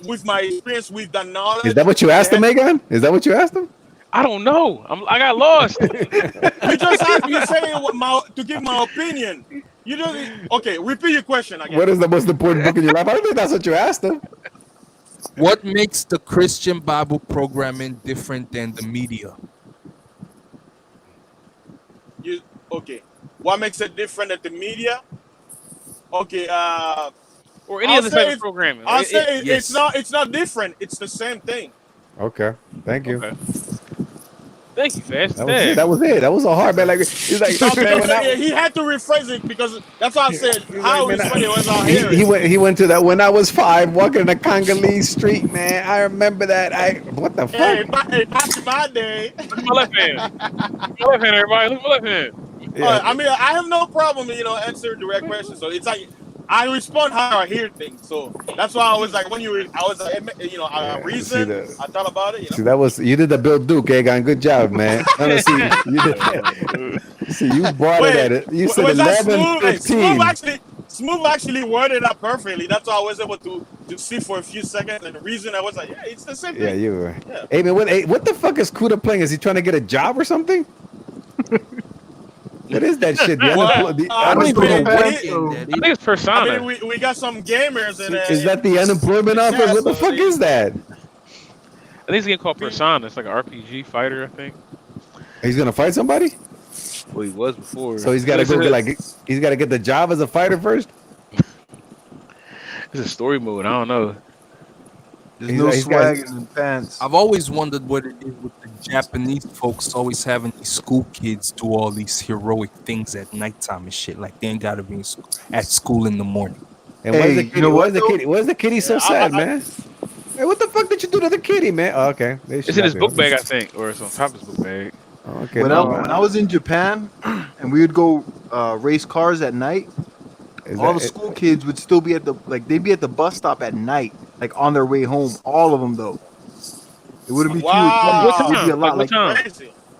with my experience, with the knowledge. Is that what you asked him, Megan? Is that what you asked him? I don't know. I got lost. You just asked me to give my opinion. You just okay. Repeat your question again. What is the most important book in your life? I don't think that's what you asked him. What makes the Christian Bible programming different than the media? Okay. What makes it different than the media? Okay. Or any other type of programming. I'll say yes. it's not different. It's the same thing. Okay. Thank you. Okay. Thank you, Fast. That was it. That was a hard man. Like he's like, He had to rephrase it because that's why I said how is when it was our hearing. he went to that when I was 5, walking the Congolese street, man. I remember that. What the fuck? Hey, back in my day. Look at my left hand. My left hand, everybody. Look at my left hand. Yeah. I mean, I have no problem, answering direct questions. So it's like I respond how I hear things. So that's why I was like, I reason, I thought about it. See, you did the Bill Duke, Egon. Good job, man. You brought it at it. You said 11:15. Smooth actually worded up perfectly. That's why I was able to see for a few seconds, and the reason I was like, yeah, it's the same thing. Yeah, you were. Yeah. Hey, man, what the fuck is Kuda playing? Is he trying to get a job or something? What is that shit? I think it's Persona. I mean, we got some gamers in there. Is that the unemployment office? What the fuck is that? I think it's a game called Persona. It's like an RPG fighter, I think. He's gonna fight somebody? Well, he was before. So he's gotta he's gotta get the job as a fighter first? It's a story mode. I don't know. There's no swag in pants. I've always wondered what it is with the Japanese folks always having these school kids do all these heroic things at nighttime and shit. Like they ain't gotta be at school in the morning. And why is the kitty so sad, man? Hey, what the fuck did you do to the kitty, man? Oh, okay. It's in his book bag, I think, or it's on top of his book bag. Oh, okay. When I was in Japan and we would go race cars at night, all the school kids would still be they'd be at the bus stop at night, like on their way home. All of them though. It wouldn't be too. It would be a lot.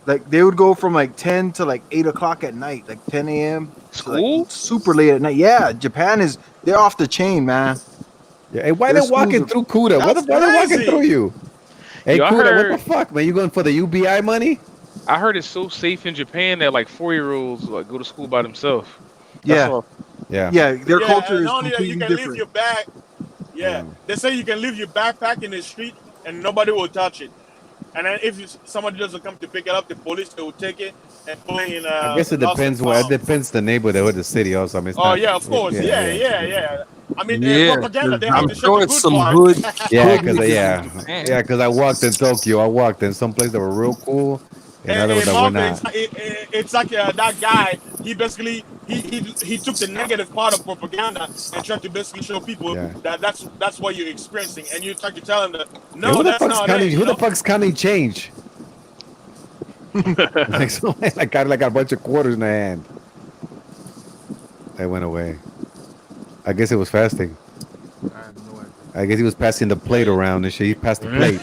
Like they would go from like 10 to like 8 o'clock at night, like 10 a.m. School? Like super late at night. Yeah, Japan they're off the chain, man. Yeah, hey, why they walking through Kuda? Why they walking through you? Hey, Yo, Kuda, what the fuck, man? You going for the UBI money? I heard it's so safe in Japan that like 4-year-olds like go to school by themselves. Yeah. Their culture is only completely you can different. leave your bag. Yeah, they say you can leave your backpack in the street and nobody will touch it. And then if somebody doesn't come to pick it up, the police will take it and put it in. I guess it depends. It depends the neighborhood or the city also. I mean, of course. Yeah. I mean, propaganda. They I'm have to sure show it's some hood. Because I walked in Tokyo. I walked in some place that were real cool. And others that were not. It's like that guy. He basically he took the negative part of propaganda and tried to basically show people that that's what you're experiencing, and you try to tell them that no, that's not it. Who the fuck's counting change? I got like a bunch of quarters in the hand. They went away. I guess it was fasting. I guess he was passing the plate around and shit. He passed the plate.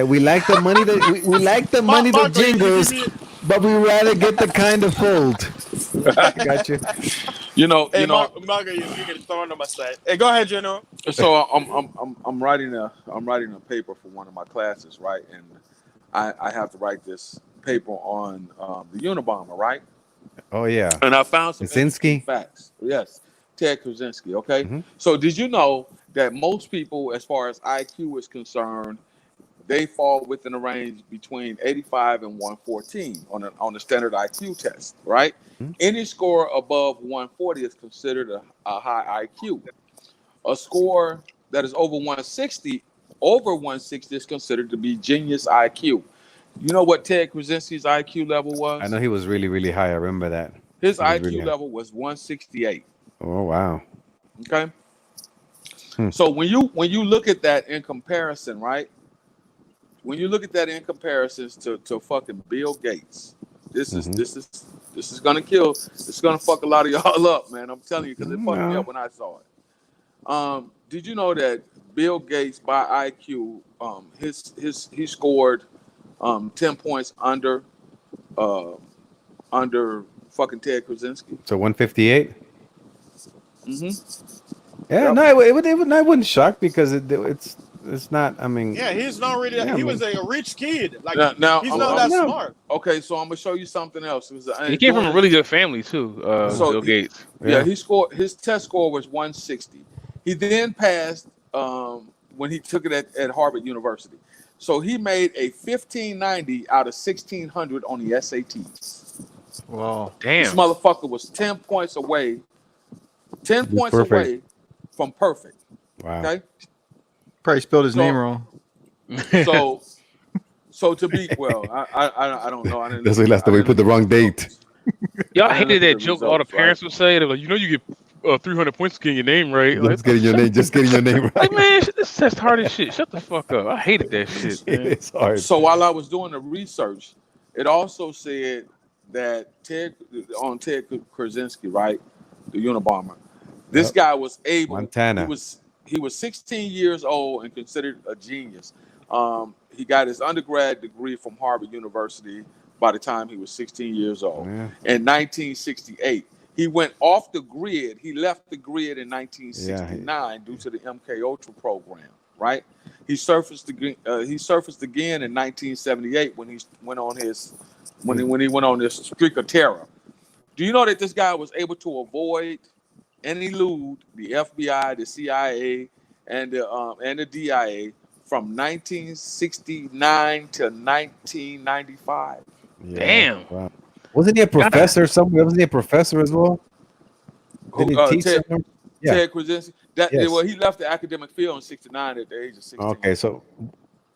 We like the money we like the money that jingles, but we rather get the kind of fold. Got you. Margo, you can throw on my side. Hey, go ahead, Geno. So I'm writing a paper for one of my classes, right? And I have to write this paper on the Unabomber, right? Oh yeah. And I found some Kaczynski facts. Yes, Ted Kaczynski. Okay. Mm-hmm. So did you know that most people, as far as IQ is concerned, they fall within a range between 85 and 114 on the standard IQ test, right? Mm-hmm. Any score above 140 is considered a high IQ. A score that is over 160 is considered to be genius IQ. You know what Ted Kaczynski's IQ level was? I know he was really, really high. I remember that. His IQ level was 168. Oh, wow. Okay. So when you look at that in comparison, right? When you look at that in comparisons to fucking Bill Gates, this is gonna kill. It's gonna fuck a lot of y'all up, man. I'm telling you, because it fucked me up when I saw it. Did you know that Bill Gates by IQ, he scored 10 points under fucking Ted Krasinski? So 158. Yeah, Yep. no, it wouldn't shock because it's not. I mean, Yeah, he's not really. Yeah, he I was mean- a rich kid. Like Now he's not that smart. Okay, so I'm gonna show you something else. He came from a really good family too. Bill Gates. He scored. His test score was 160. He then passed when he took it at Harvard University. So he made a 1590 out of 1600 on the SATs. Wow, damn! This motherfucker was 10 points away. 10 points perfect. away from perfect. Wow. Okay. Probably spelled his name wrong. So to be I don't know. I didn't. That's the way we put the wrong date. Y'all hated that joke. All the parents would say, they're like, you get 300 points to get your name right. Just getting your name. Just getting your name right. Like, man, this test hard as shit. Shut the fuck up. I hated that shit. Man. It's hard. So while I was doing the research, it also said that Ted Krasinski, right, the Unabomber, this guy was able. Montana. He was 16 years old and considered a genius. He got his undergrad degree from Harvard University by the time he was 16 years old. Yeah. In 1968, he went off the grid. He left the grid in 1969 due to the MK Ultra program. Right? He surfaced again in 1978 when he went on his when he went on this streak of terror. Do you know that this guy was able to avoid and elude the FBI, the CIA, and the DIA from 1969 to 1995? Yeah. Damn. Wow. Wasn't he a professor somewhere? Wasn't he a professor as well? Did he teach somewhere? Yeah. Ted Krasinski. Yes. Well, he left the academic field in '69 at the age of 16. Okay, so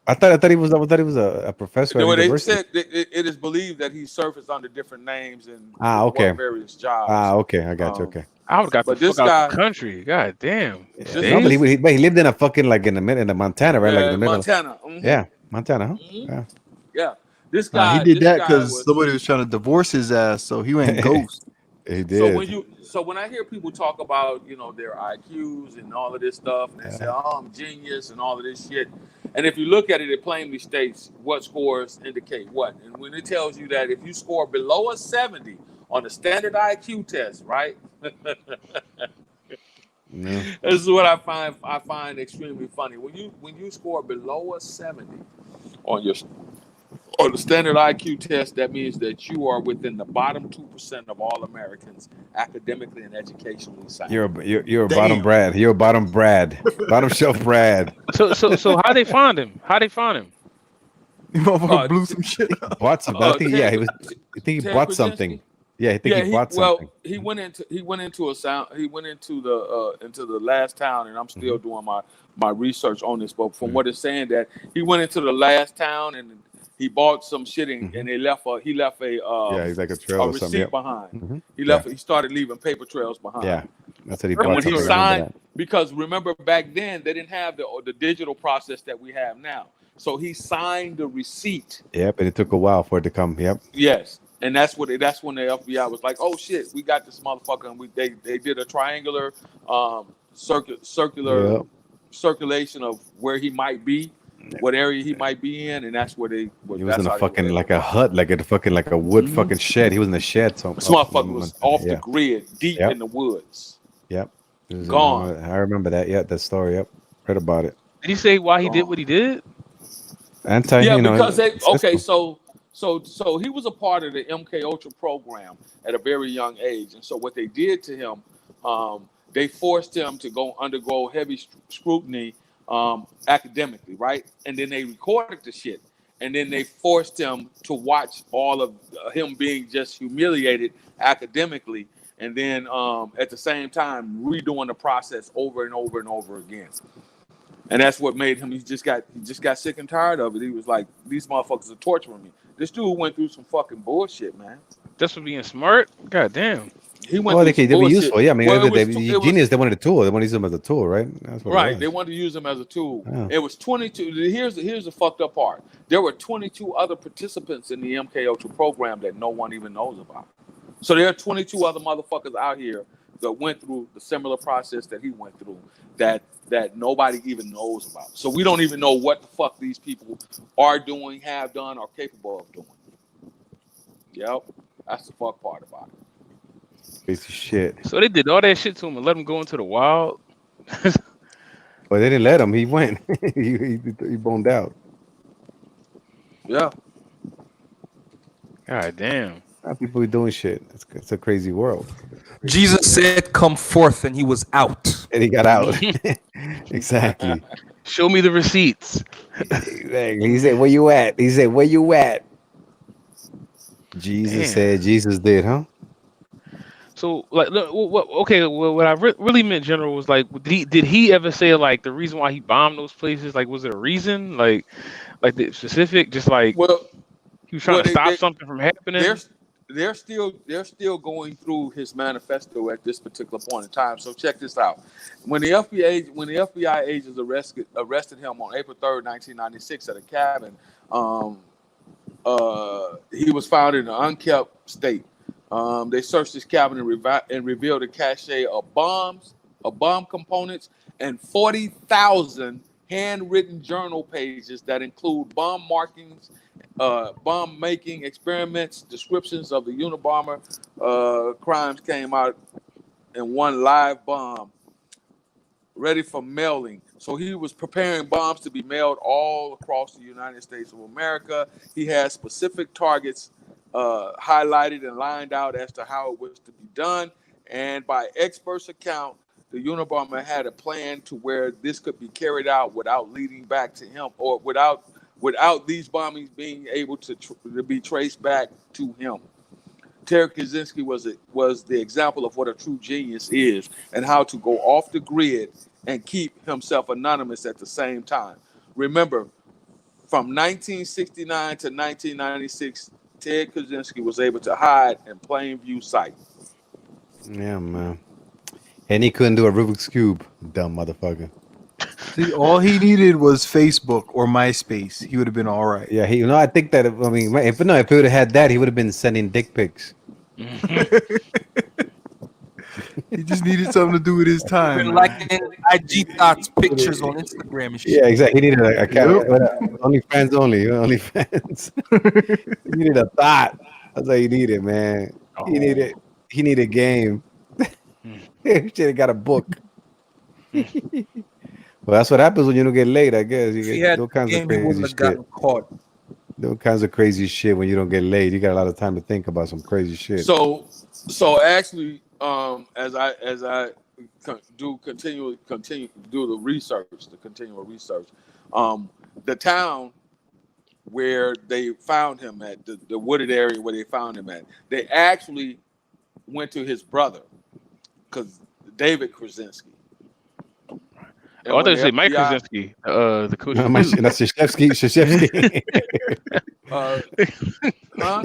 I thought he was a professor at They university. said it is believed that he surfaced under different names and okay. worked various jobs. Okay, I got you. Okay. I would have got But the this fuck out guy- of the country. God damn. No, but he lived in a fucking like in the Montana, right? Yeah, Like in the middle. Montana. Mhm. Yeah, Montana. Huh? Mhm. Yeah. Yeah, this guy. He did this that guy because was- somebody was trying to divorce his ass, so he went ghost. He did. So when I hear people talk about their IQs and all of this stuff, and they say, "Oh, I'm genius" and all of this shit, and if you look at it, it plainly states what scores indicate what. And when it tells you that if you score below a 70 on the standard IQ test, right? Yeah. This is what I find extremely funny. When you score below a 70 on the standard IQ test, that means that you are within the bottom 2% of all Americans academically and educationally sound. You're a bottom Brad. You're a bottom Brad. Bottom shelf Brad. So how they find him? How they find him? You motherfucker blew some shit up. Bought something. I think Ted he bought something. Yeah, I think he bought something. Well, he went into the last town, and I'm still doing my research on this. But from what it's saying, that he went into the last town and he bought some shit, and he left a he's like a trail or receipt something. Yep. behind. He started leaving paper trails behind. Yeah, that's what he And bought. when he something. I signed, remember because remember back then they didn't have the digital process that we have now. So he signed the receipt. that. Yep, and it took a while for it to come. Yep. Yes, and that's when the FBI was like, "Oh shit, we got this motherfucker," and they did a triangular, circular circulation of where he might be, what area he might be in, and that's where they. He was in a fucking like a hut, like a wood fucking shed. He was in a shed. So this motherfucker was off the grid, deep in the woods. Yep. It was Gone. I remember that. Yeah, that story. Yep. Read about it. Did he say why he did what he did? Because so he was a part of the MK Ultra program at a very young age, and so what they did to him, they forced him to undergo heavy scrutiny academically, right? And then they recorded the shit, and then they forced him to watch all of him being just humiliated academically, and then at the same time redoing the process over and over and over again. And that's what made him. He just got sick and tired of it. He was like, "These motherfuckers are torturing me." This dude went through some fucking bullshit, man. Just for being smart. God damn. He went Well, through they some can be bullshit. useful. Yeah, I mean, Well, Genius, they wanted a tool. They wanted to use them as a tool, right? That's what it right. was. They wanted to use them as a tool. Oh. It was 22. Here's the fucked up part. There were 22 other participants in the MKUltra program that no one even knows about. So there are 22 other motherfuckers out here that went through the similar process that he went through that nobody even knows about. So we don't even know what the fuck these people are doing, have done, or capable of doing. Yep, that's the fuck part about it. Piece of shit. So they did all that shit to him and let him go into the wild. Well, they didn't let him. He went. he boned out. Yeah. God damn. People are doing shit. It's a crazy world. Jesus said, "Come forth," and he was out. And he got out. Exactly. Show me the receipts. He said, "Where you at?" He said, "Where you at?" Jesus said, Jesus did, huh? So, like, okay, what I really meant, General, was like, did he ever say like the reason why he bombed those places? Like, was it a reason? Like the specific, just like, well, he was trying to stop something from happening. They're still going through his manifesto at this particular point in time. So check this out. When the FBI agents arrested him on April 3rd, 1996 at a cabin, he was found in an unkept state. They searched his cabin and revealed a cache of bombs, bomb components, and 40,000 handwritten journal pages that include bomb markings, bomb making experiments, descriptions of the Unabomber crimes came out in one live bomb ready for mailing. So he was preparing bombs to be mailed all across the United States of America. He had specific targets highlighted and lined out as to how it was to be done. And by experts' account, the Unabomber had a plan to where this could be carried out without leading back to him, or without these bombings being able to be traced back to him. Terry Kaczynski was the example of what a true genius is and how to go off the grid and keep himself anonymous at the same time. Remember, from 1969 to 1996, Ted Kaczynski was able to hide in plain view sight. Yeah, man. And he couldn't do a Rubik's Cube, dumb motherfucker. See, all he needed was Facebook or MySpace. He would have been all right. Yeah, I think that, if he would have had that, he would have been sending dick pics. He just needed something to do with his time. Like IG thoughts, pictures on Instagram and shit. Yeah, exactly. He needed a OnlyFans only. OnlyFans. He needed a thought. That's all he needed, man. He needed game. Should have got a book. Well, that's what happens when you don't get laid, I guess. You get all kinds of crazy shit. All kinds of crazy shit when you don't get laid. You got a lot of time to think about some crazy shit. So actually, as I continue to do the continual research, the town where they found him at, the wooded area where they found him at, they actually went to his brother, because David Krasinski. I thought you said Mike Krasinski, the coach. No, that's Krzyzewski.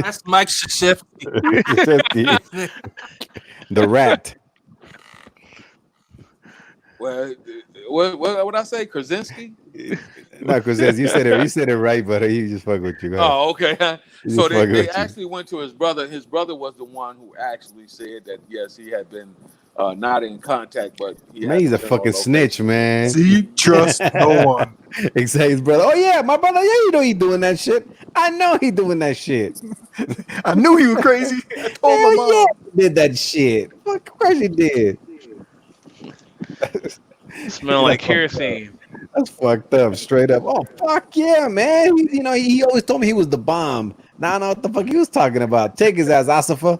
That's Mike Krzyzewski. The rat. Well, what would I say? Krasinski? No, Krasinski. You said it right, but he just fuck with you. Oh, okay. So they actually went to his brother. His brother was the one who actually said that yes, he had been not in contact, but he's a fucking snitch, man. See, trust no one. Exactly, his brother. Oh yeah, my brother. Yeah, you know he doing that shit. I know he doing that shit. I knew he was crazy. I told my mom. Yeah, he did that shit. Fuck, of course he did. Smell like kerosene. That's fucked up, straight up. Oh fuck yeah, man. He always told me he was the bomb. Now I know what the fuck he was talking about. Take his ass, Asifa.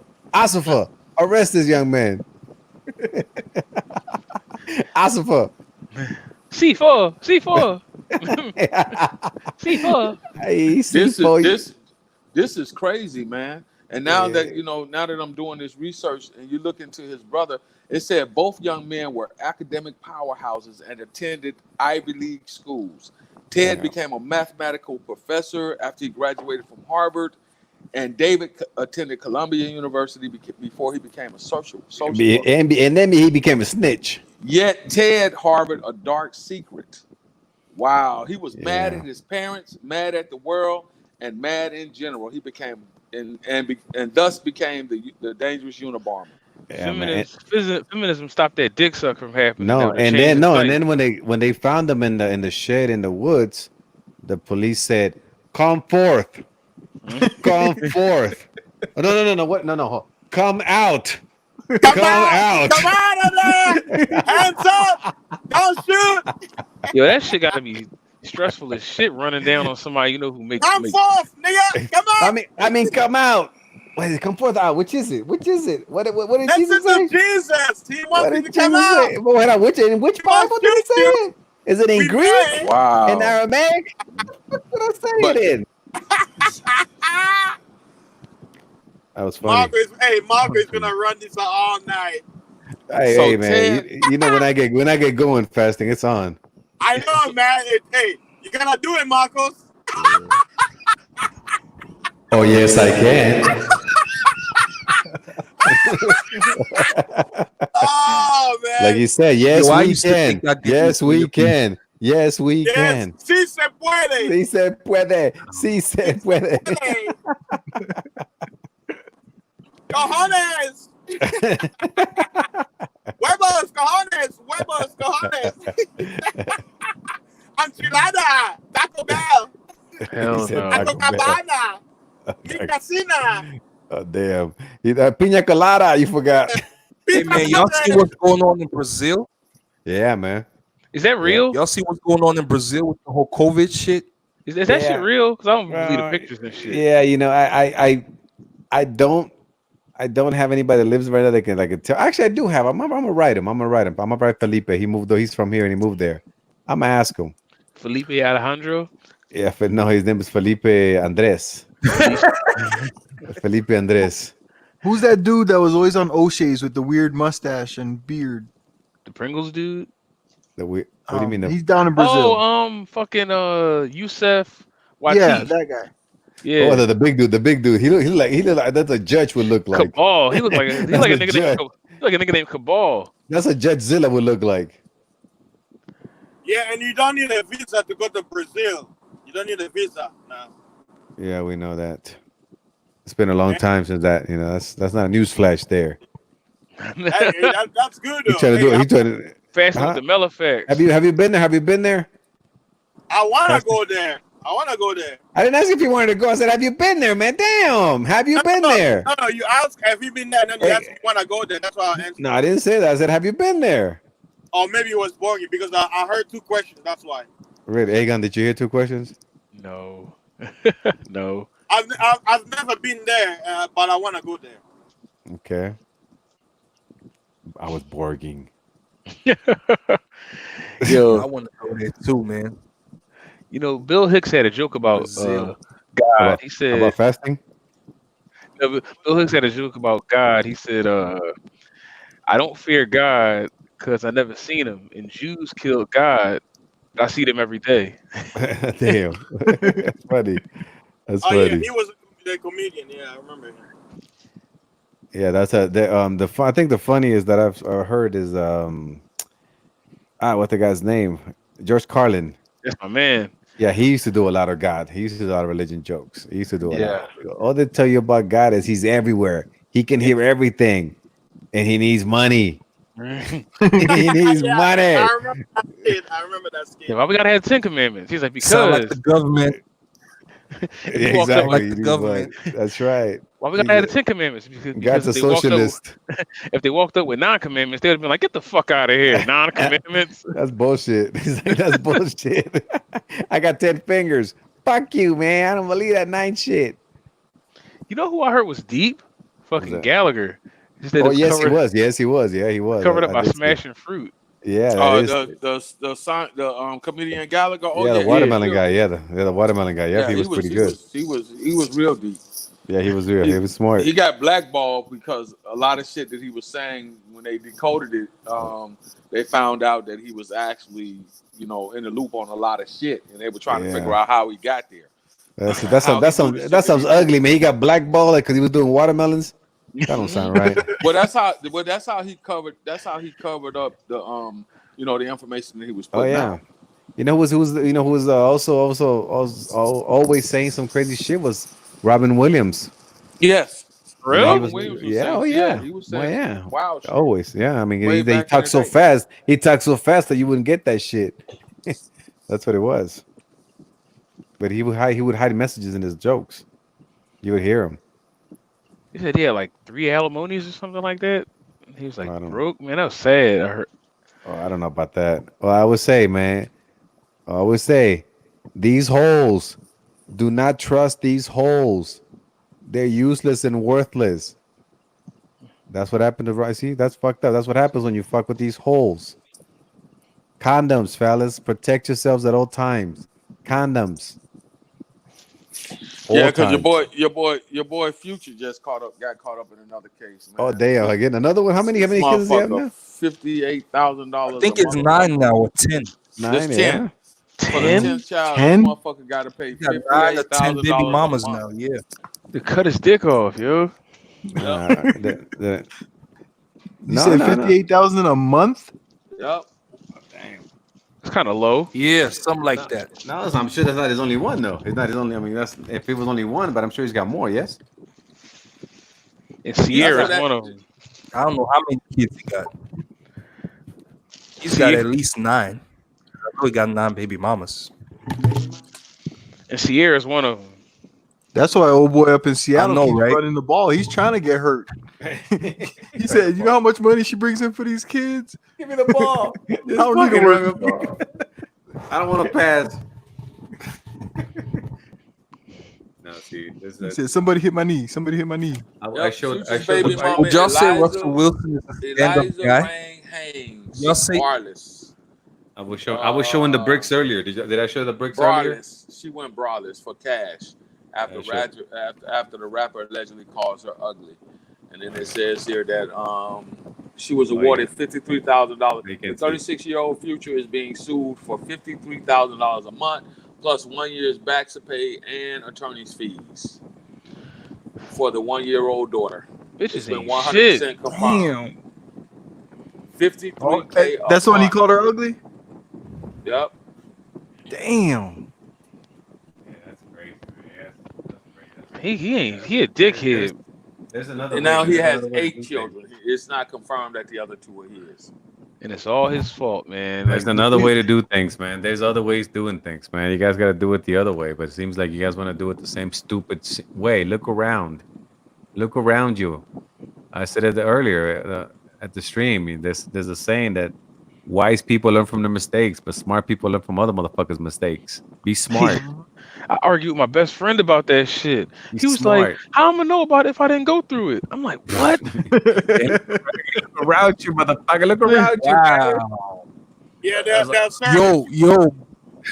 Arrest this young man. Asifa. C4. C4. This is crazy, man. And now that I'm doing this research and you look into his brother, it said both young men were academic powerhouses and attended Ivy League schools. Ted became a mathematical professor after he graduated from Harvard, And David attended Columbia University before he became a social and worker. then he became a snitch. Yet Ted harbored a dark secret. Wow, he was mad at his parents, mad at the world, and mad in general. He became and thus became the dangerous Unabomber. Yeah, Feminism stopped that dick suck from happening. No, now to and change then his life. when they found him in the shed in the woods, the police said, "Come forth, come forth." Oh, no, what? No, come out, come out. Come out of there! Hands up! Don't shoot! Yo, that shit gotta be stressful as shit running down on somebody you know who makes. Come forth, nigga! Come on! I mean, come out. Wait, come forth out. Which is it? Which is it? What did Jesus say? Listen to Jesus. He What wants you did to come Jesus out. say? Wait, in which Bible did it say it? Is it in We Greek? pray. Wow. In Aramaic? What did I say it in? That was funny. Marco's gonna run this all night. Hey, man, you know when I get going fasting, it's on. I know, man. Hey, you gotta do it, Marcos. Oh yes, I can. Oh man! Like you said, yes, we can. Yes, we can. Yes, we can. Sí se puede. Sí se puede. Sí se puede. Cojones. Huevos, cojones. Huevos, cojones. Enchilada. Taco Bell. Hell no. Taco Cabana. Mi casina. Oh, damn. Piña colada, you forgot. Hey, man, y'all see what's going on in Brazil? Yeah, man. Is that real? Y'all see what's going on in Brazil with the whole COVID shit? Is that shit real? Because I don't believe the pictures and shit. Yeah, you know, I don't have anybody that lives right now that can tell. Actually, I do have. I'm gonna write him. I'm gonna write Felipe. He moved though. He's from here and he moved there. I'm gonna ask him. Felipe Alejandro? Yeah, but no, his name is Felipe Andres. Felipe Andres. Who's that dude that was always on O'Shea's with the weird mustache and beard? The Pringles dude? What do you mean? He's down in Brazil. Fucking Youssef Watif. Yeah, that guy. Yeah. Oh, the big dude. He look like that's a judge would look like. Cabal. He look like a nigga named Cabal. That's a Judge Zilla would look like. Yeah, and you don't need a visa to go to Brazil. You don't need a visa now. Yeah, we know that. It's been a long time since that. You know, that's not a news flash there. That's good though. He trying to do it. He trying to Fasting with the Mel effect. Have you been there? Have you been there? I wanna go there. I didn't ask if you wanted to go. I said, have you been there, man? Damn. Have you been there? No, you asked, have you been there? And then you asked, wanna go there. That's why I answered. No, I didn't say that. I said, have you been there? Or maybe it was boring because I heard two questions. That's why. Really, Aegon, did you hear two questions? No. No. I've never been there, but I wanna go there. Okay. I was borging. Yo, I want to go there too, man. You know, Bill Hicks had a joke about God. He said about fasting. No, Bill Hicks had a joke about God. He said, "I don't fear God because I never seen him, and Jews killed God. I see them every day." Damn, that's funny. That's funny. Yeah, he was a comedian. Yeah, I remember him. Yeah, that's I think the funniest that I've heard is what the guy's name? George Carlin. That's my man. Yeah, he used to do a lot of God. He used to do a lot of religion jokes. He used to do a lot. All they tell you about God is he's everywhere. He can hear everything, and he needs money. He needs money. I remember that skit. Yeah, why we gotta have 10 commandments? He's like, because sound like the government. Exactly. Like the government. That's right. Why we gotta have the 10 commandments? Because God's a socialist. If they walked up with 9 commandments, they would have been like, get the fuck out of here. 9 commandments. That's bullshit. He's like, that's bullshit. I got 10 fingers. Fuck you, man. I don't believe that 9 shit. You know who I heard was deep? Fucking Gallagher. Oh, yes, he was. Yes, he was. Yeah, he was. Covered up by smashing fruit. Yeah. The comedian Gallagher. Oh, yeah, the watermelon guy. Yeah, the watermelon guy. Yeah, he was pretty good. He was real deep. Yeah, he was real. He was smart. He got blackballed because a lot of shit that he was saying when they decoded it, they found out that he was actually, in the loop on a lot of shit, and they were trying to figure out how he got there. That sounds ugly, man. He got blackballed because he was doing watermelons. That don't sound right. Well, that's how he covered. That's how he covered up the the information that he was Oh putting yeah. out. Who was also always saying some crazy shit was Robin Williams. Yes. Really? He was saying wow shit. Always, yeah. I mean, Way he back in talked the so day. fast. He talked so fast that you wouldn't get that shit. That's what it was. But he would hide messages in his jokes. You would hear him. He said he had like 3 alimonies or something like that. He was like broke, man. That was sad. I heard. Oh, I don't know about that. Well, I would say, man. I would say, these holes. Do not trust these holes. They're useless and worthless. That's what happened to see. That's fucked up. That's what happens when you fuck with these holes. Condoms, fellas. Protect yourselves at all times. Condoms. Yeah, because your boy Future just got caught up in another case, man. Oh damn! Again, another one. How many kids does he have now? $58,000. I think it's 9 now or 10. 9, It's 10. For the 10? 10th child, 10? this motherfucker got to pay He got 9 or 10 $58,000 baby mamas a month. now. Yeah. To cut his dick off, yo. You said 58,000 a month? Yep. It's kind of low. Yeah, something like that. No, I'm sure that's not his only one though. It's not his only. I mean, that's if it was only one, but I'm sure he's got more. Yes. And Sierra's one of them. I don't know how many kids he got. He's got at least 9. I know he got 9 baby mamas. And Sierra's one of them. That's why old boy up in Seattle know, keeps right? running the ball. He's trying to get hurt. He said, "You know how much money she brings in for these kids? Give me the ball. I don't need to work." I don't want to pass. No, see, He said, "Somebody hit my knee. Somebody hit my knee." I showed. Would y'all say Russell Wilson is a stand-up guy? Y'all say Braless. I was showing the bricks earlier. Did I show the bricks earlier? Braless. She went braless for cash after the rapper allegedly calls her ugly. And then it says here that she was awarded $53,000. The 36-year-old Future is being sued for $53,000 a month, plus 1 year's back pay and attorney's fees for the 1-year-old daughter. Bitches been ain't 100% shit. confirmed. $53K. That's the one he called her ugly. Yep. Damn. He a dickhead. There's another. And now he has 8 children. It's not confirmed that the other 2 are his. And it's all his fault, man. There's another way to do things, man. There's other ways doing things, man. You guys got to do it the other way, but it seems like you guys want to do it the same stupid way. Look around. Look around you. I said it earlier at the stream. There's a saying that wise people learn from their mistakes, but smart people learn from other motherfuckers' mistakes. Be smart. I argued with my best friend about that shit. He was smart. like, "How am I gonna know about it if I didn't go through it?" I'm like, "What?" Look around you, motherfucker. Look around you. Wow. Yeah, that's Yo.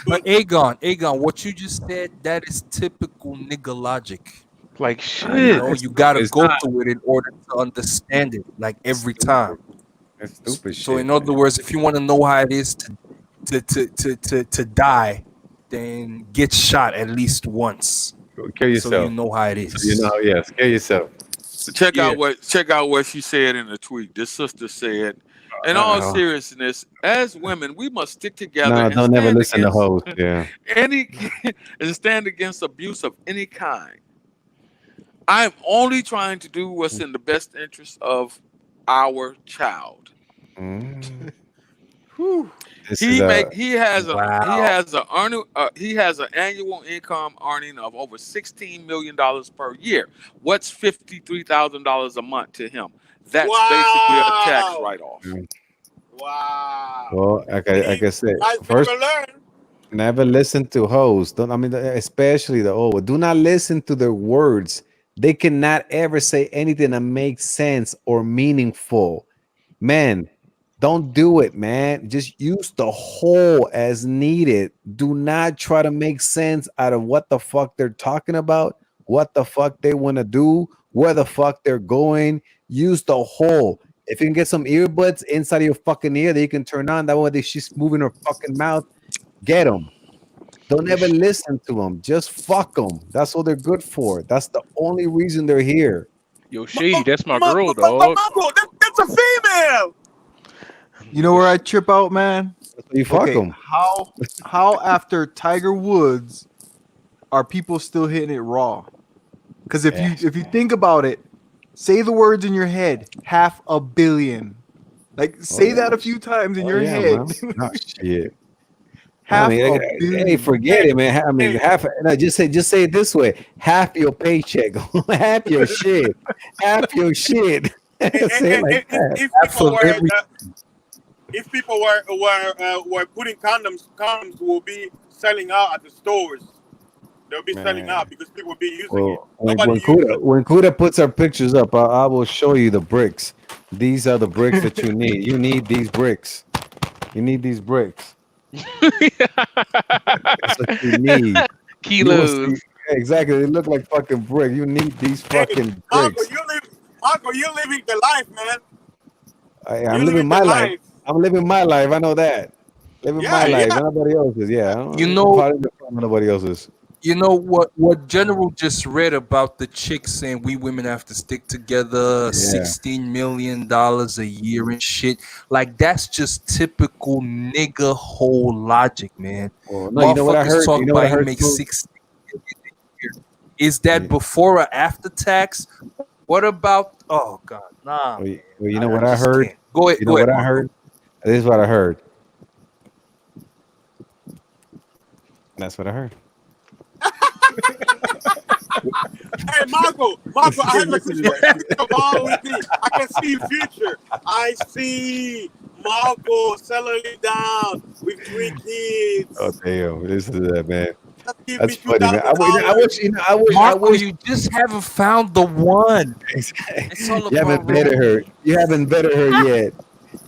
But Aegon, what you just said, that is typical nigga logic. Like shit. You gotta go through it in order to understand it, like every time. That's stupid shit. So in other words, if you want to know how it is to die, then get shot at least once. Kill yourself. So you know how it is. So you know, yes, kill yourself. Check out what she said in the tweet. This sister said, in all seriousness, as women, we must stick together. No, and don't never stand listen to against hoes. Yeah. and stand against abuse of any kind. I'm only trying to do what's in the best interest of our child. He has an annual income earning of over $16 million per year. What's $53,000 a month to him? That's basically a tax write-off. Wow. Well, like I said, first, never listen to hoes. Especially the old. Do not listen to their words. They cannot ever say anything that makes sense or meaningful. Man, don't do it, man. Just use the whole as needed. Do not try to make sense out of what the fuck they're talking about, what the fuck they want to do, where the fuck they're going. Use the whole. If you can get some earbuds inside of your fucking ear that you can turn on, that way she's moving her fucking mouth, get them. Don't ever listen to them. Just fuck them. That's what they're good for. That's the only reason they're here. Yo, Shady, that's my girl, dog. That's a female. You know where I trip out, man? You fuck them. How after Tiger Woods are people still hitting it raw? Because if you think about it, say the words in your head, 500 million. Like say that a few times in your head. Oh shit. Half I mean, a billion. hey, forget it, man. I mean, just say it this way: half your paycheck, half your shit, half your shit. Say it like that. If people were putting condoms will be selling out at the stores. They'll be selling out because people will be using it. When Kuda puts our pictures up, I will show you the bricks. These are the bricks that you need. You need these bricks. You need these bricks. That's what you need. Kilos. Exactly. They look like fucking brick. You need these fucking bricks. Marco, you're living the life, man. I'm living my life. I'm living my life. I know that. Living my life. Nobody else's. Yeah. You know, nobody else's. You know what General just read about the chick saying we women have to stick together, $16 million a year and shit. Like that's just typical nigga hole logic, man. Well, no, you know what I heard? Talk you know what I about heard he makes $16 million a year. Is that before or after tax? What about? Oh God, nah. Well, you know what I heard? Go ahead. You know what I heard? This is what I heard. That's what I heard. Hey, Marco, I have a crystal ball with me. I can see future. I see Marco settling down with 3 kids. Oh damn! Listen to that, man. Give That's me funny, man. I wish you just haven't found the one. You haven't vetted her. You haven't vetted her yet.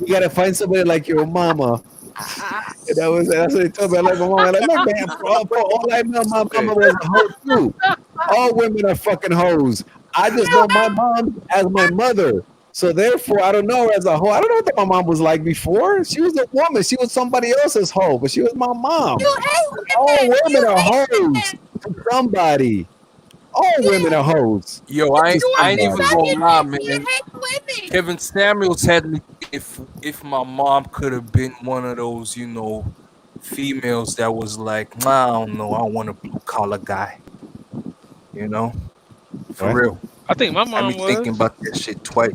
You gotta find somebody like your mama. And that's what they told me. I like my mama. Like, look, man, all I know, my mama was a hoe too. All women are fucking hoes. I just know my mom as my mother. So therefore, I don't know her as a hoe. I don't know what my mom was like before. She was a woman. She was somebody else's hoe, but she was my mom. All women are hoes to somebody. All women are hoes. Yo, I ain't even gonna lie, man. Kevin Samuels had me. If my mom could have been one of those, you know, females that was like, I don't know, I want a blue collar guy. You know, for real. I think my mom was thinking about that shit twice.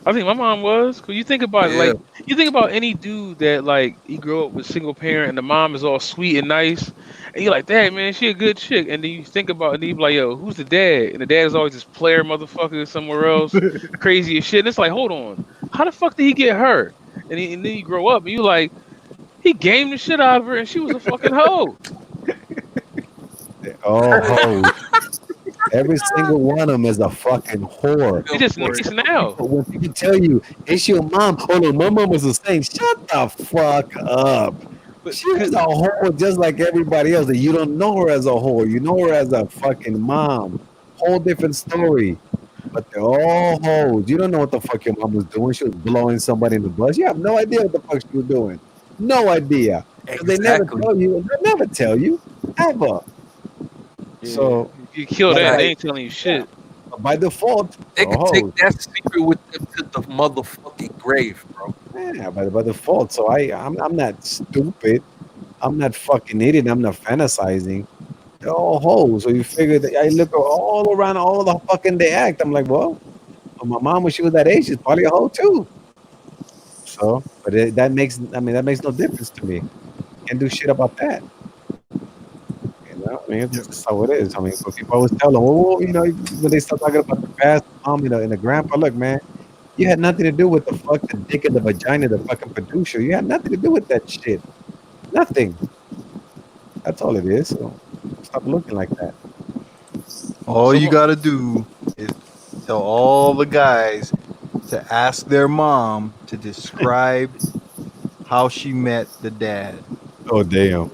I think my mom was. Cause you think about it, like you think about any dude that like he grew up with single parent and the mom is all sweet and nice, and you're like, dang man, she a good chick. And then you think about it, and you be like, yo, who's the dad? And the dad is always this player motherfucker somewhere else, crazy as shit. And it's like, hold on, how the fuck did he get her? And then you grow up and you like, he gamed the shit out of her and she was a fucking hoe. Oh, hoes. Every single one of them is a fucking whore. It's just nice now. When people tell you, it's your mom. Oh no, my mom was the same. Shut the fuck up. She was a whore just like everybody else. You don't know her as a whore. You know her as a fucking mom. Whole different story. But they're all hoes. You don't know what the fuck your mom was doing. She was blowing somebody in the bus. You have no idea what the fuck she was doing. No idea. Exactly. They never tell you. They never tell you. Ever. Yeah. So you kill that, they ain't telling you shit. By default, they can take that secret with them to the motherfucking grave, bro. Yeah, by default. So I'm not stupid. I'm not fucking idiot. I'm not fantasizing. They're all hoes. So you figure that I look all around, all the fucking they act. I'm like, well, my mom when she was that age, she's probably a hoe too. So, but that makes no difference to me. Can't do shit about that. I mean, it's just how it is. I mean, so people always tell them, well, you know, when they start talking about the past, mom, you know, and the grandpa, look, man, you had nothing to do with the fucking dick and the vagina, the fucking producer. You had nothing to do with that shit. Nothing. That's all it is. So stop looking like that. All you gotta do is tell all the guys to ask their mom to describe how she met the dad. Oh, damn.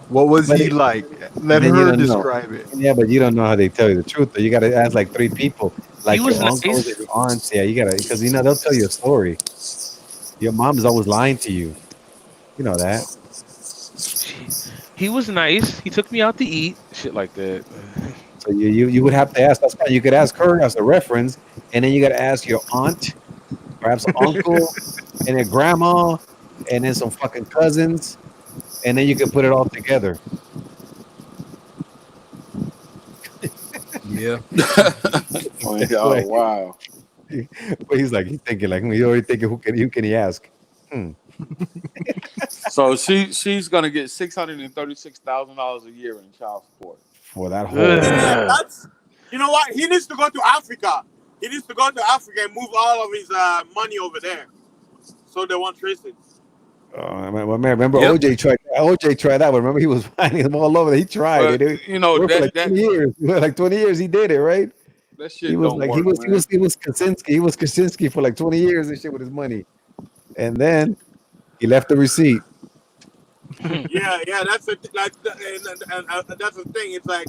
What was he like? Let her describe it. Yeah, but you don't know how they tell you the truth. You got to ask like 3 people, like your uncles and your aunts. Yeah, you got to, because you know they'll tell you a story. Your mom is always lying to you. You know that. He was nice. He took me out to eat. Shit like that. So you would have to ask. That's fine. You could ask her as a reference, and then you got to ask your aunt, perhaps uncle, and then grandma, and then some fucking cousins, and then you can put it all together. Yeah. Oh wow. But he's thinking like he's already thinking who can he ask? So she's gonna get $636,000 a year in child support for that whole. That's, you know what? He needs to go to Africa. He needs to go to Africa and move all of his money over there, so they won't trace it. Remember OJ tried that one. Remember he was finding them all over. He tried it. You know for like 20 years. Like 20 years he did it, right? That shit He was don't like work, he was Kaczynski. He was Kaczynski for like 20 years and shit with his money. And then he left the receipt. Yeah, that's the that's the thing. It's like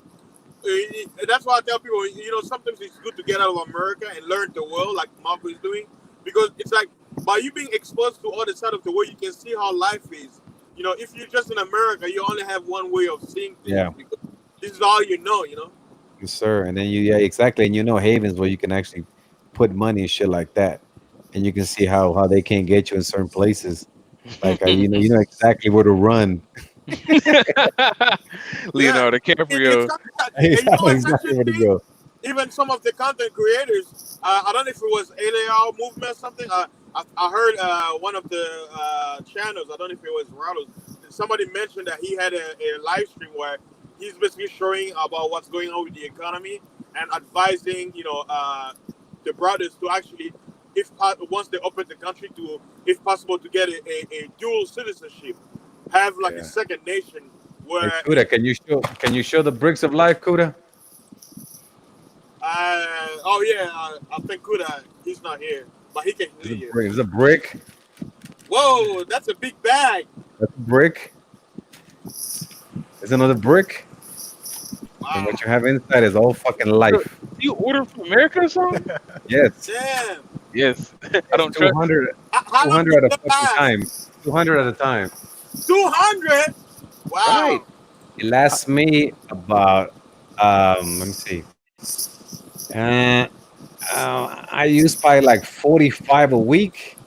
that's why I tell people, sometimes it's good to get out of America and learn the world, like Marco is doing, because it's like by you being exposed to other side of the world, you can see how life is. If you're just in America, you only have one way of seeing things. Yeah. Because this is all you know. Yes, sir. And then exactly. And havens where you can actually put money and shit like that. And you can see how they can't get you in certain places. Like you know exactly where to run. Leonardo DiCaprio. Exactly where to go. Even some of the content creators, I don't know if it was ALR movement or something. I heard one of the channels, I don't know if it was Rados, somebody mentioned that he had a live stream where he's basically showing about what's going on with the economy and advising, the brothers to actually, once they open the country, to, if possible, to get a dual citizenship, have like a second nation where. Hey, Kuda, can you show the bricks of life, Kuda? I think Kuda, he's not here, but he can hear you. It's a brick. Whoa, that's a big bag. That's a brick. It's another brick. Wow. And what you have inside is all fucking life. You order from America or something? Yes. Damn. Yes. I don't 200 at a fucking time. 200 at a time. 200? Wow. Right. It lasts me about let me see. I use probably like 45 a week.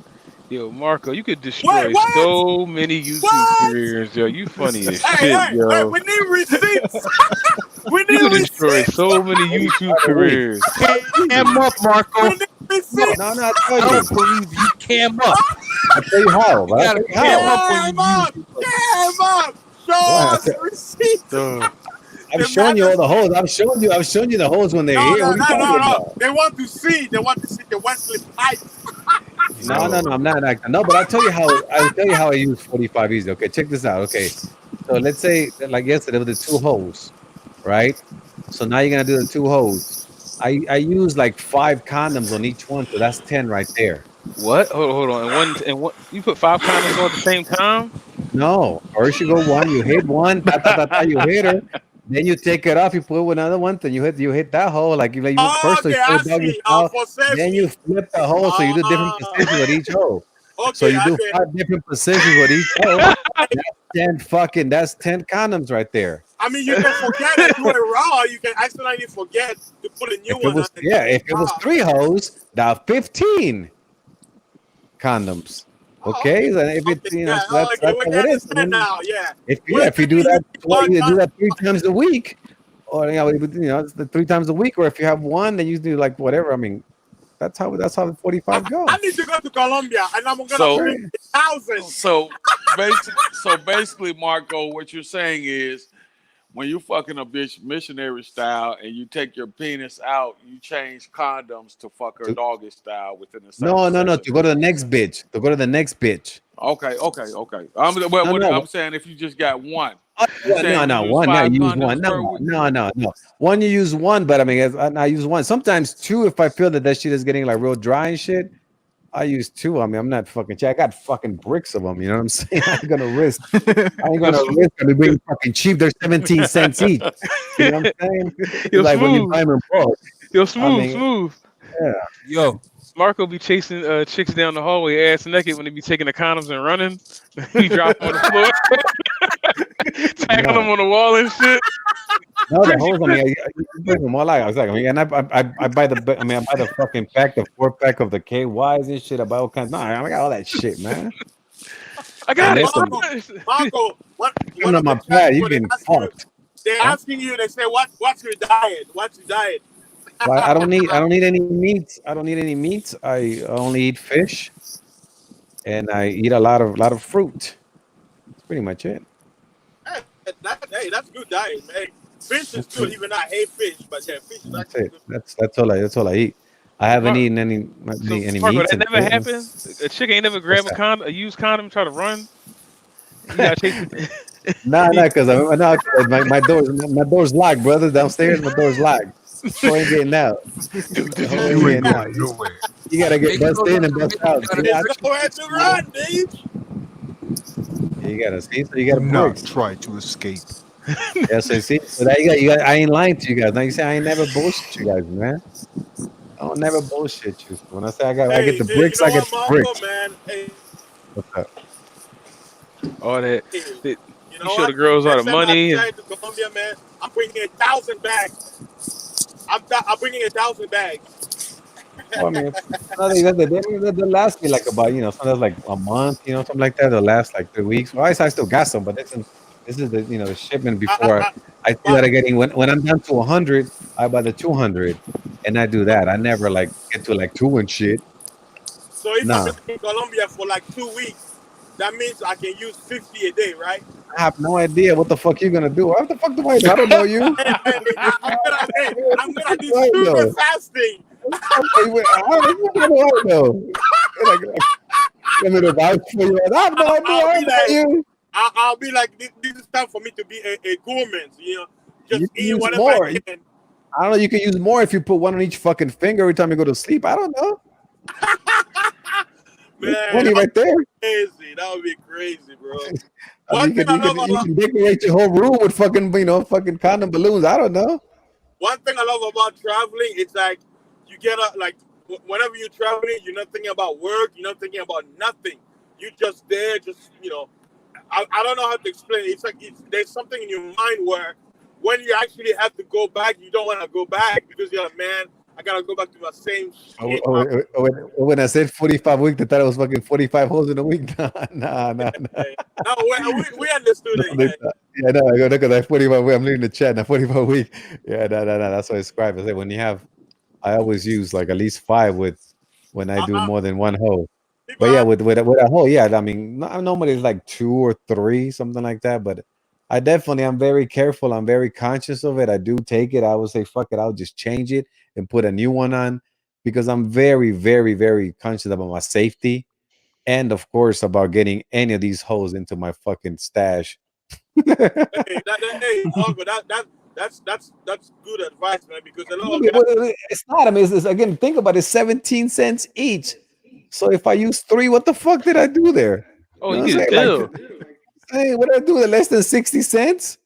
Yo, Marco, you could destroy so many YouTube careers, yo. You funny as shit, yo. Hey, we need receipts. You could destroy so many YouTube careers. Cam up, Marco. No, I I don't believe you cam up. I'll tell you how. You gotta cam up when you use Cam up. Show us receipts. I'm showing you all the holes. I'm showing you the holes when they're here. What are you talking about? They want to see the Wesley pipe. No, I'm not acting. No, but I'll tell you how I use 45 easy. Okay, check this out. Okay, so let's say like yesterday with the two holes, right? So now you're gonna do the two holes. I use like 5 condoms on each one, so that's 10 right there. What? Hold on. And one. You put 5 condoms on at the same time? No. First you go one, you hit one, you hit her. Then you take it off, you put another one, then you hit that hole. Like you first you then you flip the hole, so you do different positions with each hole. Okay, so you do 5 different positions with each hole. That's 10 condoms right there. I mean, you can forget to do it raw. You can accidentally forget to put a new one. If it was 3 holes, now 15 condoms. Okay, then if it's that's how it is. Now, yeah. If you do that, you do that 3 times a week, or it's the 3 times a week, or if you have one, then you do like whatever. I mean, that's how the 45 goes. I need to go to Colombia, and I'm gonna pay thousands. So basically, Marco, what you're saying is, when you fucking a bitch missionary style and you take your penis out, you change condoms to fuck her doggy style within the same. No. To go to the next bitch. Okay. I'm saying if you just got one. No. One. Yeah, you use one. No. One, you use one, but I mean, I use one. Sometimes 2 if I feel that shit is getting like real dry and shit. I use 2. I mean, I'm not fucking. I got fucking bricks of them. You know what I'm saying? I ain't gonna risk. I'm being fucking cheap. They're 17 cents each. You know what I'm saying? You're like smooth. when you buy them in bulk. You're smooth. Yeah. Yo, Marco be chasing chicks down the hallway ass naked when they be taking the condoms and running. He drop on the floor. Tagging them on the wall and shit. No, the hoes. I mean, I bring them all out. Exactly. And I buy the. I mean, I buy the fucking pack, the 4-pack of the KYs and shit. I buy all kinds. Nah, I got all that shit, man. I got it. Marco, what on my pad, you getting fucked. They're asking you. They say, "What's your diet? What's your diet?" Well, I don't need any meats. I don't need any meats. I only eat fish, and I eat a lot of fruit. That's pretty much it. Hey, that's a good diet, man. Fish is good, even I hate fish, but yeah, fish is That's actually it. That's all I eat. I haven't eaten any Marco, meats. that never happened. A chick ain't never grabbed a used condom, try to run. You gotta take Nah, because my door's locked, brother. Downstairs, my door's locked. So I ain't getting out. You ain't going nowhere. You gotta get bust in and bust out. There's nowhere to run, dude. You gotta see, so you gotta not try to escape. Yes, I see. So that you got. I ain't lying to you guys. Now you say I ain't never bullshit you guys, man. I don't never bullshit you. When I say I get the bricks, I get the bricks. Man? Hey, What's up? all that. You show the girls all the money. To Colombia, man. I'm bringing 1,000 bags. I'm bringing 1,000 bags. Well, I mean, they'll last me like about sometimes like a month, something like that. They'll last like 3 weeks. Well, I still got some, but this is the the shipment before I see that I'm getting when I'm down to 100, I buy the 200, and I do that. I never like get to like 2 and shit. So if I'm in Colombia for like 2 weeks, that means I can use 50 a day, right? I have no idea what the fuck you're gonna do. What the fuck do I do? I don't know you. I'm gonna do super fasting. What do I know? Let me vouch for you. I have no idea. I'll be like, this is time for me to be a gourmet, just eat whatever more. I can. I don't know. You can use more if you put one on each fucking finger every time you go to sleep. I don't know. Man, money right there. Crazy. That would be crazy, bro. You can decorate your whole room with fucking, fucking condom balloons. I don't know. One thing I love about traveling, it's like you get whenever you're traveling, you're not thinking about work, you're not thinking about nothing. You're just there, I don't know how to explain it. It's like there's something in your mind where when you actually have to go back, you don't want to go back because you're like, man, I gotta go back to my same shit. When I said 45 weeks, they thought it was fucking 45 holes in a week. Nah. No, we understood it. Yeah, no, I go look at that 45 week. I'm leaving the chat now. 45 week. Yeah, no. That's what I describe. I say when you have, I always use like at least 5 when I do more than one hole. But yeah, with a hole, yeah. I mean, normally it's like 2 or 3, something like that. But I'm very careful. I'm very conscious of it. I do take it. I would say, fuck it. I'll just change it and put a new one on because I'm very, very, very conscious about my safety and, of course, about getting any of these holes into my fucking stash. That's good advice, man. Because it's not. I mean, it's again, think about it. 17 cents each. So if I use 3, what the fuck did I do there? Oh, you get a deal. Hey, what did I do? Less than 60 cents?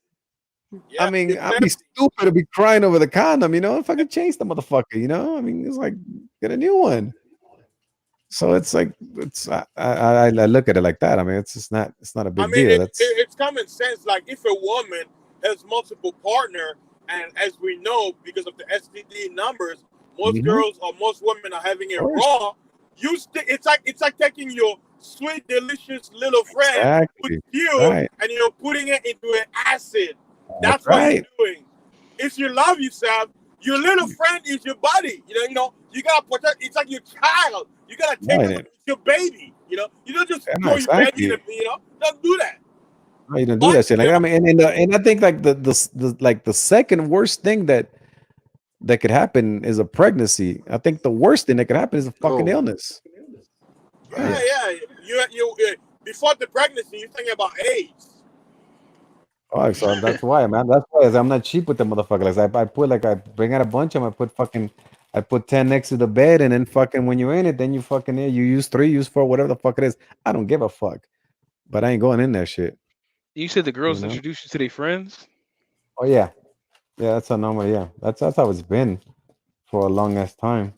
Yeah, I mean, I'd be stupid to be crying over the condom, if I could change the motherfucker, I mean, it's like, get a new one. So it's like, I look at it like that. I mean, it's not a big deal. It's common sense. Like if a woman has multiple partners, and as we know, because of the STD numbers, most girls or most women are having it raw. It's like taking your sweet, delicious little friend with you, and you're putting it into an acid. That's what you're doing. If you love yourself, your little friend is your body. You gotta protect. It's like your child. You gotta take it like your baby. You don't just throw your baby in don't do that. No, you don't do that shit. Like, I mean, and I think like the second worst thing that could happen is a pregnancy. I think the worst thing that could happen is a fucking illness. Yeah. You before the pregnancy, you're thinking about AIDS. Oh, so that's why, man. That's why I'm not cheap with the motherfuckers. I bring out a bunch of them. I put 10 next to the bed, and then fucking when you're in it, then you fucking you use 3, use 4, whatever the fuck it is. I don't give a fuck. But I ain't going in there shit. You said the girls introduced you to their friends? Oh yeah. Yeah, that's a normal, yeah. That's how it's been for a long ass time.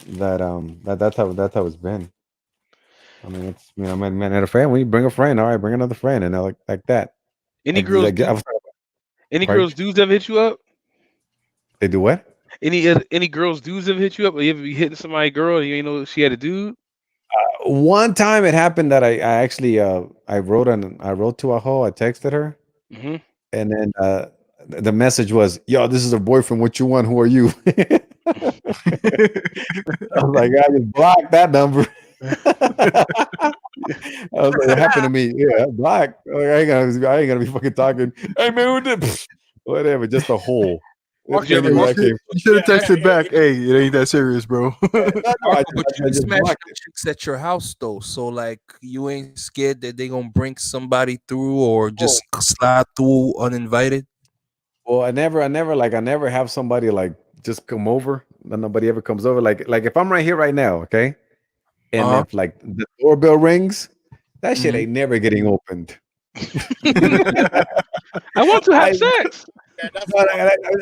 That's how it's been. I mean, it's man, a friend. When you bring a friend, all right, bring another friend, and like that. Any girls? Any girls dudes ever hit you up? They do what? Any girls dudes ever hit you up? Or you ever be hitting somebody girl and you ain't know she had a dude? One time it happened that I actually I wrote to a hoe. I texted her, Mm-hmm. and then the message was, "Yo, this is her boyfriend. What you want? Who are you?" I was like, "I just blocked that number." I was like, "It happened to me. Yeah, block. Like, I ain't gonna be fucking talking. Hey man, what did whatever? Just a hole." You should have texted back. Hey, it ain't that serious, bro. But you smash chicks at your house though, so like you ain't scared that they gonna bring somebody through or just slide through uninvited. Well, I never have somebody like just come over. Nobody ever comes over. Like if I'm right here right now, okay, and if like the doorbell rings, that shit ain't never getting opened. I want to have sex.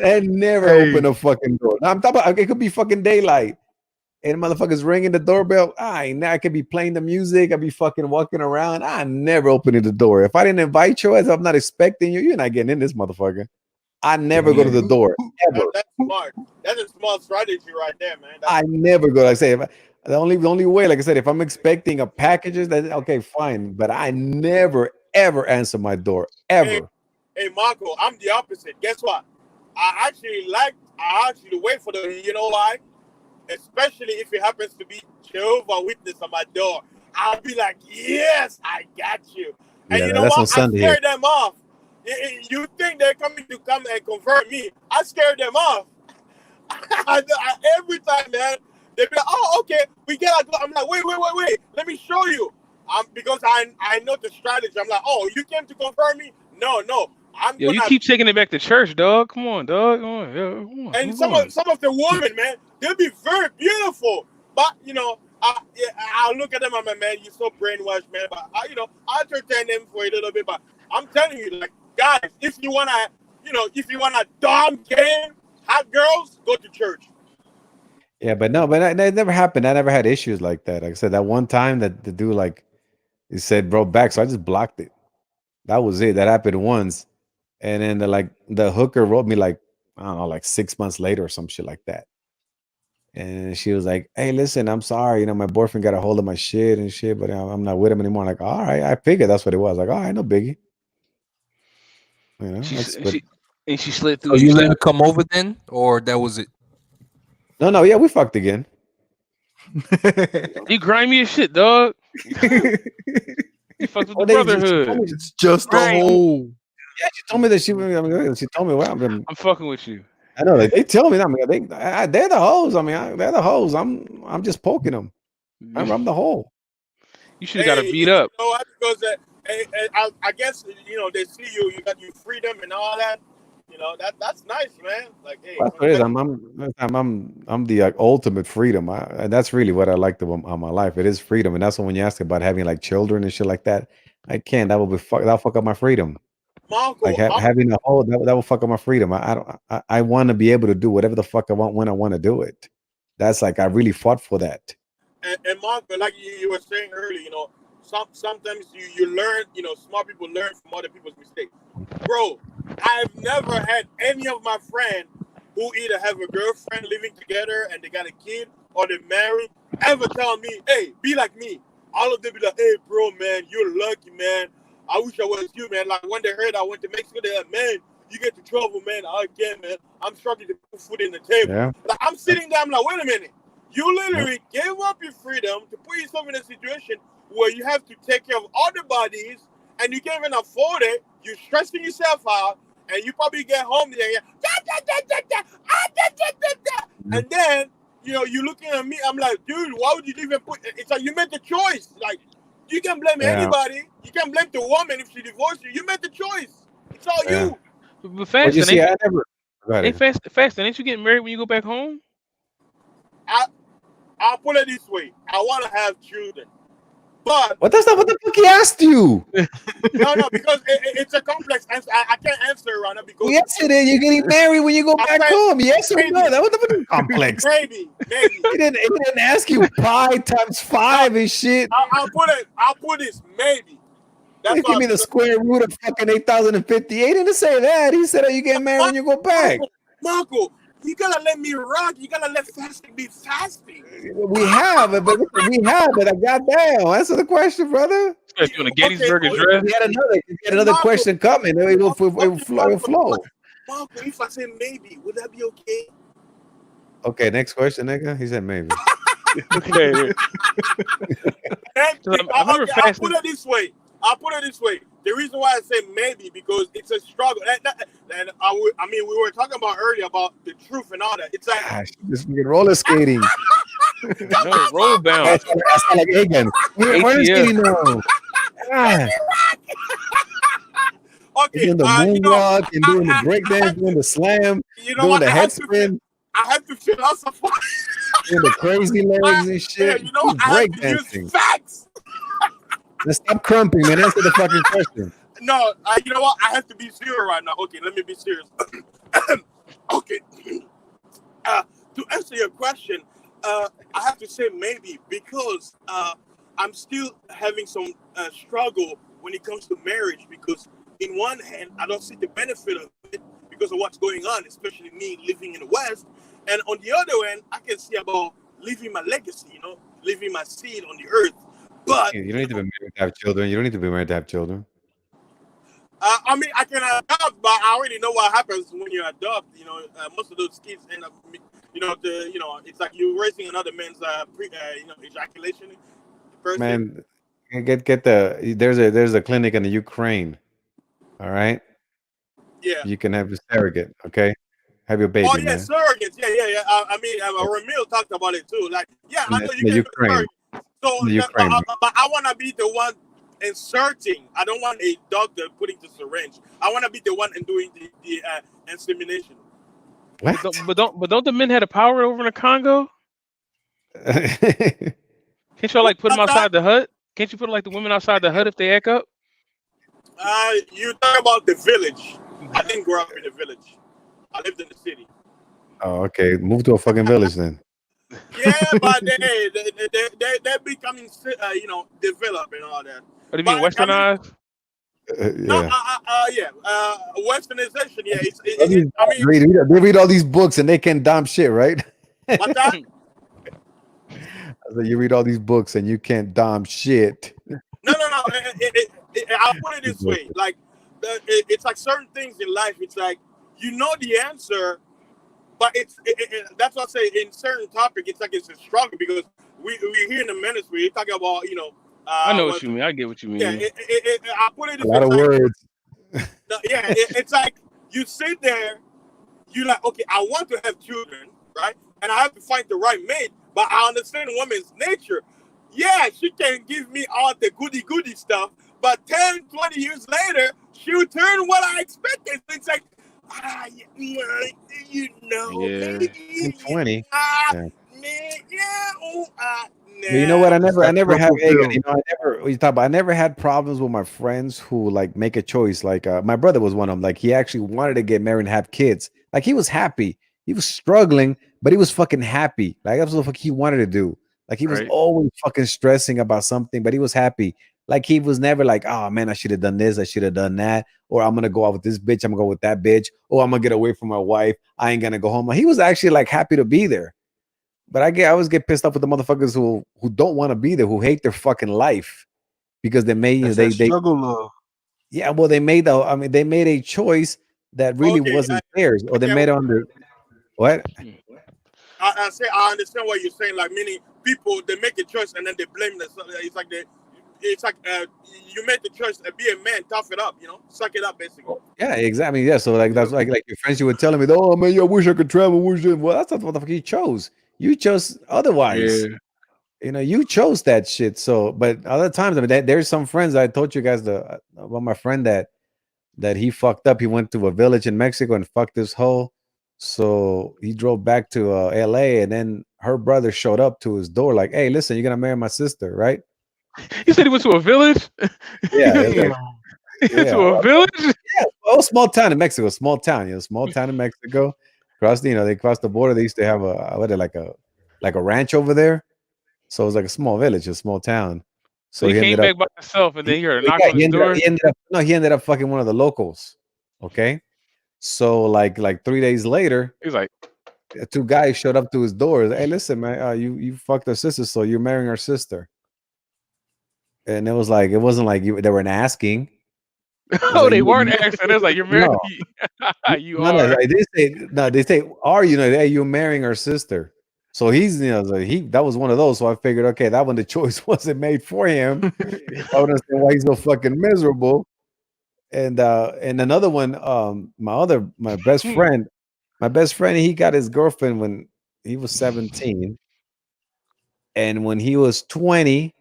I never open a fucking door. I'm talking about it could be fucking daylight, and motherfuckers ringing the doorbell. I could be playing the music. I be fucking walking around. I never opening the door. If I didn't invite you, as I'm not expecting you, you're not getting in this motherfucker. I never go to the door ever. That's smart. That's a smart strategy right there, man. I never go. Like I say, the only way, like I said, if I'm expecting a package, then okay, fine. But I never ever answer my door ever. Hey, Marco, I'm the opposite. Guess what? I actually wait for the. You know why? Especially if it happens to be Jehovah's Witness on my door, I'll be like, yes, I got you. And Yeah, you know that's on what? I Sunday scare here. them off. You think they're coming to come and convert me? I scare them off. Every time, man, they be like, "Oh, okay, we gotta go." I'm like, "Wait, let me show you." Because I know the strategy. I'm like, "Oh, you came to confirm me?" No, I'm Yo, gonna. you keep taking it back to church, dog. Come on, dog. Come on, yo, come on. And Move some on. of the women, man, they'll be very beautiful, but I'll look at them. I'm like, "Man, you're so brainwashed, man." But I'll entertain them for a little bit. But I'm telling you, like, guys, if you wanna dumb game, hot girls, go to church. Yeah, but that never happened. I never had issues like that. Like I said, that one time that the dude like he said bro back, so I just blocked it. That was it. That happened once, and then the hooker wrote me like I don't know, like 6 months later or some shit like that. And she was like, "Hey, listen, I'm sorry. My boyfriend got a hold of my shit and shit, but I'm not with him anymore." I'm like, all right, I figured that's what it was. Like, all right, no biggie. She slid through. So you let her come over then, or that was it? No, yeah, we fucked again. You grimy as shit, dog. You fucked with the brotherhood. It's just a hole. Yeah, she told me that she told me I'm fucking with you. I know they tell me that. I mean, they're the hoes. I mean, they're the hoes. I'm just poking them. I'm the hole. You should have got her beat up. You know what? Because I guess they see you got your freedom and all that. That's nice, man. Like, hey, That's what it is. I'm the ultimate freedom. And that's really what I like about my life. It is freedom, and that's when you ask about having like children and shit like that. I can't. That'll fuck up my freedom. Marco, Like having a whole that will fuck up my freedom. I want to be able to do whatever the fuck I want when I want to do it. That's like I really fought for that. And Marco, like you were saying earlier, sometimes you learn. Smart people learn from other people's mistakes. Bro, I've never had any of my friends who either have a girlfriend living together and they got a kid or they're married ever tell me, "Hey, be like me." All of them be like, "Hey, bro, man, you're lucky, man. I wish I was you, man." Like when they heard I went to Mexico, they're like, "Man, you get to trouble, man. Again, man. I'm struggling to put food in the table." Yeah. Like, I'm sitting there, I'm like, wait a minute. You literally gave up your freedom to put yourself in a situation where you have to take care of other bodies and you can't even afford it. You're stressing yourself out, and you probably get home there, and then you're looking at me. I'm like, dude, why would you even put? It's like you made the choice. Like, you can blame anybody. You can blame the woman if she divorced you. You made the choice. It's all you. But fasting, you see, I never. Fasting, ain't you getting married when you go back home? I'll put it this way: I want to have children. But what the fuck he asked you? No, because it's a complex answer. I can't answer it right now because Yes, it is. You're getting married when you go back home. Yes or no? That was the complex. Maybe. He didn't ask you pi times 5 and shit. I'll put this maybe. They give me the square root of fucking 8,058. He didn't say that. He said, "Oh, you get married when you go back." Marco, you gotta let me rock. You gotta let fasting be fasting. We have it, but goddamn, answer the question, brother. Doing a Gettysburg Address. We had another question coming. It will flow. Marco, if I say maybe, would that be okay? Okay, next question, nigga. He said maybe. Okay. I'll put it this way. The reason why I say maybe because it's a struggle. And we were talking about earlier about the truth and all that. It's like this nigga roller skating. No, roll bound. That's like again. We're roller skating now. Okay, doing the moonwalk and doing the breakdance, doing the slam, doing the head spin. I have to philosophize. Doing the crazy legs and shit. Yeah, I have to use facts. Let's stop crumping, man. Answer the fucking question. No, you know what? I have to be serious right now. Okay, let me be serious. Okay. To answer your question, I have to say maybe because I'm still having some struggle when it comes to marriage because in one hand, I don't see the benefit of it because of what's going on, especially me living in the West. And on the other hand, I can see about leaving my legacy, leaving my seed on the earth. But you don't need to be married to have children. You don't need to be married to have children. I mean, I can adopt, but I already know what happens when you adopt. Most of those kids end up, it's like you're raising another man's, ejaculation. Person. Man, there's a clinic in the Ukraine. All right. Yeah. You can have a surrogate. Okay. Have your baby. Oh yeah, man. surrogates. Yeah. I mean, Ramil talked about it too. Like, yeah, I know you can Ukraine. So, but I want to be the one inserting. I don't want a doctor putting the syringe. I want to be the one and doing the insemination. What? But don't the men have the power over in the Congo? Can't y'all like put them outside the hut? Can't you put like the women outside the hut if they act up? You talk about the village. I didn't grow up in the village. I lived in the city. Oh, okay. Move to a fucking village then. Yeah, but they're becoming, developed and all that. What do you mean, westernized? Westernization. Yeah, they read all these books and they can damn shit, right? What's that? So you read all these books and you can't damn shit. No. I'll put it this way: like, it's like certain things in life. It's like you know the answer. But that's what I say in certain topic. It's like it's a struggle because we here in the Manosphere. We're talking about I know what you mean. I get what you mean. Yeah, I put it a lot of words. It's like you sit there, you like, okay, I want to have children, right? And I have to find the right mate. But I understand a woman's nature. Yeah, she can give me all the goody stuff, but 10, 20 years later, she'll turn what I expected. It's like. Maybe 20. You know what? I never have. I never had problems with my friends who like make a choice. Like my brother was one of them. Like he actually wanted to get married and have kids. Like he was happy. He was struggling, but he was fucking happy. Like that's what he wanted to do. Like he was always fucking stressing about something, but he was happy. Like he was never like, oh man, I should have done this, I should have done that, or I'm gonna go out with this bitch, I'm gonna go with that bitch, or I'm gonna get away from my wife, I ain't gonna go home. He was actually like happy to be there. But I always get pissed off with the motherfuckers who don't want to be there, who hate their fucking life because they made they struggle. Yeah, well, they made a choice that really wasn't theirs, or they made it under what? I I understand what you're saying. Like meaning people they make a choice and then they blame themselves. It's like you made the choice to be a man, tough it up, suck it up, basically. Yeah, exactly. Yeah, so like that's like your friends, you were telling me, oh man, I wish I could travel. Well, that's not what the fuck you chose. You chose otherwise. Yeah. You chose that shit. So, but other times, there's some friends. I told you guys about my friend that he fucked up. He went to a village in Mexico and fucked this hoe. So he drove back to LA, and then her brother showed up to his door like, hey, listen, you're gonna marry my sister, right? He said he went to a village. Yeah, to a village. Yeah, well, small town in Mexico. Small town in Mexico. They crossed the border. They used to have like a ranch over there. So it was like a small village, a small town. So he came back by himself, and then you heard a knock on his door. He ended up fucking one of the locals. Okay, so like 3 days later, he's like, 2 guys showed up to his door. Hey, listen, man, you fucked our sister, so you're marrying our sister. And it wasn't like they weren't asking. Oh, they weren't asking. It was like, you're married. No. You are. They say, are you? Hey, you're marrying our sister. So he's, that was one of those. So I figured, okay, that one, the choice wasn't made for him. I would understand why he's so fucking miserable. And another one, my best friend, he got his girlfriend when he was 17. And when he was 20,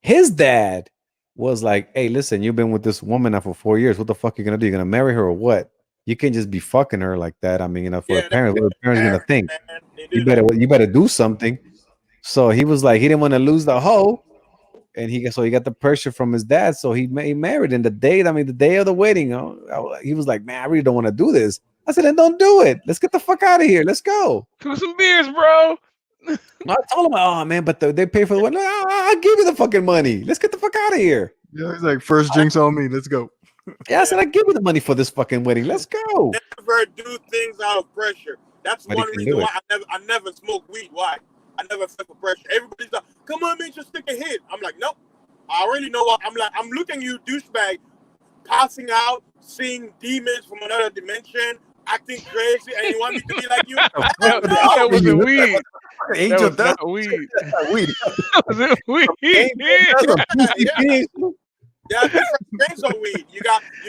his dad was like, hey, listen, you've been with this woman now for 4 years. What the fuck are you gonna do? You're gonna marry her or what? You can't just be fucking her like that. I mean, for a parent, what the parents gonna think? You better do something. So he was like, he didn't want to lose the hoe, and he got the pressure from his dad. So he married. And the day of the wedding, he was like, man, I really don't want to do this. I said, then don't do it. Let's get the fuck out of here. Let's go. Do some beers, bro. I told him, oh man, but they pay for the wedding. I'll give you the fucking money. Let's get the fuck out of here. Yeah, he's like, first drinks on me. Let's go. Yeah, I said, I give you the money for this fucking wedding. Let's go. Never do things out of pressure. That's one reason why I never smoke weed. Why? I never feel for pressure. Everybody's like, come on, man, just take a hit. I'm like, nope. I already know what I'm looking at you, douchebag, passing out, seeing demons from another dimension, acting crazy, and you want me to be like you? That wasn't weed. Angel, that was not weed. Weed. That wasn't weed. There are different kinds of weed. You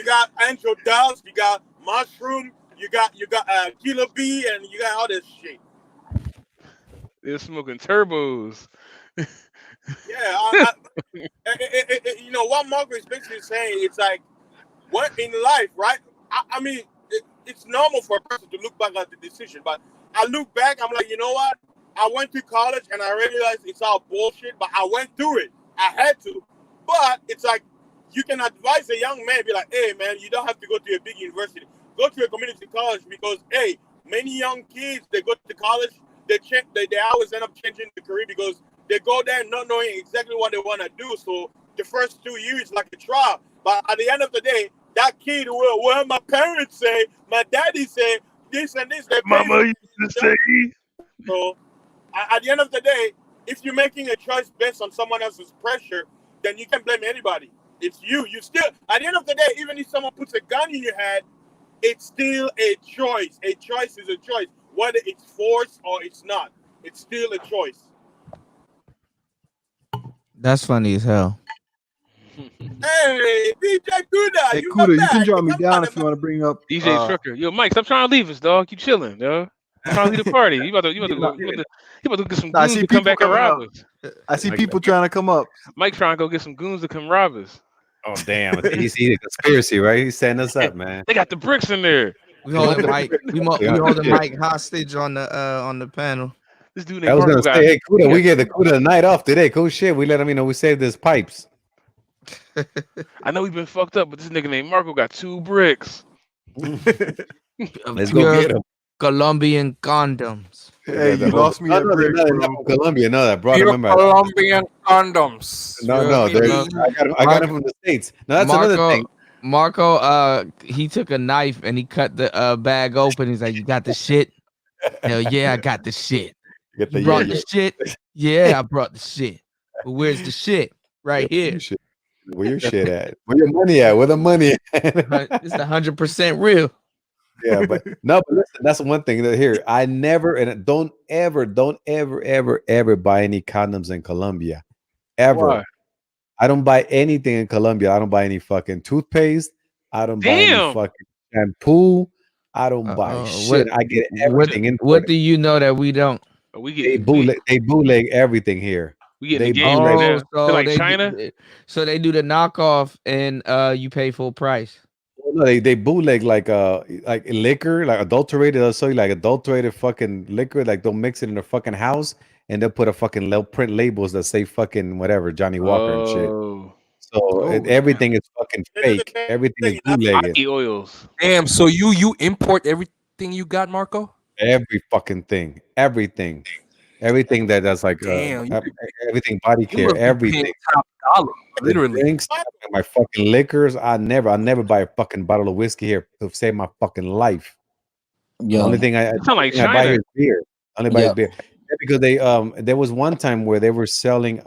got angel dust, you got mushroom, you got killer bee, and you got all this shit. They're smoking turbos. Yeah, what Margaret is basically saying, it's like, what in life, right? I mean, it's normal for a person to look back at the decision, but I look back, I'm like, you know what? I went to college and I realized it's all bullshit, but I went through it. I had to. But it's like, you can advise a young man, be like, hey, man, you don't have to go to a big university. Go to a community college because, hey, many young kids, they go to college, they always end up changing the career because they go there not knowing exactly what they want to do. So the first 2 years like a trial. But at the end of the day, that kid will, well, my parents say, my daddy say, this and this. Mama used to say. So at the end of the day, if you're making a choice based on someone else's pressure, then you can't blame anybody. It's you. You still, at the end of the day, even if someone puts a gun in your head, it's still a choice. A choice is a choice. Whether it's forced or it's not, it's still a choice. That's funny as hell. Hey, DJ Kuda. Hey, Kuda, you can drop me down if you want to bring up DJ Trucker. Yo, Mike, stop trying to leave us, dog. You chilling, yo. I'm trying to leave the party. You about to get some goons to come back and rob us. I see people trying to come up. Mike trying to go get some goons to come rob us. Oh damn! He's a conspiracy, right? He's setting us up, man. They got the bricks in there. We holding Mike. We holding Mike hostage on the panel. This dude. I was gonna say, hey, Kuda, we get the Kuda night off today. Cool shit. We let him know we saved his pipes. I know we've been fucked up, but this nigga named Marco got 2 bricks. Let's go get him. Colombian condoms. Hey, you lost me at brick, bro. Colombia, no, that brought him back. Colombian condoms. No, I got him from the States. No, that's another thing. Marco, he took a knife and he cut the bag open. He's like, "You got the shit?" Hell yeah, I got the shit. You brought the shit? Yeah, I brought the shit. But where's the shit? Right here. Where your shit at? Where your money at? Where the money at? It's 100% real. Yeah, but listen, that's one thing that here. I never, and don't ever buy any condoms in Colombia. Ever. Why? I don't buy anything in Colombia. I don't buy any fucking toothpaste. I don't buy any fucking shampoo. I don't buy shit. I get everything. What do you know that we don't? They bootleg everything here. We get the game right now. So like China. So they do the knockoff and you pay full price. No, they bootleg like liquor, like adulterated. I'll show you like adulterated fucking liquor. Like they'll mix it in their fucking house and they'll put a fucking print labels that say fucking whatever Johnny Walker and shit. So everything is fucking fake. Everything is bootlegged. Oils. Damn. So you import everything you got, Marco? Every fucking thing. Everything. everything that's like Damn, everything body you care, must be everything. paying top dollar, The literally. drinks, my fucking liquors. I never buy a fucking bottle of whiskey here to save my fucking life. The only thing I buy here is beer. I only buy is beer. Yeah, because they there was one time where they were selling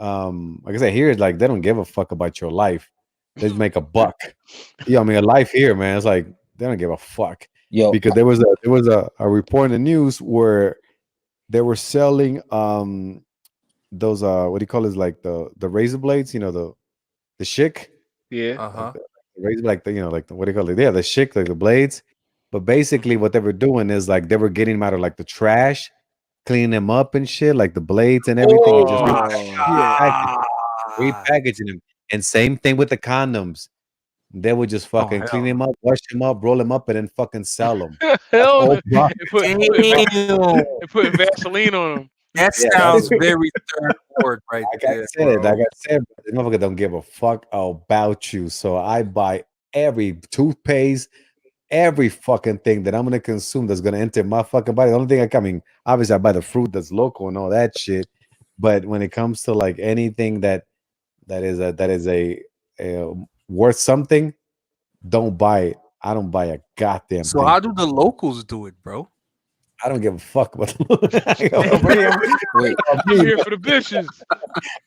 like I said, here it's like they don't give a fuck about your life. They just make a buck. Yeah, I mean a life here, man. It's like they don't give a fuck. Because there was a report in the news where they were selling those what do you call it, like the razor blades, you know, the shick. Yeah. Uh-huh. Razor, like the, you know, like the, what do you call it? Yeah, the shick, like the blades. But basically what they were doing is like they were getting them out of like the trash, cleaning them up and shit, like the blades and everything, and just repackaging them. And same thing with the condoms. They would just fucking clean them up, wash them up, roll them up, and then fucking sell them. Hell no. Damn. And put Vaseline on them. That sounds very third ward right there. Like I said, the motherfucker don't give a fuck about you. So I buy every toothpaste, every fucking thing that I'm gonna consume that's gonna enter my fucking body. The only thing I mean, obviously I buy the fruit that's local and all that shit. But when it comes to like anything that is a worth something, don't buy it. I don't buy a goddamn So thing. how do the locals do it, bro? I don't give a fuck about I'm here for the bitches.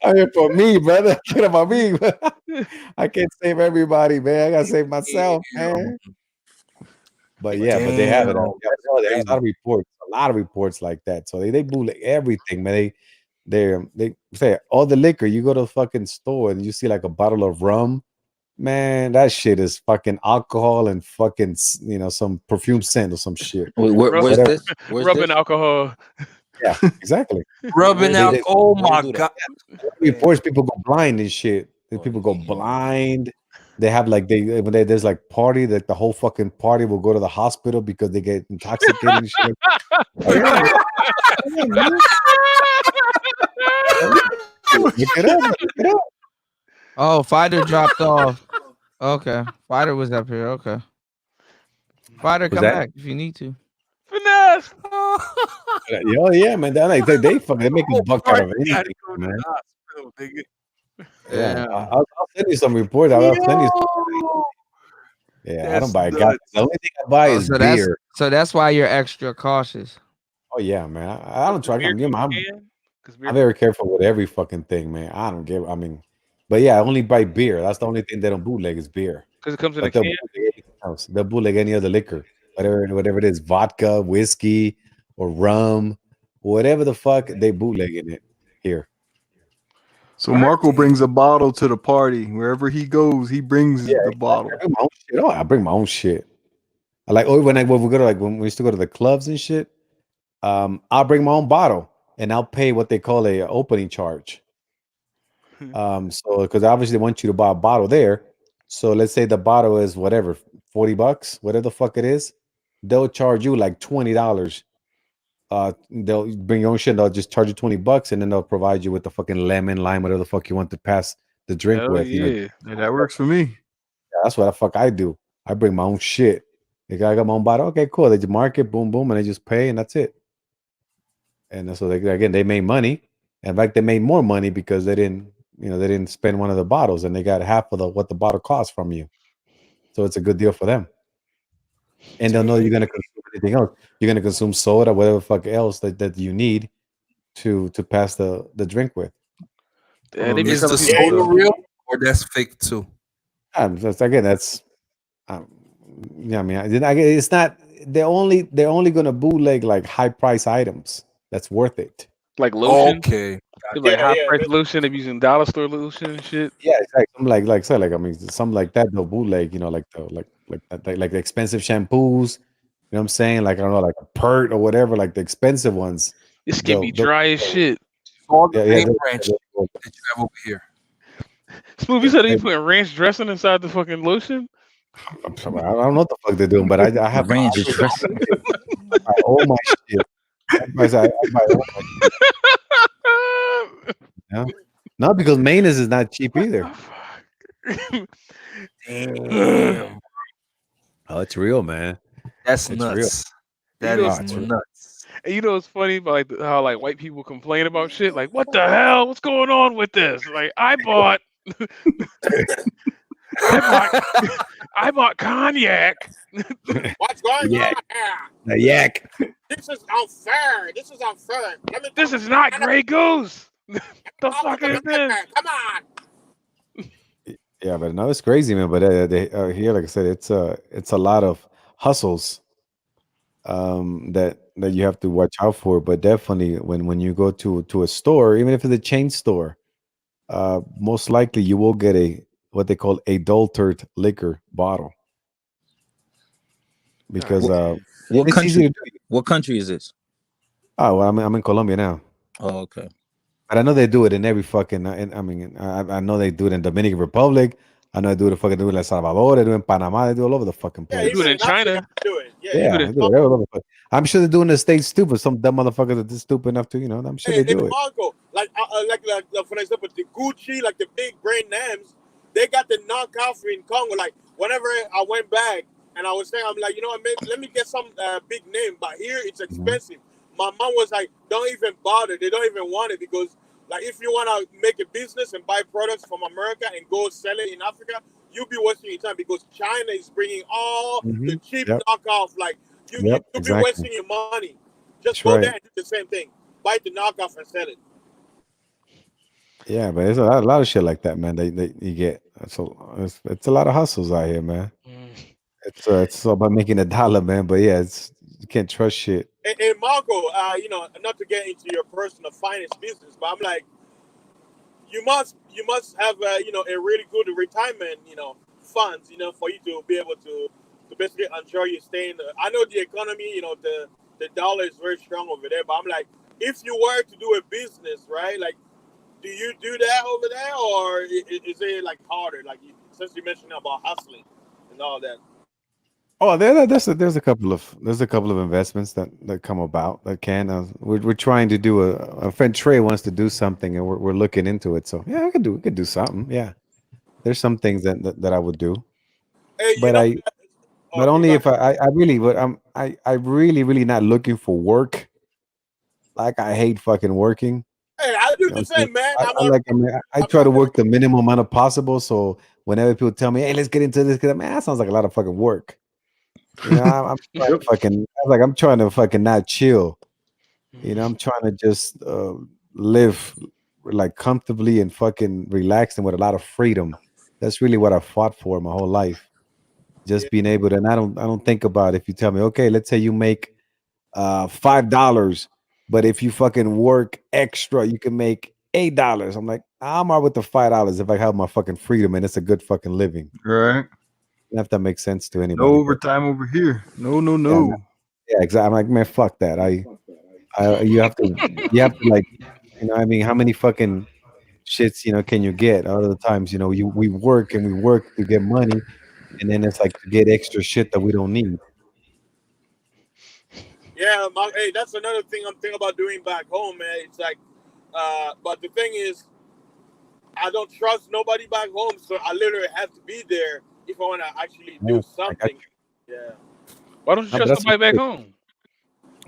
I'm here for me, brother. Get about me. I can't save everybody, man. I gotta save myself, man. But yeah, but they have it. There's a lot of reports like that. So they bootleg everything, man. They say all the liquor. You go to a fucking store and you see like a bottle of rum. Man, that shit is fucking alcohol and fucking, you know, some perfume scent or some shit. Where's this? Rubbing alcohol. Yeah, exactly. Rubbing alcohol. Oh my god! Reports people go blind and shit. People go blind. They have like when there's like party, that the whole fucking party will go to the hospital because they get intoxicated and shit. Look it up. Oh, Fighter dropped off. Okay, Fighter was up here. Okay, Fighter, come back if you need to. Finesse. Oh yeah, man. They fucking make a buck out of anything, man. Yeah, I'll send you some reports. I'll send you. Yeah, I don't buy a guy. The only thing I buy is beer. So that's why you're extra cautious. Oh yeah, man. I don't try. I'm very careful with every fucking thing, man. I don't give. I mean, but yeah, I only buy beer. That's the only thing they don't bootleg is beer. Because it comes in a can. They'll bootleg any other liquor, whatever it is, vodka, whiskey, or rum, whatever the fuck they bootlegging it here. So Marco brings a bottle to the party. Wherever he goes, he brings the bottle. I bring my own shit. I like when we go to when we used to go to the clubs and shit. I'll bring my own bottle and I'll pay what they call a opening charge. So because obviously they want you to buy a bottle there. So let's say the bottle is whatever, $40, whatever the fuck it is. They'll charge you like $20. They'll bring your own shit. They'll just charge you $20, and then they'll provide you with the fucking lemon, lime, whatever the fuck you want to pass the drink with. Yeah, that works for me. Yeah, that's what the fuck I do. I bring my own shit. I got my own bottle. Okay, cool. They just mark it, boom, boom, and they just pay, and that's it. And so they made money. In fact, they made more money because they didn't spend one of the bottles, and they got half of what the bottle costs from you. So it's a good deal for them. And they'll know you're gonna consume anything else. You're gonna consume soda, whatever the fuck else that you need to pass the drink with. Is the soda real or that's fake too? That's yeah. I mean, it's not. They're only gonna bootleg like high price items that's worth it. Like lotion. Okay. Like high price lotion. They're using dollar store lotion and shit. Yeah, it's like something like that. They'll bootleg. You know, like the expensive shampoos. You know what I'm saying? Like I don't know, like a Pert or whatever. Like the expensive ones. This can be dry as shit. All the name branch that you have over here. Smooth, you said they putting ranch dressing inside the fucking lotion? I don't know what the fuck they're doing, but I have ranch dressing. I buy all my shit. I buy all my shit. Yeah. Not because mayonnaise is not cheap either. Damn. Oh, it's real, man. That's it's nuts. Real. That is nuts. And you know what's funny about like how like white people complain about shit like what the hell? What's going on with this? Like I bought I bought cognac. What's going Yak. on here? The yak. This is unfair. This is unfair. This is not Grey Goose. The fuck is this? Come on. Yeah, but no, it's crazy, man. But here, like I said, it's a lot of hustles that you have to watch out for. But definitely, when you go to a store, even if it's a chain store, most likely you will get what they call adulterated liquor bottle because What it's easy country? to do. What country is this? Oh, well, I'm in Colombia now. Oh, okay. But I know they do it in every fucking. I know they do it in Dominican Republic. I know they do it in El Salvador. They do it in Panama. They do it all over the fucking place. They do it in China. Yeah, they do it all over the place. I'm sure they do it in the States too, but some dumb motherfuckers are stupid enough to, I'm sure they do it. Marco, like for example, the Gucci, like the big brand names, they got the knockoff in Congo. Like whenever I went back and I was saying, I'm like, maybe let me get some big name, but here it's expensive. My mom was like, don't even bother. They don't even want it because, like, if you want to make a business and buy products from America and go sell it in Africa, you'll be wasting your time because China is bringing all the cheap knockoff. Like, you'll be wasting your money. Just go there and do the same thing. Buy the knockoff and sell it. Yeah, but there's a lot of shit like that, man. You get it's a lot of hustles out here, man. It's all about making a dollar, man. But yeah, you can't trust shit. And Marco, not to get into your personal finance business, but I'm like, you must have a really good retirement funds for you to be able to basically ensure you stay in. I know the economy, the dollar is very strong over there, but I'm like, if you were to do a business, right? Like, do you do that over there, or is it like harder? Like since you mentioned about hustling and all that. Oh, there's a couple of investments that come about that can. We're trying to do a friend Trey wants to do something, and we're looking into it. So yeah, we could do something. Yeah, there's some things that I would do, but only if I really. But I really not looking for work. Like I hate fucking working. Hey, I do the same, man. I try to work the minimum amount of possible. So whenever people tell me, "Hey, let's get into this," because that sounds like a lot of fucking work. I'm trying to fucking not chill. I'm trying to just live like comfortably and fucking relaxed and with a lot of freedom. That's really what I fought for my whole life. Just being able to, and I don't think about if you tell me, okay, let's say you make $5, but if you fucking work extra, you can make $8. I'm like, I'm all with the $5 if I have my fucking freedom and it's a good fucking living. Right. If that makes sense to anybody. No overtime over here. No. Yeah, exactly. I'm like, man, fuck that. You have to like, how many fucking shits, can you get? Other times, we work to get money, and then it's like to get extra shit that we don't need. Yeah, hey, that's another thing I'm thinking about doing back home, man. It's like, but the thing is, I don't trust nobody back home, so I literally have to be there if I want to actually do something. Yeah. Why don't you trust somebody back home?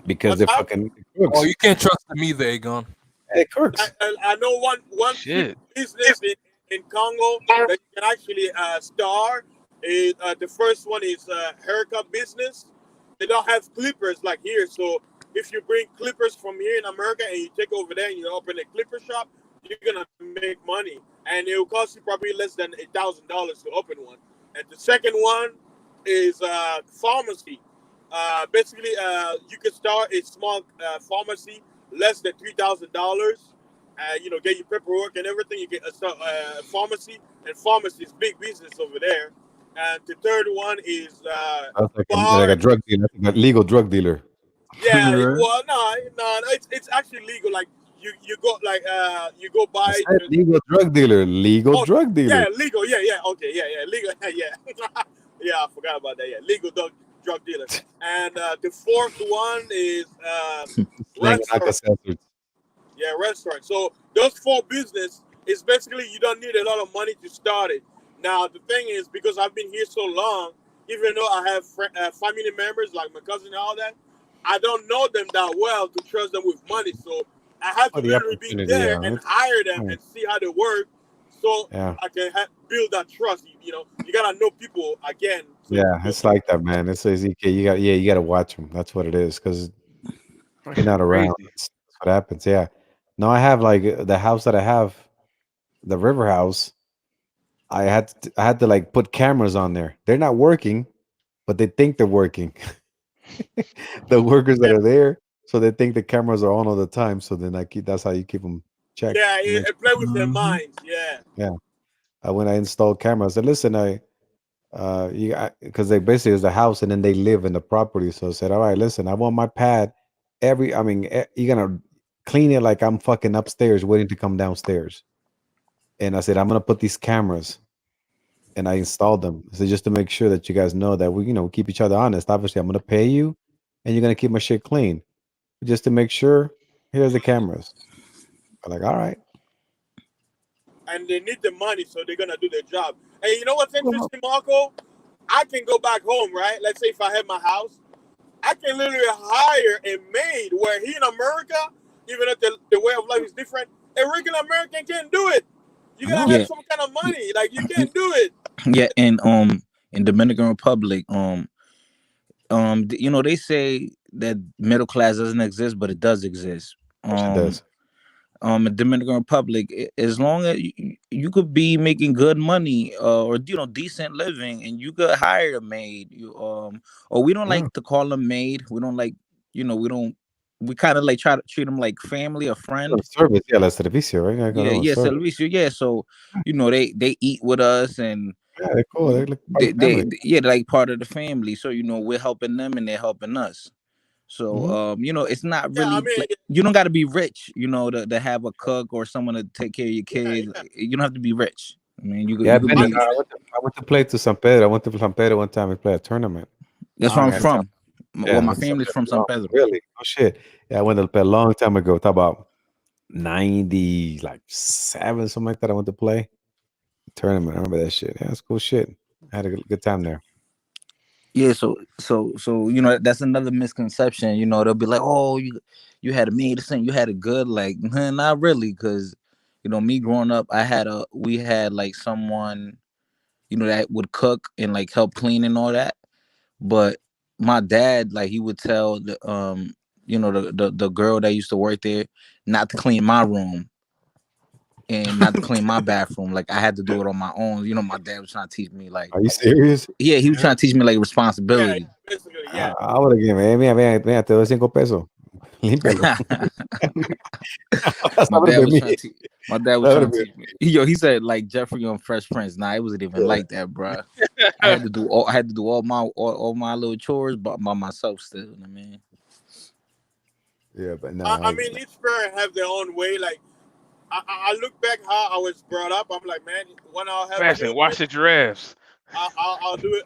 Because they're fucking crooks. Oh, you can't trust them either, Egon. Hey, crooks. I know one business in Congo that you can actually start. The first one is haircut business. They don't have clippers like here, so if you bring clippers from here in America and you take over there and you open a clipper shop, you're gonna make money, and it will cost you probably less than $1,000 to open one. And the second one is pharmacy. Basically, you can start a small pharmacy, less than $3,000. Get your paperwork and everything. You get a pharmacy, and pharmacy is big business over there. And the third one is like a drug dealer, like a legal drug dealer. Yeah, well, no, it's actually legal. Like you go buy legal drug dealer, drug dealer. Yeah, legal. Yeah, okay, yeah, legal. Yeah, yeah. I forgot about that. Yeah, legal drug dealer. And the fourth one is restaurant. Yeah, restaurant. So those 4 business is basically you don't need a lot of money to start it. Now the thing is, because I've been here so long, even though I have family members like my cousin and all that, I don't know them that well to trust them with money. So I have to the literally be opportunity, there yeah. and It's- hire them yeah. and see how they work, so Yeah. I can build that trust. You know, you gotta know people again. So Yeah, it's like that, man. It's easy. You got to watch them. That's what it is. Because you're not around. That's what happens. Yeah. No, I have like the house that I have, the river house. I had to like put cameras on there. They're not working, but they think they're working. The workers that are there, so they think the cameras are on all the time. So then that's how you keep them checked. yeah, You make- it play with their minds. Yeah. Yeah. When I installed cameras, I said, listen, because they basically is the house and then they live in the property. So I said, all right, listen, I want my pad you're gonna clean it like I'm fucking upstairs waiting to come downstairs. And I said, I'm gonna put these cameras, and I installed them. So just to make sure that you guys know that we keep each other honest. Obviously, I'm gonna pay you, and you're gonna keep my shit clean. Just to make sure, here's the cameras. I'm like, all right. And they need the money, so they're gonna do their job. And you know what's interesting, Marco? I can go back home, right? Let's say if I have my house, I can literally hire a maid where here in America, even if the way of life is different, a regular American can't do it. You gotta have some kind of money. Like you can't do it. Yeah, and in Dominican Republic, they say that middle class doesn't exist, but it does exist. It does. In Dominican Republic, as long as you could be making good money or decent living, and you could hire a maid, or we don't like to call them maid. We don't like, we kind of like try to treat them like family or friend. Service, yeah, la servicio, right? Yeah, servicio. Yeah, so they eat with us, and yeah, they're cool. They're like part of the family. they're like part of the family. So we're helping them, and they're helping us. So it's not really you don't got to be rich, to have a cook or someone to take care of your kids. You don't have to be rich. I mean, you could I went to play to San Pedro. I went to San Pedro one time and play a tournament. That's where I'm from. Well, my family's from San Pedro. Really? Oh shit. Yeah, I went to play a long time ago. Talk about 97, something like that. I went to play tournament. I remember that shit. Yeah, that's cool shit. I had a good time there. Yeah, so that's another misconception. They'll be like, oh, you had a maid, you had it good. Like, not really, because me growing up, we had like someone that would cook and like help clean and all that. But my dad, like, he would tell the the girl that used to work there not to clean my room and not to clean my bathroom. Like, I had to do it on my own. My dad was trying to teach me, like, are you serious? Yeah, he was trying to teach me like responsibility. Yeah. I would have given mira, te doy 5 pesos. Límpialo. My dad was trying to teach me. He said like Jeffrey on Fresh Prince. Nah, it wasn't even like that, bro. I had to do all my little chores by myself still. I mean, yeah, but no. I mean, each parent have their own way. Like, I look back how I was brought up. I'm like, man, when I'll have Fashion, wash the giraffes. I'll do it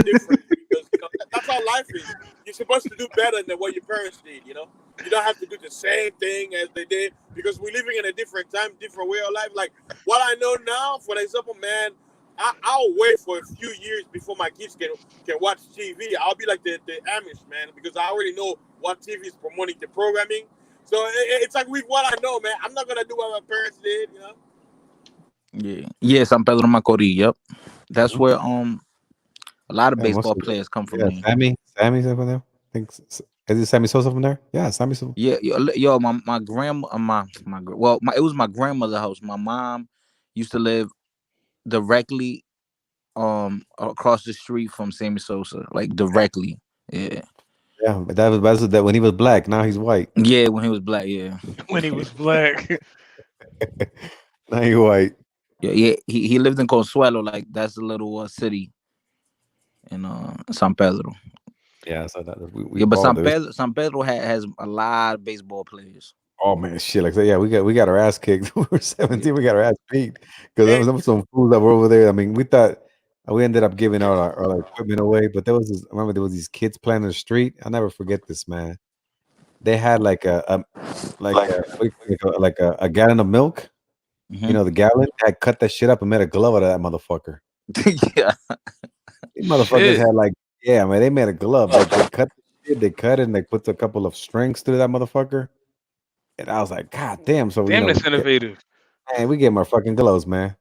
different, because that's how life is. You're supposed to do better than what your parents did. You don't have to do the same thing as they did, because we're living in a different time, different way of life. Like what I know now, for example, man, I'll wait for a few years before my kids can watch TV. I'll be like the Amish, man, because I already know what TV is promoting the programming. So it's like with what I know, man. I'm not gonna do what my parents did. Yeah, San Pedro Macorís. Yep, that's where a lot of baseball players come from. Sammy's over there. I think is it Sammy Sosa from there? Yeah, Sammy Sosa. Yeah, my grandma, it was my grandmother's house. My mom used to live directly across the street from Sammy Sosa, like directly. Yeah. Yeah, but that was when he was black. Now he's white. Yeah, when he was black. Yeah. When he was black. Now he's white. Yeah. He lived in Consuelo, like that's a little city in San Pedro. Yeah, so that but San Pedro has a lot of baseball players. Oh man, shit! Like, yeah, we got our ass kicked. We were 17. We got our ass beat because there was some fools that were over there. I mean, we thought we ended up giving our equipment away, but I remember there was these kids playing in the street. I'll never forget this, man. They had like a gallon of milk. Mm-hmm. The gallon. I cut that shit up and made a glove out of that motherfucker. Yeah, These motherfuckers had they made a glove. Like they cut the shit. They cut it and they put a couple of strings through that motherfucker. And I was like, God damn. So, Damn, that's innovative. Man, we get our fucking gloves, man.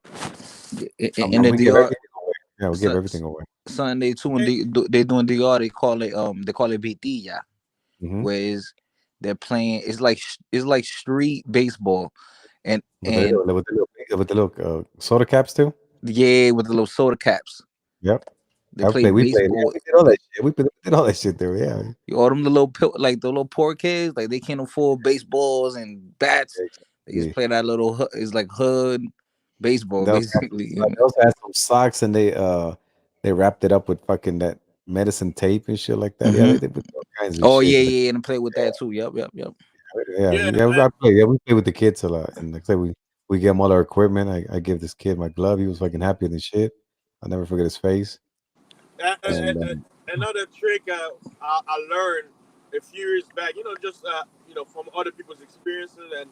And the we give DR, everything away. Yeah, we give everything away. Sunday too, when they doing DR, they call it BT, whereas they're playing. It's like street baseball, and With the little soda caps too. Yeah, with the little soda caps. Yep. They play baseball. We did all that shit. We did all that shit there. Yeah. All them the little poor kids, like they can't afford baseballs and bats. They just play that little. It's like hood baseball, basically. They also had some socks, and they wrapped it up with fucking that medicine tape and shit like that. Yeah, they put all kinds of shit. Yeah, and play with that too. Yep. We play with the kids a lot, and like I said, we give them all our equipment. I give this kid my glove. He was fucking happy than shit. I'll never forget his face. Another trick I learned a few years back, just from other people's experiences and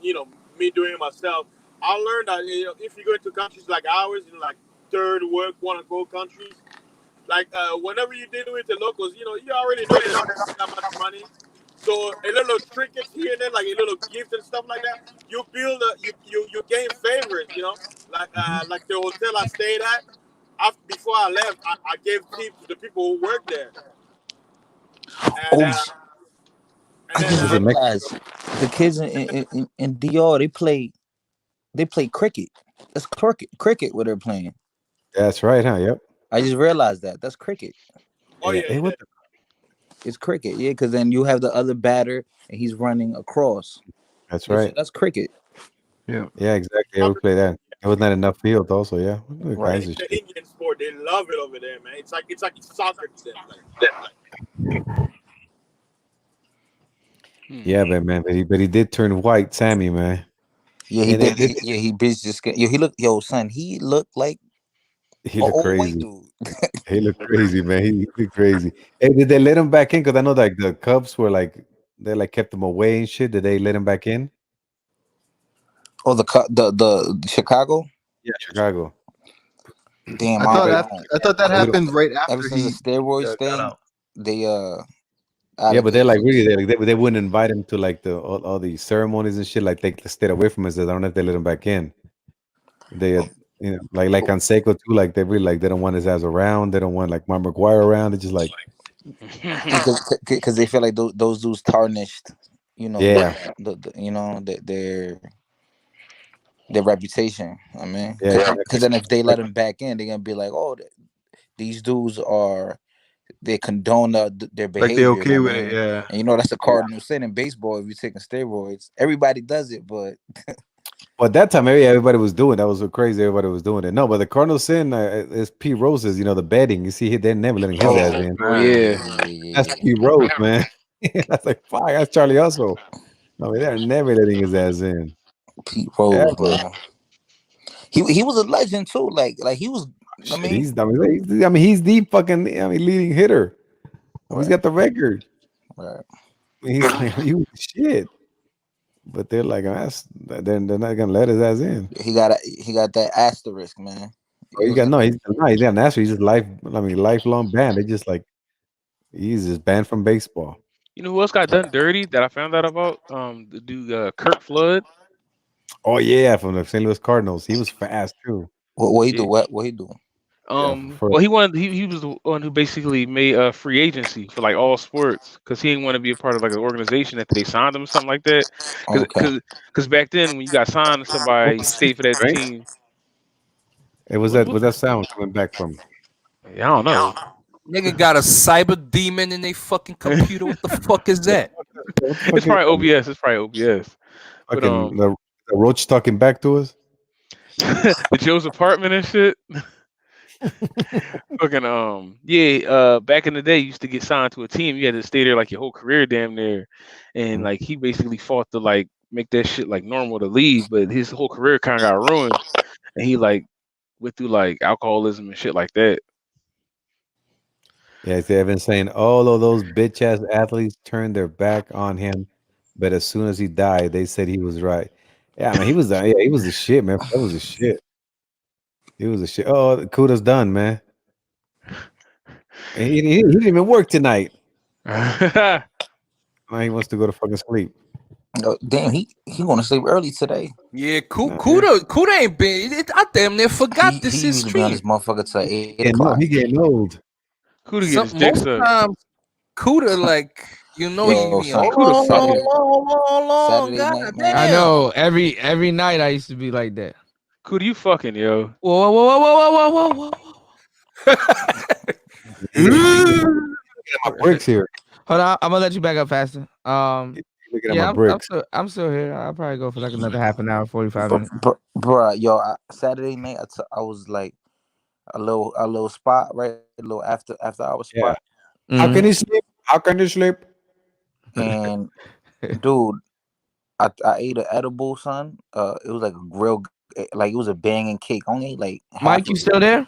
me doing it myself. I learned that if you go into countries like ours, like third world, want to go countries, like whenever you deal with the locals, you already know they don't have that much money. So a little trinkets here and there, like a little gift and stuff like that, you build you gain favors, like the hotel I stayed at. Before I left, I gave tips to the people who work there. And, I just realized the kids in DR they play cricket. That's cricket what they're playing. That's right, huh? Yep. I just realized that's cricket. Oh yeah. It's cricket, yeah, because then you have the other batter and he's running across. That's right. So that's cricket. Yeah, exactly. Yeah, we play that. It was not enough field, also. Yeah, right. The Indian sport, they love it over there, man. It's like soccer to them. Yeah, man. But he did turn white, Sammy, man. Yeah, he did. He just. He looked. Son, he looked like. He looked crazy. He looked crazy, man. He looked crazy. Hey, did they let him back in? Because I know like the Cubs were like they kept him away and shit. Did they let him back in? Oh, the Chicago. Yeah, Chicago. Damn, I thought that happened right after ever since the steroids thing. They yeah, but they're like really they wouldn't invite him to like all the ceremonies and shit. Like they stayed away from us. I don't know if they let him back in. They like on Seiko too. Like they really like they don't want his ass around. They don't want like Mark McGuire around. It's just like because they feel like those dudes tarnished. Yeah. Their reputation. I mean, because then if they let him back in, they're gonna be like, oh, these dudes they condone their behavior. Like they okay with it, yeah. And that's a cardinal sin in baseball. If you're taking steroids, everybody does it, but. Well, at that time, everybody was doing that. Was so crazy. Everybody was doing it. No, but the cardinal sin is Pete Rose's. The betting. You see, they're never letting his ass in. Oh yeah, that's Pete Rose, man. That's like fuck. That's Charlie Hustle. I mean, they're never letting his ass in. Pete Rose, bro. He was a legend too. Like he was. He's the fucking leading hitter. Right. He's got the record. Right. He's like he was shit. But they're like, they're not gonna let his ass in. He got that asterisk, man. He's got an asterisk. He's just lifelong banned. They just like he's just banned from baseball. You know who else got done dirty that I found out about? The dude Kurt Flood. Oh yeah, from the St. Louis Cardinals. He was fast too. What he do? What he do? Well, he was the one who basically made free agency for like all sports because he didn't want to be a part of like an organization after they signed him or something like that. Because back then when you got signed to somebody, you stayed for that team. It was that sound coming back from? Yeah, I don't know. Nigga got a cyber demon in their fucking computer. What the fuck is that? It's probably OBS. But, the roach talking back to us. The Joe's apartment and shit. Fucking back in the day you used to get signed to a team, you had to stay there like your whole career damn near, and like he basically fought to like make that shit like normal to leave, but his whole career kind of got ruined and he like went through like alcoholism and shit like that. Yeah, they've been saying all of those bitch ass athletes turned their back on him, but as soon as he died they said he was right. Yeah, I mean he was the shit, man. That was the shit. It was a shit. Oh, Kuda's done, man. He didn't even work tonight. Now he wants to go to fucking sleep. Oh, damn, he going to sleep early today. Yeah, Kuda ain't been. I damn near forgot this he is usually be on this stream. motherfucker till 8 Yeah, no, o'clock. he getting old. Kuda get his dick Most sucked. times, Kuda like he be son, on. Saturday God night, man. I know every night I used to be like that. Kuda, you fucking yo. Whoa. My bricks here. Hold on, I'm gonna let you back up faster. Looking at Yeah, my I'm bricks. still here. I'll probably go for like another half an hour, 45 minutes. Bruh, yo, Saturday night I was like a little spot, right? A little after hour spot. How can you sleep? How can you sleep? And dude, I ate an edible, son. It was like a grill, like it was a banging cake. Only like Mike, you still there?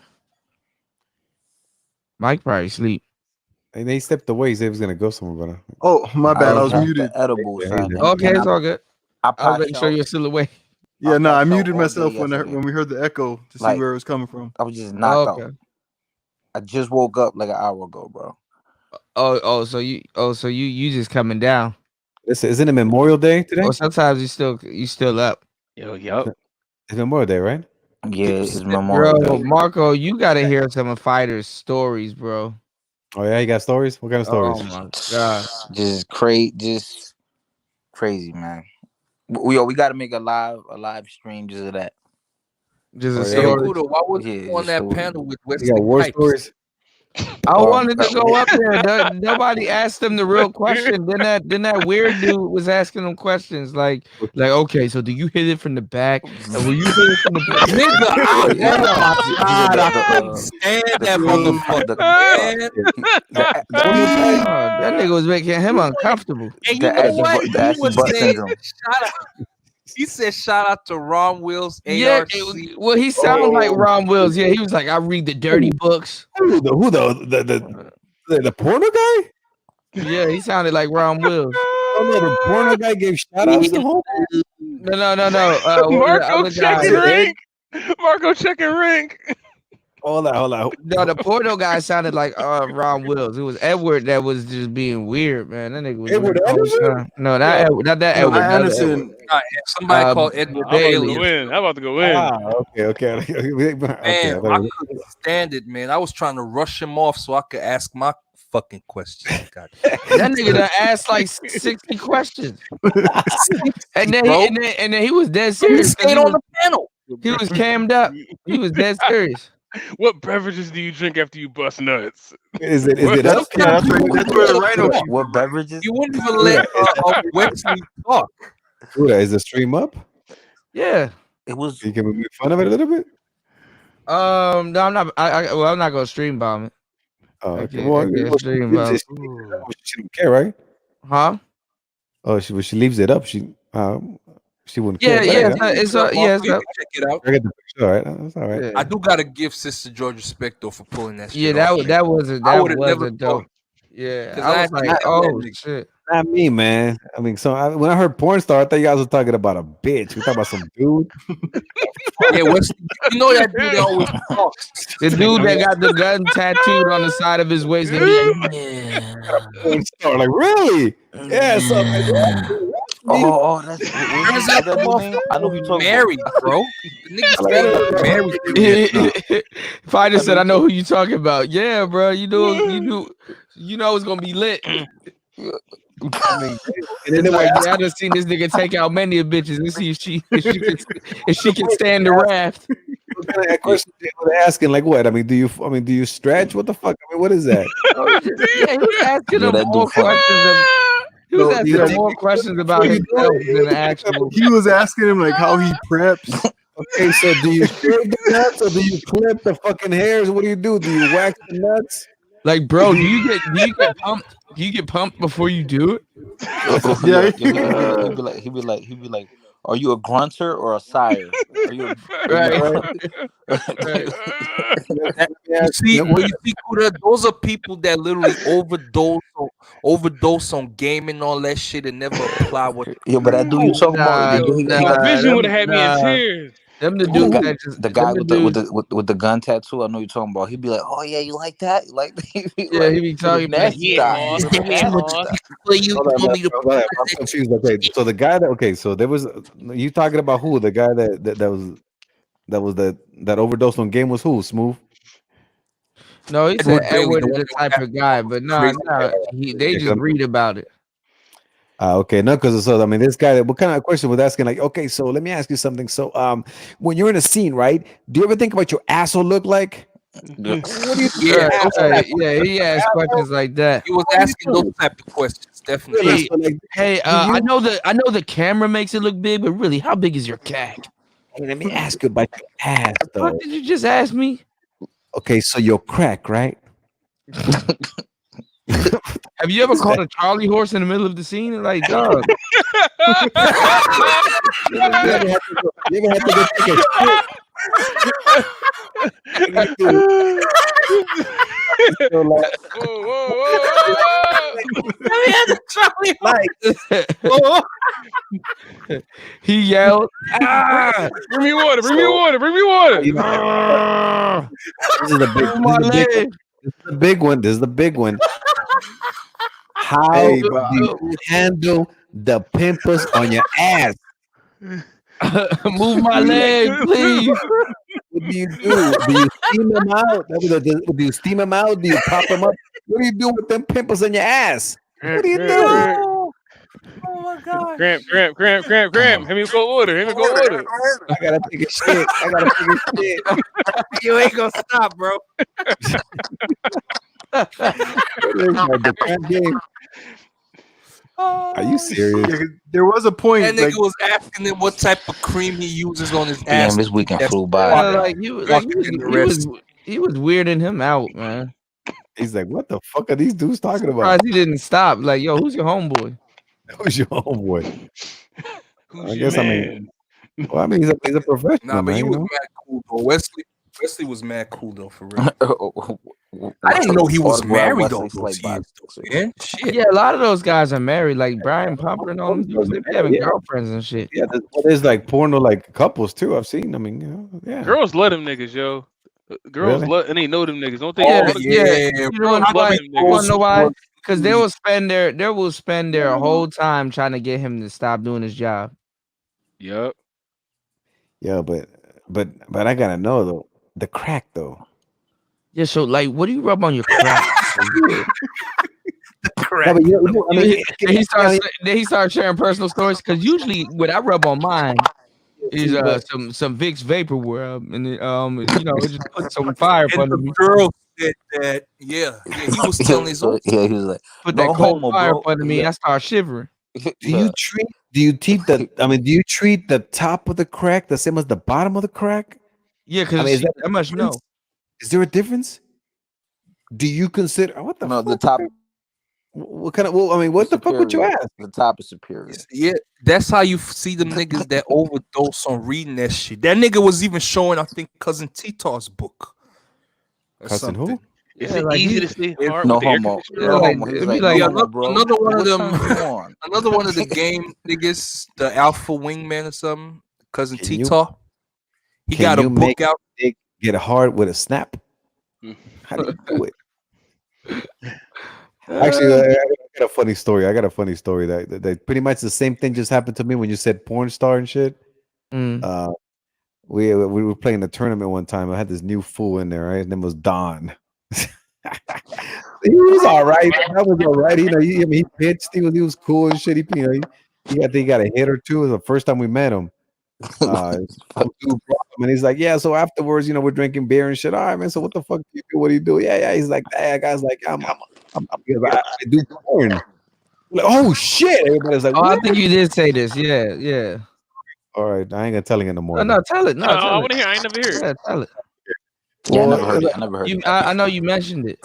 Mike probably sleep. And they stepped away. He said he was gonna go somewhere, but Oh, my bad. I was muted. Edible, son. Okay, it's all good. I was passed making sure out. you're still awake. Yeah, no, I passed out muted all myself day when yesterday. we heard the echo to see Like, where it was coming from. I was just knocked Okay. out. I just woke up like an hour ago, bro. So you just coming down. Isn't it Memorial Day today? Or sometimes you still up. Yup. It's Memorial Day, right? Yeah, it's Memorial Bro, Day. Marco, you gotta hear some of fighters' stories, bro. Oh yeah, you got stories? What kind of stories? Oh my god. Just crazy, man. We got to make a live stream just of that. Just a Hey, story. Kuda, why was you on just that stories. panel with You got Wesley war Pipes? stories? I wanted to go up there. Nobody asked them the real question. Then that weird dude was asking them questions like, okay, so do you hit it from the back? And will you hit it from the back? Nigga, I couldn't stand that motherfucker, man. That nigga was making him uncomfortable. And you know what? He was saying, syndrome. he said, shout out to Ron Wills, Yeah, ARC. well, he sounded like Ron Wills. Yeah, he was like, I read the dirty books. Who the porno guy? Yeah, he sounded like Ron Wills. Oh no, the porno guy gave shout outs to home. No. Marco checking rank. Marco checking rank. Hold on. No, the porno guy sounded like Ron Wills. It was Edward that was just being weird, man. That nigga was Edward weird all the Anderson? time. No, not Edward. Not that Edward. not Anderson. Somebody called Edward I'm Bailey. about to go in. Okay. Man, I couldn't stand it, man. I was trying to rush him off so I could ask my fucking question. God. That nigga done asked like 60 questions. and then he was dead He serious. stayed on the panel. He was cammed up. He was dead serious. What beverages do you drink after you bust nuts? Is it That's where the rhino came What beverages? You wouldn't even let Wesley talk. Kuda, is the stream up? Yeah. It was. You can make fun of it a little bit. No, I'm not. I'm not gonna stream bomb it. Oh, I okay. can't- Well, I can't well, stream she bomb. don't care, right? Huh? Oh, she leaves it up. She wouldn't Yeah, care. it's Marco, yeah. you can check it out. I get the picture. All right, that's all right. Yeah. I do gotta give Sister George respect though for pulling that shit Yeah, off. that was I would've never a dope. thought. Yeah, 'Cause I was I like, had oh that nigga. shit. Not me, man. I mean, when I heard porn star, I thought you guys were talking about a bitch. We talking about some dude. Yeah, Wesley, you know that dude that always talks. The dude that got the gun tattooed on the side of his waist. Gonna be like, yeah. Porn star, like really? Yeah. So, That's Turns out the I know who you talking married, bro. The nigga's married. Fighter said, "I know who you talking about." Yeah, bro. You know it's gonna be lit. I mean, it's like, yeah, I just seen this nigga take out many bitches and see if she can stand the raft. What kind of question they were asking? Like what? I mean, do you stretch? What the fuck? I mean, what is that? Yeah, he was asking Yeah, him that more dude funny. questions. He was No, asking yeah. him more questions about himself than the actual. He was asking him like how he preps. Okay, so do you shave the nuts or do you clip the fucking hairs? What do? Do you wax the nuts? Like, bro, do you get pumped? Do you get pumped before you do it? Yeah. He'd be like, are you a grunter or a sire? Are you You see, Kuda, those are people that literally overdose on game and all that shit and never apply what. Yo, but that dude you talking about, My vision would have had me in tears. Them the The dudes guy, that just the guy them the with the with dudes. the with the gun tattoo. I know you're talking about. He'd be like, "Oh yeah, you like that? You like?" He'd be Yeah, he like, be with the talking like, nasty yeah, style. is With the that too nasty much style. for you? Hold You on, want me to hold on, I'm confused. Okay, so the guy that so there was you talking about who? The guy that overdosed on game was who? Smooth. No, he said Edward Bailey, Edward the is one the that was type of acting all guy, but crazy. they just read about it. Okay, no, because so I mean, this guy. What kind of question was asking? Like, okay, so let me ask you something. So, when you're in a scene, right? Do you ever think about your asshole look like? What do you? Yeah, Yeah, he asked questions like that. he was asking those type of questions, definitely. Really? Hey, So, like, hey, I know the camera makes it look big, but really, how big is your cack? Hey, let me ask you about your ass, though. What did you just ask me? Okay, so your crack, right? Have you ever caught a Charlie horse in the middle of the scene? Like, dog. You ever had to go take a shit? So, like, He yelled, "Ah! Bring me water! Bring me water! Bring me water!" This is the big. This is the big one. This is the big one. How Hey, do but you handle the pimples on your ass? Move my leg, please. What do you do? Do you steam them out? Do you steam them out? Do you pop them up? What do you do with them pimples on your ass? What do you do? Oh my god. Cramp. Have me cold water. Have me cold water. I gotta take a shit. I gotta take a shit. You ain't gonna stop, bro. The cramp game. Are you serious? Yeah, there was a point. That nigga Like, was asking him what type of cream he uses on his Damn, ass. this weekend That's flew by. Yeah, bro. like he was weirding him out, man. He's like, what the fuck are these dudes talking about? Surprised he didn't stop. Like, yo, who's your homeboy? Who's your homeboy? Who's I your guess man? I mean, he's a professional, Nah, but man. he You was know? mad cool though. Wesley was mad cool though, for real. I didn't know he was married all those years, though, man. Shit. Yeah, a lot of those guys are married, like Brian Pumper and all them dudes. They be having Yeah. girlfriends and shit. Yeah, there's like porno like couples too. I've seen. I mean, you know, yeah. Girls love them niggas, yo. Girls Really? love and they know them niggas. Don't think Yeah, all the yeah. You know girls what? love Why? them You want to know niggas. why? Because they will spend their whole time trying to get him to stop doing his job. Yep. Yeah, but I gotta know though. The crack though. Yeah, so like, what do you rub on your crack? No, but I mean, Then he starts sharing personal stories because usually what I rub on mine is some Vicks Vaporware, and it just put some fire up And under the me. girl said that, yeah, he was telling his own. Yeah, he was like, Put no that cold homo, fire bro. up under me, and I start shivering. Do you treat the top of the crack the same as the bottom of the crack? Yeah, because I mean, is that I must know. Is there a difference? Do you consider what the No, fuck? the top. What kind of? Well, I mean, what the fuck would you ask? The top is superior. Yeah, that's how you see them niggas that overdose on reading that shit. That nigga was even showing, I think, Cousin Tito's book. Or Cousin something. who? Is it easy to stay hard No with the air homo. conditioner? No like, homo. He's it'd like, be like no homo, bro. Another one of What them. turns you on? Another one of the game niggas, the Alpha Wingman or something. Cousin Can you- Tito. He Can got a you book make out. it get hard with a snap? How do you do it? Actually, I got a funny story. That pretty much the same thing just happened to me when you said porn star and shit. We were playing a tournament one time. I had this new fool in there, right? His name was Don. He was all right. That was all right. You know, he pitched. He was cool and shit. He got a hit or two. It was the first time we met him. Some dude brought him, and he's like, yeah. So afterwards, we're drinking beer and shit. All right, man. So what the fuck do you do? What do you do? Yeah. He's like, that guy's like, I do porn. Like, oh shit! Everybody's like, Oh, I what? think you did say this. Yeah. All right, I ain't gonna tell you no more. No, tell it. No, tell I it. want to hear. I ain't never heard. Yeah, tell it. Yeah, I Well, never heard it. I never heard it. I know you mentioned it.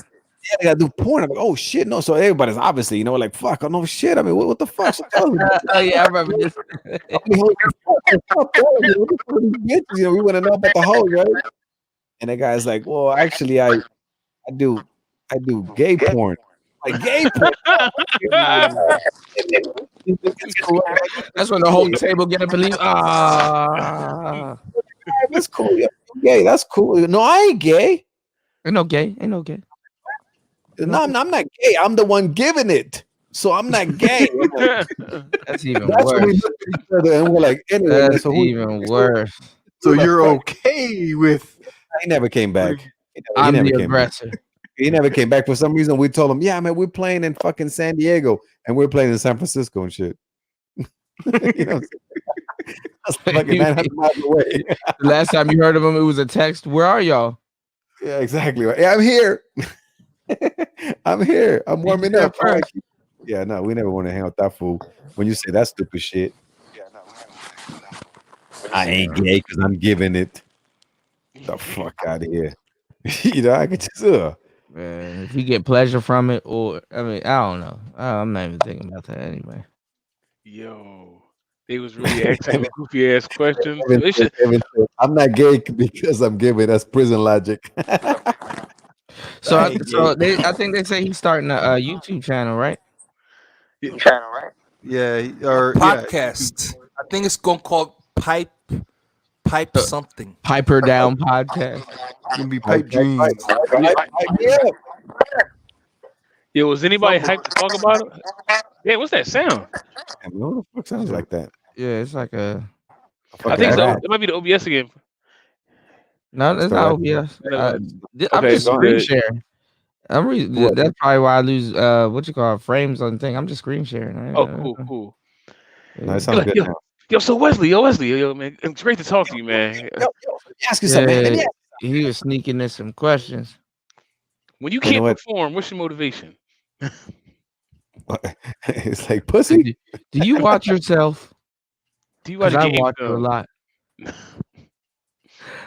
Yeah, they gotta do porn. I'm like, oh shit, no. So everybody's obviously, like, fuck, I know shit. I mean, what the fuck? So tell us. Oh yeah, I remember this. We want to know about the hoes, right? And the guy's like, well, actually, I do gay porn. Like gay porn. That's when the whole table get up and leave. Ah. That's cool. Yeah, gay. That's cool. No, I ain't gay. Ain't no gay. Ain't no gay. No, I'm not gay. I'm the one giving it. So I'm not gay. That's even That's worse. when we look at each other and we're like, anyway, That's so even worse. So you're okay with? He never came back. He I'm never the came back. aggressor. He never came back. For some reason, we told him, yeah, man, we're playing in fucking San Diego and we're playing in San Francisco and shit. You know, that's fucking 900 miles away. The last time you heard of him, it was a text. Where are y'all? Yeah, exactly. Yeah, I'm here. I'm here. I'm warming up. Yeah, no, we never want to hang out with that fool. When you say that stupid shit, I ain't gay because I'm giving it. The fuck out of here. You know, I could just Man, if you get pleasure from it, or I mean, I don't know. I'm not even thinking about that anyway. Yo, they was really asking goofy ass questions. I'm not gay because I'm giving. That's prison logic. So I think they say he's starting a YouTube channel, right? Yeah, or podcast. I think it's gonna call Pipe something. Piper Down podcast. Gonna be Pipe Dreams. Yo, was anybody hyped to talk about it? Yeah, what's that sound? What the fuck sounds like that? Yeah, it's like a. I think so. It might be the OBS again. No, that's not OBS. I'm Okay, just go screen ahead. sharing. That's probably why I lose what you call frames on the thing. I'm just screen sharing. Oh, cool. No, it sounds good now. Yo, so Wesley, man, it's great to talk to you, man. Ask you something, man. He was sneaking in some questions. When you can't perform, what's your motivation? It's like pussy. Do you watch yourself? Do you watch? I watch you a lot.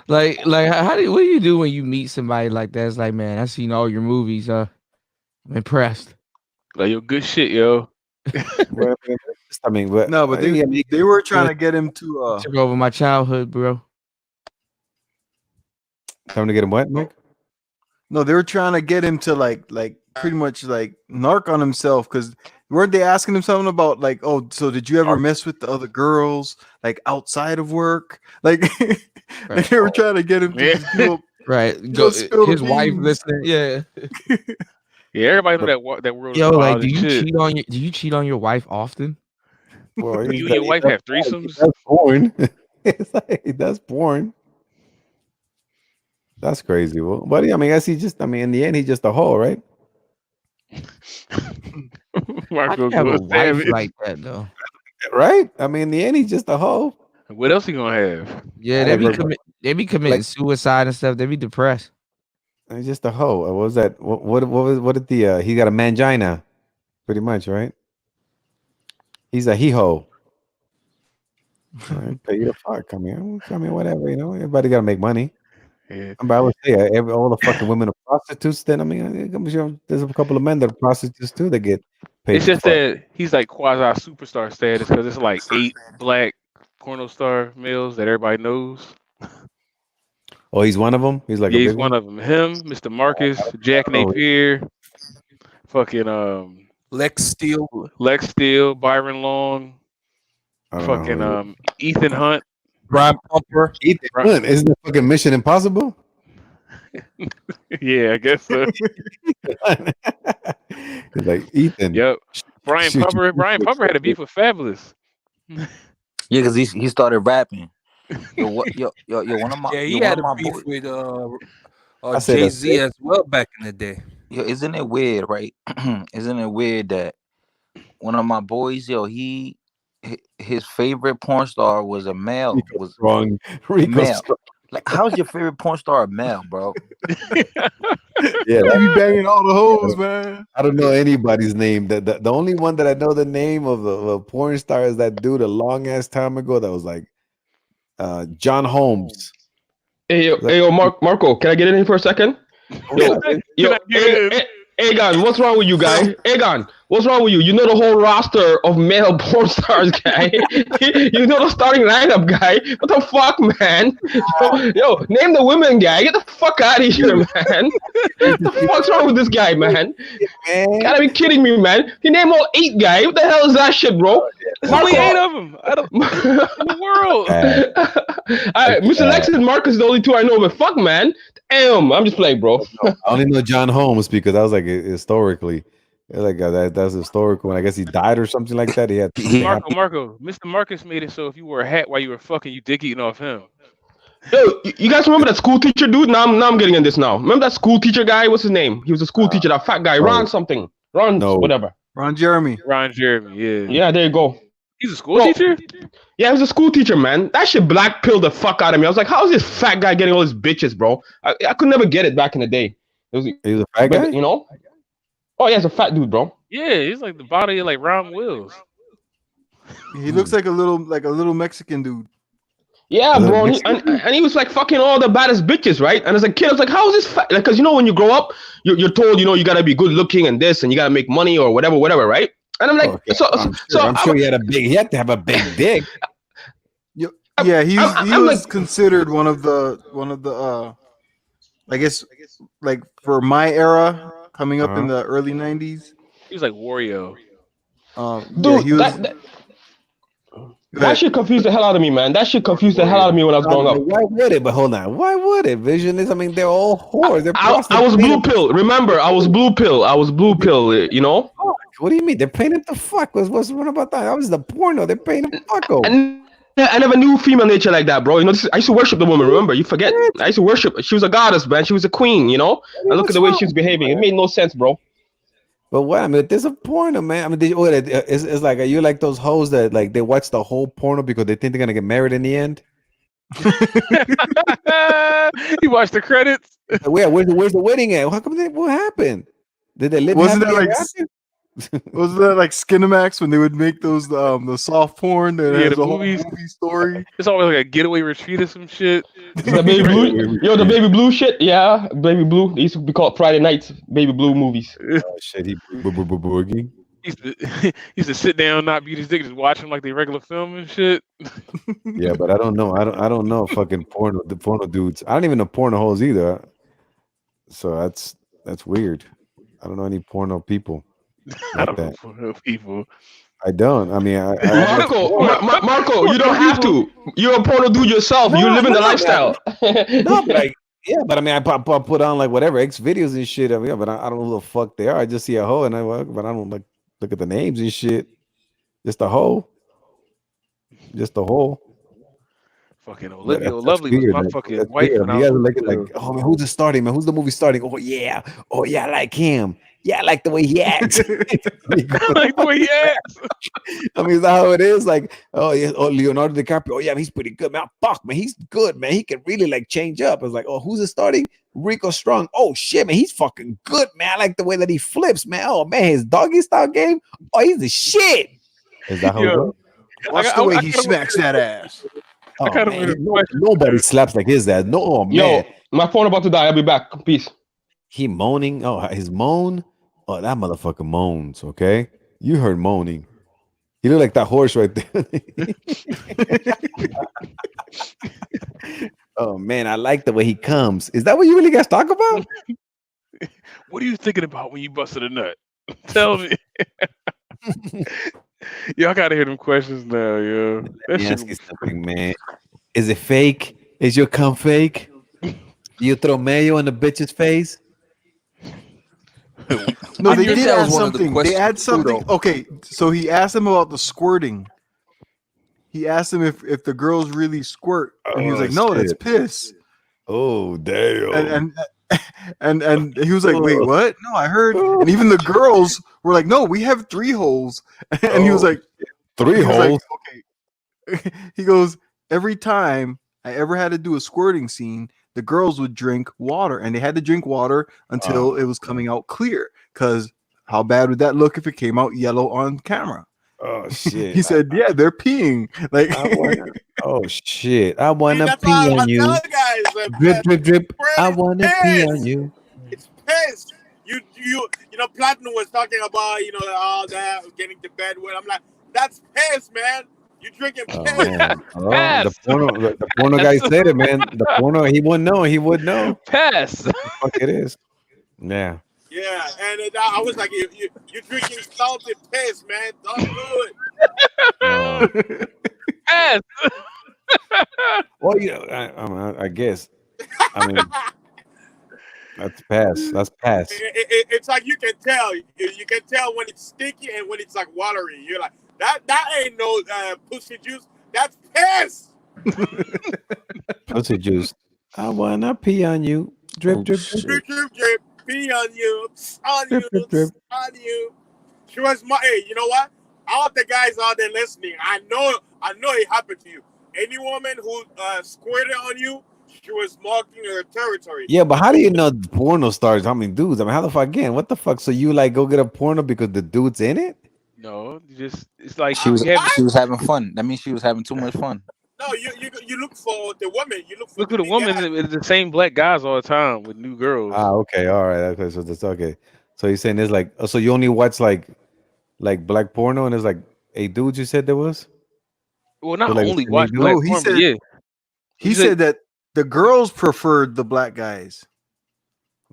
Like, what do you do when you meet somebody like that? It's like, man, I've seen all your movies. I'm impressed. Like, yo, good shit, yo. I mean, no, but they were trying to get him to took over my childhood, bro. Trying to get him what, Mike? No, they were trying to get him to like pretty much like narc on himself, because weren't they asking him something about like, oh, so did you ever mess with the other girls like outside of work? Like, like they were trying to get him to just do his wife listening. Yeah. Yeah, everybody know that world. Yo, like, do you cheat on your wife often? Well, you and your wife have threesomes? That's porn. It's like, that's porn. That's crazy. Well, buddy, I mean, I guess in the end, he's just a hoe, right? I have a wife like that, though. Right? I mean, in the end, he's just a hoe. What else he gonna have? Yeah, they be committing suicide and stuff. They be depressed. He's just a hoe. What was that? What did the he got a mangina, pretty much, right? He's a he-ho. Right, pay you the fuck. I mean, whatever, you know. Everybody got to make money. Yeah. But I would say all the fucking women are prostitutes. Then I mean, I'm sure there's a couple of men that are prostitutes too that get paid. It's just that he's like quasi superstar status because it's like 8 black porno star males that everybody knows. Oh, he's one of them. He's like he's one of them. Him, Mr. Marcus, Jack Napier, fucking Lex Steele, Byron Long, fucking Ethan Hunt. Brian Pumper. Ethan Hunt. Isn't it fucking Mission Impossible? Yeah, I guess so. He's like Ethan. Yep. Brian Pumper had a beef with Fabulous. Yeah, because he started rapping. Yo, one of my he had a beef with Jay-Z as well back in the day. Yo, isn't it weird, right? Isn't it weird that one of my boys, his favorite porn star was a male. Wrong. Male. Like, how's your favorite porn star a male, bro? Yeah, he be banging all the hoes, man. I don't know anybody's name. The only one that I know the name of the porn star is that dude a long ass time ago that was like John Holmes. Hey, Marco, can I get in here for a second? Egon, what's wrong with you, guy? Egon, what's wrong with you? You know the whole roster of male porn stars, guy. You know the starting lineup, guy. What the fuck, man? Yo, name the women, guy. Get the fuck out of here, man. What the fuck's wrong with this guy, man? Gotta be kidding me, man. You name all 8, guy. What the hell is that shit, bro? There's only 8 of them in the world. All right, Mr. Lex and Marcus is the only 2 I know. But fuck, man. Damn, I'm just playing, bro. I only know John Holmes because that was like historically. Like that's historical, and I guess he died or something like that. He had Marco. Mr. Marcus made it so if you wore a hat while you were fucking, you dick eating off him. Yo, you guys remember that school teacher dude? Now I'm getting in this now. Remember that school teacher guy? What's his name? He was a school teacher, that fat guy. Ron something. Ron whatever. Ron Jeremy. Yeah. Yeah, there you go. He's a school teacher? Yeah, he was a school teacher, man. That shit black pilled the fuck out of me. I was like, how is this fat guy getting all these bitches, bro? I could never get it back in the day. He was a fat guy? You know? Oh, yeah, he's a fat dude, bro. Yeah, he's like the body of like Ron Wills. He looks like a little Mexican dude. Yeah, bro, and he was like fucking all the baddest bitches, right? And as a kid, I was like, how is this fat? Like, because you know, when you grow up, you're told, you know, you gotta be good looking and this, and you gotta make money or whatever, right? And I'm like, I'm sure he had to have a big dick. Yeah, he was considered one of the I guess like for my era coming up in the early 90s. He was like Wario. Dude, yeah, that shit confused the hell out of me, man. That shit confused the hell out of me when I was growing up. Why would it? But hold on. Why would it? Vision is, I mean, they're all whores. They're I was blue pill. Remember, I was blue pill, you know? What do you mean? They're paying him to fuck. What's wrong about that? That was the porno. They're paying him to fuck over. I never knew female nature like that, bro. You know, I used to worship the woman, remember? You forget. I used to worship. She was a goddess, man. She was a queen, you know? And look at the way she was behaving. It made no sense, bro. But what? I mean, there's a porno, man. I mean, it's like, are you like those hoes that like they watch the whole porno because they think they're gonna get married in the end? You watch the credits? Where's the wedding at? How come what happened? Did they live? Wasn't that like Skinamax when they would make those the soft porn that has a whole movie story? It's always like a getaway retreat or some shit. The baby blue, the baby blue shit. Yeah, baby blue. They used to be called Friday nights baby blue movies. Oh shit, he boogie. He used to sit down, not beat his dick, just watch them like they regular film and shit. Yeah, but I don't know. I don't know fucking the porno dudes. I don't even know porno hoes either. So that's weird. I don't know any porno people. I don't know porno people. I don't. I mean, Marco, you don't have to. You're a porno dude yourself. You live in the lifestyle. No, but I mean, I put on like whatever X videos and shit. I mean, but I don't know who the fuck they are. I just see a hoe and but I don't like look at the names and shit. Just a hoe. Just a hoe. Fucking Olivia Lovely was my fucking wife. You guys are like, oh man, who's it starting, man? Who's the movie starting? Oh yeah, I like him. Yeah, I like the way he acts. I like the way he acts. I mean, is that how it is? Like, oh yeah, Leonardo DiCaprio. Oh yeah, he's pretty good, man. Fuck, man, he's good, man. He can really like change up. It's like, oh, who's it starting? Rico Strong. Oh shit, man, he's fucking good, man. I like the way that he flips, man. Oh man, his doggy style game. Oh, he's the shit. Is that how it goes? Watch the way he smacks that ass. Oh, man, nobody slaps like his dad. No, man. Yo, my phone about to die. I'll be back. Peace. He moaning. Oh, his moan. Oh, that motherfucker moans. Okay, you heard moaning. He looked like that horse right there. Oh man, I like the way he comes. Is that what you really guys talk about? What are you thinking about when you busted a nut? Tell me. Yo, I gotta hear them questions now, yo. Let me ask you something, man. Is it fake? Is your cum fake? Do you throw mayo in the bitch's face? No, they did add something. They add something. Okay, so he asked him about the squirting. He asked him if the girls really squirt, and he was like, "No, that's piss." Oh damn! And he was like, "Wait, what? No, I heard." And even the girls were like, "No, we have 3 holes." And he was like, 3 holes. Like, okay. He goes, every time I ever had to do a squirting scene, the girls would drink water, and they had to drink water until it was coming out clear. Because how bad would that look if it came out yellow on camera? Oh shit! He said, "Yeah, they're peeing." Like, oh shit! I wanna pee on you. Drip, drip, drip. I wanna pee on you. It's piss. You know, Platinum was talking about all that getting to bed with. I'm like, that's piss, man. You drinking piss. The porno guy said it, man. The porno, he wouldn't know. He would know. Pass. Fuck it is. Yeah. Yeah, and I was like, you're drinking salty piss, man. Don't do it. Yes. Well, I guess. I mean, that's pass. That's pass. It's like you can tell. You can tell when it's sticky and when it's like watery. You're like, that ain't no pussy juice. That's piss. Pussy juice. I wanna pee on you. Drip, drip, drip. Drip, drip, drip. Pee on you. On Drip, you. drip, drip. On you. She was my. Hey, you know what? All the guys out there listening, I know it happened to you. Any woman who squirted on you, she was marking her territory. Yeah, but how do you know porno stars? How many dudes? I mean, how the fuck again? What the fuck? So you like go get a porno because the dude's in it? No, it's like She was having fun. That means she was having too much fun. No, you look for the woman. You look for Look for the woman. It's the same black guys all the time with new girls. Ah, okay, all right, okay. So that's okay. So you're saying there's like, so you only watch like black porno, and there's like 8 dudes. You said there was. Well, not like only watch black porn, but yeah. He said that the girls preferred the black guys.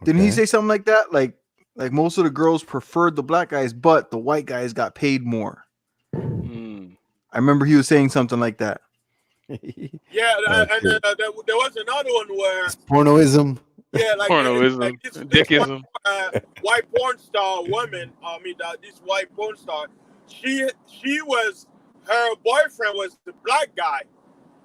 Didn't he say something like that? Like most of the girls preferred the black guys, but the white guys got paid more. I remember he was saying something like that. Yeah, and there was another one where Pornoism. Yeah, like pornoism, dickism. White porn star woman. This white porn star. She was, her boyfriend was the black guy,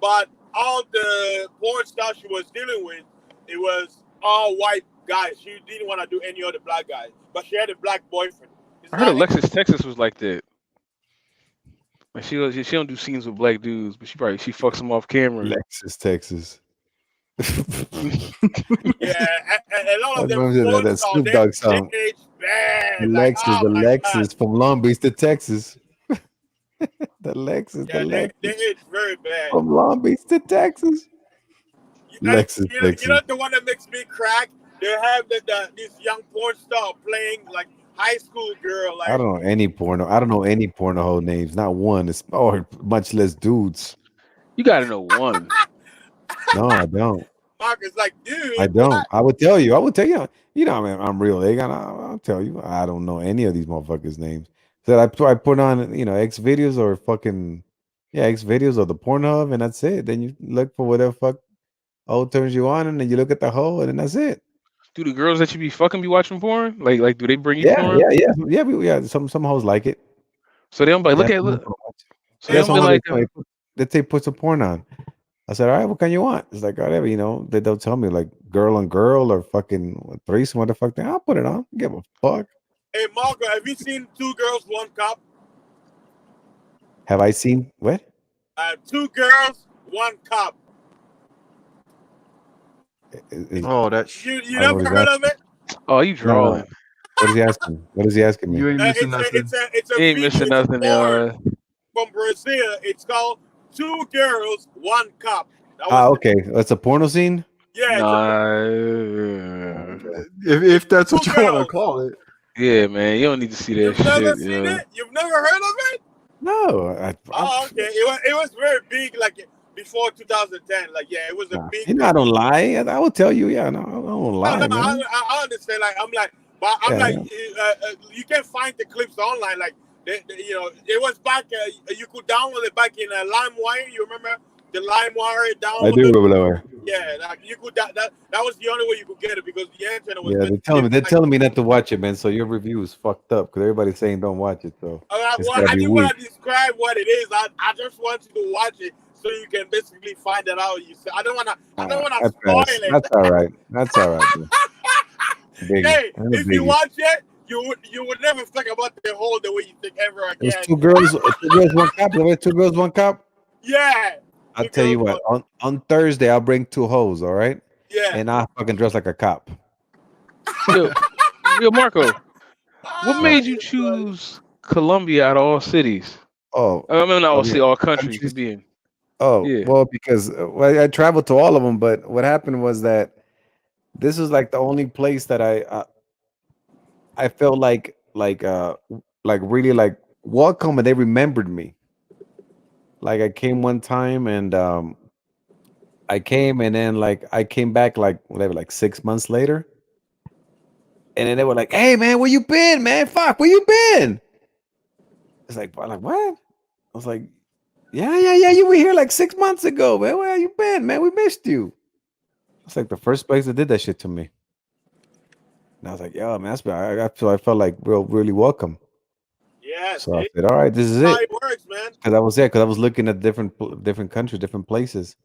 but all the porn stars she was dealing with, it was all white guys. She didn't want to do any other black guys, but she had a black boyfriend. I heard Alexis Texas was like that. Like she don't do scenes with black dudes, but she fucks them off camera. Alexis Texas. Yeah, a lot of them that Snoop Dogg song. Alexis from Long Beach to Texas. the Lexus. They age very bad. From Long Beach to Texas. Texas. You know the one that makes me crack? They have this young porn star playing like high school girl. Like, I don't know any porno hoe names. Not one. It's much less dudes. You gotta know one. No, I don't. Marcus, like, dude. I don't. What? I would tell you. You know, I mean, I'm real. I'll tell you. I don't know any of these motherfuckers' names. So I put on, X videos or X videos or the Pornhub, and that's it. Then you look for whatever fuck turns you on, and then you look at the hoe, and then that's it. Do the girls that you be fucking be watching porn? Like do they bring you porn? Yeah. Some hoes like it. So they don't be like, look. So they don't be like, they put some porn on. I said, all right, what kind you want? It's like, whatever, they'll tell me like girl on girl or fucking threesome, what the fuck. I'll put it on. Give a fuck. Hey, Marco, have you seen 2 Girls, 1 Cup? Have I seen what? 2 Girls, 1 Cup. You never heard of it? Oh, you drawing. What is he asking? What is he asking me? You ain't missing nothing. It's a ain't missing nothing, from Brazil. It's called 2 Girls, 1 Cup. Okay. That's a porno scene? Yeah. If that's what you want to call it. Yeah, man. You don't need to see that shit. Never seen it? You've never heard of it? No. Okay. It was very big, like before 2010. Like, yeah, it was a big. I don't lie. I will tell you. Yeah, no, I don't lie. No, I understand. Like, you can find the clips online. Like, it was back. You could download it back in LimeWire. You remember the LimeWire download? I do remember. Yeah, like you could. That was the only way you could get it because the internet was. Yeah, they're telling me not to watch it, man. So your review is fucked up because everybody's saying don't watch it. So I just want to describe what it is. I just want you to watch it so you can basically find it out. I don't want to spoil it. That's all right. That's all right. Hey, if you watch it, you would never think about the whole the way you think ever again. It's 2 girls, 1 cup. 2 girls, 1 cup. Yeah. I'll tell you what. On Thursday, I'll bring 2 hoes. All right. Yeah. And I'll fucking dress like a cop. Yo, Marco, what made you choose Colombia out of all cities? Oh, I mean, not all countries being. Oh, yeah. Well, because I traveled to all of them, but what happened was that this is like the only place that I felt like really like welcome, and they remembered me. Like I came one time, and I came, and then like I came back like whatever, like 6 months later, And then they were like, "Hey man, where you been, man? Fuck, where you been?" It's like, I'm like, what? I was like, yeah. You were here like 6 months ago, man. Where you been, man? We missed you. It's like the first place that did that shit to me. And I was like, yo, man, I felt like really welcome. Yes. So I said, all right, this is How it. it works, man. Because I was there, because I was looking at different countries, different places.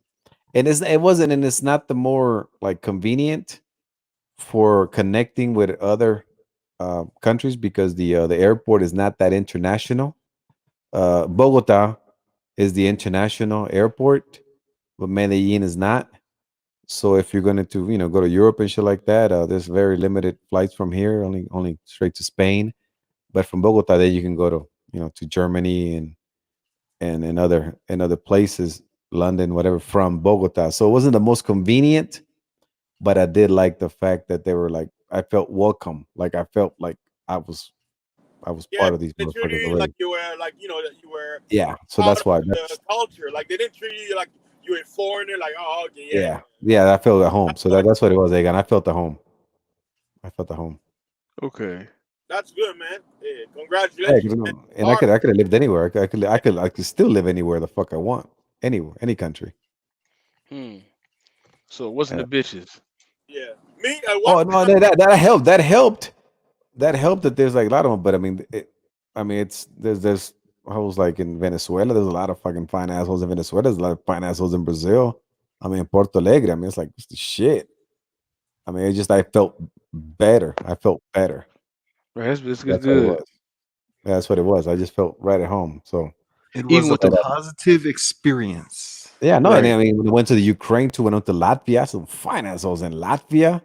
And it's not the more like convenient for connecting with other countries, because the airport is not that international. Bogota is the international airport, but Medellin is not. So if you're going to go to Europe and shit like that, there's very limited flights from here, only straight to Spain. But from Bogota, then you can go to Germany and other places, London, whatever, from Bogota. So it wasn't the most convenient, but I did like the fact that they were like, I felt welcome, like I felt like I was part of these They treated motherfuckers you already. like you were, like, that you were Yeah, so part that's why. of the culture. Like, they didn't treat you like you were a foreigner. Like, oh, okay, yeah. Yeah, I felt at home. So that's what it was, Egan. I felt at home. Okay. That's good, man. Yeah, Hey, congratulations, man. and I could have lived anywhere. I could still live anywhere the fuck I want, anywhere, any country. So it wasn't the bitches. Yeah, me. Oh no, that helped. That helped that there's like a lot of them. But I mean, it's there's hoes like in Venezuela. There's a lot of fucking fine assholes in Venezuela. There's a lot of fine assholes in Brazil. I mean, Porto Alegre. I mean, it's like it's the shit. I mean, I felt better. Right, that's That's good. what it was. That's what it was. I just felt right at home. So it was a positive experience. Yeah, no, right. and I mean, we went to the Ukraine too. Went to Latvia. Some fine assholes in Latvia.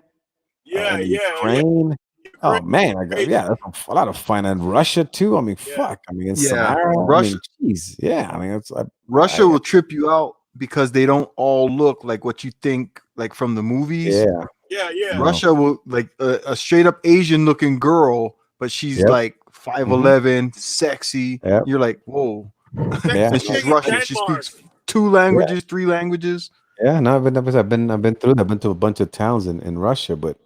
Yeah, Ukraine. Oh man, that's a lot of fine in Russia too. I mean, fuck. I mean, in Samara. Russia. I mean, jeez. Yeah, I mean, Russia will trip you out because they don't all look like what you think, like from the movies. Yeah. Russia will like a straight up Asian looking girl, but she's like 5'11", sexy. Yep. You're like, whoa. Yeah. And she's Russian. She speaks 2 languages, 3 languages. Yeah, no, I've been through that. I've been to a bunch of towns in Russia, but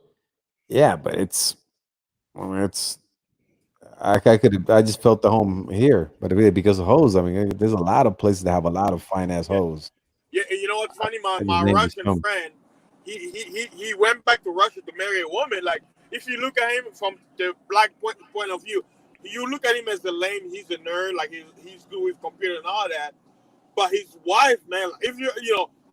it's. I mean, I just felt the home here, but really because of hoes. I mean, there's a lot of places that have a lot of fine ass hoes. Yeah, and you know what's funny? My named Russian some. friend, he went back to Russia to marry a woman. Like, if you look at him from the black point of view, you look at him as the lame. He's a nerd. Like, he's good with computer and all that. But his wife, man, if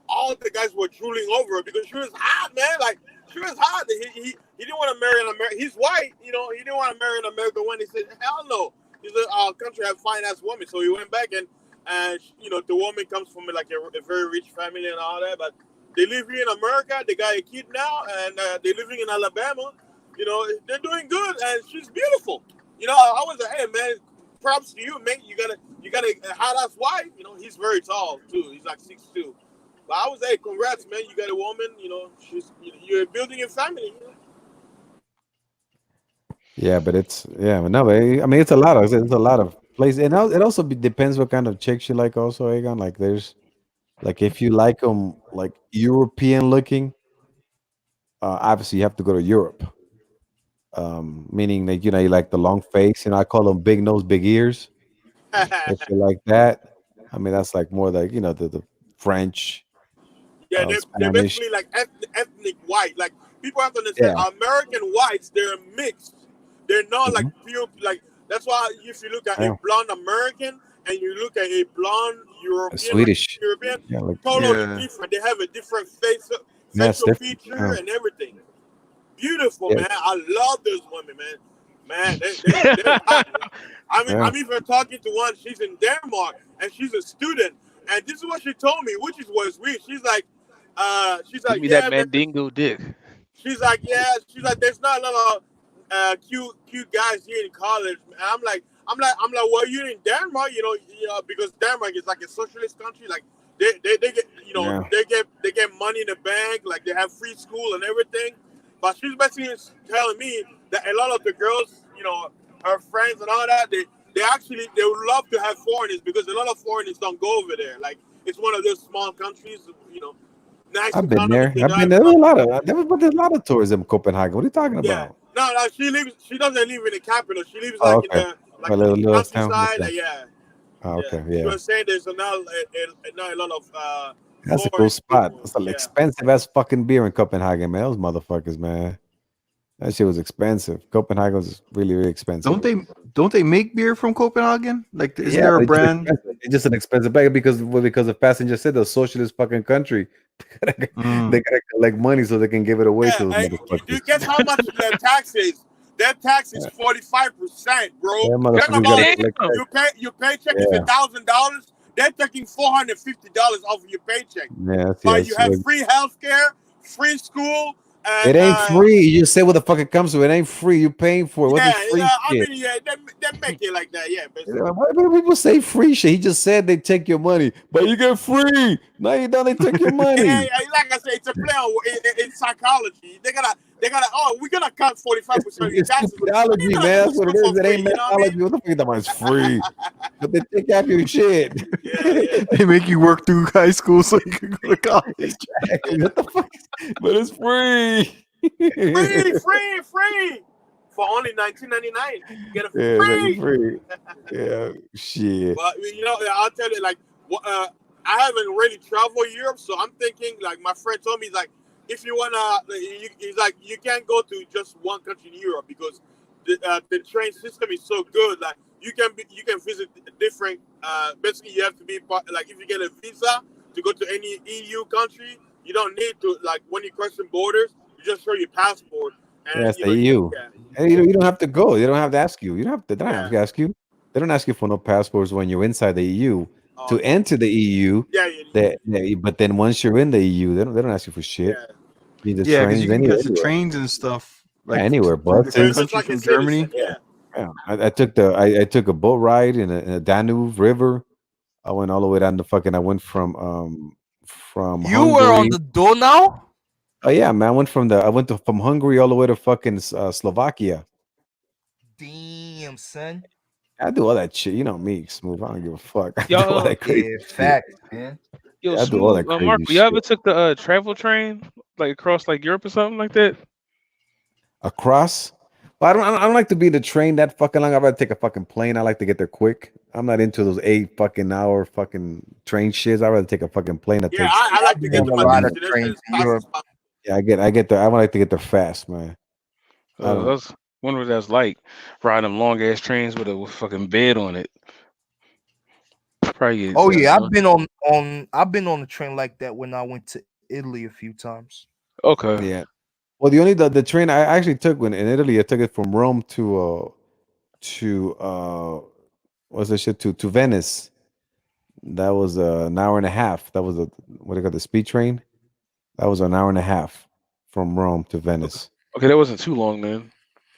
all the guys were drooling over her because she was hot, man. Like, she was hot. He didn't want to marry an American. He's white, he didn't want to marry an American woman. He said, hell no. He said, our country has fine ass women. So he went back and the woman comes from like a very rich family and all that. But they live here in America. They got a kid now, and they're living in Alabama. They're doing good, and she's beautiful. I was like, hey man, props to you, man. You got a hot ass wife. He's very tall too. He's like 6'2". But I was like, congrats, man. You got a woman. You're building a family. Yeah, but I mean, it's a lot of places, and it also depends what kind of chicks you like. Also, Egon, like there's, like if you like them like European looking, obviously you have to go to Europe. Meaning that you like the long face. I call them big nose, big ears. If you like that, I mean that's like more like the French. Yeah, they're basically like ethnic white. Like, people have to understand, American whites, they're mixed. They're not like pure. Like, that's why if you look at a blonde American and you look at a blonde European, Swedish, totally different. They have a different facial feature and everything. Beautiful, man. I love those women, man. Man, they're hot. I'm even talking to one. She's in Denmark and she's a student. And this is what she told me, which was weird. She's like, give me that Mandingo dick. She's like, there's not a lot of cute guys here in college. And I'm like, well, you're in Denmark, because Denmark is like a socialist country. Like, they get, they get money in the bank. Like, they have free school and everything. But she's basically telling me that a lot of the girls, her friends and all that, they would love to have foreigners because a lot of foreigners don't go over there. Like, it's one of those small countries, nice. I've been there. There's a lot of tourism in Copenhagen. What are you talking about? No, she lives. She doesn't live in the capital. She lives like in the A little town. countryside. Yeah. Okay, She yeah. was saying there's not a lot of That's a cool spot. It's an expensive ass fucking beer in Copenhagen, man. Those motherfuckers, man. That shit was expensive. Copenhagen was really, really expensive. Don't they make beer from Copenhagen? Like, isn't there a brand? It's just an expensive bag because the passenger said the socialist fucking country. They gotta collect money so they can give it away to those motherfuckers. Do you guess how much their tax is? Their tax is 45%, bro. Yeah, Think motherfuckers about your paycheck is $1,000. They're taking $450 off of your paycheck. Yeah, But you have free healthcare, free school. It ain't free. You just say what the fuck it comes to. It ain't free. You paying for it. What's Yeah, free shit? I mean, they make it like that, yeah. Why do people say free shit? He just said they take your money, but you get free. No, you don't. They take your money. Like I said, it's a play on in psychology. They gotta. Oh, we're gonna cut 45% of your taxes. Psychology, man. That's what it is. It ain't methodology. What the fuck is that? It's free, but they take out your shit. They make you work through high school so you can go to college. What the fuck? But it's free. free for only $19.99. You get it free. Yeah, shit. But I'll tell you, like, I haven't really traveled Europe, so I'm thinking, like, my friend told me, like, if you wanna, he's like, you can't go to just one country in Europe because the train system is so good. Like, you can visit different. Basically, you have to be like, if you get a visa to go to any EU country, you don't need to, like, when you cross borders, you just show your passport. And, That's the EU. And you don't have to go. They don't have to ask you. You don't have to. They don't have to ask you. They don't ask you for no passports when you're inside the EU. To enter the EU, but then once you're in the EU, they don't ask you for shit. Because you can catch the trains and stuff like anywhere, but from Germany. Yeah, I took a boat ride in a Danube River. I went all the way down to I went from You Hungary. were on the Donau? Oh yeah, man. I went from Hungary all the way to fucking Slovakia. Damn, son. I do all that shit. You know me, Smooth. I don't give a fuck. I do Yo, all that crazy shit. Facts, man. Yo, I do all that Smooth, crazy Marco, you ever took the travel train like across like Europe or something like that? Across? Well, I don't like to be in the train that fucking long. I'd rather take a fucking plane. I like to get there quick. I'm not into those 8 fucking hour fucking train shits. I'd rather take a fucking plane that takes. I like to get to my destination as fast as possible. Yeah, I get there. I would like to get there fast, man. I was wondering what that's like riding them long ass trains with a fucking bed on it. Probably. Oh yeah, I've been on a train like that when I went to Italy a few times. Okay. Yeah. Well, the train I actually took in Italy, I took it from Rome to what's that shit to Venice. That was an hour and a half. That was what they call the speed train. That was an hour and a half from Rome to Venice. Okay, that wasn't too long, man.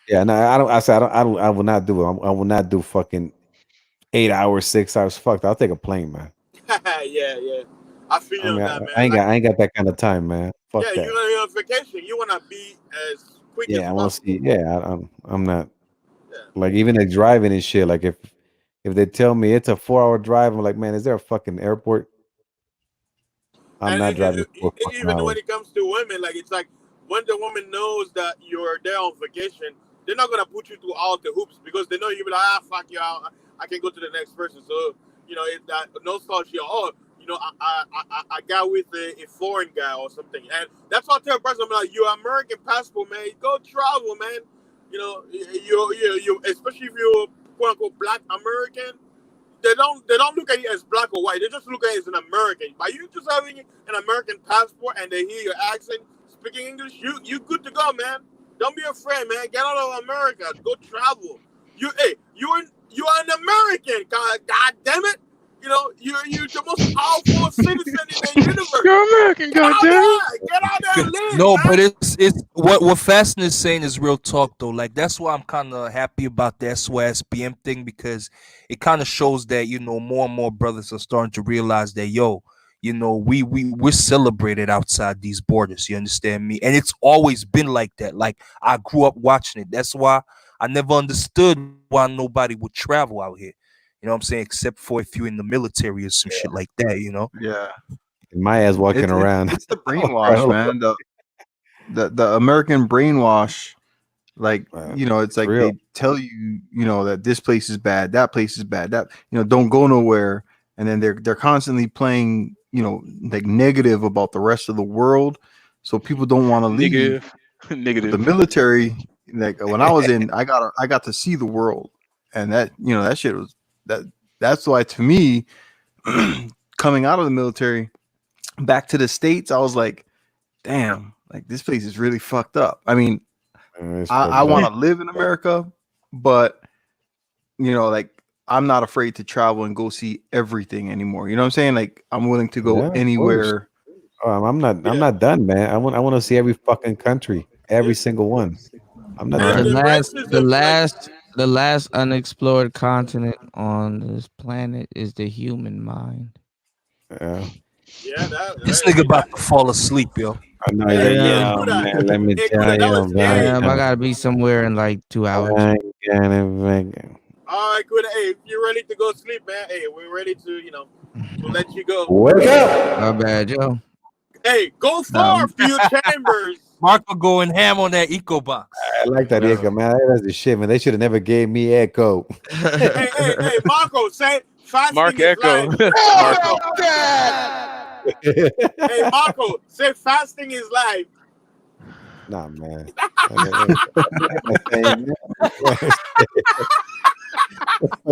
Yeah, no, I don't. I said I don't. I will not do it. I will not do fucking 8 hours, 6 hours. Fuck, I'll take a plane, man. yeah. I feel that, man. I ain't got that kind of time, man. Fuck that. You're on vacation. You wanna be as quick as I want to possible. see. Yeah, I'm not. Like even like driving and shit. Like if they tell me it's a 4-hour drive, I'm like, man, is there a fucking airport? I'm not driving for a fucking Even hour. when it comes to women, like it's like when the woman knows that you're there on vacation, they're not gonna put you through all the hoops because they know you'll be like, fuck you, I can go to the next person. So it's that nostalgia. Oh, I got with a foreign guy or something, and that's why I tell a person, I'm like, you're American passport, man. Go travel, man. You especially if you're quote unquote Black American. They don't look at you as black or white. They just look at you as an American. By you just having an American passport and they hear your accent, speaking English, you good to go, man. Don't be afraid, man. Get out of America. Go travel. You're an American. God damn it. You're the most powerful citizen in the universe. You're American, goddamn. Get out there and live. No, man. but it's what Fasten is saying is real talk though. Like that's why I'm kind of happy about the SYSBM thing because it kind of shows that more and more brothers are starting to realize that we're celebrated outside these borders. You understand me? And it's always been like that. Like I grew up watching it. That's why I never understood why nobody would travel out here. You know what I'm saying? Except for if you're in the military or some shit like that, Yeah. My ass walking around. It's the brainwash, man. The American brainwash Like, it's like real. they tell you, that this place is bad, that place is bad, that don't go nowhere, and then they're constantly playing, like negative about the rest of the world, so people don't want to leave. Negative. The military, like when I was in, I got to see the world, and that that shit was that's why, to me, coming out of the military back to the States, I was like, damn, like this place is really fucked up. I mean, I want to live in America, but like I'm not afraid to travel and go see everything anymore. You know what I'm saying? Like I'm willing to go anywhere. I'm not done, man. I want to see every fucking country, every single one. I'm not done. The last unexplored continent on this planet is the human mind. Yeah. This nigga about to fall asleep, yo. I know, man. Let me tell you, man. I gotta be somewhere in like 2 hours. All right, good. Hey, if you're ready to go sleep, man. Hey, we're ready to, to let you go. Wake up! My bad, yo. Hey, go far, few chambers. Marco going ham on that Eco Box. I like that Echo, man. That's the shit, man. They should have never gave me Echo. hey, Marco, say fasting Mark is Echo. life. Hey, Marco, say fasting is life. Nah, man. Come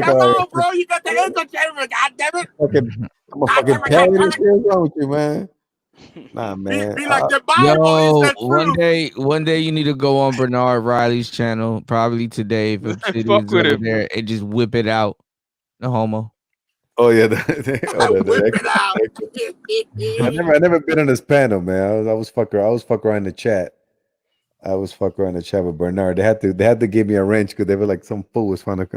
on, bro. You got the echo chamber, goddammit. I'm a fucking parrot. What's wrong with you, man? Nah, man. Be like the Bible. Is that true? One day you need to go on Bernard Riley's channel, probably today, if it's over there, and just whip it out. No homo. Oh yeah, I never been on this panel, man. I was fuck around in the chat. I was fuck around in the chat with Bernard. They had to give me a wrench because they were like, some fool was trying to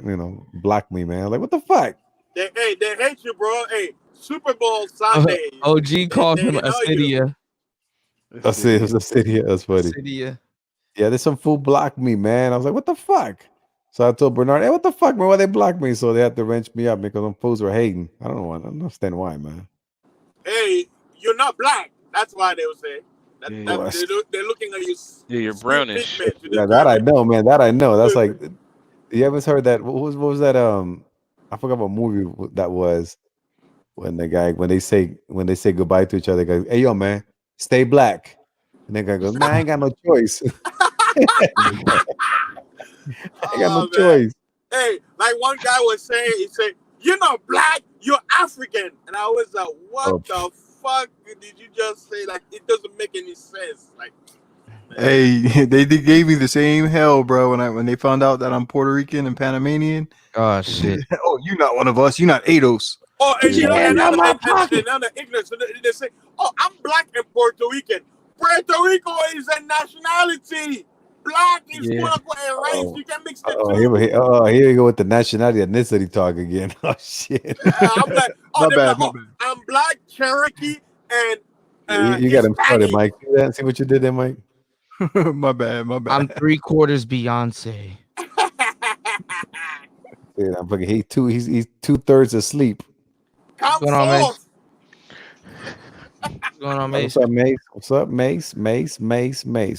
block me, man. I was like, what the fuck? They hate you, bro. Hey, Super Bowl Sunday. OG called him Acidia. That's it. It was Acidia. That's funny. Acidia. Yeah, there's some fool blocked me, man. I was like, what the fuck? So I told Bernard, hey, what the fuck, man? Why they blocked me? So they had to wrench me up because them fools were hating. I don't understand why, man. Hey, you're not black. That's why they would say. They're looking at you. Yeah, you're brownish. Yeah, that I know, man. That I know. That's like, you ever heard that? What was that? I forgot what movie that was. When they say goodbye to each other, they go, hey, yo, man, stay black. And the guy goes, man, I ain't got no choice. I got no choice. Hey, like one guy was saying, he said, you're not black, you're African. And I was like, what the fuck did you just say? Like, it doesn't make any sense. Like, hey, they gave me the same hell, bro, when they found out that I'm Puerto Rican and Panamanian. Oh, shit. Oh, you're not one of us. You're not ADOS. Oh, and you know, another ignorance. They say, oh, I'm black and Puerto Rican. Puerto Rico is a nationality. Black is quote unquote a race. You can mix the two. Here we go with the nationality ethnicity talk again. Oh shit. I'm like, my bad. I'm black, Cherokee, and you got him started, Mike. See what you did there, Mike? my bad. I'm 3/4 Beyonce. Yeah, I'm fucking. He's 2/3 asleep. What's going on, Mace? What's going on, Mace? What's up, Mace? What's up, Mace?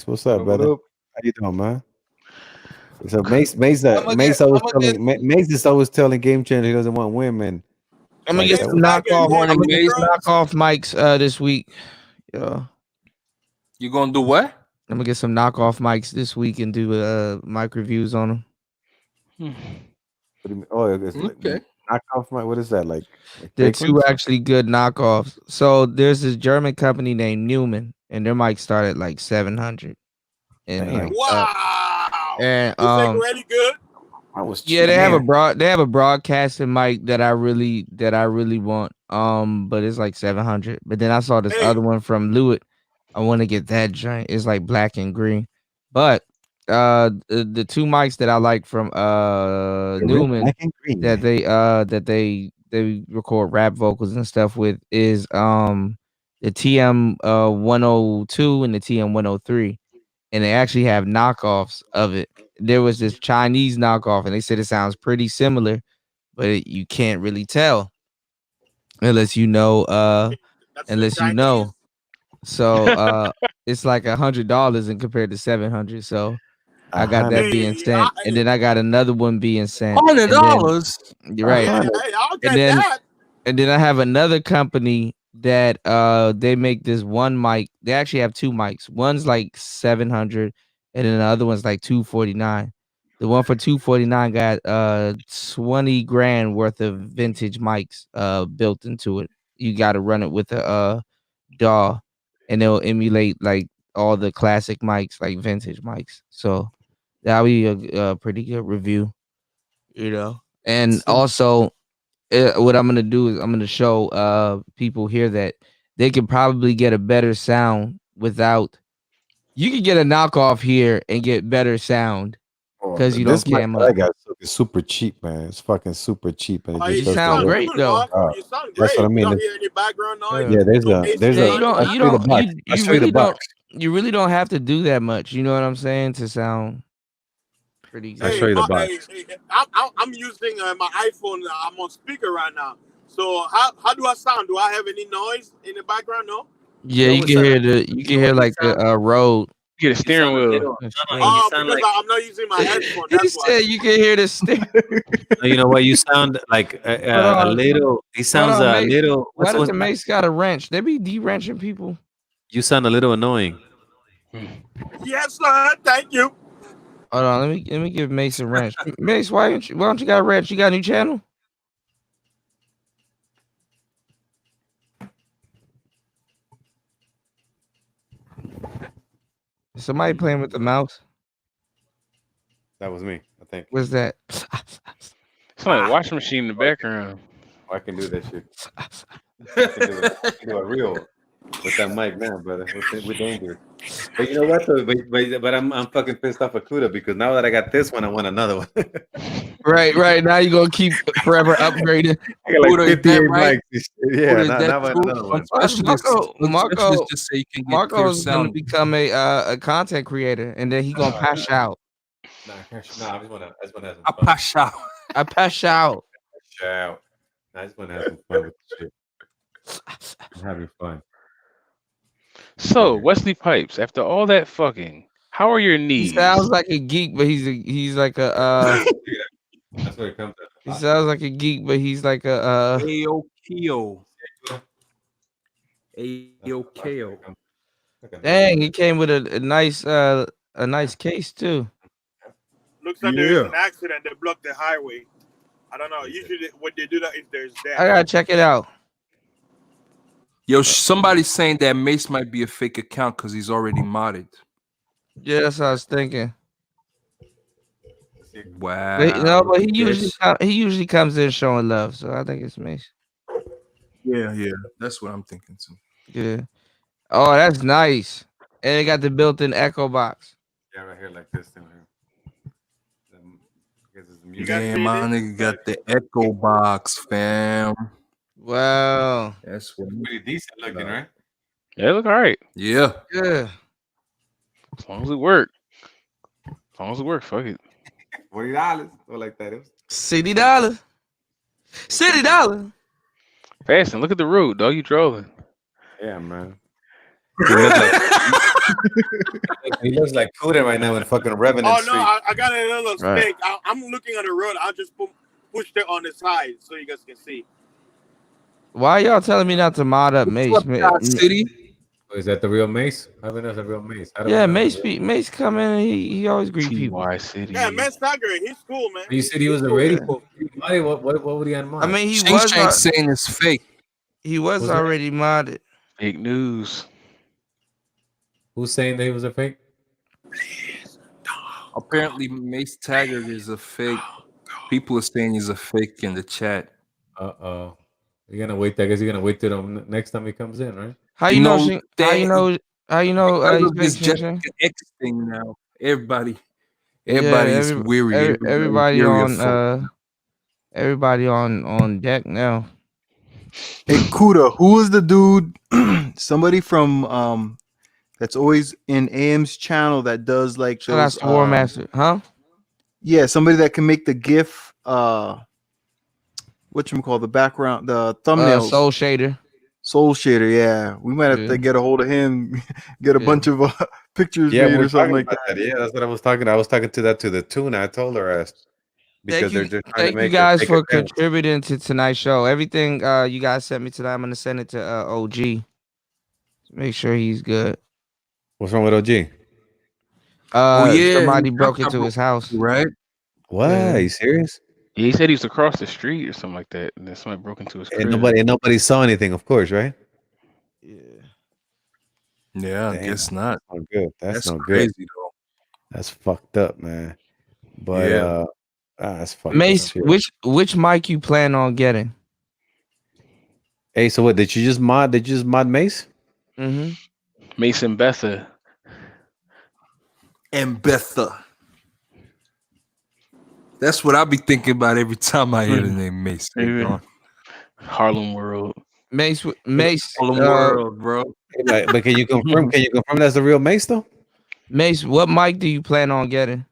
What's up, brother? How you doing, man? So Mace is always telling Game Changer he doesn't want women. I'm gonna get some knockoff mics this week. Yeah. You gonna do what? I'm gonna get some knockoff mics this week and do mic reviews on them. What do you mean? Oh, it's okay. Knockoff mic. What is that like? They're two actually good knockoffs. So there's this German company named Neumann, and their mic start at like 700. And wow. And is that really good? They have a broadcasting mic that I really want. But it's like 700. But then I saw this other one from Lewitt. I want to get that joint. It's like black and green. But the two mics that I like from Neumann that they record rap vocals and stuff with is the TM 102 and the TM 103, and they actually have knockoffs of it. There was this Chinese knockoff, and they said it sounds pretty similar, but you can't really tell unless you know. So it's like $100 and compared to 700. So I got that being sent, and then I got another one being sent. $100. You're right. Hey, I'll get And then that. and then I have another company that they make this one mic. They actually have two mics. One's like 700, and then the other one's like 249. The one for 249 got 20 grand worth of vintage mics built into it. You got to run it with a DAW, and it'll emulate like all the classic mics, like vintage mics. So that'll be a pretty good review, you know. And also, what I'm gonna do is I'm gonna show people here that they can probably get a better sound without. You can get a knockoff here and get better sound because you don't This mic cam that I up. got is super cheap, man. It's fucking super cheap, and it You just starts to sound work. great though. You sound great. That's what I You mean. don't hear any background noise. Yeah, there's no a AC there's Yeah, a. you don't. I'll You show you the don't. box. You I'll you show you the really don't. box. You really don't have to do that much. You know what I'm saying? To sound pretty I'll good. show you the box. I'm using my iPhone. I'm on speaker right now. So how do I sound? Do I have any noise in the background? No. Yeah, you can hear like a road. You get a steering wheel. Oh, because I'm not using my headphone. He That's why. said you can hear the stick. You know what? You sound like a little. He sounds a Mace. little. Why does What's the Mace got a wrench? They be de-wrenching people. You sound a little annoying. Yes, sir. Thank you. Hold on, let me give Mace a wrench. Mace, why don't you got a wrench? You got a new channel? Somebody playing with the mouse. That was me, I think. What's that? It's like a washing machine in the background. I can do that shit. I can do a reel with that mic now, brother. We're dangerous. But you know what? Though? But I'm fucking pissed off at Kuda because now that I got this one, I want another one. Right. Now you're gonna keep forever upgrading. I got like Kuda, is 58 that right? mics. Yeah, Kuda, is now that I want true? another one. Marco just say you can get Marco clear is gonna sound. become a content creator, and then he gonna pass out. Nah, I just want to have some fun. I pass out. I pass out. Shout. I just want to have some fun with the shit. I'm having fun. So Wesley Pipes, after all that fucking, how are your knees? He sounds like a geek, but he's like a That's where it comes at. he sounds like a geek, but he's like a Ayo. Dang, he came with a nice case too. Looks like there's an accident. They blocked the highway. I don't know. Usually, what they do that if there's that. I gotta check it out. Yo, somebody's saying that Mace might be a fake account because he's already modded. Yeah, that's what I was thinking. Wow. But he usually comes in showing love, so I think it's Mace. Yeah, that's what I'm thinking too. Yeah. Oh, that's nice. And they got the built-in echo box. Yeah, right here like this thing here. Yeah, my nigga got the echo box, fam. Wow. That's what pretty decent looking, right? Yeah, look all right. Yeah. Yeah. As long as it work. Fuck it. $40 or like that. It was $60. $60. Fasting, look at the road, dog. You trolling. Yeah, man. He looks like Kuda right now in fucking Revenant Oh no, Street. I got a little Right. stick. I'm looking at the road. I just pushed it on the side so you guys can see. Why y'all telling me not to mod up Mace? City? Oh, is that the real Mace? I mean, that's a real Mace. I don't Yeah, know. Mace come in and he always greet people. City. Yeah, man, Tiger, he's cool, man. You said he was already. What would he on mod? I mean, he Shing was Shang saying it's fake. he was already modded. Fake news. Who's saying that he was a fake? Apparently, Mace Taggart is a fake. People are saying he's a fake in the chat. Uh-oh. You're gonna wait. I guess you're gonna wait till the next time he comes in, right? How you know? because He's of this fake, Jessica Shing Shang? X thing now. Everybody Yeah, is weary. Everybody weary of on everybody on deck now. Hey Kuda, who was the dude? Somebody from that's always in AM's channel that does like Shout out those, to War Master, huh? Yeah, somebody that can make the GIF. Whatchamacall the background, the thumbnails. Soul Shader. Soul Shader, yeah. We might have to get a hold of him, get a bunch of pictures made or something like that. Yeah, that's what I was talking. I was talking to the tuna. I told her because they're just trying to Thank you make guys take for advantage. contributing to tonight's show. Everything you guys sent me tonight, I'm gonna send it to OG. Make sure he's good. What's wrong with OG? Somebody broke into his house. Right? What? Yeah. Are you serious? Yeah, he said he was across the street or something like that, and then somebody broke into his crib. And nobody saw anything, of course, right? Yeah, I Damn, guess not. That's not good. That's no crazy good. though. That's fucked up, man. But Yeah. that's fucked Mace, up. Shit. which mic you plan on getting? Hey, so what? Did you just mod Mace? Mm-hmm. Mason Betha. And Betha. That's what I be thinking about every time I hear the name Mace. Harlem World. Mace. Harlem World, bro. But can you confirm? Can you confirm that's the real Mace though? Mace, what mic do you plan on getting?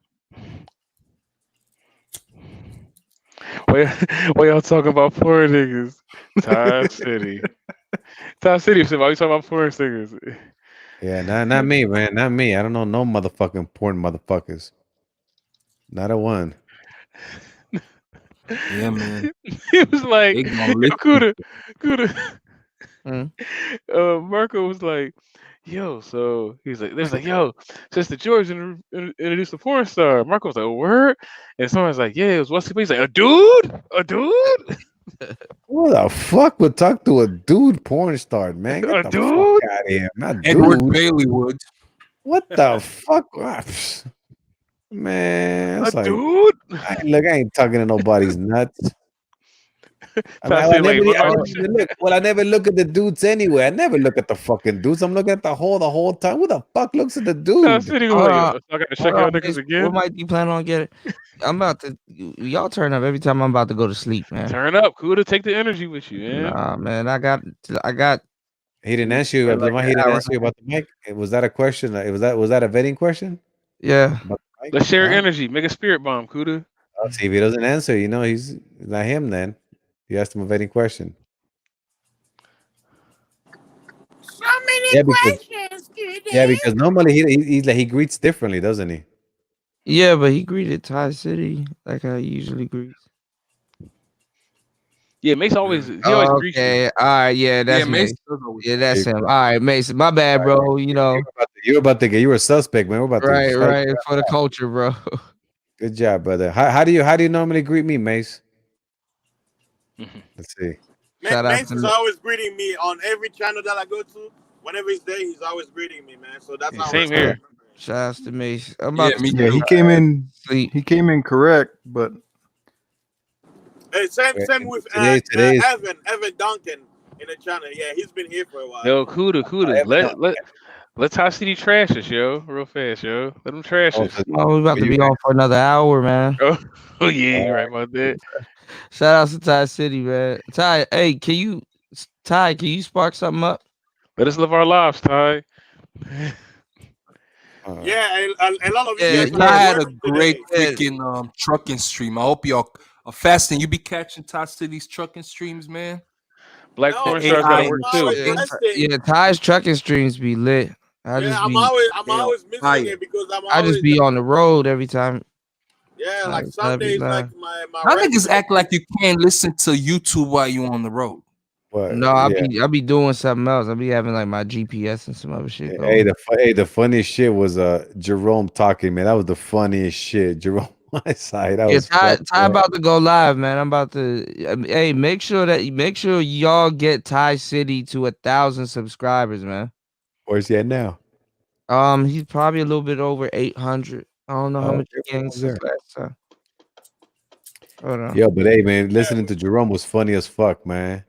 Why y'all talking about poor niggas? Todd City. Todd City, why you talking about poor niggas? Yeah, not me, man. Not me. I don't know no motherfucking porn motherfuckers. Not a one. Yeah, man. He was like, They gonna listen. Kuda. Marco was like, yo, so he's like, there's like, yo, Sister George introduced a porn star. Marco was like, a word? And someone's like, yeah, it was Wesley. He's like, a dude? Who the fuck would talk to a dude porn star, man? Get the fuck out of here. Not Edward dude. Bailey would. What the fuck? Man, it's like, dude? I ain't talking to nobody's nuts. I never look at the dudes anyway. I never look at the fucking dudes. I'm looking at the whole time. Who the fuck looks at the dude? I gotta check out niggas again. What mic you plan on getting? I'm about to. Y'all turn up every time I'm about to go to sleep, man. Turn up, Kuda. Take the energy with you, man. Nah, man. I got. He didn't answer you. He didn't answer you about the mic. Was that a question? Was that a vetting question? Yeah. Let's share energy. Make a spirit bomb, Kuda. See if he doesn't answer, he's not him. Then you asked him a vetting question. So many questions today. Yeah, because normally he greets differently, doesn't he? Yeah, but he greeted Ty City like how he usually greets. Yeah, Mace always always greets you. Okay, all right, yeah, that's Mace. Yeah, that's him. All right, Mace. My bad, bro. You were about to get. You were a suspect, man. We're about to right for the culture, bro. Good job, brother. How do you normally greet me, Mace? Let's see. Mace is always greeting me on every channel that I go to. Whenever he's there, he's always greeting me, man. So that's how. Same here. Shout out to Mace. He came in. He came in correct, but. Hey, same with Evan Duncan in the channel. Yeah, he's been here for a while. Yo, Kuda. Let Ty City trash us, yo, real fast, yo. Let them trash us. Oh, we're about to be on for another hour, man. Oh yeah, you're right about that. Shout out to Ty City, man. Ty, hey, can you spark something up? Let us live our lives, Ty. Yeah, a lot of you had a great freaking trucking stream. I hope y'all are fasting. You be catching Todd City's trucking streams, man. Black porn stars gotta work too. Yeah, Ty's trucking streams be lit. I'm always missing it because I just be on the road every time. Yeah, like some days, like my How niggas act like you can't listen to YouTube while you on the road? No, I be doing something else. I be having like my GPS and some other shit going. The funniest shit was Jerome talking, man. That was the funniest shit. Jerome, my side. Ty about to go live, man. I'm about to. Hey, make sure y'all get Ty City to 1,000 subscribers, man. Where's he at now? He's probably a little bit over 800. I don't know how much he gained since last time. Hold on. Yo, but hey, man, listening to Jerome was funny as fuck, man.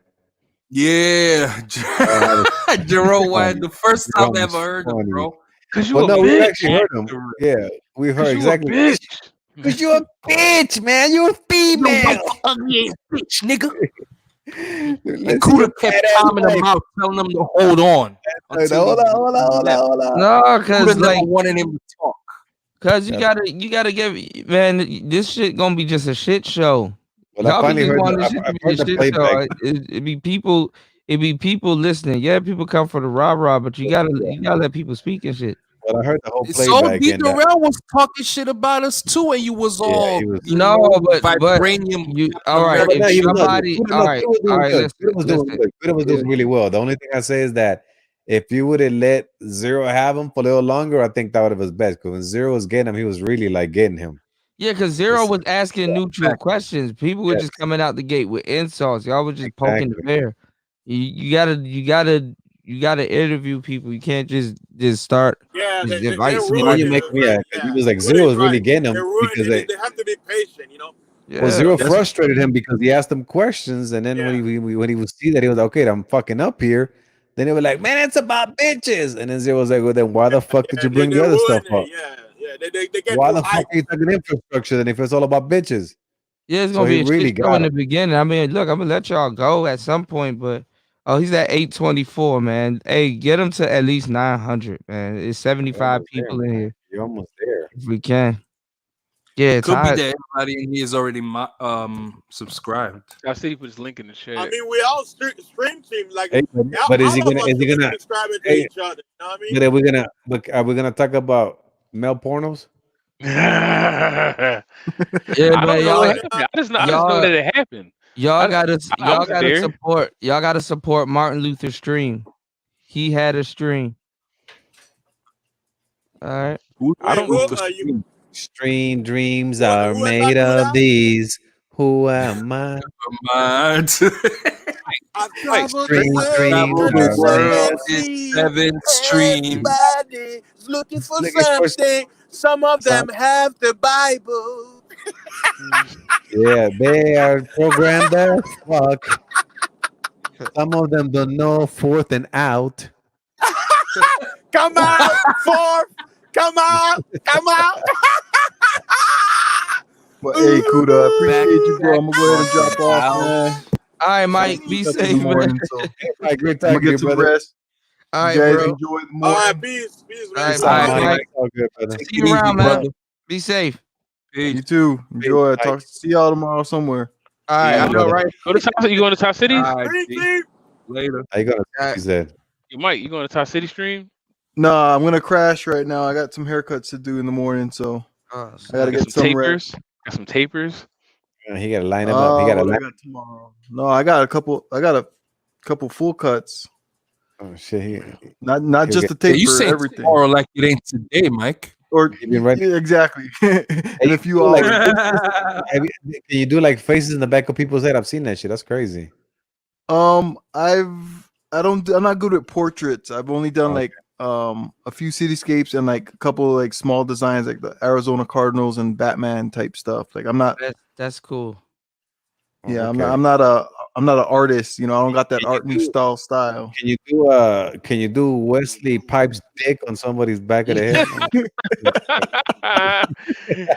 Yeah, Jerome White, the first time I ever heard him, bro. Cause you a bitch. We actually heard him. Yeah, we heard exactly. Cause you a bitch, man. You a female. Ugly ass bitch, nigga. And Kuda kept timing them out, telling them to hold on. Hold on. No, cause like wanted him to talk. Cause you gotta give, man. This shit gonna be just a shit show. Well, I finally heard. It be people. it be people listening. Yeah, people come for the rah-rah, but you gotta let people speak and shit. But I heard the whole So playback D and Durrell was talking shit about us too, and you was all he was. No, but vibranium. you all right? But If no, he was somebody, Kuda, all no, right, Kuda was all doing right, good. Kuda was doing listen. good. Kuda was doing really well. The only thing I say is that if you would have let Zero have him for a little longer, I think that would have been best. Because when Zero was getting him, he was really like getting him. Yeah, because Zero was asking neutral questions. People were just coming out the gate with insults. Y'all was just poking the bear. You gotta interview people. You can't just start Yeah, just they invite You know, ruined you somebody. make me. Yeah, he was like Kuda Zero is was really right. getting him They ruined because it. They have to be patient, you know. well, Zero Yeah, frustrated him because he asked him questions, and then when he would see that he was like, okay, I'm fucking up here. Then they were like, man, it's about bitches, and then Zero was like, well, then why the fuck did you bring They the other stuff ruin up? it. Yeah. They get Why too the fuck hyped. are you talking infrastructure then if it's all about bitches? Yeah, it's So gonna he be a really shit show got in him. the beginning. I mean, look, I'm gonna let y'all go at some point, but he's at 824, man. Hey, get him to at least 900, man. It's 75 people in here. You're almost there. If we can. Yeah, Could be Ty. that everybody in here is already subscribed. I see you put this link in the chat. I mean, we all stream team like. Hey, but is he all of gonna? us Is he should be gonna? subscribing to Hey, each other. You know what I mean? but are we gonna? But are we gonna talk about male pornos? Yeah, I but don't know what y'all, happened. I just know that it happened. y'all gotta I wasn't there. support Martin Luther's stream. He had a stream. All right. I don't know. Stream dreams are made of these. Who am I? I've traveled the world is 7 streams. Everybody's looking for something. Some of them have the Bible. Yeah, they are programmed as fuck. Some of them don't know fourth and out. Come out, fourth. Come out. Come out. But hey, Kuda, I appreciate you, bro. I'm gonna go ahead and drop off, man. All right, Mike, be Up in the safe, morning, man. so Mike, great I'm talking gonna to you, get some brother. rest. All right, You guys bro. enjoy the All morning. right, peace, All man. right, Mike. All good, brother. See you around, man. Be safe. You too. Enjoy. See y'all tomorrow somewhere. All right, I know, right? Go to Top, you going to Top Cities? Later. How you gonna? He said. You might. You going to Top City stream? Nah, I'm gonna crash right now. I got some haircuts to do in the morning, so I gotta get some tapers. rest. Got some tapers. He gotta line him up. He gotta What line. I got tomorrow? No, I got a couple full cuts. Oh shit! Not just the Yeah, taper. you say everything. tomorrow like it ain't today, Mike. Or been ready? yeah, exactly. In a few Like, hours. can you do like faces in the back of people's head? I've seen that shit. That's crazy. I'm not good at portraits. I've only done like a few cityscapes and like a couple like small designs like the Arizona Cardinals and Batman type stuff. Like I'm not That's cool. Yeah, Okay. I'm not an artist, you know, I don't got that art new style. Can you do Wesley Pipes dick on somebody's back of the head?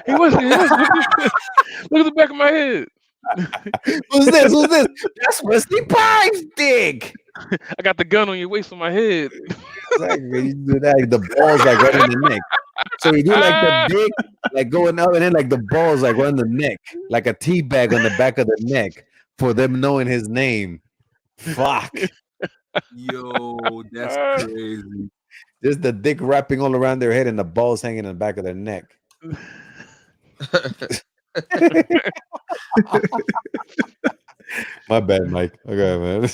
He was look at the back of my head. Who's this? Who's this? That's Wesley Pipes dick. I got the gun on your waist on my head. Exactly. You do that, the balls like right in the neck. So you do like the dick, like going up, and then like the balls like right in the neck, like a tea bag on the back of the neck for them knowing his name. Fuck. Yo, that's crazy. Just the dick wrapping all around their head and the balls hanging in the back of their neck. My bad, Mike. Okay, man.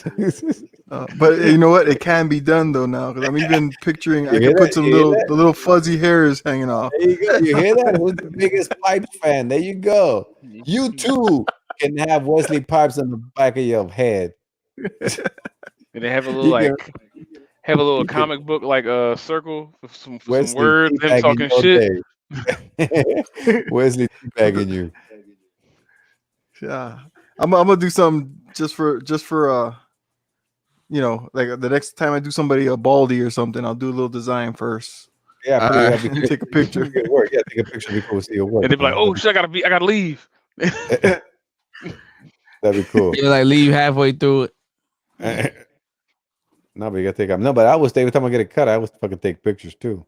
But you know what? It can be done though now because I'm even picturing. I You can hear put that? some You hear the that? little fuzzy hairs hanging off. There you go. You hear that? Who's the biggest Pipes fan? There you go. You too can have Wesley Pipes on the back of your head. And they have a little have a little comic book like circle with some words, them talking shit. Wesley teabagging you. Yeah, I'm gonna do something just for you know, like the next time I do somebody a baldy or something, I'll do a little design first. Yeah, take a picture. Good work. Yeah, take a picture before we see your work. And they'll be like, "Oh shit, I gotta leave." That'd be cool. You like leave halfway through it. No, but you gotta take up. No, but I always every time I get a cut, I always fucking take pictures too.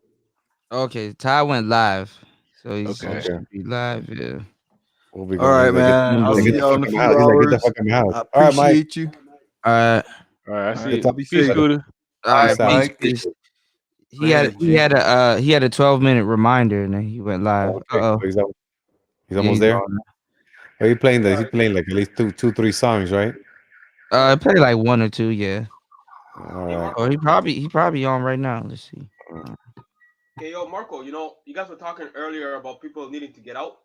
Okay, Ty went live, so he's Okay. gonna be live. Yeah. We'll be All right, man. I'll see y'all in a few hours. Get the fucking house. I All right, Mike. appreciate you. All right. All right, I see Good it. talk. Peace, Scooter. All right, Peace out. Mike. He had a 12-minute reminder and then he went live. Okay, so he's Yeah, almost there. on. Are you playing this? He's playing like at least two, 3 songs, right? Play like 1 or 2, yeah. All right. Or he probably on right now. Let's see. Okay, yo, Marco, you guys were talking earlier about people needing to get out.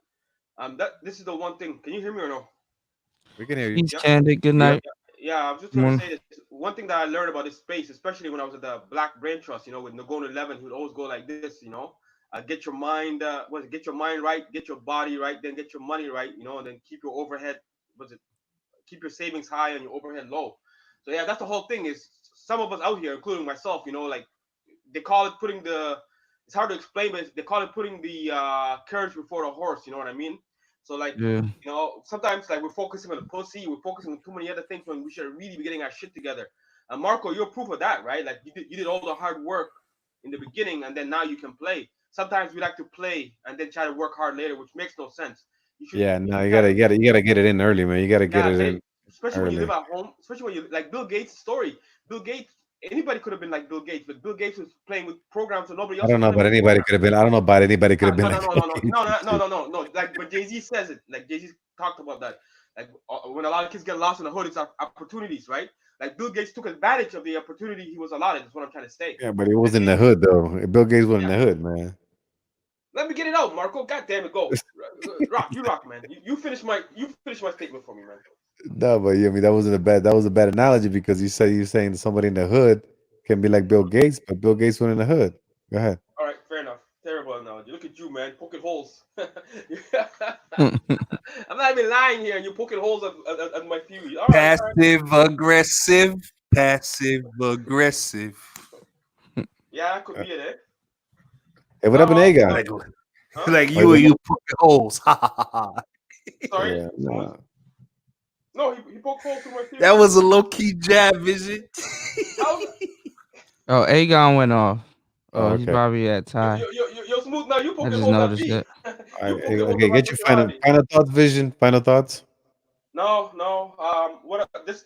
This is the one thing. Can you hear me or no? We can hear you. He's candid. Good night. Yeah, I was just going to say this. One thing that I learned about this space, especially when I was at the Black Brain Trust, with Nagona 11, he would always go like this, get your mind, get your mind right, get your body right, then get your money right, and then keep your overhead, keep your savings high and your overhead low. So yeah, that's the whole thing. Is some of us out here, including myself, like they call it it's hard to explain, but they call it putting the carriage before the horse. You know what I mean? So like, sometimes like we're focusing on the pussy, we're focusing on too many other things when we should really be getting our shit together. And Marco, you're proof of that, right? Like you did all the hard work in the beginning, and then now you can play. Sometimes we like to play and then try to work hard later, which makes no sense. Yeah, no, you gotta get it in early, man. You gotta get it in. Especially when you live at home, especially when you like Bill Gates' story. Bill Gates, anybody could have been like Bill Gates, but Bill Gates was playing with programs so nobody else. I don't know about anybody could have been. I don't know about anybody could have been. No. Like, but Jay-Z says it. Like Jay-Z talked about that. Like when a lot of kids get lost in the hood, it's opportunities, right? Like Bill Gates took advantage of the opportunity he was allotted. That's what I'm trying to say. Yeah, but it was in the hood though. Bill Gates was in the hood, man. Let me get it out, Marco. God damn it, go. rock, man. You finish my statement for me, man. No, but I mean that was a bad analogy because you're saying somebody in the hood can be like Bill Gates, but Bill Gates went in the hood. Go ahead. All right, fair enough. Terrible analogy. Look at you, man, poking holes. I'm not even lying here, and you're poking holes at my theory. All right, Aggressive. Passive aggressive. Yeah, that could be it, eh? Hey, what happened to Aegon? Like you poking holes. Sorry. Yeah, no. No, he poked holes through my theory. That was a low-key jab, is it? Oh, Aegon went off. Oh, he's okay. probably at tie. Yo, Smooth, now you I poking just holes at noticed me. it. Okay, get your final thoughts, Vision. Final thoughts. No.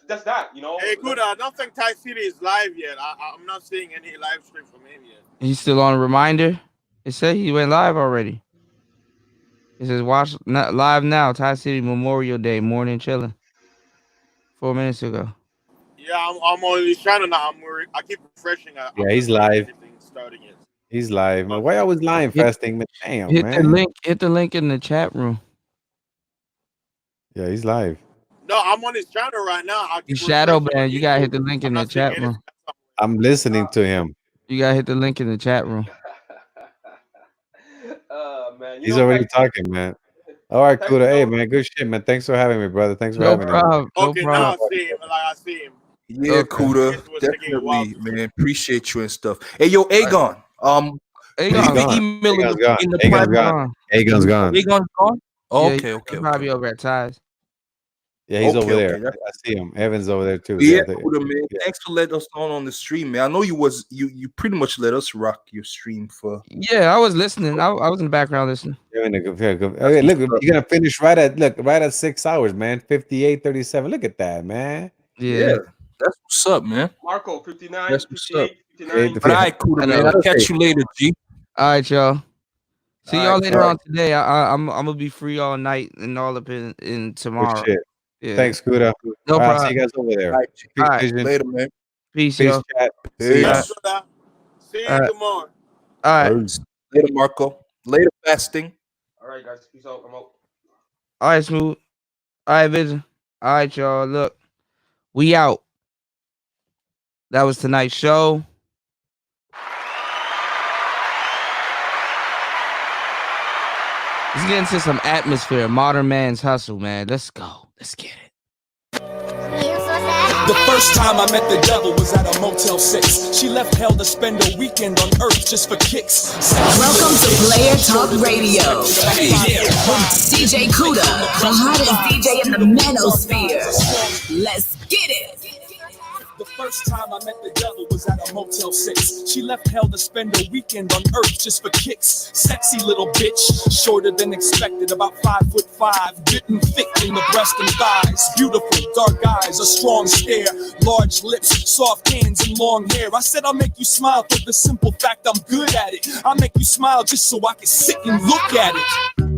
That's that. Hey, good. I don't think Thai City is live yet. I'm not seeing any live stream from him yet. He's still on a reminder. It said he went live already. It says watch live now. Thai City Memorial Day morning chilling. 4 minutes ago. Yeah, I'm only trying to. I keep refreshing. Yeah, he's live. Starting it. He's live, man. Why always lying fasting? Man, damn, man. Hit the link in the chat room. Yeah, he's live. No, I'm on his channel right now. You shadow ban. You gotta hit the link in the chat room. I'm listening to him. You gotta hit the link in the chat room. Man, He's already talking, man. All right, Kuda. Hey, man, good shit, man. Thanks for having me, brother. Thanks for having me. Okay, now I see him. Like I see him. Yeah, Kuda, definitely, man. Appreciate you and stuff. Hey, yo, Aegon. Aegon's gone. Aegon's gone. Aegon's gone. Oh, Yeah, okay. Probably over at Ties. Yeah, he's over there. Okay. I see him. Evan's over there too. Yeah, Kuda, man. Yeah. Thanks for letting us on the stream, man. I know you pretty much let us rock your stream for. Yeah, I was listening. I was in the background listening. Okay, look, you're gonna finish right at 6 hours, man. 58:37. Look at that, man. Yeah. That's what's up, man. Marco, 59, That's what's up. 59. All right, Kuda, man. I'll catch you later, G. All right, y'all. See All y'all right, later all on today. I'm gonna be free all night and all up in tomorrow. Good shit. Yeah. Thanks, Kuda. No All right, problem. see you guys over there. All right, Peace, all right. Vision. Later, man. Peace, Peace, y'all. chat. Peace. See ya. See you All right. tomorrow. All right. Later, Marco. Later, fasting. All right, guys. Peace out. I'm out. All right, Smooth. All right, Vision. All right, y'all. Look, we out. That was tonight's show. Let's get into some atmosphere. Modern man's hustle, man. Let's go. Let's get it. The first time I met the devil was at a Motel 6. She left hell to spend a weekend on earth just for kicks. Welcome to Player Talk Radio. DJ Kuda, the hottest DJ in the Manosphere. Let's get it. first time I met the devil was at a Motel 6. She left hell to spend a weekend on earth just for kicks. Sexy little bitch, shorter than expected, about 5'5", good and thick in the breast and thighs. Beautiful, dark eyes, a strong stare, large lips, soft hands and long hair. I said I'll make you smile for the simple fact I'm good at it. I'll make you smile just so I can sit and look at it.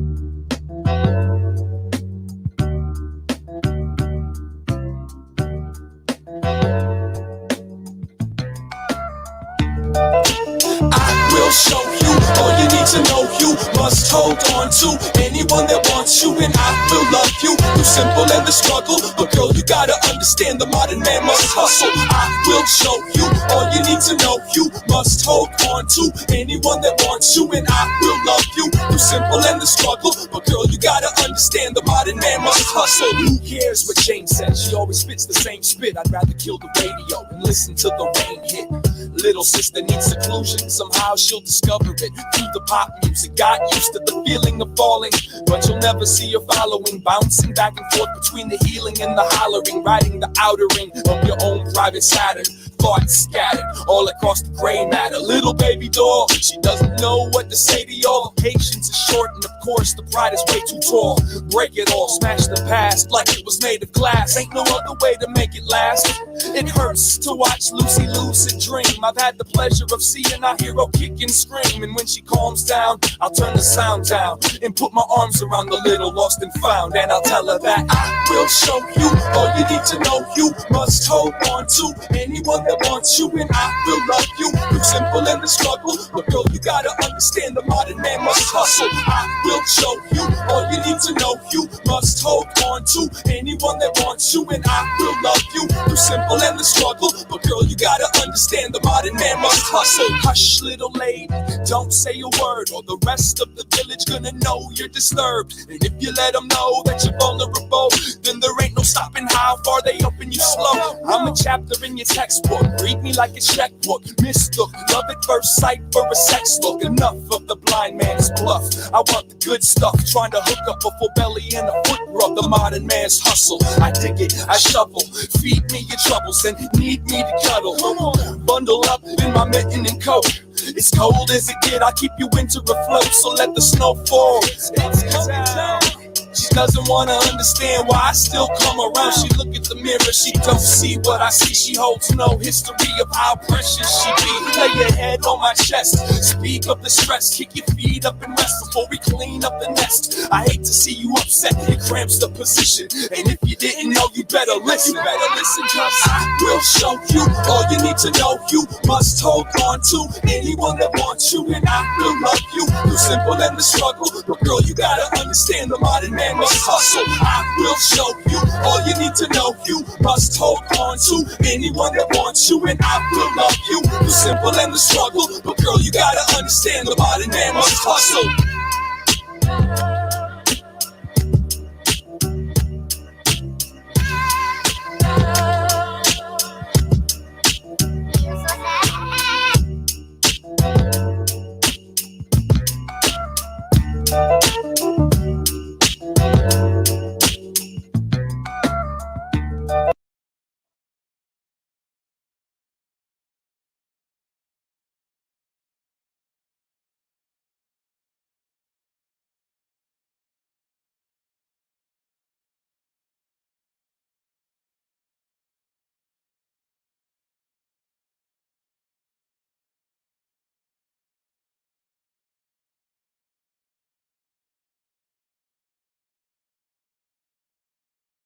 Will show you all you need to know. You must hold on to anyone that wants you, and I will love you through simple and the struggle. But girl, you gotta understand the modern man must hustle. I will show you all you need to know. You must hold on to anyone that wants you, and I will love you through simple and the struggle. But girl, you gotta understand the modern man must hustle. Who cares what Jane says? She always spits the same spit. I'd rather kill the radio and listen to the rain hit. Little sister needs seclusion. Somehow she'll discover it through the pop music. Got used to the feeling of falling, but you'll never see her following. Bouncing back and forth between the healing and the hollering. Riding the outer ring of your own private Saturn. Thoughts scattered all across the gray matter. Little baby doll, she doesn't know what to say to y'all. Patience is short and of course the pride is way too tall. Break it all, smash the past like it was made of glass. Ain't no other way to make it last. It hurts to watch Lucy lucid dream. I've had the pleasure of seeing our hero kick and scream. And when she calms down, I'll turn the sound down and put my arms around the little lost and found. And I'll tell her that I will show you all you need to know. You must hold on to anyone that wants you, and I will love you through simple and the struggle. But girl, you gotta understand the modern man must hustle. I will show you all you need to know. You must hold on to anyone that wants you, and I will love you through simple and the struggle. But girl, you gotta understand the modern man must hustle. Hush, little lady, don't say a word, or the rest of the village gonna know you're disturbed. And if you let them know that you're vulnerable, then there ain't no stopping how far they open you slow. I'm a chapter in your textbook. Read me like a checkbook. Mistook love at first sight for a sex look. Enough of the blind man's bluff. I want the good stuff. Trying to hook up a full belly and a foot rub. The modern man's hustle. I dig it, I shovel. Feed me your troubles and need me to cuddle. Bundle up in my mitten and coat. It's cold as it get. I keep you winter afloat. So let the snow fall. It's coming down. She doesn't wanna understand why I still come around. She look at the mirror, she don't see what I see. She holds no history of how precious she be. Lay your head on my chest, speak of the stress. Kick your feet up and rest before we clean up the nest. I hate to see you upset, it cramps the position. And if you didn't know, you better listen. Cause I will show you all you need to know. You must hold on to anyone that wants you, and I will love you through simple and the struggle. But girl, you gotta understand the modern man must hustle. I will show you all you need to know. You must hold on to anyone that wants you, and I will love you through simple and the struggle. But girl, you gotta understand the modern man must hustle.